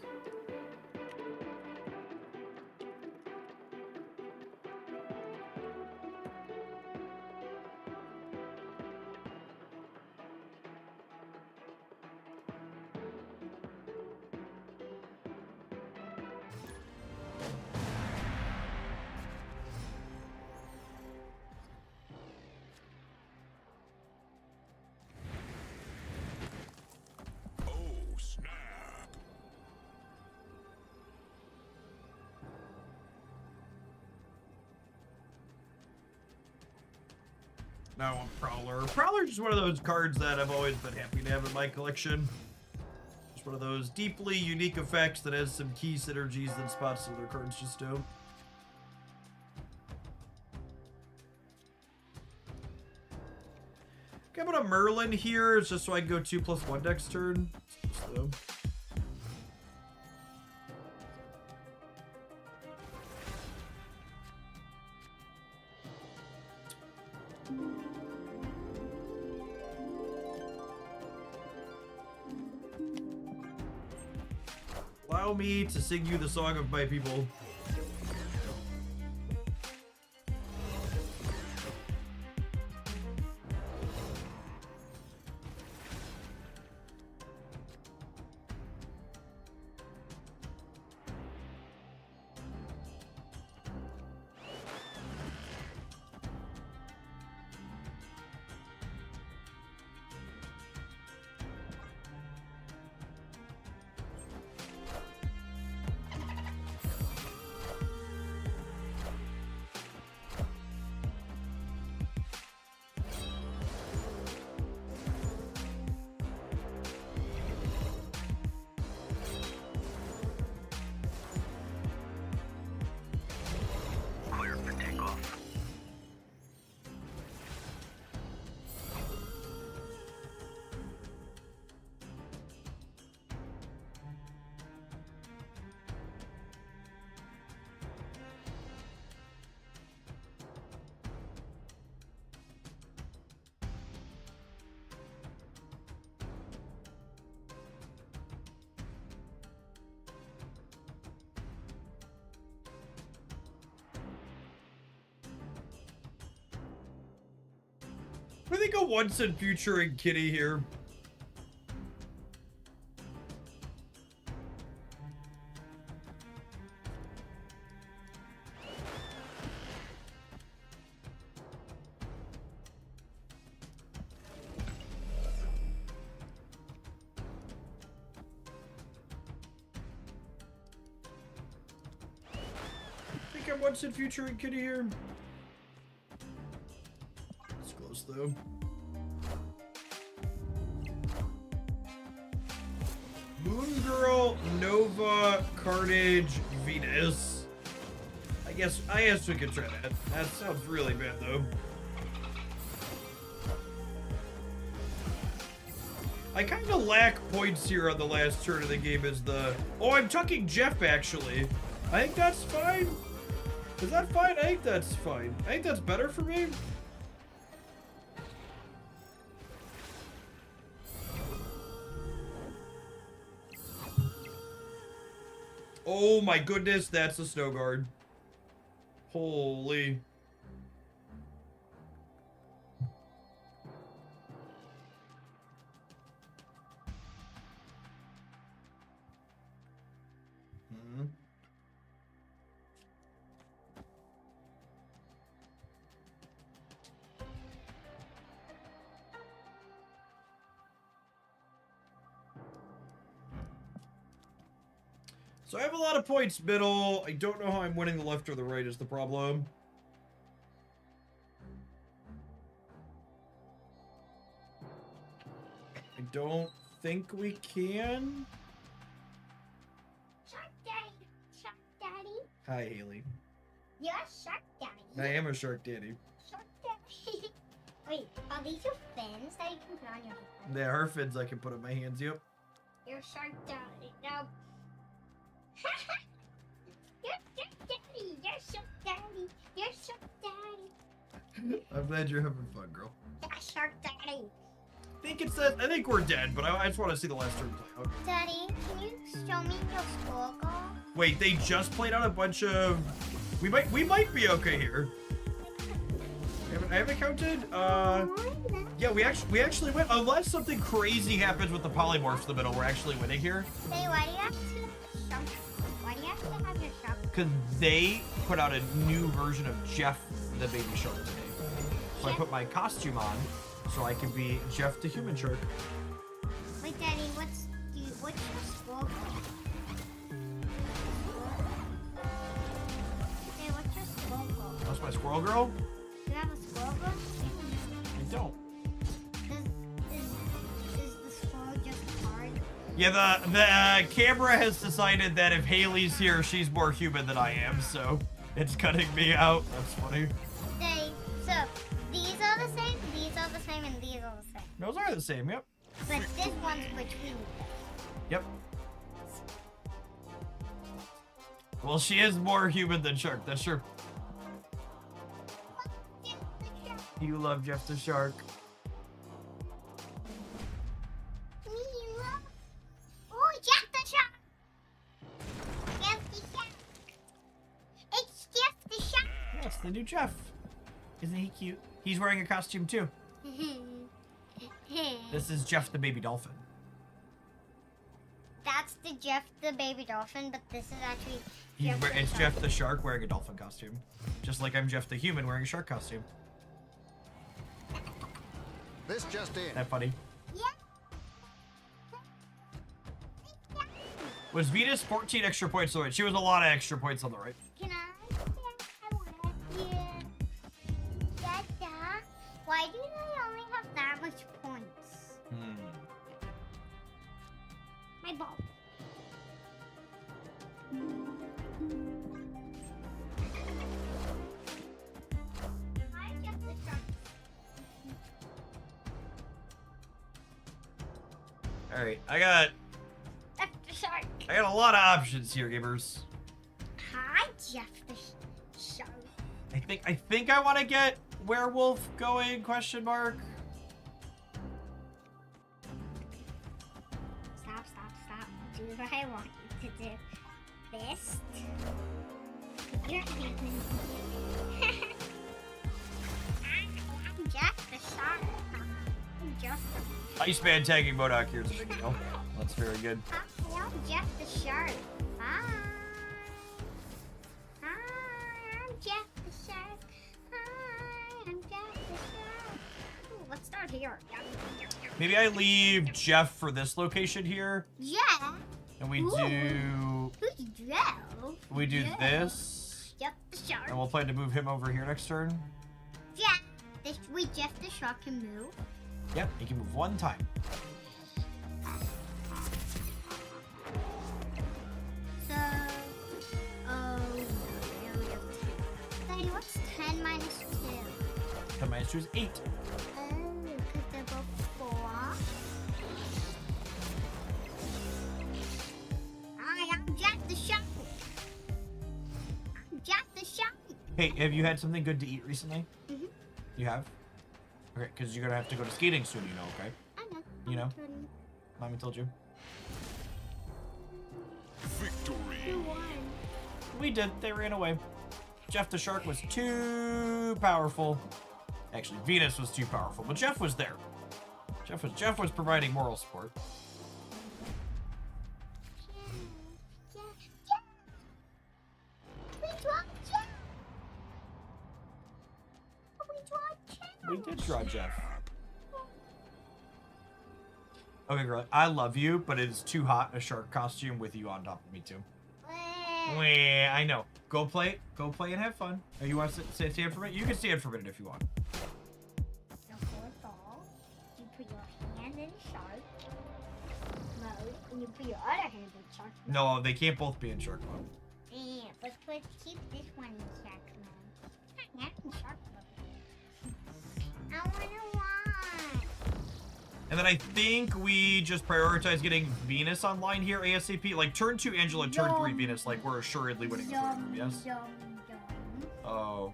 Now I want Prowler. Prowler's just one of those cards that I've always been happy to have in my collection. Just one of those deeply unique effects that has some key synergies that spots other cards just don't. Okay, I'm gonna Merlin here, just so I can go 2+1 next turn. So. Allow me to sing you the song of my people. I think a once in future in Kitty here. I think I'm once in future in Kitty here. Though. Moon Girl, Nova, Carnage, Venus. I guess we could try that. That sounds really bad though. I kind of lack points here on the last turn of the game as the... Oh, I'm tucking Jeff actually. I think that's fine. Is that fine? I think that's fine. I think that's better for me. Oh my goodness, that's a Snow Guard. Holy. So I have a lot of points middle. I don't know how I'm winning the left or the right is the problem. I don't think we can. Shark Daddy. Shark Daddy. Hi, Haley. You're Shark Daddy. I am a Shark Daddy. Shark Daddy. Wait, are these your fins that you can put on your head? They are fins I can put on my hands, yep. You're Shark Daddy. Now... You're Shark Daddy. You're Shark Daddy. You're Shark Daddy. I'm glad you're having fun, girl. You're Shark Daddy. I think we're dead, but I just want to see the last turn play out. Daddy, can you show me your score? Wait, they just played out a bunch of... We might be okay here. I haven't counted. Yeah, we actually went. Unless something crazy happens with the polymorphs in the middle, we're actually winning here. Hey, why do you have to have your shark? Because they put out a new version of Jeff the Baby Shark today. So I put my costume on so I can be Jeff the Human Shark. Wait, Daddy, what's your squirrel? Hey, what's your squirrel? That's my squirrel girl? Do you have a squirrel girl? Yeah, the camera has decided that if Haley's here, she's more human than I am, so it's cutting me out. That's funny. So these are the same, and these are the same. Those are the same, yep. But this one's between them. Yep. Well, she is more human than Shark, that's true. You love Jeff the Shark. Oh, Jeff the Shark! Jeff the Shark! It's Jeff the Shark! Yeah, it's the new Jeff. Isn't he cute? He's wearing a costume too. This is Jeff the baby dolphin. That's the Jeff the baby dolphin, but this is actually It's Jeff the Shark wearing a dolphin costume. Just like I'm Jeff the human wearing a shark costume. This just in. That funny? Yeah. Was Venus 14 extra points on the right? She was a lot of extra points on the right. Can I want to Dada, why do they only have that much points? My ball. Alright, I got a lot of options here, gamers. Hi, Jeff the Shark. I think I want to get werewolf going, question mark. Stop. Do what I want you to do. Fist. You're human. I'm Jeff the Shark. I'm Jeff the Iceman tagging Modok here is a big deal. That's very good. I'm Jeff the Shark. Hi. I'm Jeff the Shark. Hi, I'm Jeff the Shark. Ooh, let's start here. Maybe I leave Jeff for this location here. Yeah. And we Ooh. do... Who's Jeff? We do this. Jeff the Shark. And we'll plan to move him over here next turn. Jeff. Jeff the Shark can move. Yep, he can move one time. So, Daddy, what's 10 minus 2? 10 minus 2 is 8. Oh, because they're both 4. I'm Jack the Shark. I'm Jack the Shark. Hey, have you had something good to eat recently? Mm-hmm. You have? Okay, because you're going to have to go to skating soon, you know, okay? I know. You know? Mommy told you. Victory. We did. They ran away. Jeff the Shark was too powerful. Actually, Venus was too powerful, but Jeff was there. Jeff was providing moral support. We did draw Jeff. Okay, girl, I love you, but it is too hot in a shark costume with you on top of me too. Wah, I know. Go play and have fun. Oh, you want to stand for a minute? You can stand for a minute if you want. You put your hand in shark mode, and you put your other hand in shark mode. No, they can't both be in shark mode. Yeah, but keep this one in shark mode. Not in shark mode. I wanna watch. And then I think we just prioritize getting Venus online here ASAP. Like turn 2 Angela, turn 3 Venus. Like we're assuredly winning the third room, yes? Oh,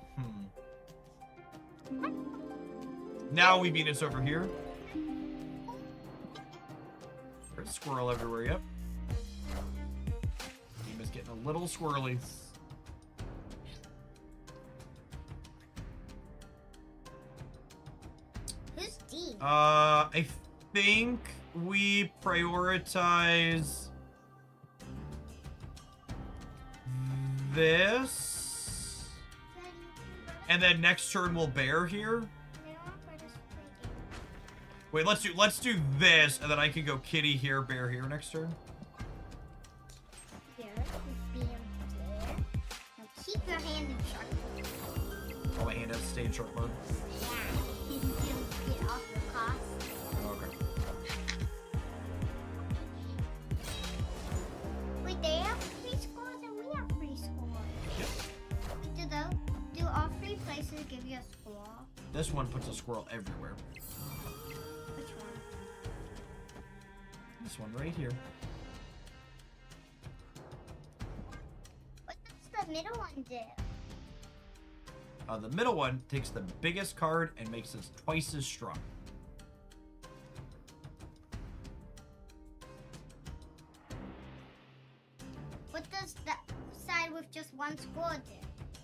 Now we Venus over here. There's a squirrel everywhere, yep. Team is getting a little squirrely. Who's Dean? I think we prioritize this, and then next turn we'll bear here. Wait, let's do this, and then I can go kitty here, bear here next turn. Here, bear there. Now keep your hand in shark mode. Oh, my hand has to stay in short mode. Yeah, get off your cost. Okay. This one puts a squirrel everywhere. Which one? This one right here. What does the middle one do? The middle one takes the biggest card and makes it twice as strong. What does the side with just one squirrel do?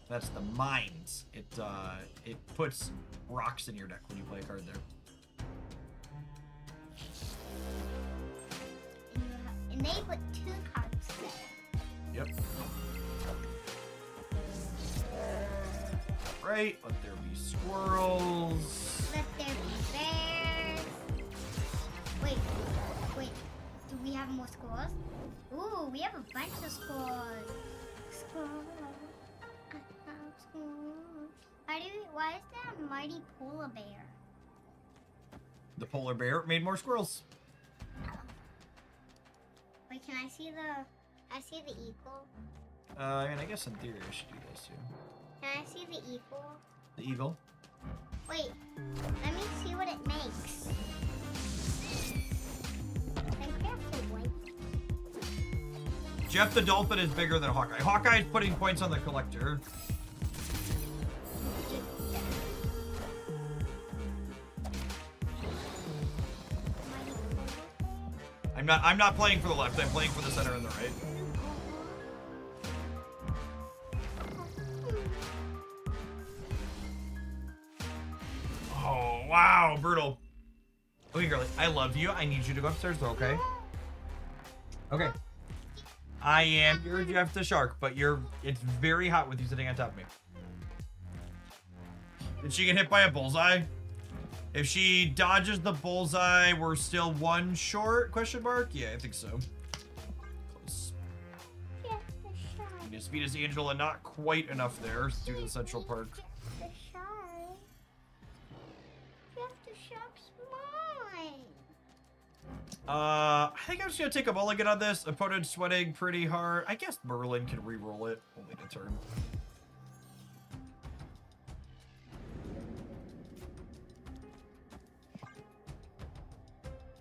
That's the mines. It puts rocks in your deck when you play a card there. And they put 2 cards there. Yep. Right. Let there be squirrels. Let there be bears. Wait. Do we have more squirrels? Ooh, we have a bunch of squirrels. Squirrels. Why is there a mighty polar bear? The polar bear made more squirrels. Wait, can I see the eagle? I mean, I guess in theory I should do this too. Can I see the eagle? The eagle. Wait, let me see what it makes. I think we have to wait. Jeff the Dolphin is bigger than Hawkeye. Hawkeye is putting points on the collector. I'm not playing for the left, I'm playing for the center and the right. Oh, wow, brutal. Okay, girlie, I love you. I need you to go upstairs, though, okay? Okay. I am your Jeff the Shark, but it's very hot with you sitting on top of me. Did she get hit by a bullseye? If she dodges the bullseye, we're still 1 short, question mark? Yeah, I think so. Close. Need to speed as Angela, not quite enough there due to the Central Park. I think I'm just gonna take a mulligan on this. Opponent sweating pretty hard. I guess Merlin can re-roll it. Only a turn.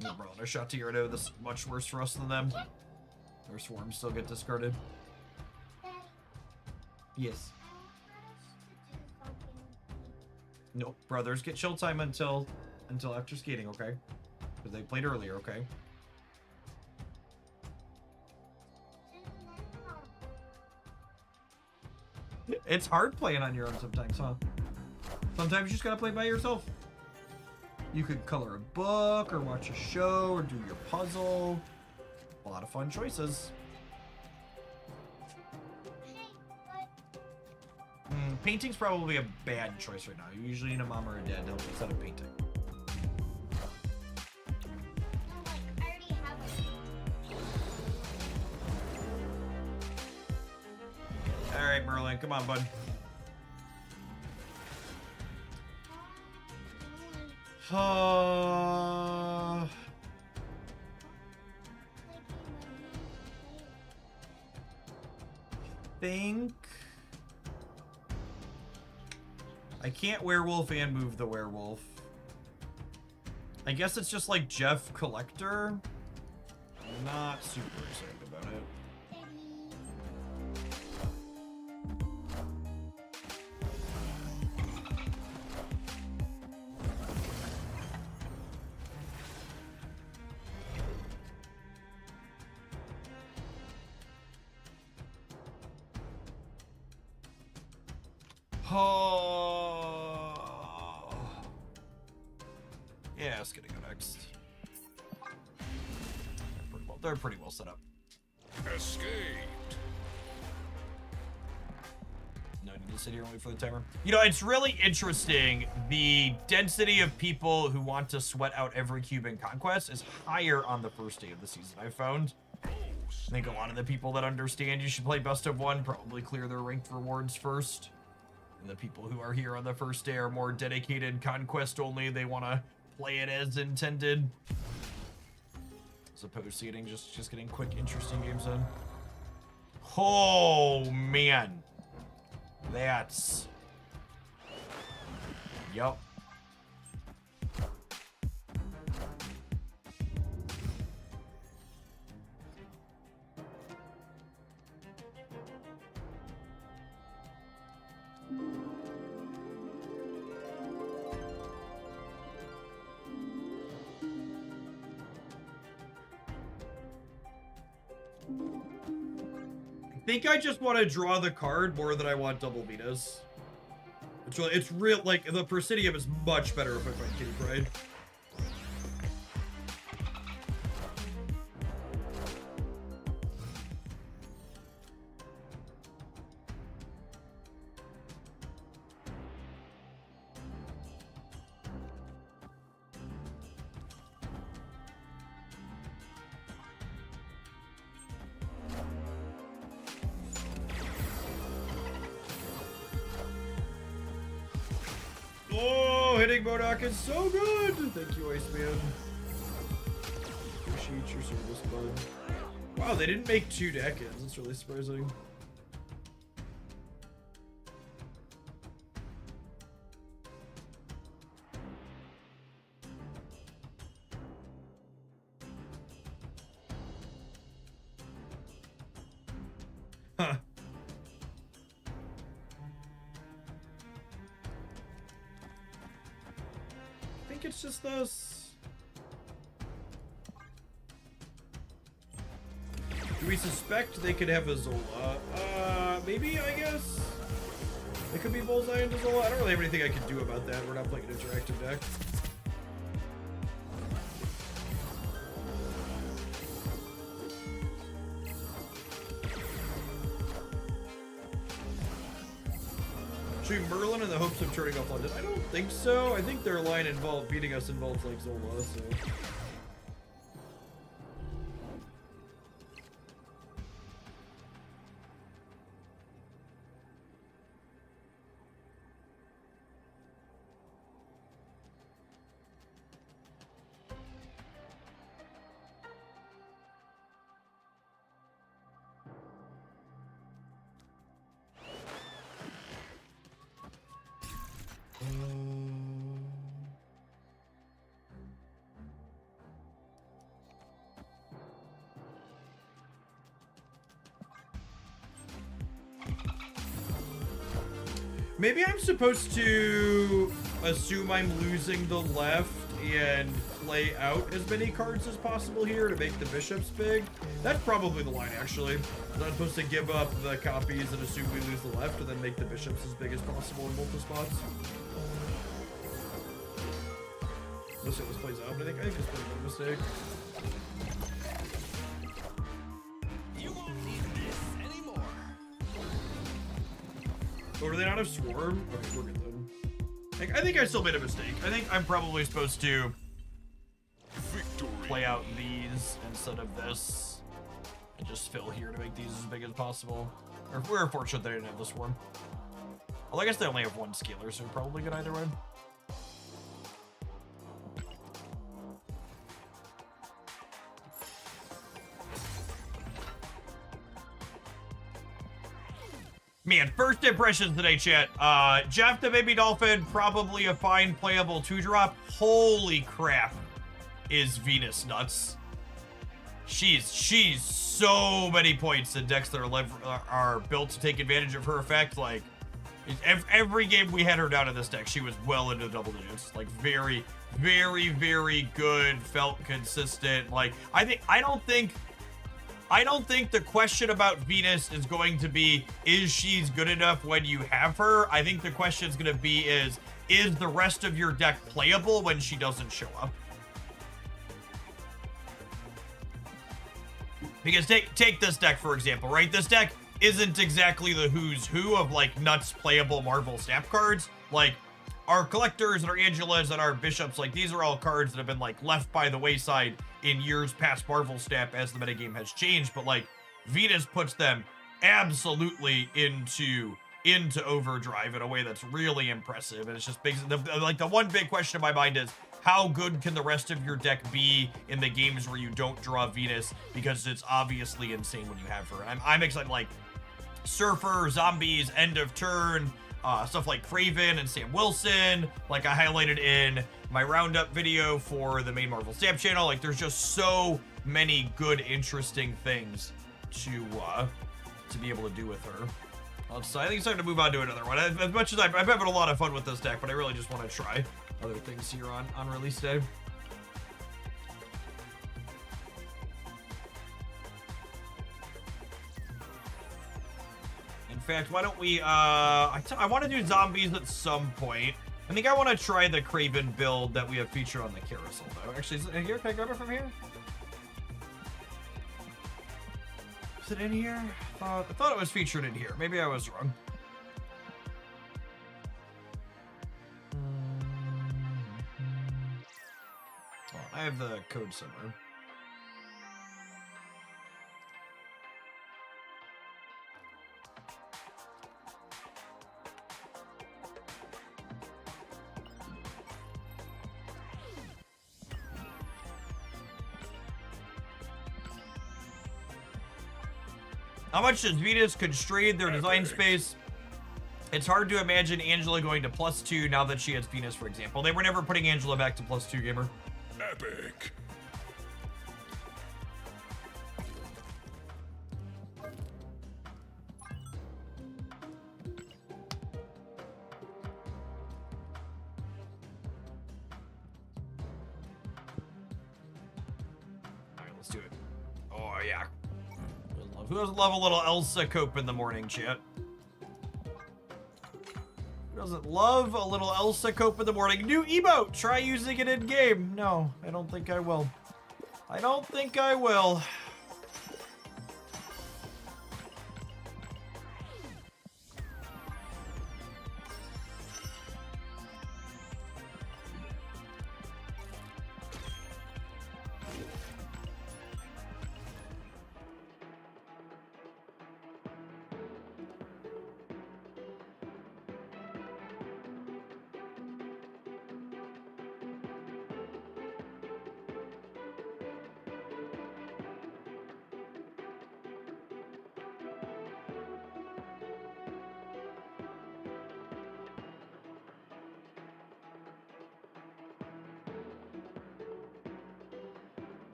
No, Merlin, a shot to Gyarados. This is much worse for us than them. Their swarms still get discarded. Yes. Nope. Brothers get chill time until after skating, okay? Because they played earlier, okay? It's hard playing on your own sometimes, huh? Sometimes you just gotta play by yourself. You could color a book, or watch a show, or do your puzzle. A lot of fun choices. Painting's probably a bad choice right now. You usually need a mom or a dad to help you set up painting. Alright, Merlin, come on, bud. Think I can't werewolf and move the werewolf. I guess it's just like Jeff Collector. I'm not super excited about it. Oh. Yeah, it's gonna go next. They're pretty well set up. Escaped. No need to sit here and wait for the timer. You know, it's really interesting. The density of people who want to sweat out every cube in Conquest is higher on the first day of the season, I found. I think a lot of the people that understand you should play best of one probably clear their ranked rewards first. And the people who are here on the first day are more dedicated Conquest only. They want to play it as intended. As opposed to getting just getting quick, interesting games in. Oh, man. That's... Yup. think I just want to draw the card more than I want double Venus. It's real, like, the Presidium is much better if I fight Kitty Pryde. Oh, hitting Modok is so good! Thank you, Iceman. Appreciate your service, bud. Wow, they didn't make 2 Dakins. That's really surprising. Huh. I think it's just this. Do we suspect they could have a Zola? Maybe, I guess? It could be Bullseye and Zola. I don't really have anything I can do about that. We're not playing an interactive deck. Should we Merlin in the hopes of turning off London? I don't think so. I think their line beating us involves like Zola, so. Maybe I'm supposed to assume I'm losing the left and play out as many cards as possible here to make the bishops big. That's probably the line, actually. I'm supposed to give up the copies and assume we lose the left and then make the bishops as big as possible in both the spots. Let's see how this plays out, but I think it's pretty good mistake. Oh, do they not have Swarm? Okay, we're good then. I think I still made a mistake. I think I'm probably supposed to play out these instead of this. And just fill here to make these as big as possible. Or if we're fortunate they didn't have the Swarm. Well, I guess they only have 1 Scaler, so we're probably good either way. Man, first impressions today, chat. Jeff the Baby Dolphin, probably a fine playable 2-drop. Holy crap, is Venus nuts. She's so many points in decks that are built to take advantage of her effect. Like, every game we had her down in this deck, she was well into double digits. Like, very, very, very good, felt consistent. Like, I don't think the question about Venus is going to be, is she good enough when you have her? I think the question is going to be, is the rest of your deck playable when she doesn't show up? Because take this deck, for example, right? This deck isn't exactly the who's who of, like, nuts playable Marvel Snap cards. Like, our Collectors and our Angelas and our Bishops, like, these are all cards that have been, like, left by the wayside in years past Marvel Snap as the metagame has changed, but like Venus puts them absolutely into overdrive in a way that's really impressive. And it's just big. Like the one big question in my mind is, how good can the rest of your deck be in the games where you don't draw Venus? Because it's obviously insane when you have her. I'm excited, like Surfer, Zombies, End of Turn, stuff like Craven and Sam Wilson, like I highlighted in my roundup video for the main Marvel Snap channel. Like, there's just so many good, interesting things to be able to do with her. So I think it's time to move on to another one. As much as I'm having a lot of fun with this deck, but I really just want to try other things here on release day. fact, why don't we, I want to do zombies at some point. I think I want to try the Kraven build that we have featured on the carousel, though. Actually, is it here? Can I grab it from here? Is it in here? I thought it was featured in here. Maybe I was wrong. Well, I have the code somewhere. How much does Venus constrain their design space? It's hard to imagine Angela going to +2 now that she has Venus, for example. They were never putting Angela back to +2, gamer. Epic. Alright, let's do it. Oh, yeah. Who doesn't love a little Elsa cope in the morning, chat? Who doesn't love a little Elsa cope in the morning? New emote! Try using it in-game. No, I don't think I will. I don't think I will.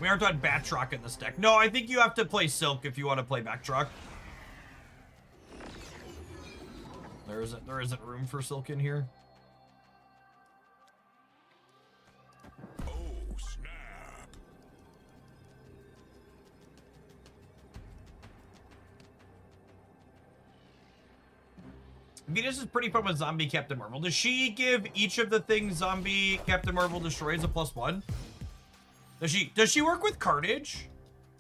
We aren't on Batroc in this deck. No, I think you have to play Silk if you want to play Batroc. There isn't room for Silk in here. Oh, snap. Venus is pretty fun with Zombie Captain Marvel. Does she give each of the things Zombie Captain Marvel destroys a +1? Does she work with Carnage?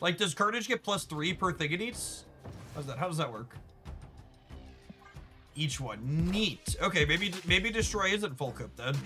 Like, does Carnage get +3 per thing it eats? How does that work? Each one. Neat. Okay, maybe Destroy isn't full coop then.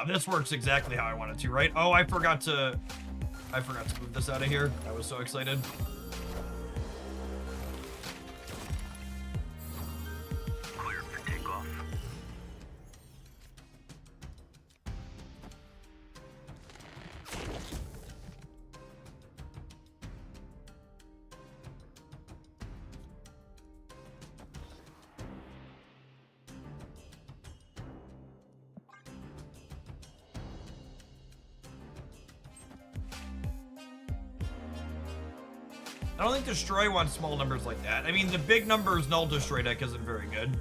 This works exactly how I wanted to, right? Oh, I forgot to move this out of here. I was so excited. Clear for takeoff. I don't think Destroy wants small numbers like that. I mean, the big numbers null Destroy deck isn't very good.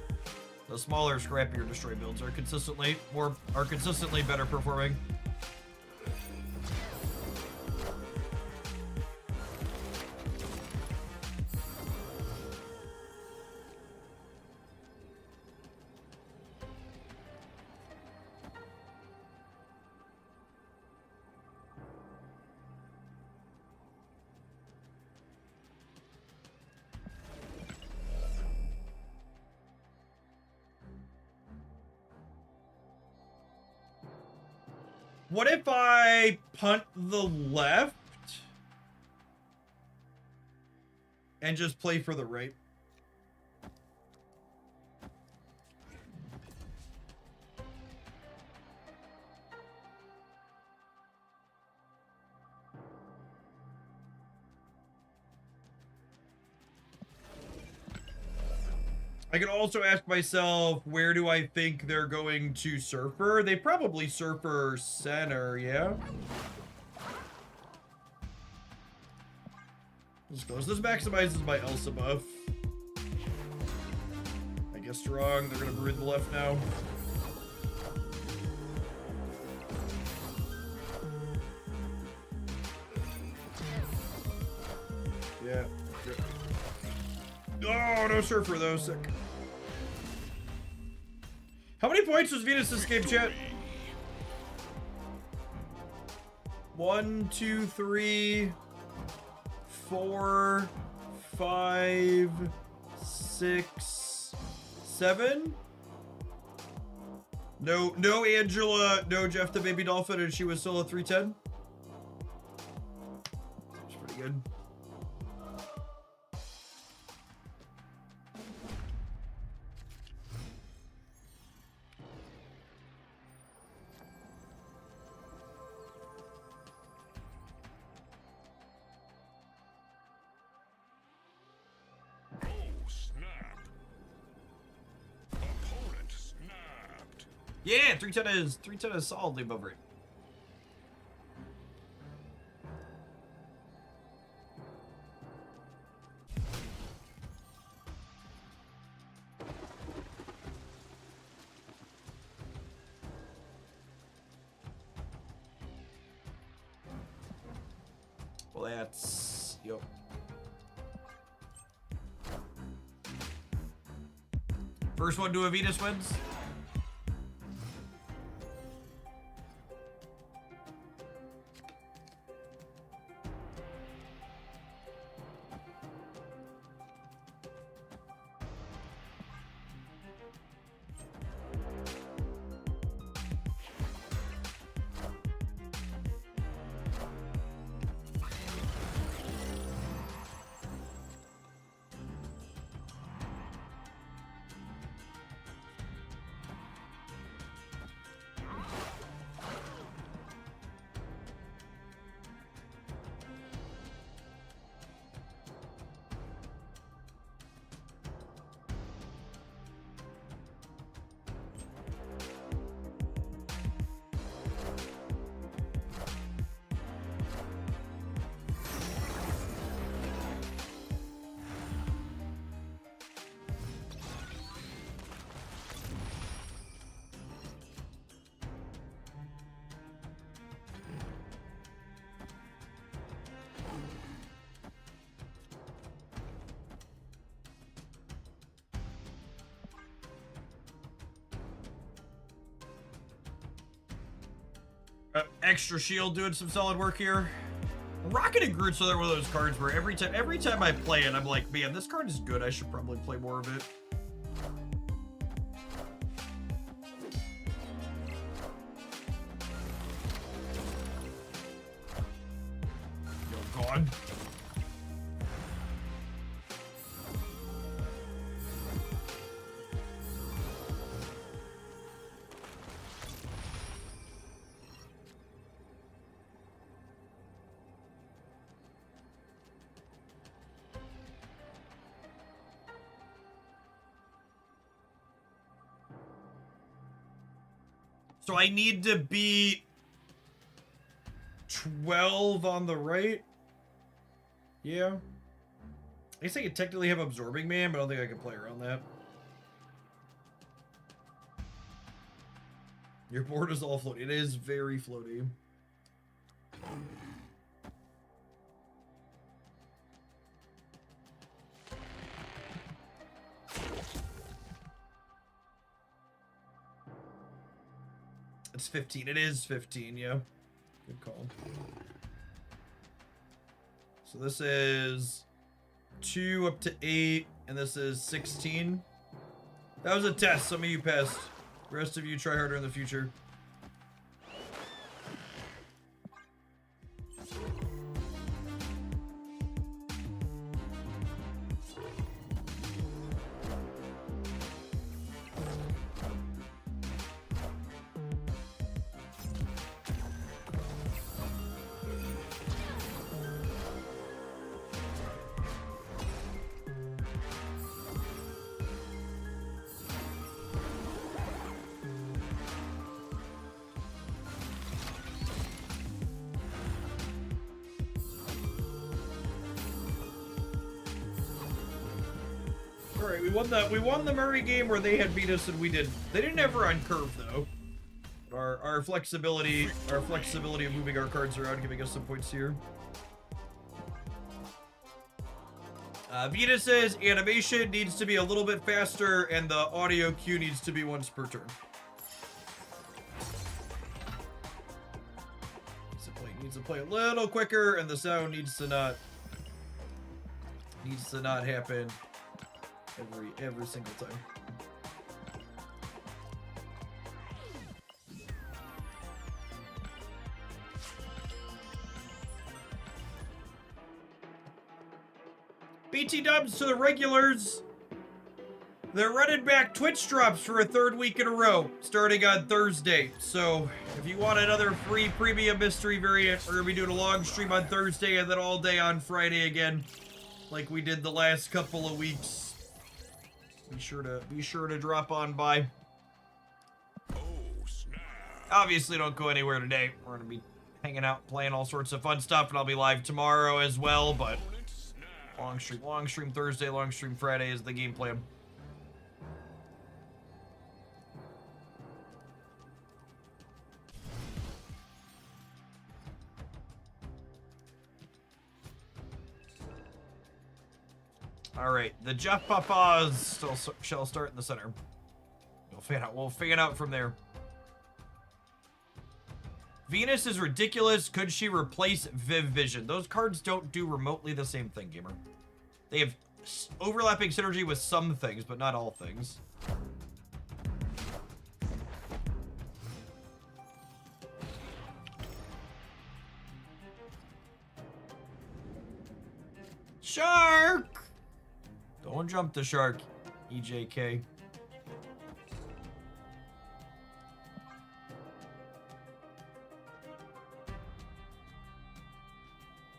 The smaller, scrappier Destroy builds are consistently better performing. What if I punt the left and just play for the right? I can also ask myself, where do I think they're going to Surfer? They probably Surfer center, yeah? Let's go. This maximizes my Elsa buff. I guess wrong. They're gonna brood the left now. Yeah. Oh, no Surfer though. Sick. How many points was Venus escape, chat? 1, 2, 3, 4, 5, 6, 7. No Angela, no Jeff the Baby Dolphin, and she was still at 310. That's pretty good. Yeah, 310 is solidly above rate. Well, that's yep. First one to Avitas wins. Extra shield doing some solid work here. Rocket and Groot's another one of those cards where every time I play it, I'm like, man, this card is good. I should probably play more of it. Yo, God. So I need to beat 12 on the right. Yeah. I guess I could technically have Absorbing Man, but I don't think I can play around that. Your board is all floaty. It is very floaty. It's 15. It is 15, yeah. Good call. So this is 2 up to 8, and this is 16. That was a test. Some of you passed. The rest of you try harder in the future. All right, we won the Murray game where they had beat us and we didn't. They didn't have her on curve though. Our flexibility of moving our cards around, giving us some points here. Vita says animation needs to be a little bit faster and the audio cue needs to be once per turn. Needs to play a little quicker and the sound needs to not happen every single time. BT dubs to the regulars. They're running back Twitch drops for a third week in a row, starting on Thursday. So if you want another free premium mystery variant, we're gonna be doing a long stream on Thursday and then all day on Friday again, like we did the last couple of weeks. Be sure to drop on by. Obviously, don't go anywhere today. We're gonna be hanging out, playing all sorts of fun stuff, and I'll be live tomorrow as well. But long stream Thursday, long stream Friday is the game plan. All right, the Jeff Papas shall start in the center. We'll fan out from there. Venus is ridiculous. Could she replace Viv Vision? Those cards don't do remotely the same thing, gamer. They have overlapping synergy with some things, but not all things. Shark! Don't jump the shark, EJK.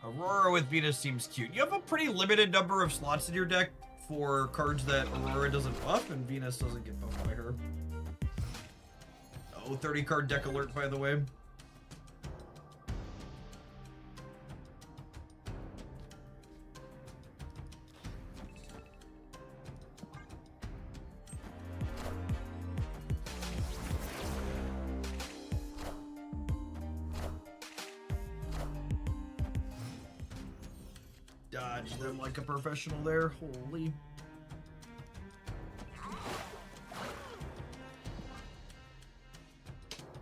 Aurora with Venus seems cute. You have a pretty limited number of slots in your deck for cards that Aurora doesn't buff and Venus doesn't get buffed by her. Oh, 30 card deck alert, by the way. Dodge them like a professional there. Holy.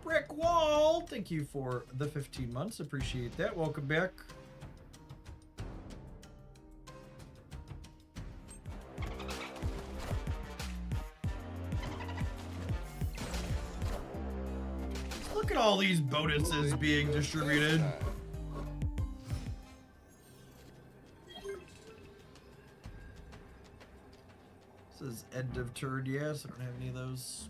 Brick Wall, thank you for the 15 months. Appreciate that. Welcome back. Look at all these bonuses being distributed. This is end of turn, yes. I don't have any of those.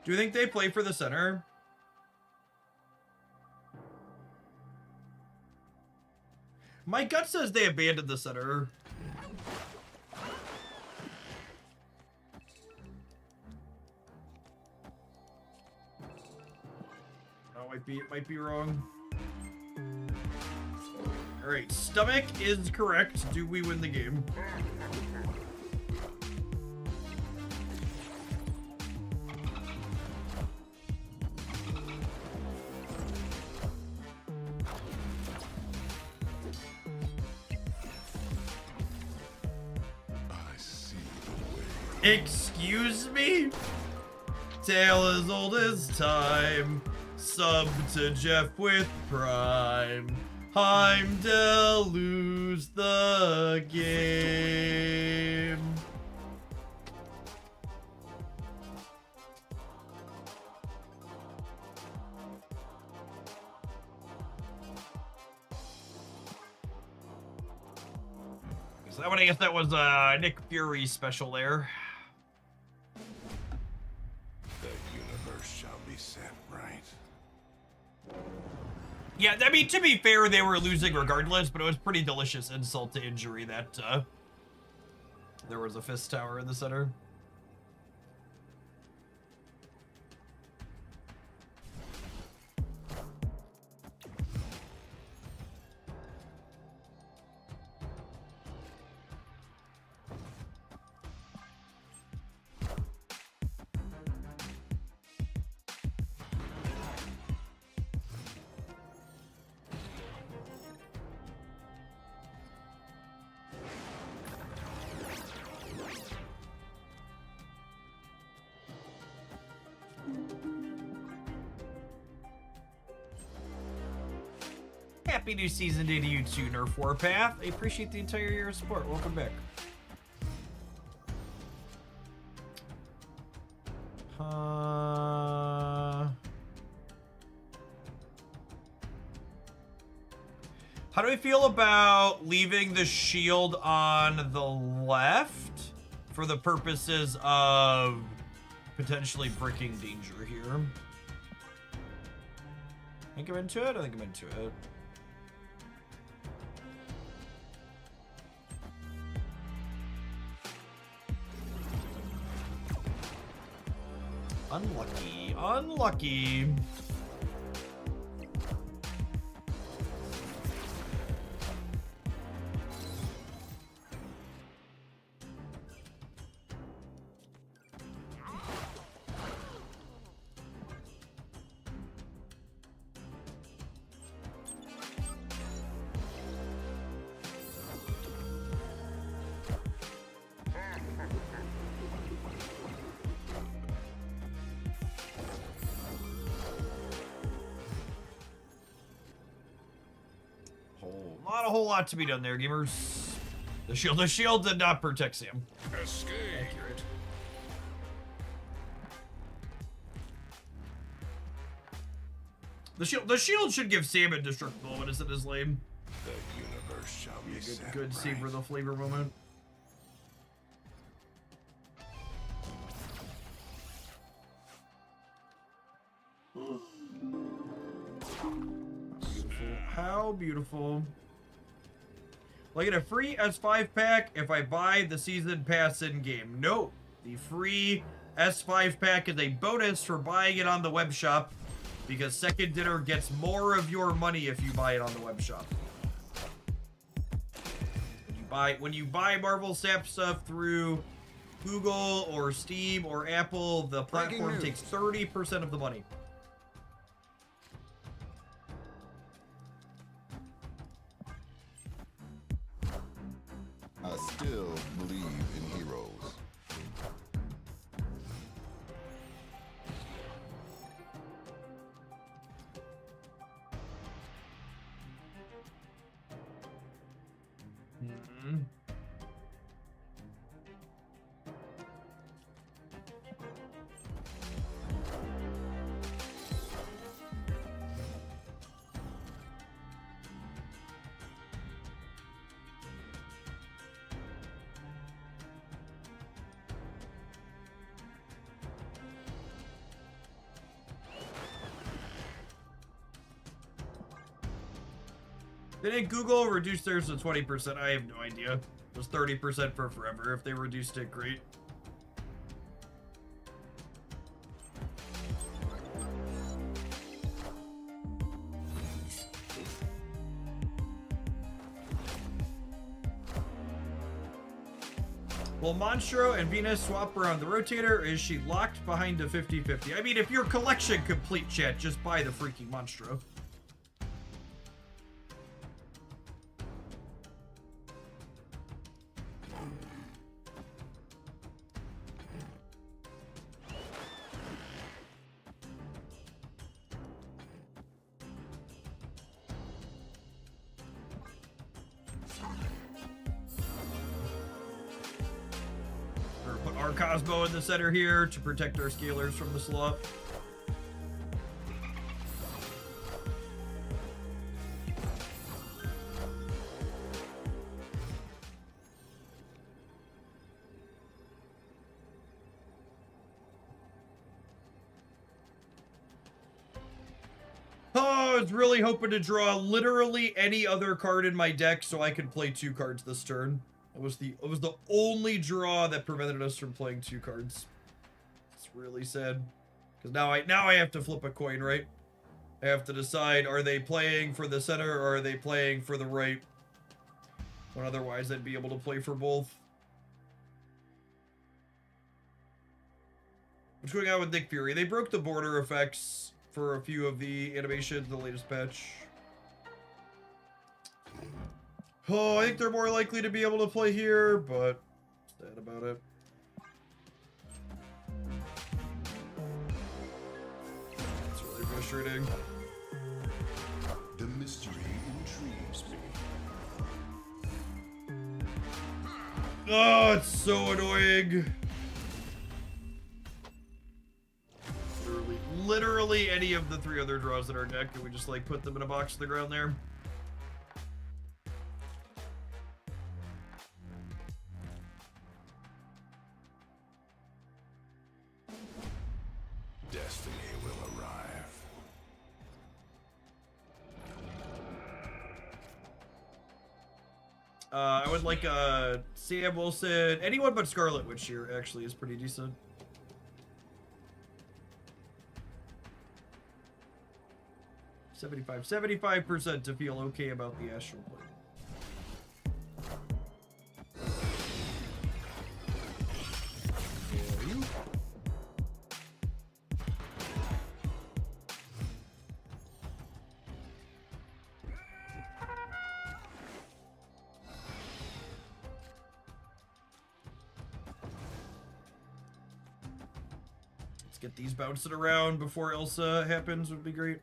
Do you think they play for the center? My gut says they abandoned the center. It might be wrong. All right, stomach is correct. Do we win the game? I see the way. Excuse me? Tale as old as time. Sub to Jeff with Prime. Heimdall lose the game. So that one, I guess that was Nick Fury special there. The universe shall be set right. Yeah, I mean, to be fair, they were losing regardless, but it was pretty delicious insult to injury that There was a fist tower in the center. Happy new season day to you too, Nerf Warpath. I appreciate the entire year of support. Welcome back. How do I feel about leaving the shield on the left for the purposes of potentially bricking danger here? I think I'm into it. I think I'm into it. Unlucky. Unlucky. Not a whole lot to be done there, gamers. The shield did not protect Sam. Escape. Accurate. The shield should give Sam indestructible when it's in his lane. The universe shall be set Good right. savor the flavor moment. Beautiful. How beautiful. Will I get a free S5 pack if I buy the season pass in game? No. The free S5 pack is a bonus for buying it on the web shop, because Second Dinner gets more of your money if you buy it on the web shop. When you buy Marvel Snap stuff through Google or Steam or Apple, the platform takes 30% of the money. I still believe in heroes. Didn't Google reduce theirs to 20%? I have no idea. It was 30% for forever. If they reduced it, great. Will Monstro and Venus swap around the rotator, or is she locked behind a 50-50? I mean, if your collection complete, chat, just buy the freaking Monstro. Cosmo in the center here to protect our scalers from the slop. Oh, I was really hoping to draw literally any other card in my deck so I could play 2 cards this turn. It was the only draw that prevented us from playing 2 cards. It's really sad. Because now I have to flip a coin, right? I have to decide, are they playing for the center or are they playing for the right? When otherwise I'd be able to play for both. What's going on with Nick Fury? They broke the border effects for a few of the animations in the latest patch. Oh, I think they're more likely to be able to play here, but sad about it. It's really frustrating. The mystery intrigues me. Oh, it's so annoying. Literally any of the 3 other draws in our deck, and we just like put them in a box to the ground there. Destiny will arrive. I would like Sam Wilson. Anyone but Scarlet Witch here actually is pretty decent. $75% to feel okay about the Astral Plane. Let's get these bouncing around before Elsa happens would be great.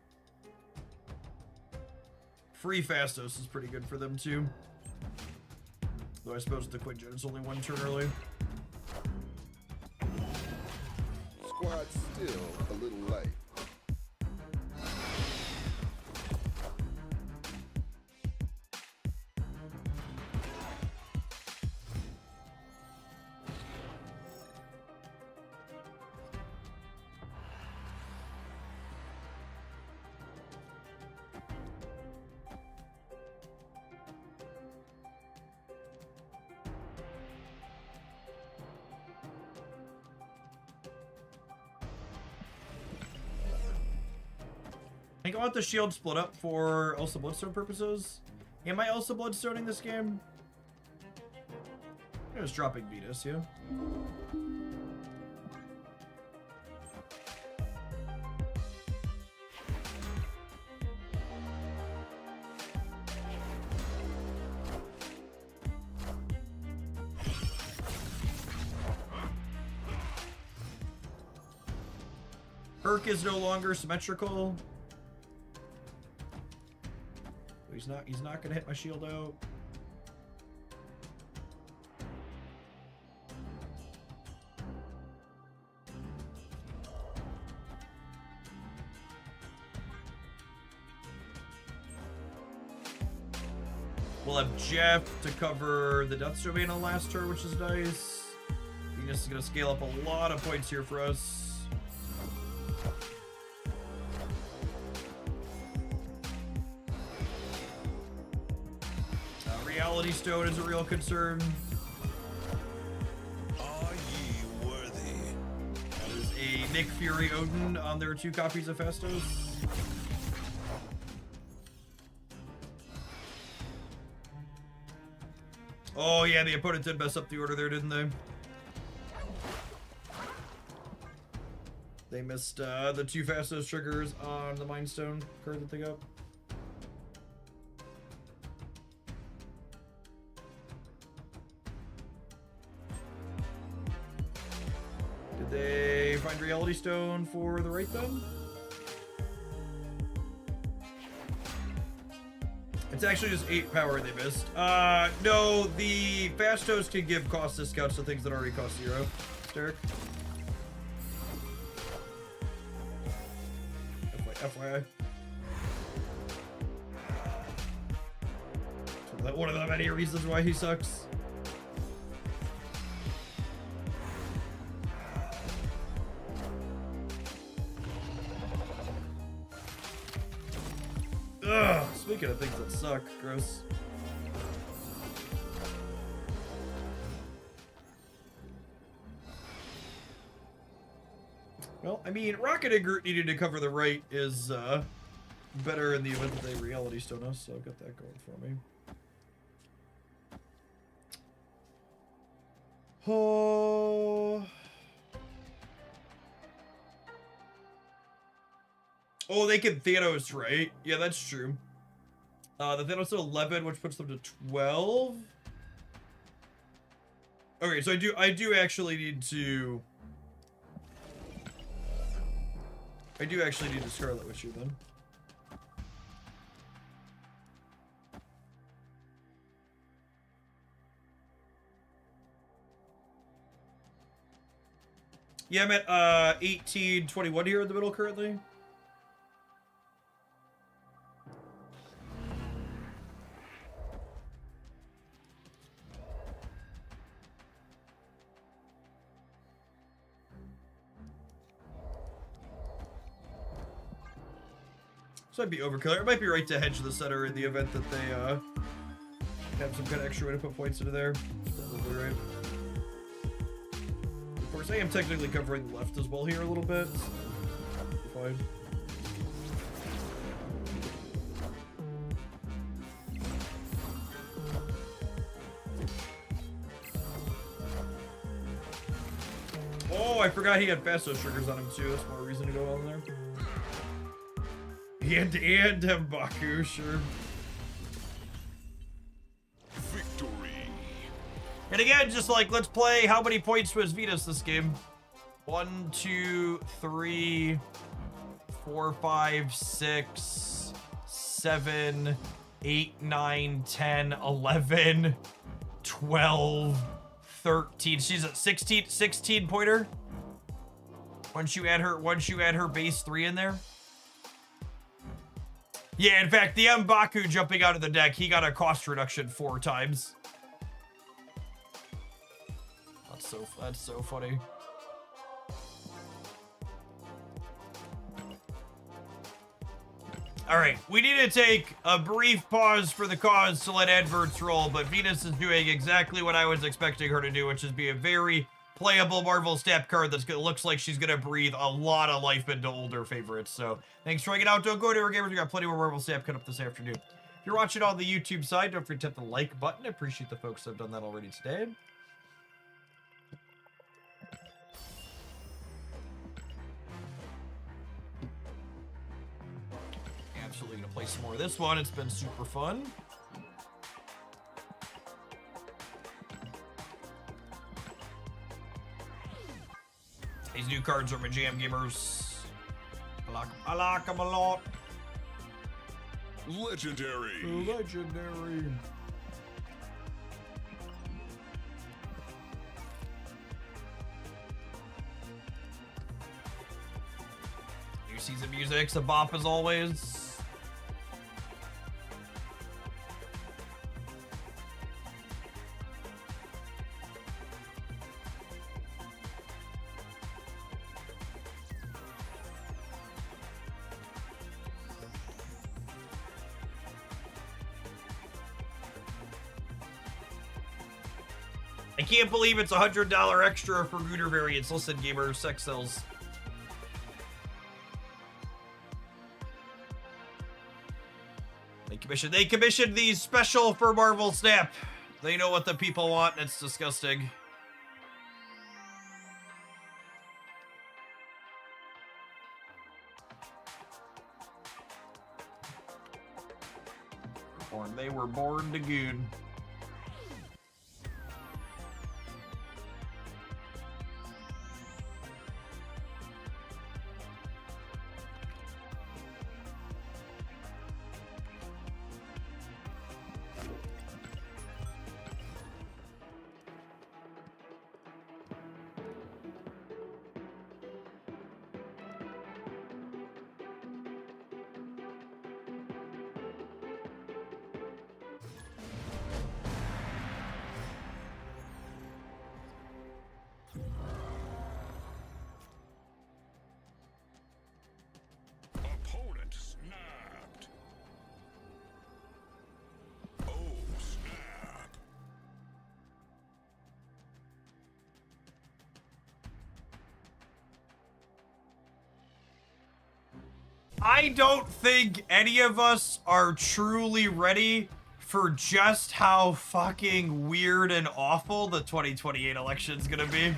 Free Fastos is pretty good for them too. Though I suppose the Quinjet is only 1 turn early. Squad's still a little light. I think I want the shield split up for Elsa Bloodstone purposes. Am I Elsa Bloodstoning this game? I was dropping Venus, yeah. Herc is no longer symmetrical. He's not gonna hit my shield out. We'll have Jeff to cover the Death's Domain on the last turn, which is nice. Venus is gonna scale up a lot of points here for us. Reality Stone is a real concern. Are ye worthy? There's a Nick Fury Odin on their 2 copies of Fastos. Oh yeah, the opponent did mess up the order there, didn't they? They missed the 2 Fastos triggers on the Mind Stone card that they got. They find Reality Stone for the right then? It's actually just 8 power they missed. No, the Fastos can give cost discounts to things that already cost 0. Derek. FYI. One of the many reasons why he sucks. Ugh, speaking of things that suck, gross. Well, I mean, Rocket and Groot needing to cover the right is better in the event that they Reality Stone us, so I've got that going for me. Oh, they can Thanos, right? Yeah, that's true. The Thanos to 11, which puts them to 12. Okay, so I do actually need to... I do actually need to Scarlet Witch you then. Yeah, I'm at 1821 here in the middle currently. So I'd be overkill. It might be right to hedge the center in the event that they have some kind of extra way to put points into there. Probably right. Of course, I am technically covering the left as well here a little bit. So fine. Oh, I forgot he had Fastos triggers on him too. That's more reason to go on there. And M'Baku, sure. Victory. And again, just like, let's play how many points was Venus this game? 1, 2, 3, 4, 5, 6, 7, 8, 9, 10, 11, 12, 13. She's at 16 pointer. Once you add her base 3 in there. Yeah, in fact, the M'Baku jumping out of the deck, he got a cost reduction 4 times. That's so funny. All right, we need to take a brief pause for the cause to let adverts roll, but Venus is doing exactly what I was expecting her to do, which is be a very playable Marvel Snap card that looks like she's going to breathe a lot of life into older favorites. So thanks for hanging out. Don't go anywhere, gamers. We got plenty more Marvel Snap coming up this afternoon. If you're watching on the YouTube side, don't forget to hit the like button. I appreciate the folks that have done that already today. Absolutely going to play some more of this one. It's been super fun. These new cards are my jam, gamers. I like them a lot. Legendary. Legendary. New season music's a bop as always. I can't believe it's $100 extra for Gooter variants. Listen, gamers, sex sells. They commissioned these special for Marvel Snap. They know what the people want, and it's disgusting. They were born to good. I don't think any of us are truly ready for just how fucking weird and awful the 2028 election's gonna be.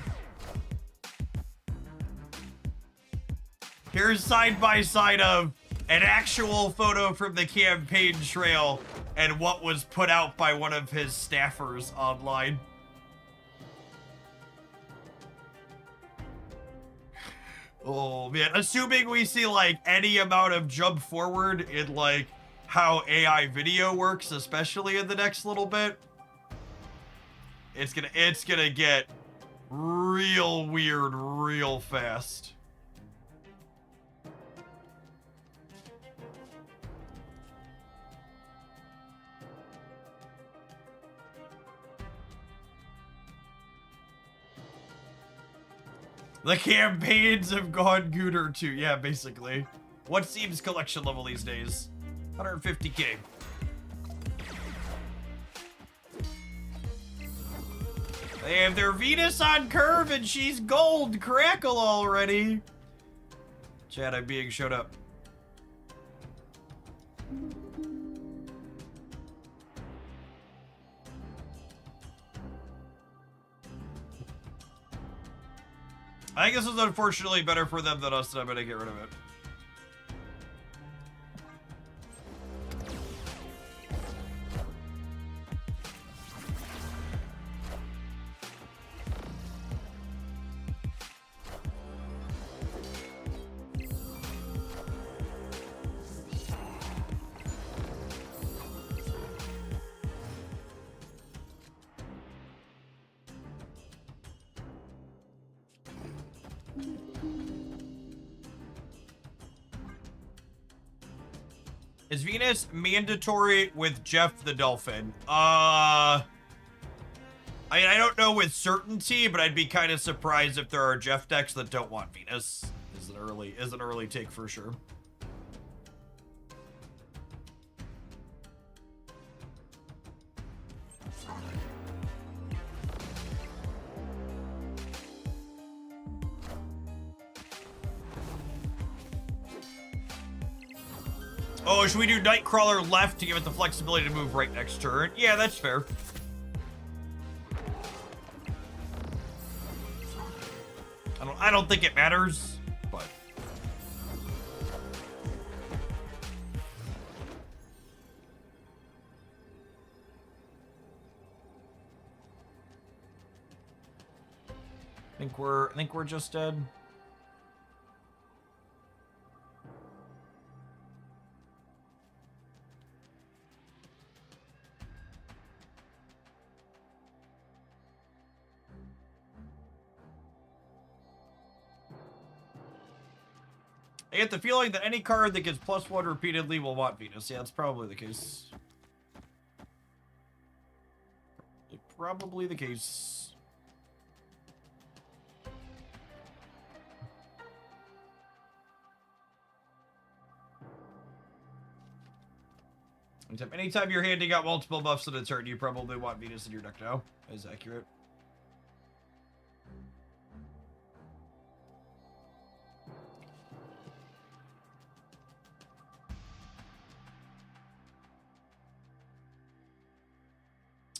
Here's side by side of an actual photo from the campaign trail and what was put out by one of his staffers online. Oh man, assuming we see like any amount of jump forward in like how AI video works, especially in the next little bit, it's gonna get real weird real fast. The campaigns have gone gooder too. Yeah, basically. What seems collection level these days? 150k. They have their Venus on curve and she's gold. Crackle already. Chat, I'm being showed up. I think this is unfortunately better for them than us, and I'm gonna get rid of it. Is Venus mandatory with Jeff the Dolphin? I mean, I don't know with certainty, but I'd be kind of surprised if there are Jeff decks that don't want Venus. Is an early take for sure. Oh, should we do Nightcrawler left to give it the flexibility to move right next turn? Yeah, that's fair. I don't think it matters, but I think we're just dead. I get the feeling that any card that gets +1 repeatedly will want Venus. Yeah, that's probably the case. Probably the case. Anytime you're handing out multiple buffs in a turn, you probably want Venus in your deck now. That is accurate.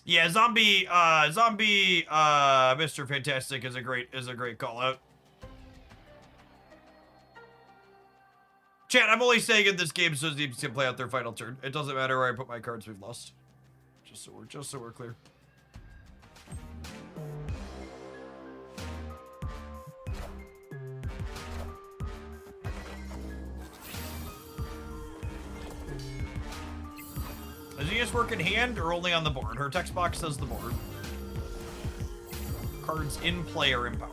Yeah, zombie, Mr. Fantastic is a great call out. Chat, I'm only saying in this game so teams can play out their final turn. It doesn't matter where I put my cards we've lost. Just so we're clear. Does he just work in hand or only on the board? Her text box says the board. Cards in play are empowered.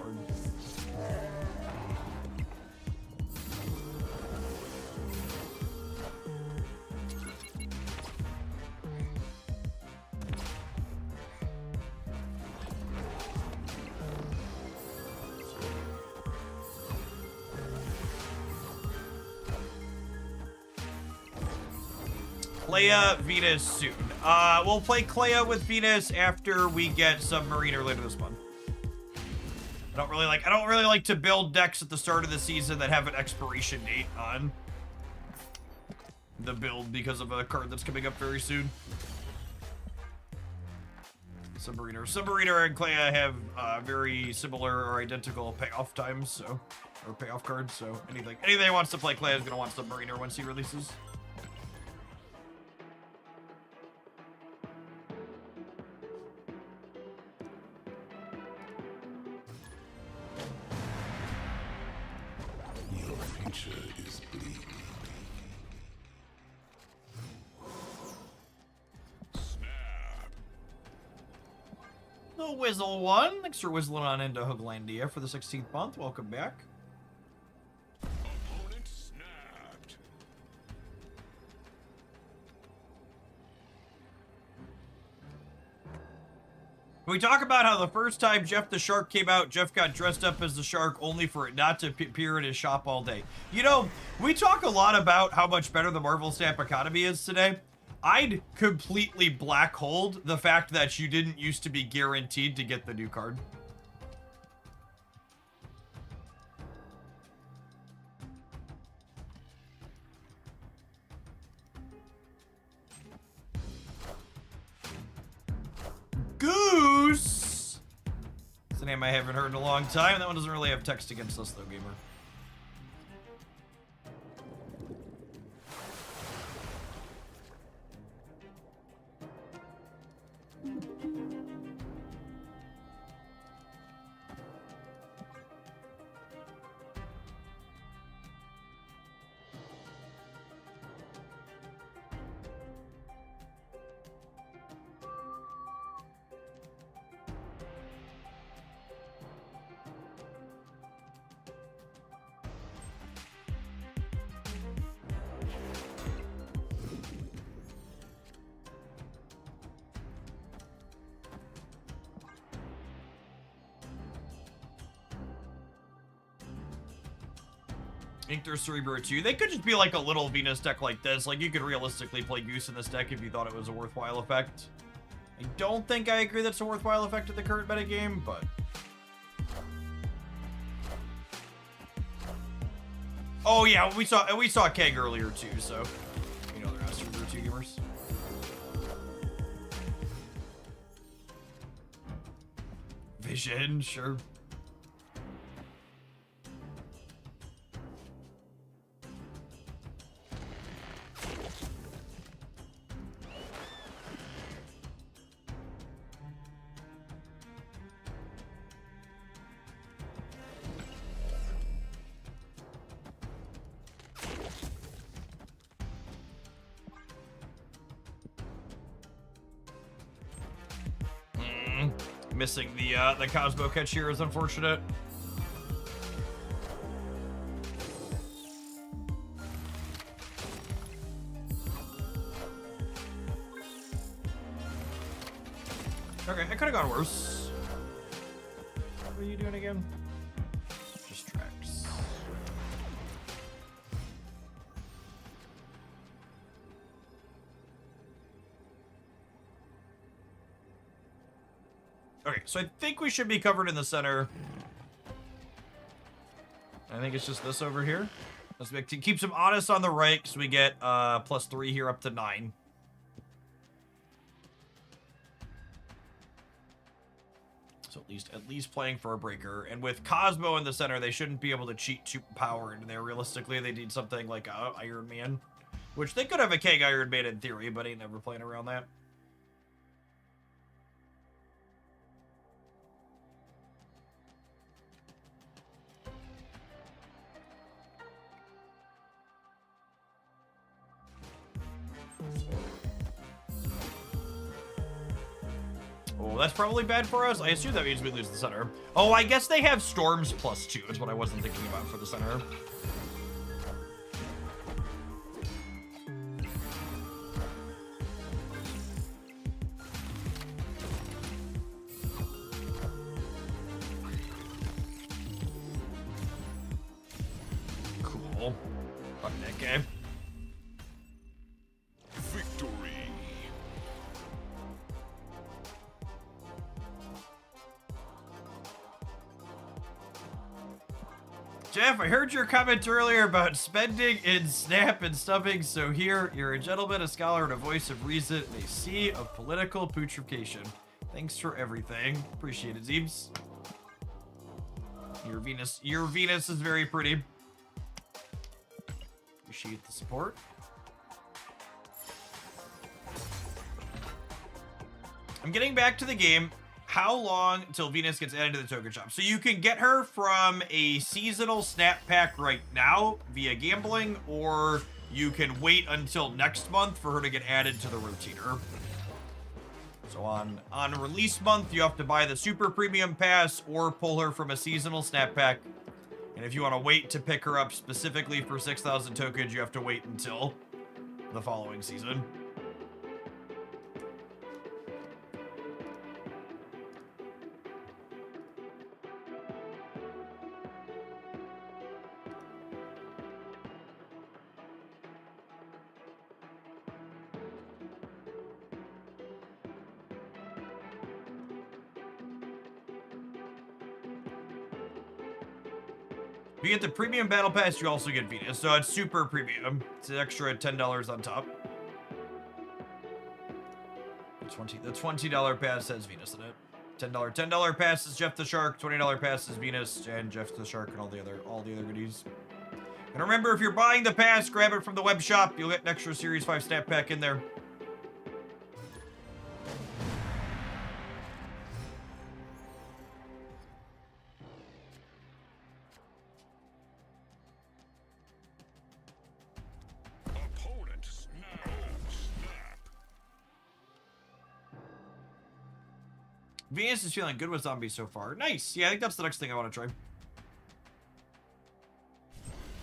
Clea, Venus soon. We'll play Clea with Venus after we get Submariner later this month. I don't really like to build decks at the start of the season that have an expiration date on. the build because of a card that's coming up very soon. Submariner. Submariner and Clea have very similar or identical payoff times, so, or payoff cards, so anything that wants to play Clea is going to want Submariner once he releases. Your future is bleak. The Whizzle one. Thanks for whistling on into Hooglandia for the 16th month. Welcome back. Opponent snapped. We talk about how the first time Jeff the Shark came out, Jeff got dressed up as the shark only for it not to appear in his shop all day. You know, we talk a lot about how much better the Marvel Stamp economy is today. I'd completely black holed the fact that you didn't used to be guaranteed to get the new card. Goose! It's a name I haven't heard in a long time. That one doesn't really have text against us though, gamer. Inkter Cerebro 2. They could just be like a little Venus deck like this. Like, you could realistically play Goose in this deck if you thought it was a worthwhile effect. I don't think I agree that's a worthwhile effect in the current metagame, but... Oh yeah, we saw Keg earlier too, so... You know they're not Cerebro 2 gamers. Vision, sure. Missing the Cosmo catch here is unfortunate. Okay, it could have gone worse. What are you doing again? Just tracks. Okay, so I think we should be covered in the center. I think it's just this over here. Let's keep some honest on the right, because we get +3 here up to 9. So at least playing for a breaker. And with Cosmo in the center, they shouldn't be able to cheat power into there. Realistically, they need something like Iron Man. Which they could have a Keg Iron Man in theory, but ain't never playing around that. Oh, that's probably bad for us. I assume that means we lose the center. Oh, I guess they have Storms +2 is what I wasn't thinking about for the center. Cool. Fuck that game. Victory. Jeff, I heard your comment earlier about spending in Snap and stuffing, so here, you're a gentleman, a scholar, and a voice of reason in a sea of political putrefaction. Thanks for everything. Appreciate it, Zeebs. Your Venus is very pretty. Appreciate the support. I'm getting back to the game. How long until Venus gets added to the token shop? So you can get her from a seasonal snap pack right now via gambling, or you can wait until next month for her to get added to the rotator. So on release month, you have to buy the super premium pass or pull her from a seasonal snap pack. And if you want to wait to pick her up specifically for 6,000 tokens, you have to wait until the following season. If you get the premium battle pass, you also get Venus, so it's super premium. It's an extra $10 on top. The $20 pass has Venus in it. $10 pass is Jeff the Shark, $20 pass is Venus, and Jeff the Shark, and all the other goodies. And remember, if you're buying the pass, grab it from the web shop. You'll get an extra Series 5 snap pack in there. Venus is feeling good with zombies so far. Nice. Yeah, I think that's the next thing I want to try.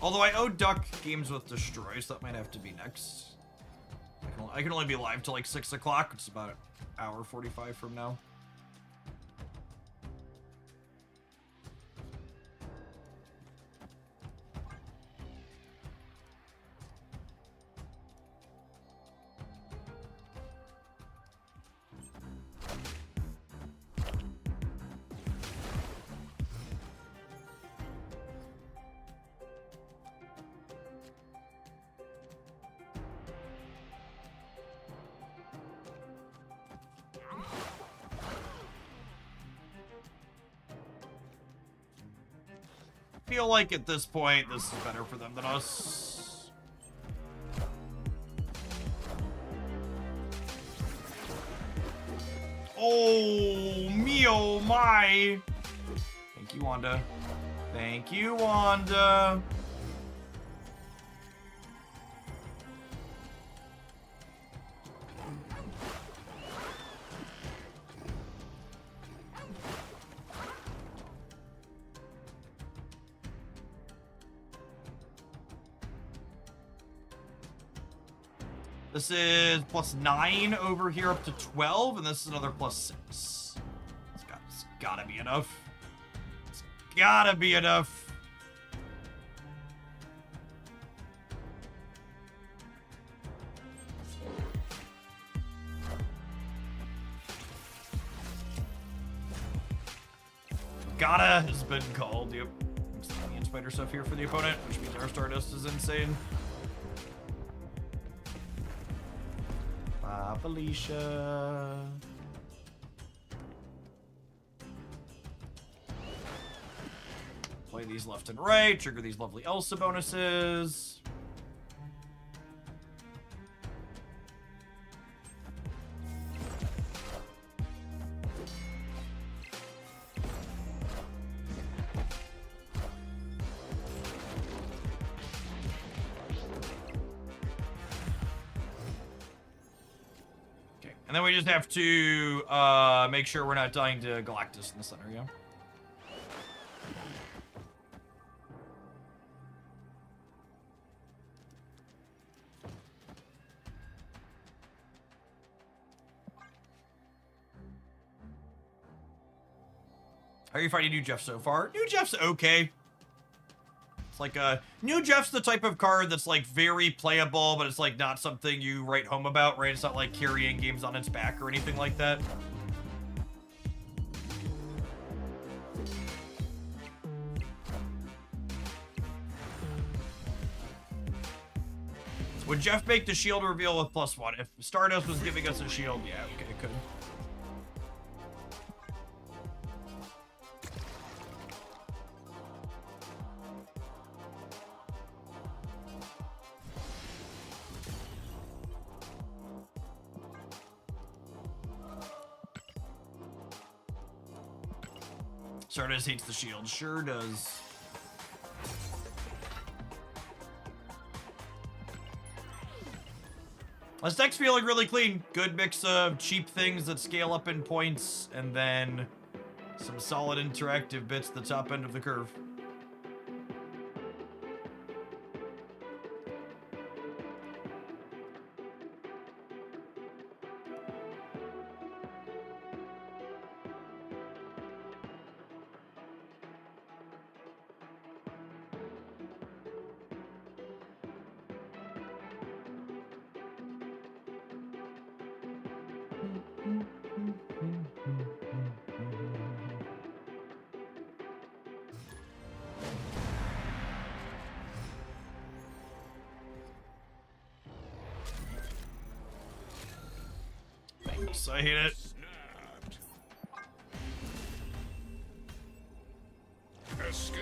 Although I owe Duck games with Destroy, so that might have to be next. I can only be live till like 6 o'clock, which is about an hour 45 from now. Feel like at this point, this is better for them than us. Oh, me, oh my. Thank you, Wanda. Thank you, Wanda. This is +9 over here up to 12, and this is another +6. It's gotta be enough. It's gotta be enough. Gotta has been called. Yep. The spider stuff here for the opponent, which means our Stardust is insane. Felicia. Play these left and right, trigger these lovely Elsa bonuses. And then we just have to make sure we're not dying to Galactus in the center, yeah? How are you finding New Jeff so far? New Jeff's okay. It's like New Jeff's the type of card that's like very playable, but it's like not something you write home about, right? It's not like carrying games on its back or anything like that. Would Jeff make the shield reveal with +1? If Stardust was giving us a shield, yeah, okay, it could. Stardust hates the shield. Sure does. This deck's feeling really clean. Good mix of cheap things that scale up in points, and then some solid interactive bits at the top end of the curve. Thanks, I hate it. Escaped.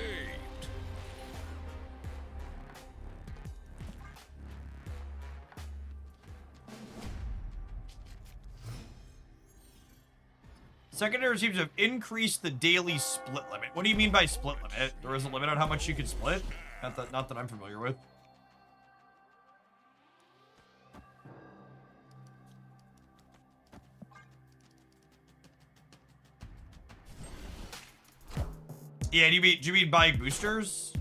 Secondary seems to have increased the daily split limit. What do you mean by split limit? There is a limit on how much you can split? Not that I'm familiar with. Yeah, do you mean buying boosters?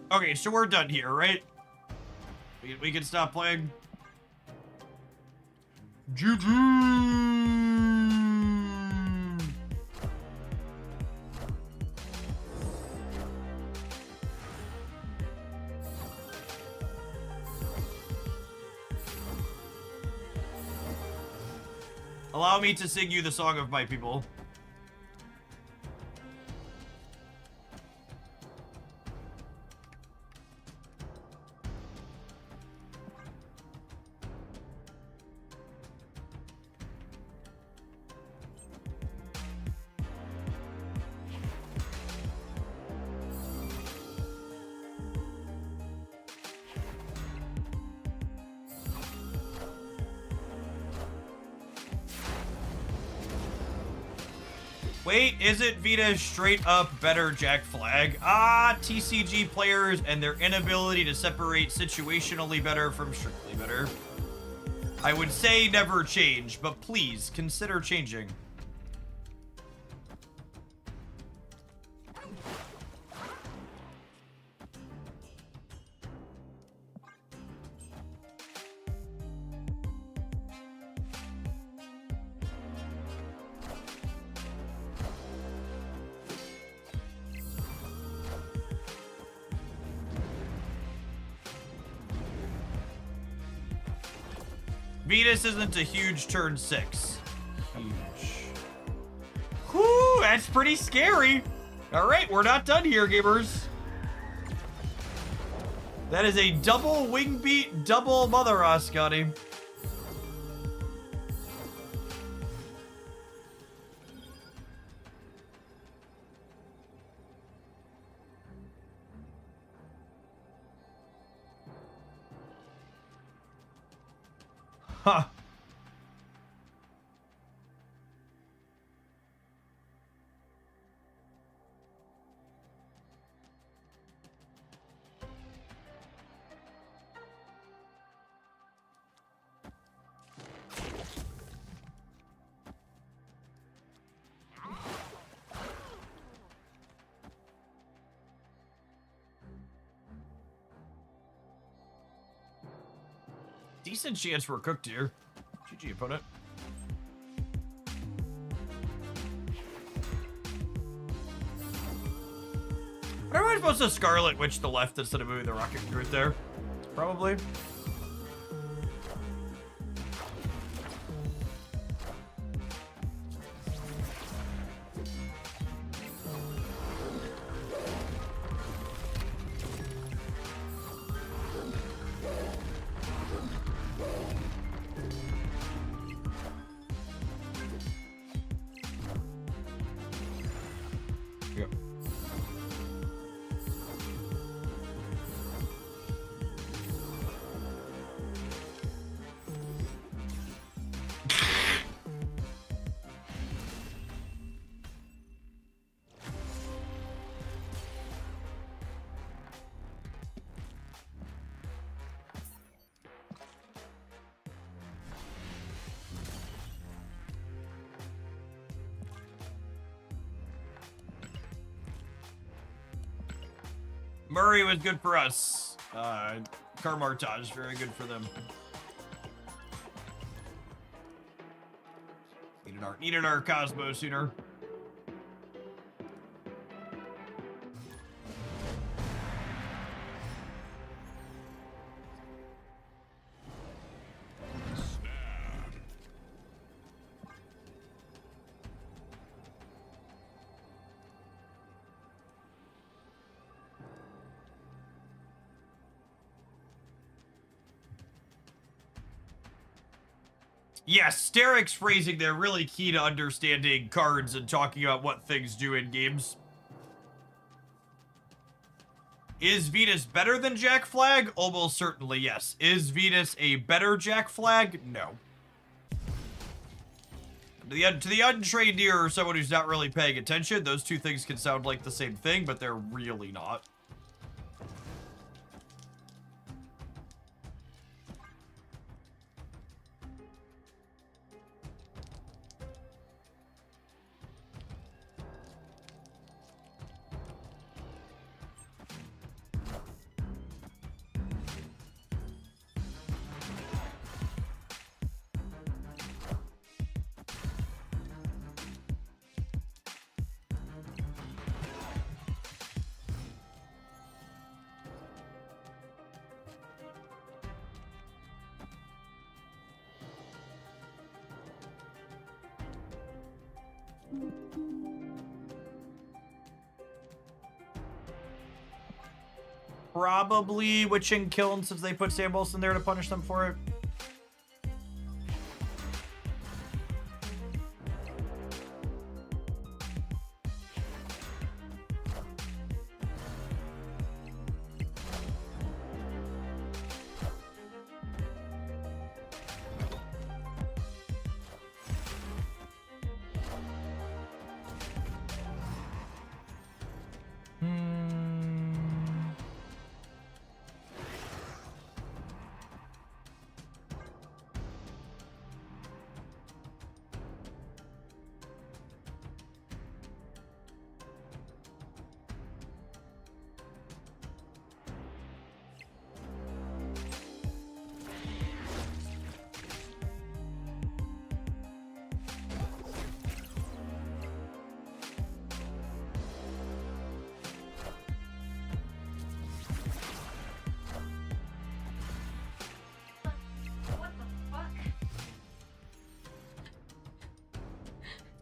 Okay, so we're done here, right? We can stop playing. GG! Allow me to sing you the song of my people. Wait, isn't Vita straight up better Jack Flag? Ah, TCG players and their inability to separate situationally better from strictly better. I would say never change, but please consider changing. Venus isn't a huge turn 6. Huge. Whew, that's pretty scary. All right, we're not done here, gamers. That is a double wing beat, double mother Scotty. Huh. Decent chance we're cooked here. GG, opponent. Why am I supposed to Scarlet Witch the left instead of moving the Rocket Groot there? Probably. Yep. Murray was good for us. Karmartaj, very good for them. Needed our Cosmo sooner. Yes, Derek's phrasing there really key to understanding cards and talking about what things do in games. Is Venus better than Jack Flag? Almost certainly yes. Is Venus a better Jack Flag? No. To the untrained ear or someone who's not really paying attention, those two things can sound like the same thing, but they're really not. Probably Witching Kiln, since they put Sam Wilson there to punish them for it.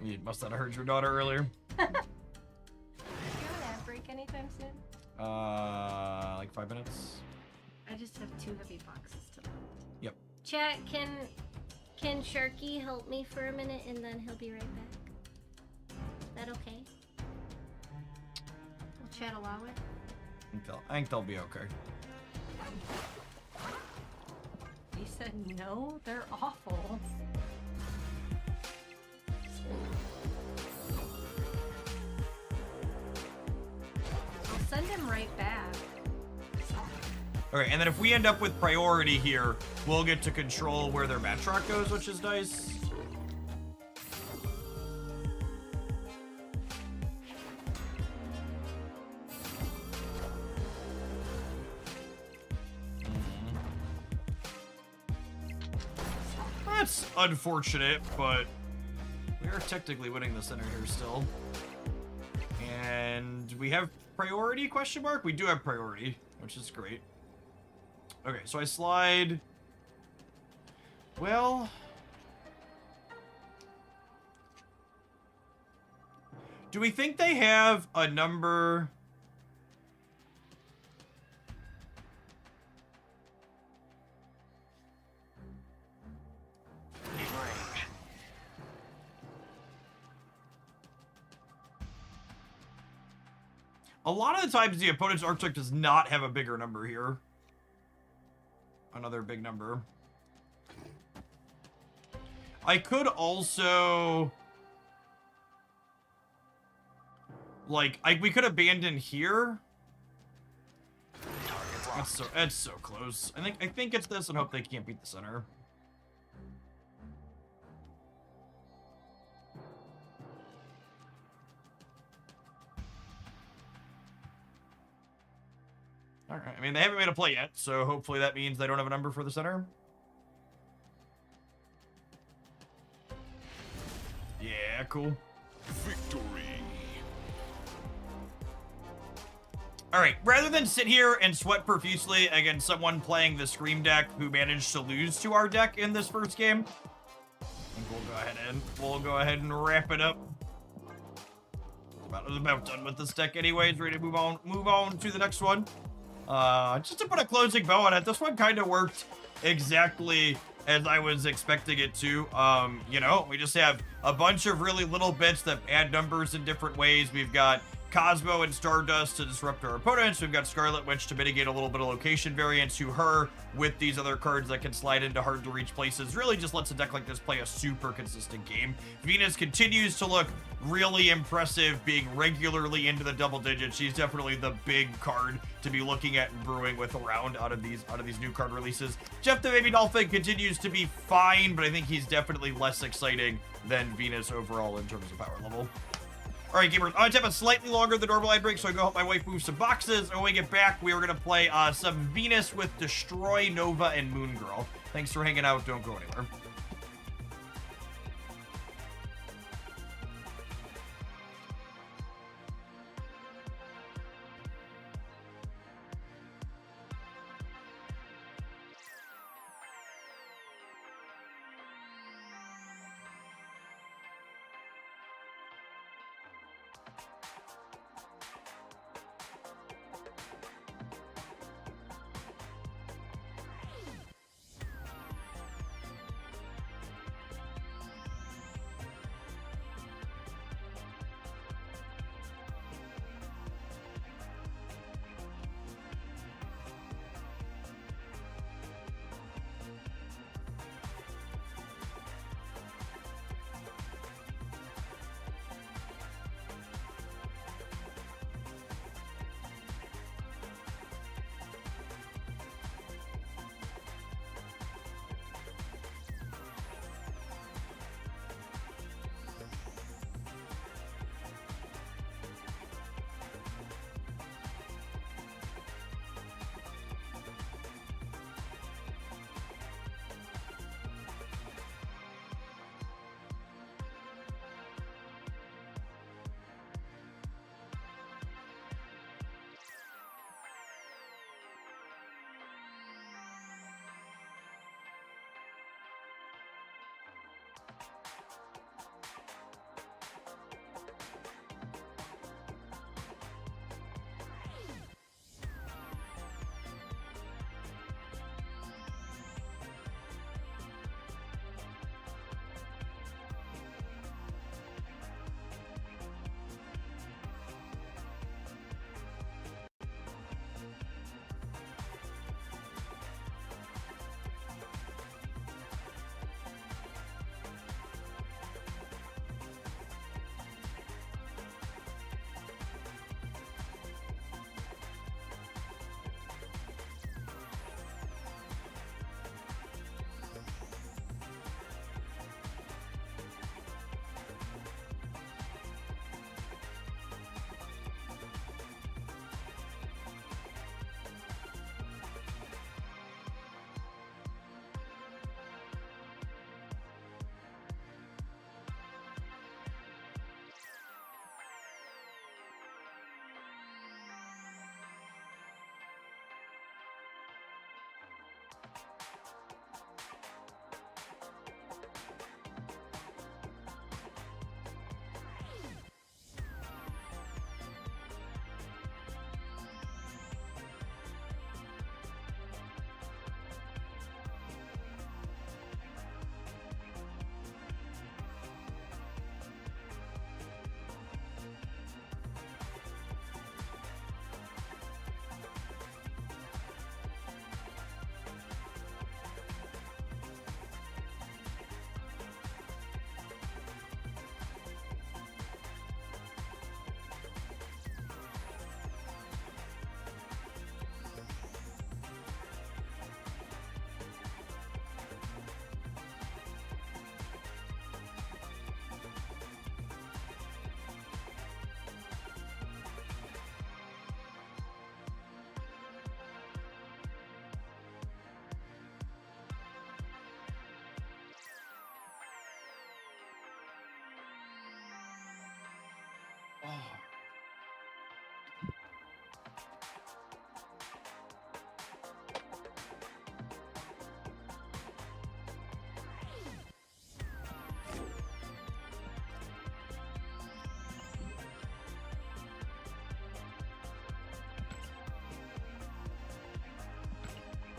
You must not have heard your daughter earlier. You have an ad break anytime soon? Like 5 minutes. I just have 2 heavy boxes to load. Yep. Chat, can Sharky help me for a minute and then he'll be right back? Is that okay? Will chat allow it? I think they'll be okay. He said no? They're awful. I'll send him right back. Okay, and then if we end up with priority here, we'll get to control where their Matrock goes, which is nice. that's unfortunate, but we are technically winning the center here still. And we have priority, question mark? We do have priority, which is great. Okay, so I slide... Well... Do we think they have a number... A lot of the times the opponent's architect does not have a bigger number here. Another big number. I could also... Like, we could abandon here. It's so close. I think it's this and hope they can't beat the center. Alright, I mean, they haven't made a play yet, so hopefully that means they don't have a number for the center. Yeah, cool. Victory. Alright, rather than sit here and sweat profusely against someone playing the Scream deck who managed to lose to our deck in this first game, I think we'll go ahead and wrap it up. About done with this deck anyways, ready to move on to the next one. Just to put a closing bow on it, this one kind of worked exactly as I was expecting it to. You know, we just have a bunch of really little bits that add numbers in different ways. We've got Cosmo and Stardust to disrupt our opponents. We've got Scarlet Witch to mitigate a little bit of location variance to her with these other cards that can slide into hard to reach places. Really just lets a deck like this play a super consistent game. Venus continues to look really impressive, being regularly into the double digits. She's definitely the big card to be looking at and brewing with around out of these new card releases. Jeff the Baby Dolphin continues to be fine, but I think he's definitely less exciting than Venus overall in terms of power level. All right, gamers, I'm going to have a slightly longer than normal ad break, so I go help my wife move some boxes. And when we get back, we are going to play some Venus with Destroy, Nova, and Moon Girl. Thanks for hanging out. Don't go anywhere.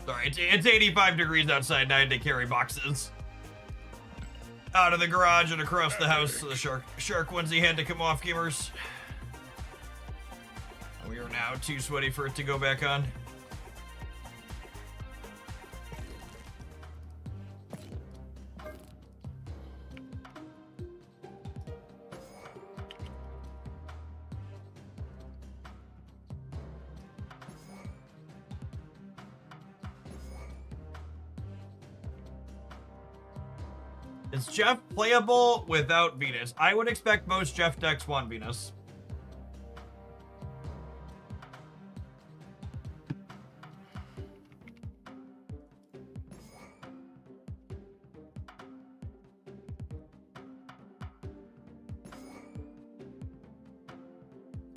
Sorry, it's 85 degrees outside, and I had to carry boxes out of the garage and across the house, so the shark onesie had to come off, gamers. We are now too sweaty for it to go back on. Is Jeff playable without Venus? I would expect most Jeff decks want Venus.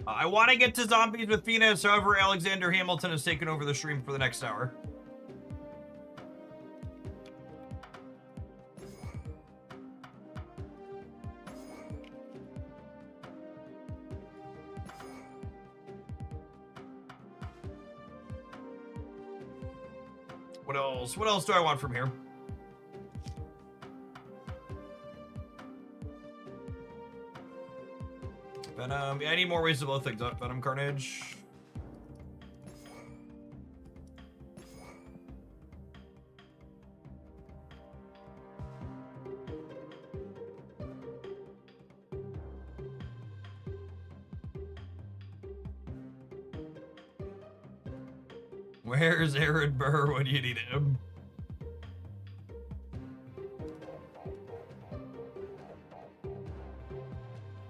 I want to get to zombies with Venus, however, Alexander Hamilton has taken over the stream for the next hour. What else? What else do I want from here? Venom. Yeah, I need more ways to blow things up. Venom Carnage. Where's Aaron Burr when you need him?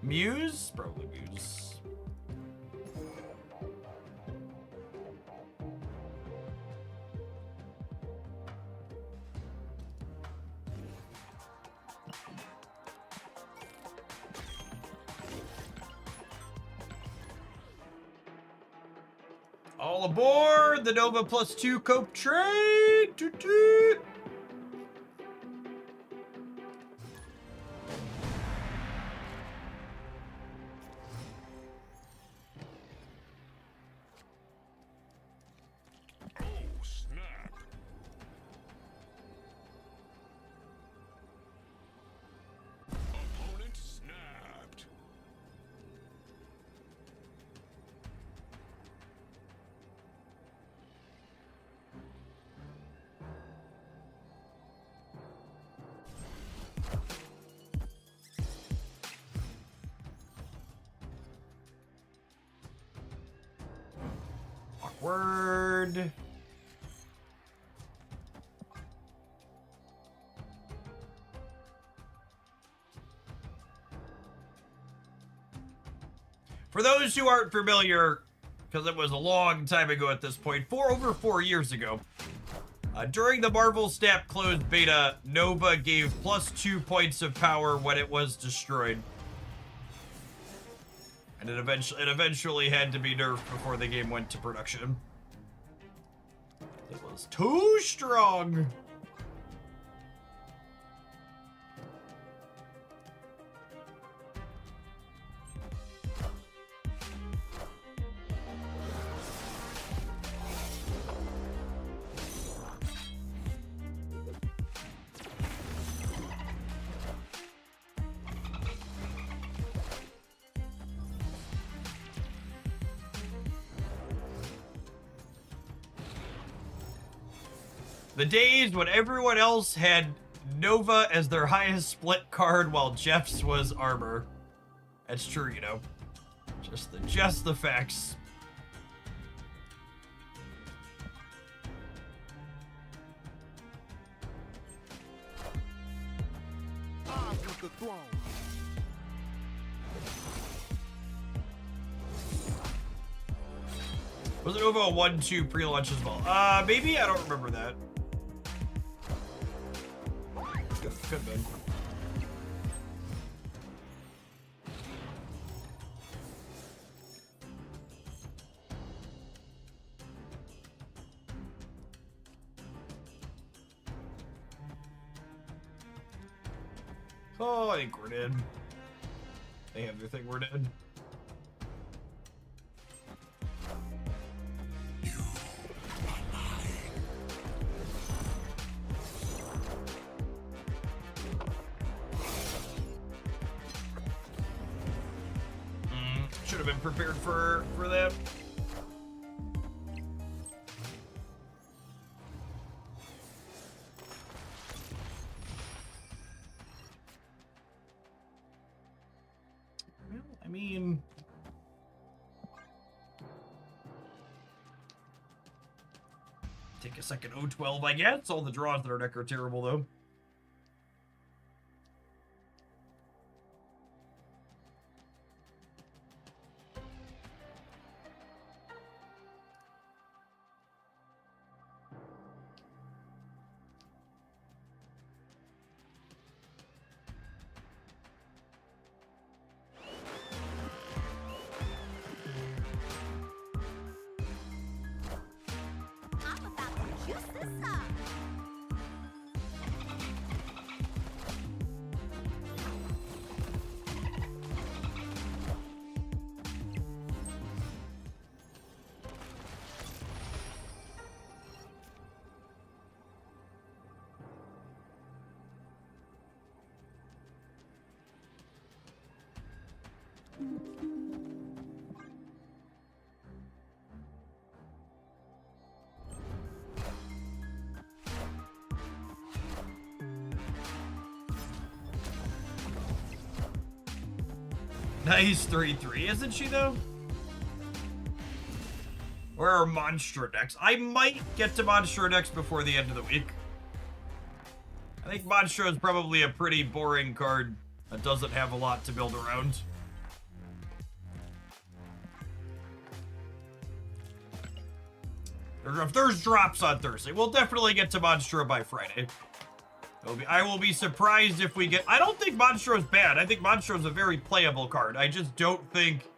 Muse? Probably Muse. All aboard the Nova +2 Cope train! Toot toot! Word. For those who aren't familiar, because it was a long time ago at this point, over 4 years ago, during the Marvel Snap closed beta, Nova gave +2 points of power when it was destroyed. And it eventually had to be nerfed before the game went to production. It was too strong. The days when everyone else had Nova as their highest split card while Jeff's was armor. That's true, you know. Just the facts. The throne. Was it Nova a 1-2 pre-launch as well? Maybe? I don't remember that. Could have been. Oh, I think we're dead. They have their thing, we're dead. have been prepared for that. Well, I mean, take a second 012, I guess. All the draws that our deck are terrible, though. I'm about to juice this up. Nice 3-3, isn't she, though? Where are Monstro decks? I might get to Monstro decks before the end of the week. I think Monstro is probably a pretty boring card that doesn't have a lot to build around. If there's drops on Thursday, we'll definitely get to Monstro by Friday. I will be surprised if we get... I don't think Monstro is bad. I think Monstro is a very playable card. I just don't think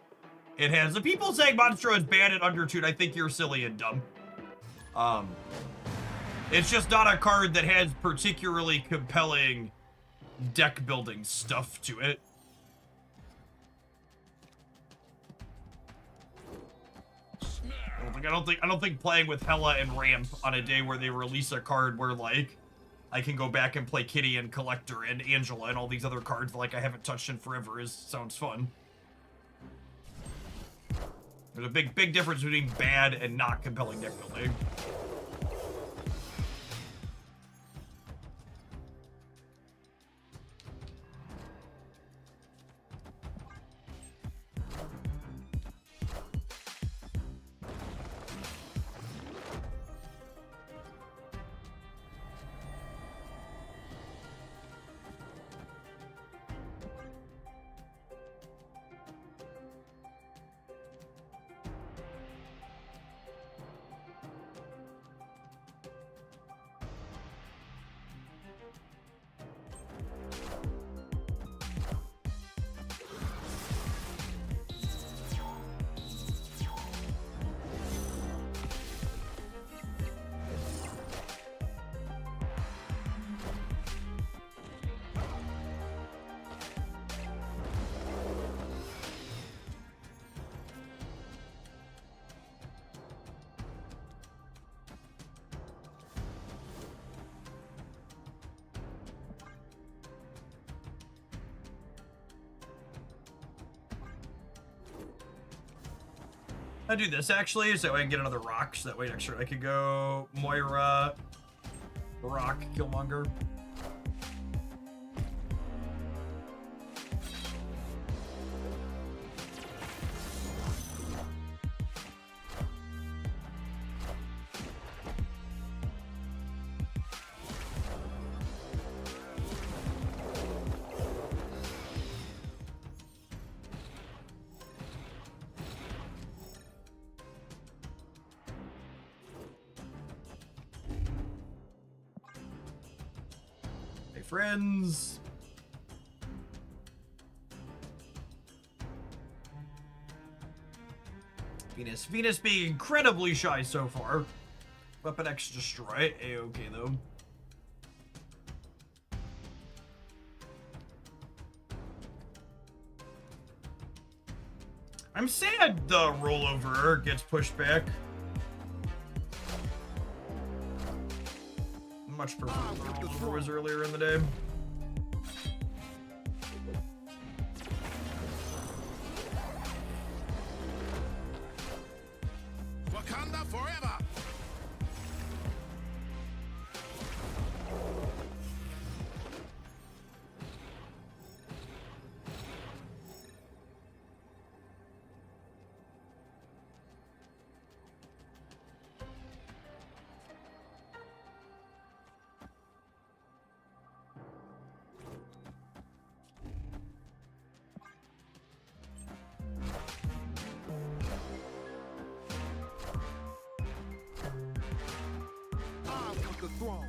it has... The people saying Monstro is bad at Undertune, I think you're silly and dumb. It's just not a card that has particularly compelling deck building stuff to it. I don't think playing with Hela and Ramp on a day where they release a card where, like, I can go back and play Kitty and Collector and Angela and all these other cards that, like, I haven't touched in forever sounds fun. There's a big difference between bad and not compelling deck building. I do this actually, so I can get another rock. So that way, extra, I could go Moira, Rock, Killmonger. Friends. Venus being incredibly shy so far. Weapon X destroy. A-okay though. I'm sad the rollover gets pushed back. Much prefer the rollover was earlier in the day. throne.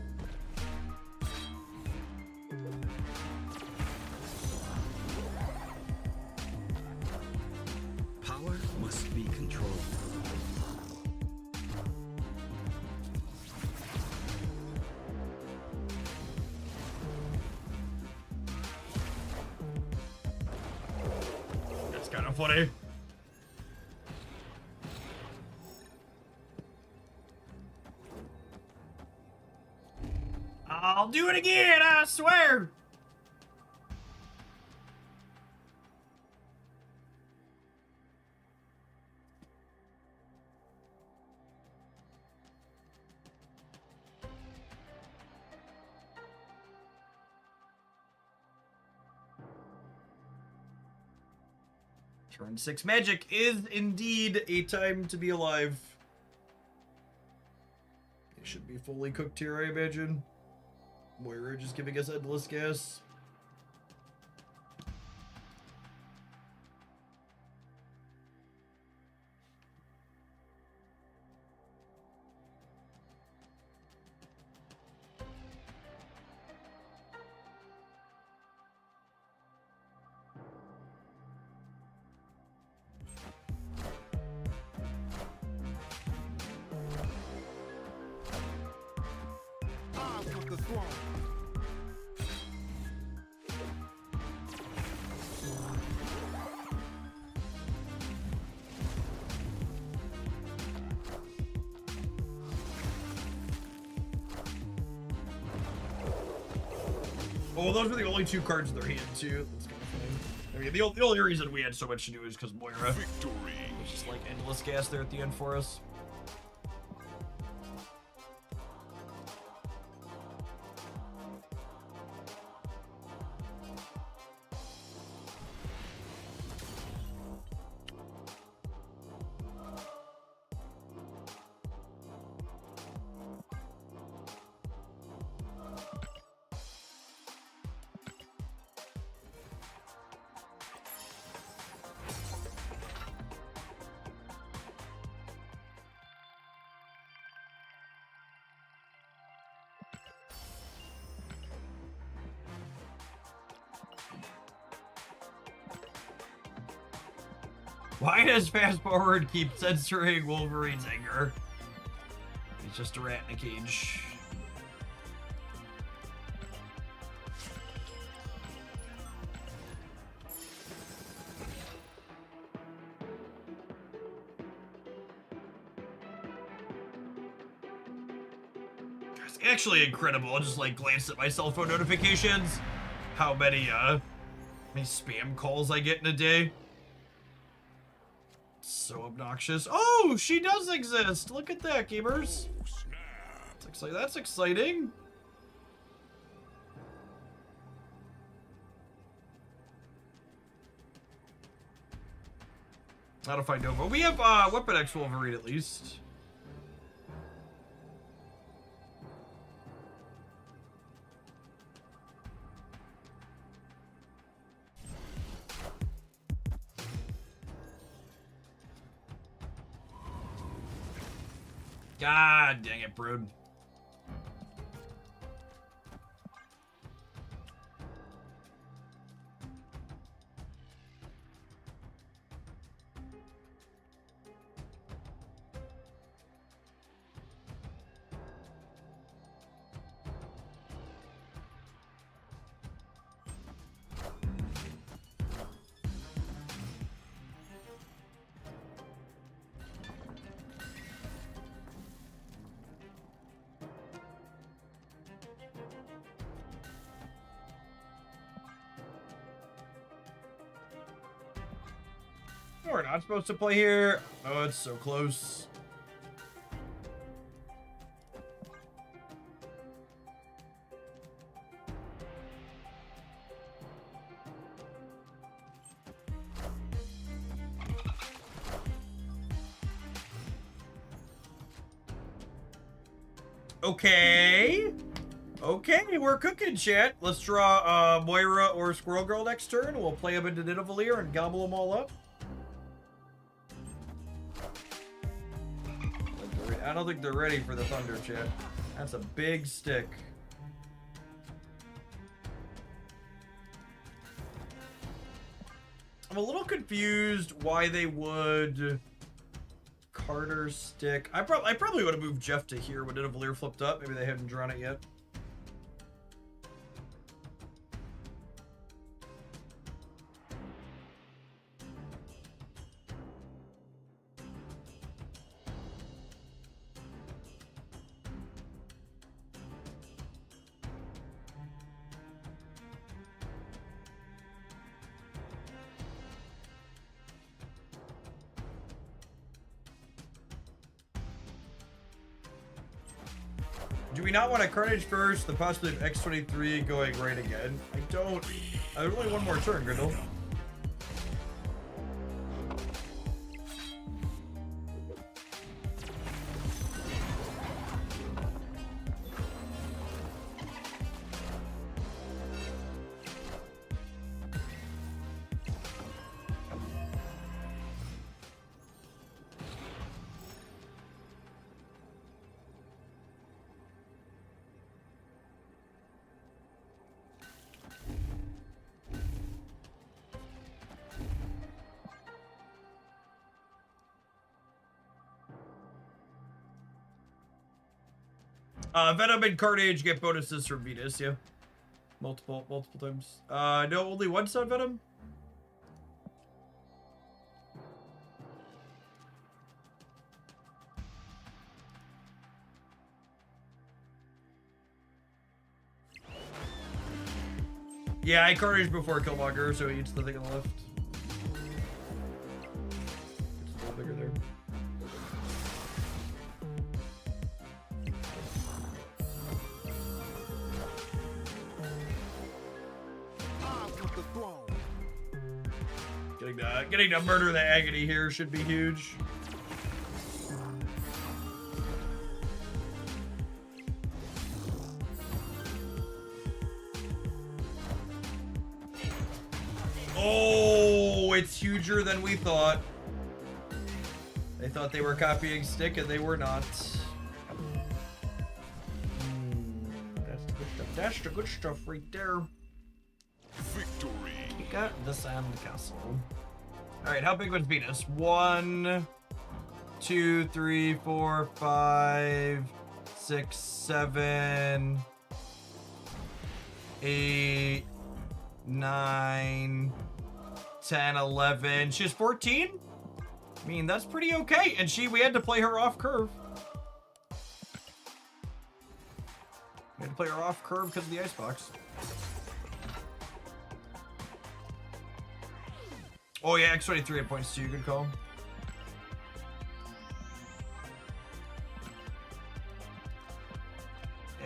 Power must be controlled. That's kind of funny. I'll do it again, I swear. Turn 6 magic is indeed a time to be alive. It should be fully cooked here, I imagine. Moira just giving us endless gas. I want the throne. Oh, those were the only 2 cards in their hand, too. That's kind of funny. I mean, the only reason we had so much to do is because Moira. Victory! It was just like endless gas there at the end for us. Why does fast forward keep censoring Wolverine's anger? He's just a rat in a cage. It's actually incredible. I just like glanced at my cell phone notifications. How many spam calls I get in a day. So obnoxious. Oh, she does exist. Look at that, gamers. That's exciting. How to find Nova. We have Weapon X Wolverine at least. God dang it, Brood. We're not supposed to play here. Oh, it's so close. Okay. Okay, we're cooking, chat. Let's draw Moira or Squirrel Girl next turn. We'll play them into Nidavellir and gobble them all up. I don't think they're ready for the Thunder, chat. That's a big stick. I'm a little confused why they would Carter stick. I probably would have moved Jeff to here when Nidavellir flipped up. Maybe they hadn't drawn it yet. Do we not want a Carnage first, the possibility of X23 going right again? I don't. I only one more turn, Grindel. Venom and Carnage get bonuses from Venus, yeah. Multiple times. No, only once on Venom? Yeah, I Carnage before Killmonger, so he eats the thing on the left. It's a little bigger there. Getting to murder the agony here should be huge. Oh, it's huger than we thought. They thought they were copying Stick and they were not. That's the good stuff. That's the good stuff right there. Victory. You got the Sand Castle. Alright, how big was Venus? 1, 2, 3, 4, 5, 6, 7, 8, 9, 10, 11. She's 14? I mean, that's pretty okay. And we had to play her off curve. We had to play her off curve because of the icebox. Oh yeah, X23 at points too. Good call.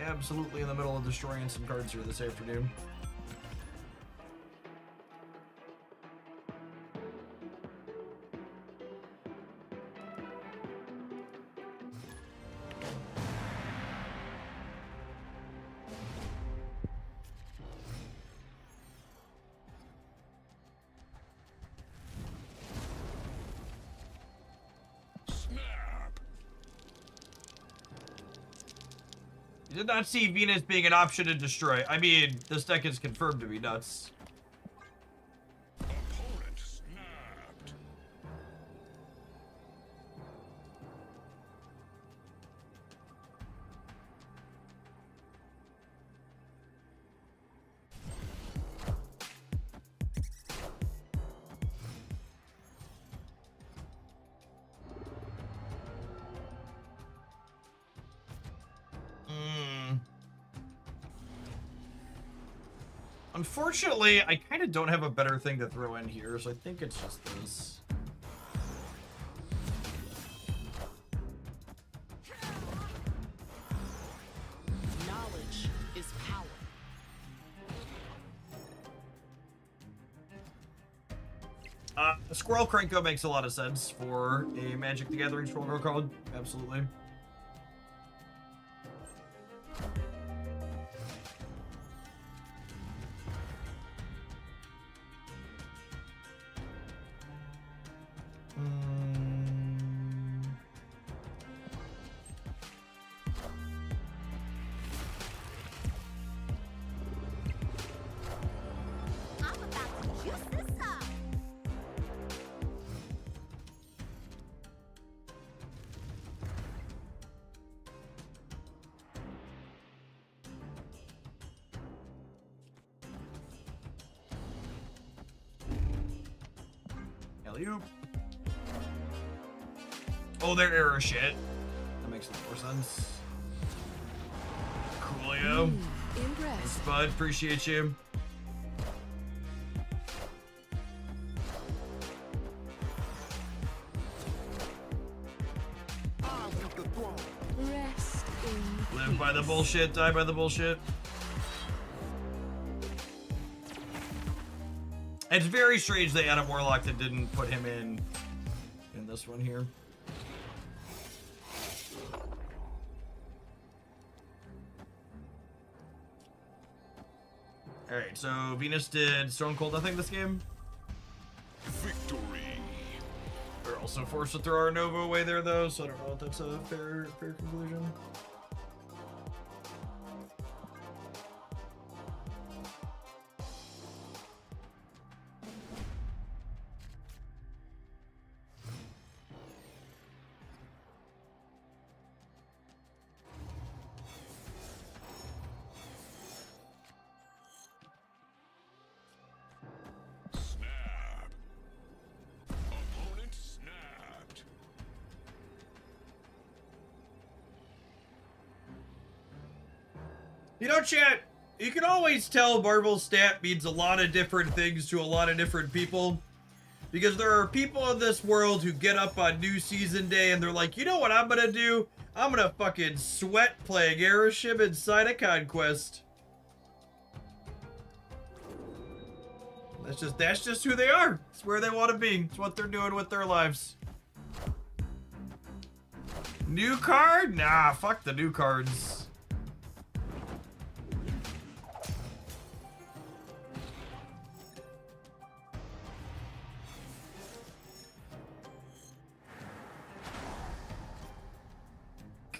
Absolutely in the middle of destroying some cards here this afternoon. Did not see Venus being an option to destroy. I mean, this deck is confirmed to be nuts. Opponent snapped. Unfortunately, I kind of don't have a better thing to throw in here, so I think it's just this. Knowledge is power. Squirrel Cranko makes a lot of sense for a Magic the Gathering Squirrel card. Absolutely. Alley-oop. Oh, they're error shit. That makes a lot more sense. Coolio. Thanks, bud. Appreciate you. Rest in Live by the bullshit, die by the bullshit. It's very strange they had a Warlock that didn't put him in this one here. Alright, so Venus did Stone Cold nothing this game. Victory. We're also forced to throw our Nova away there though, so I don't know if that's a fair conclusion. Snap. Opponent snapped. You know, chat, you can always tell Marvel stat means a lot of different things to a lot of different people. Because there are people in this world who get up on new season day and they're like, you know what I'm gonna do? I'm gonna fucking sweat playing Aeroshim inside a Conquest. That's just who they are. It's where they want to be. It's what they're doing with their lives. New card? Nah, fuck the new cards.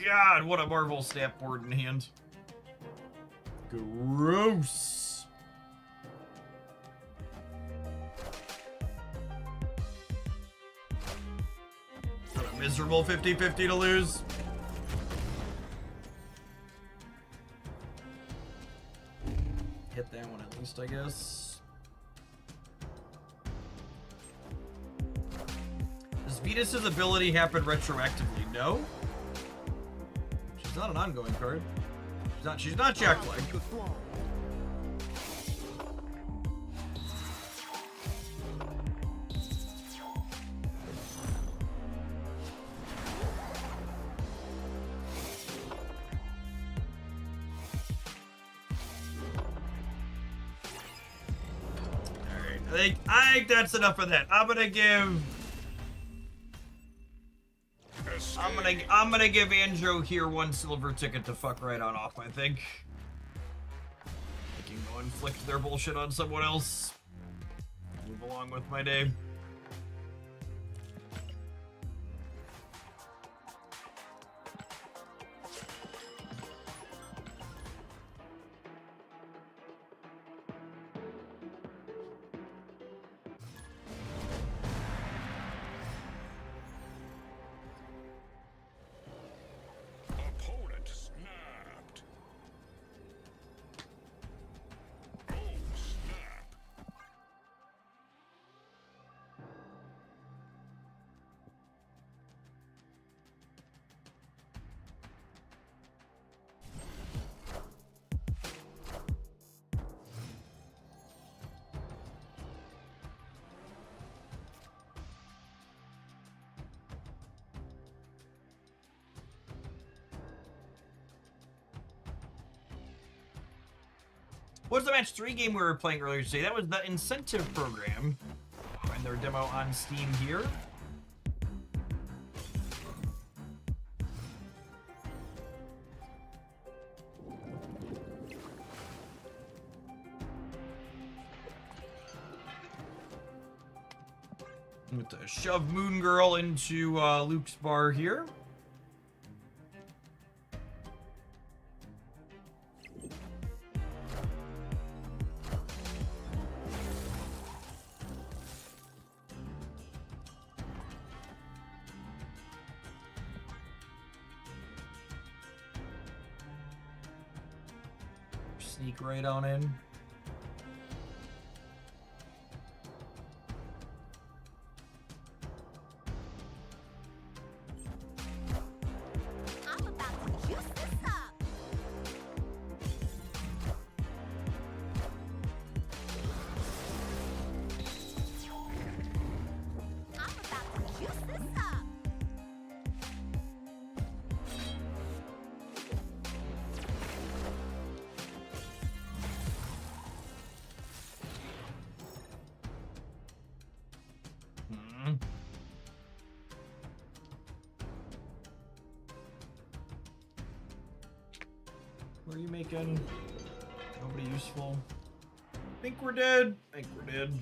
God, what a Marvel stamp board in hand. Gross. What a miserable 50-50 to lose. Hit that one at least, I guess. Does Venus's ability happen retroactively? No. She's not an ongoing card. She's not Jack-like. Alright, I think that's enough of that. I'm gonna give Andrew here one silver ticket to fuck right on off, I think. I can go inflict their bullshit on someone else. Move along with my day. Opponent snapped. Oh, snap. What was the match 3 game we were playing earlier today? That was the incentive program. Find their demo on Steam here. With to shove Moon Girl into Luke's bar here. Sneak right on in. What are you making? Nobody useful. Think we're dead. Think we're dead.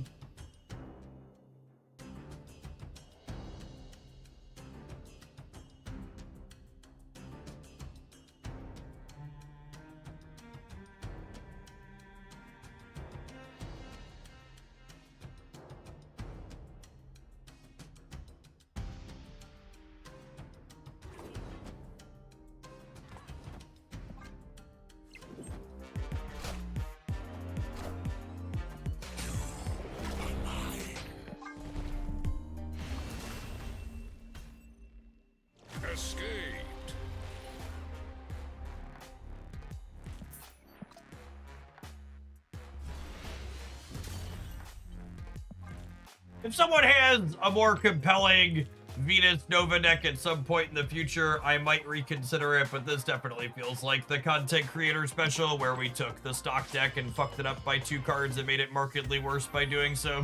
Escaped. If someone has a more compelling Venus Nova deck at some point in the future, I might reconsider it, but this definitely feels like the content creator special where we took the stock deck and fucked it up by 2 cards and made it markedly worse by doing so.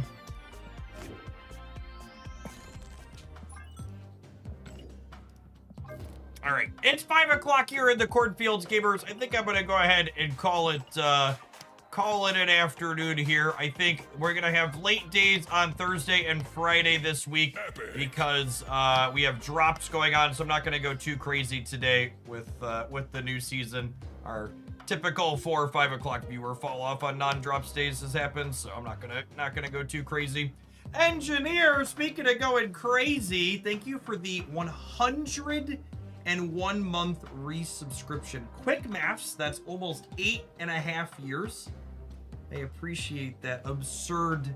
All right, it's 5 o'clock here in the Cornfields, gamers. I think I'm gonna go ahead and call it an afternoon here. I think we're gonna have late days on Thursday and Friday this week because we have drops going on, so I'm not gonna go too crazy today with the new season. Our typical 4 or 5 o'clock viewer fall off on non-drops days has happened, so I'm not gonna go too crazy. Engineer, speaking of going crazy, thank you for the 101 month resubscription. Quick maths, that's almost 8.5 years. I appreciate that absurd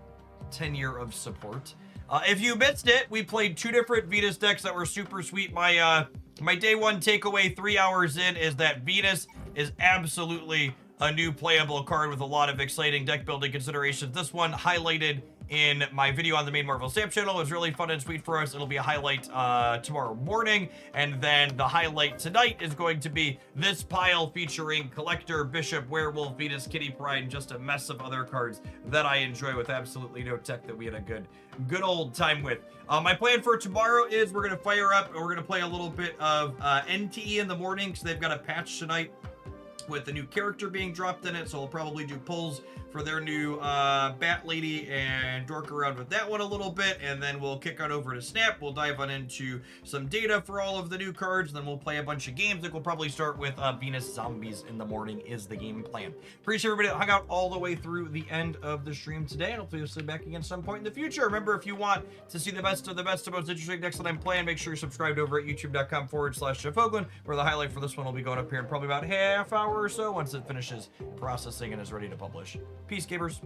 tenure of support. If you missed it, we played 2 different Venus decks that were super sweet. My day one takeaway 3 hours in is that Venus is absolutely a new playable card with a lot of exciting deck building considerations. This one highlighted in my video on the main Marvel Stamp channel. It was really fun and sweet for us. It'll be a highlight tomorrow morning, and then the highlight tonight is going to be this pile featuring Collector, Bishop, Werewolf, Venus, Kitty Pryde, and just a mess of other cards that I enjoy with absolutely no tech that we had a good old time with. My plan for tomorrow is we're gonna fire up and we're gonna play a little bit of NTE in the morning because they've got a patch tonight with the new character being dropped in it, so we'll probably do pulls for their new Bat Lady and dork around with that one a little bit, and then we'll kick on over to Snap. We'll dive on into some data for all of the new cards, then we'll play a bunch of games. Like we'll probably start with Venus Zombies in the morning is the game plan. Appreciate everybody that hung out all the way through the end of the stream today, and hopefully we'll see you back again some point in the future. Remember, if you want to see the best of the best, most interesting decks that I'm playing, make sure you're subscribed over at youtube.com/Jeff Hoagland, where the highlight for this one will be going up here in probably about half hour or so once it finishes processing and is ready to publish. Peace, gamers.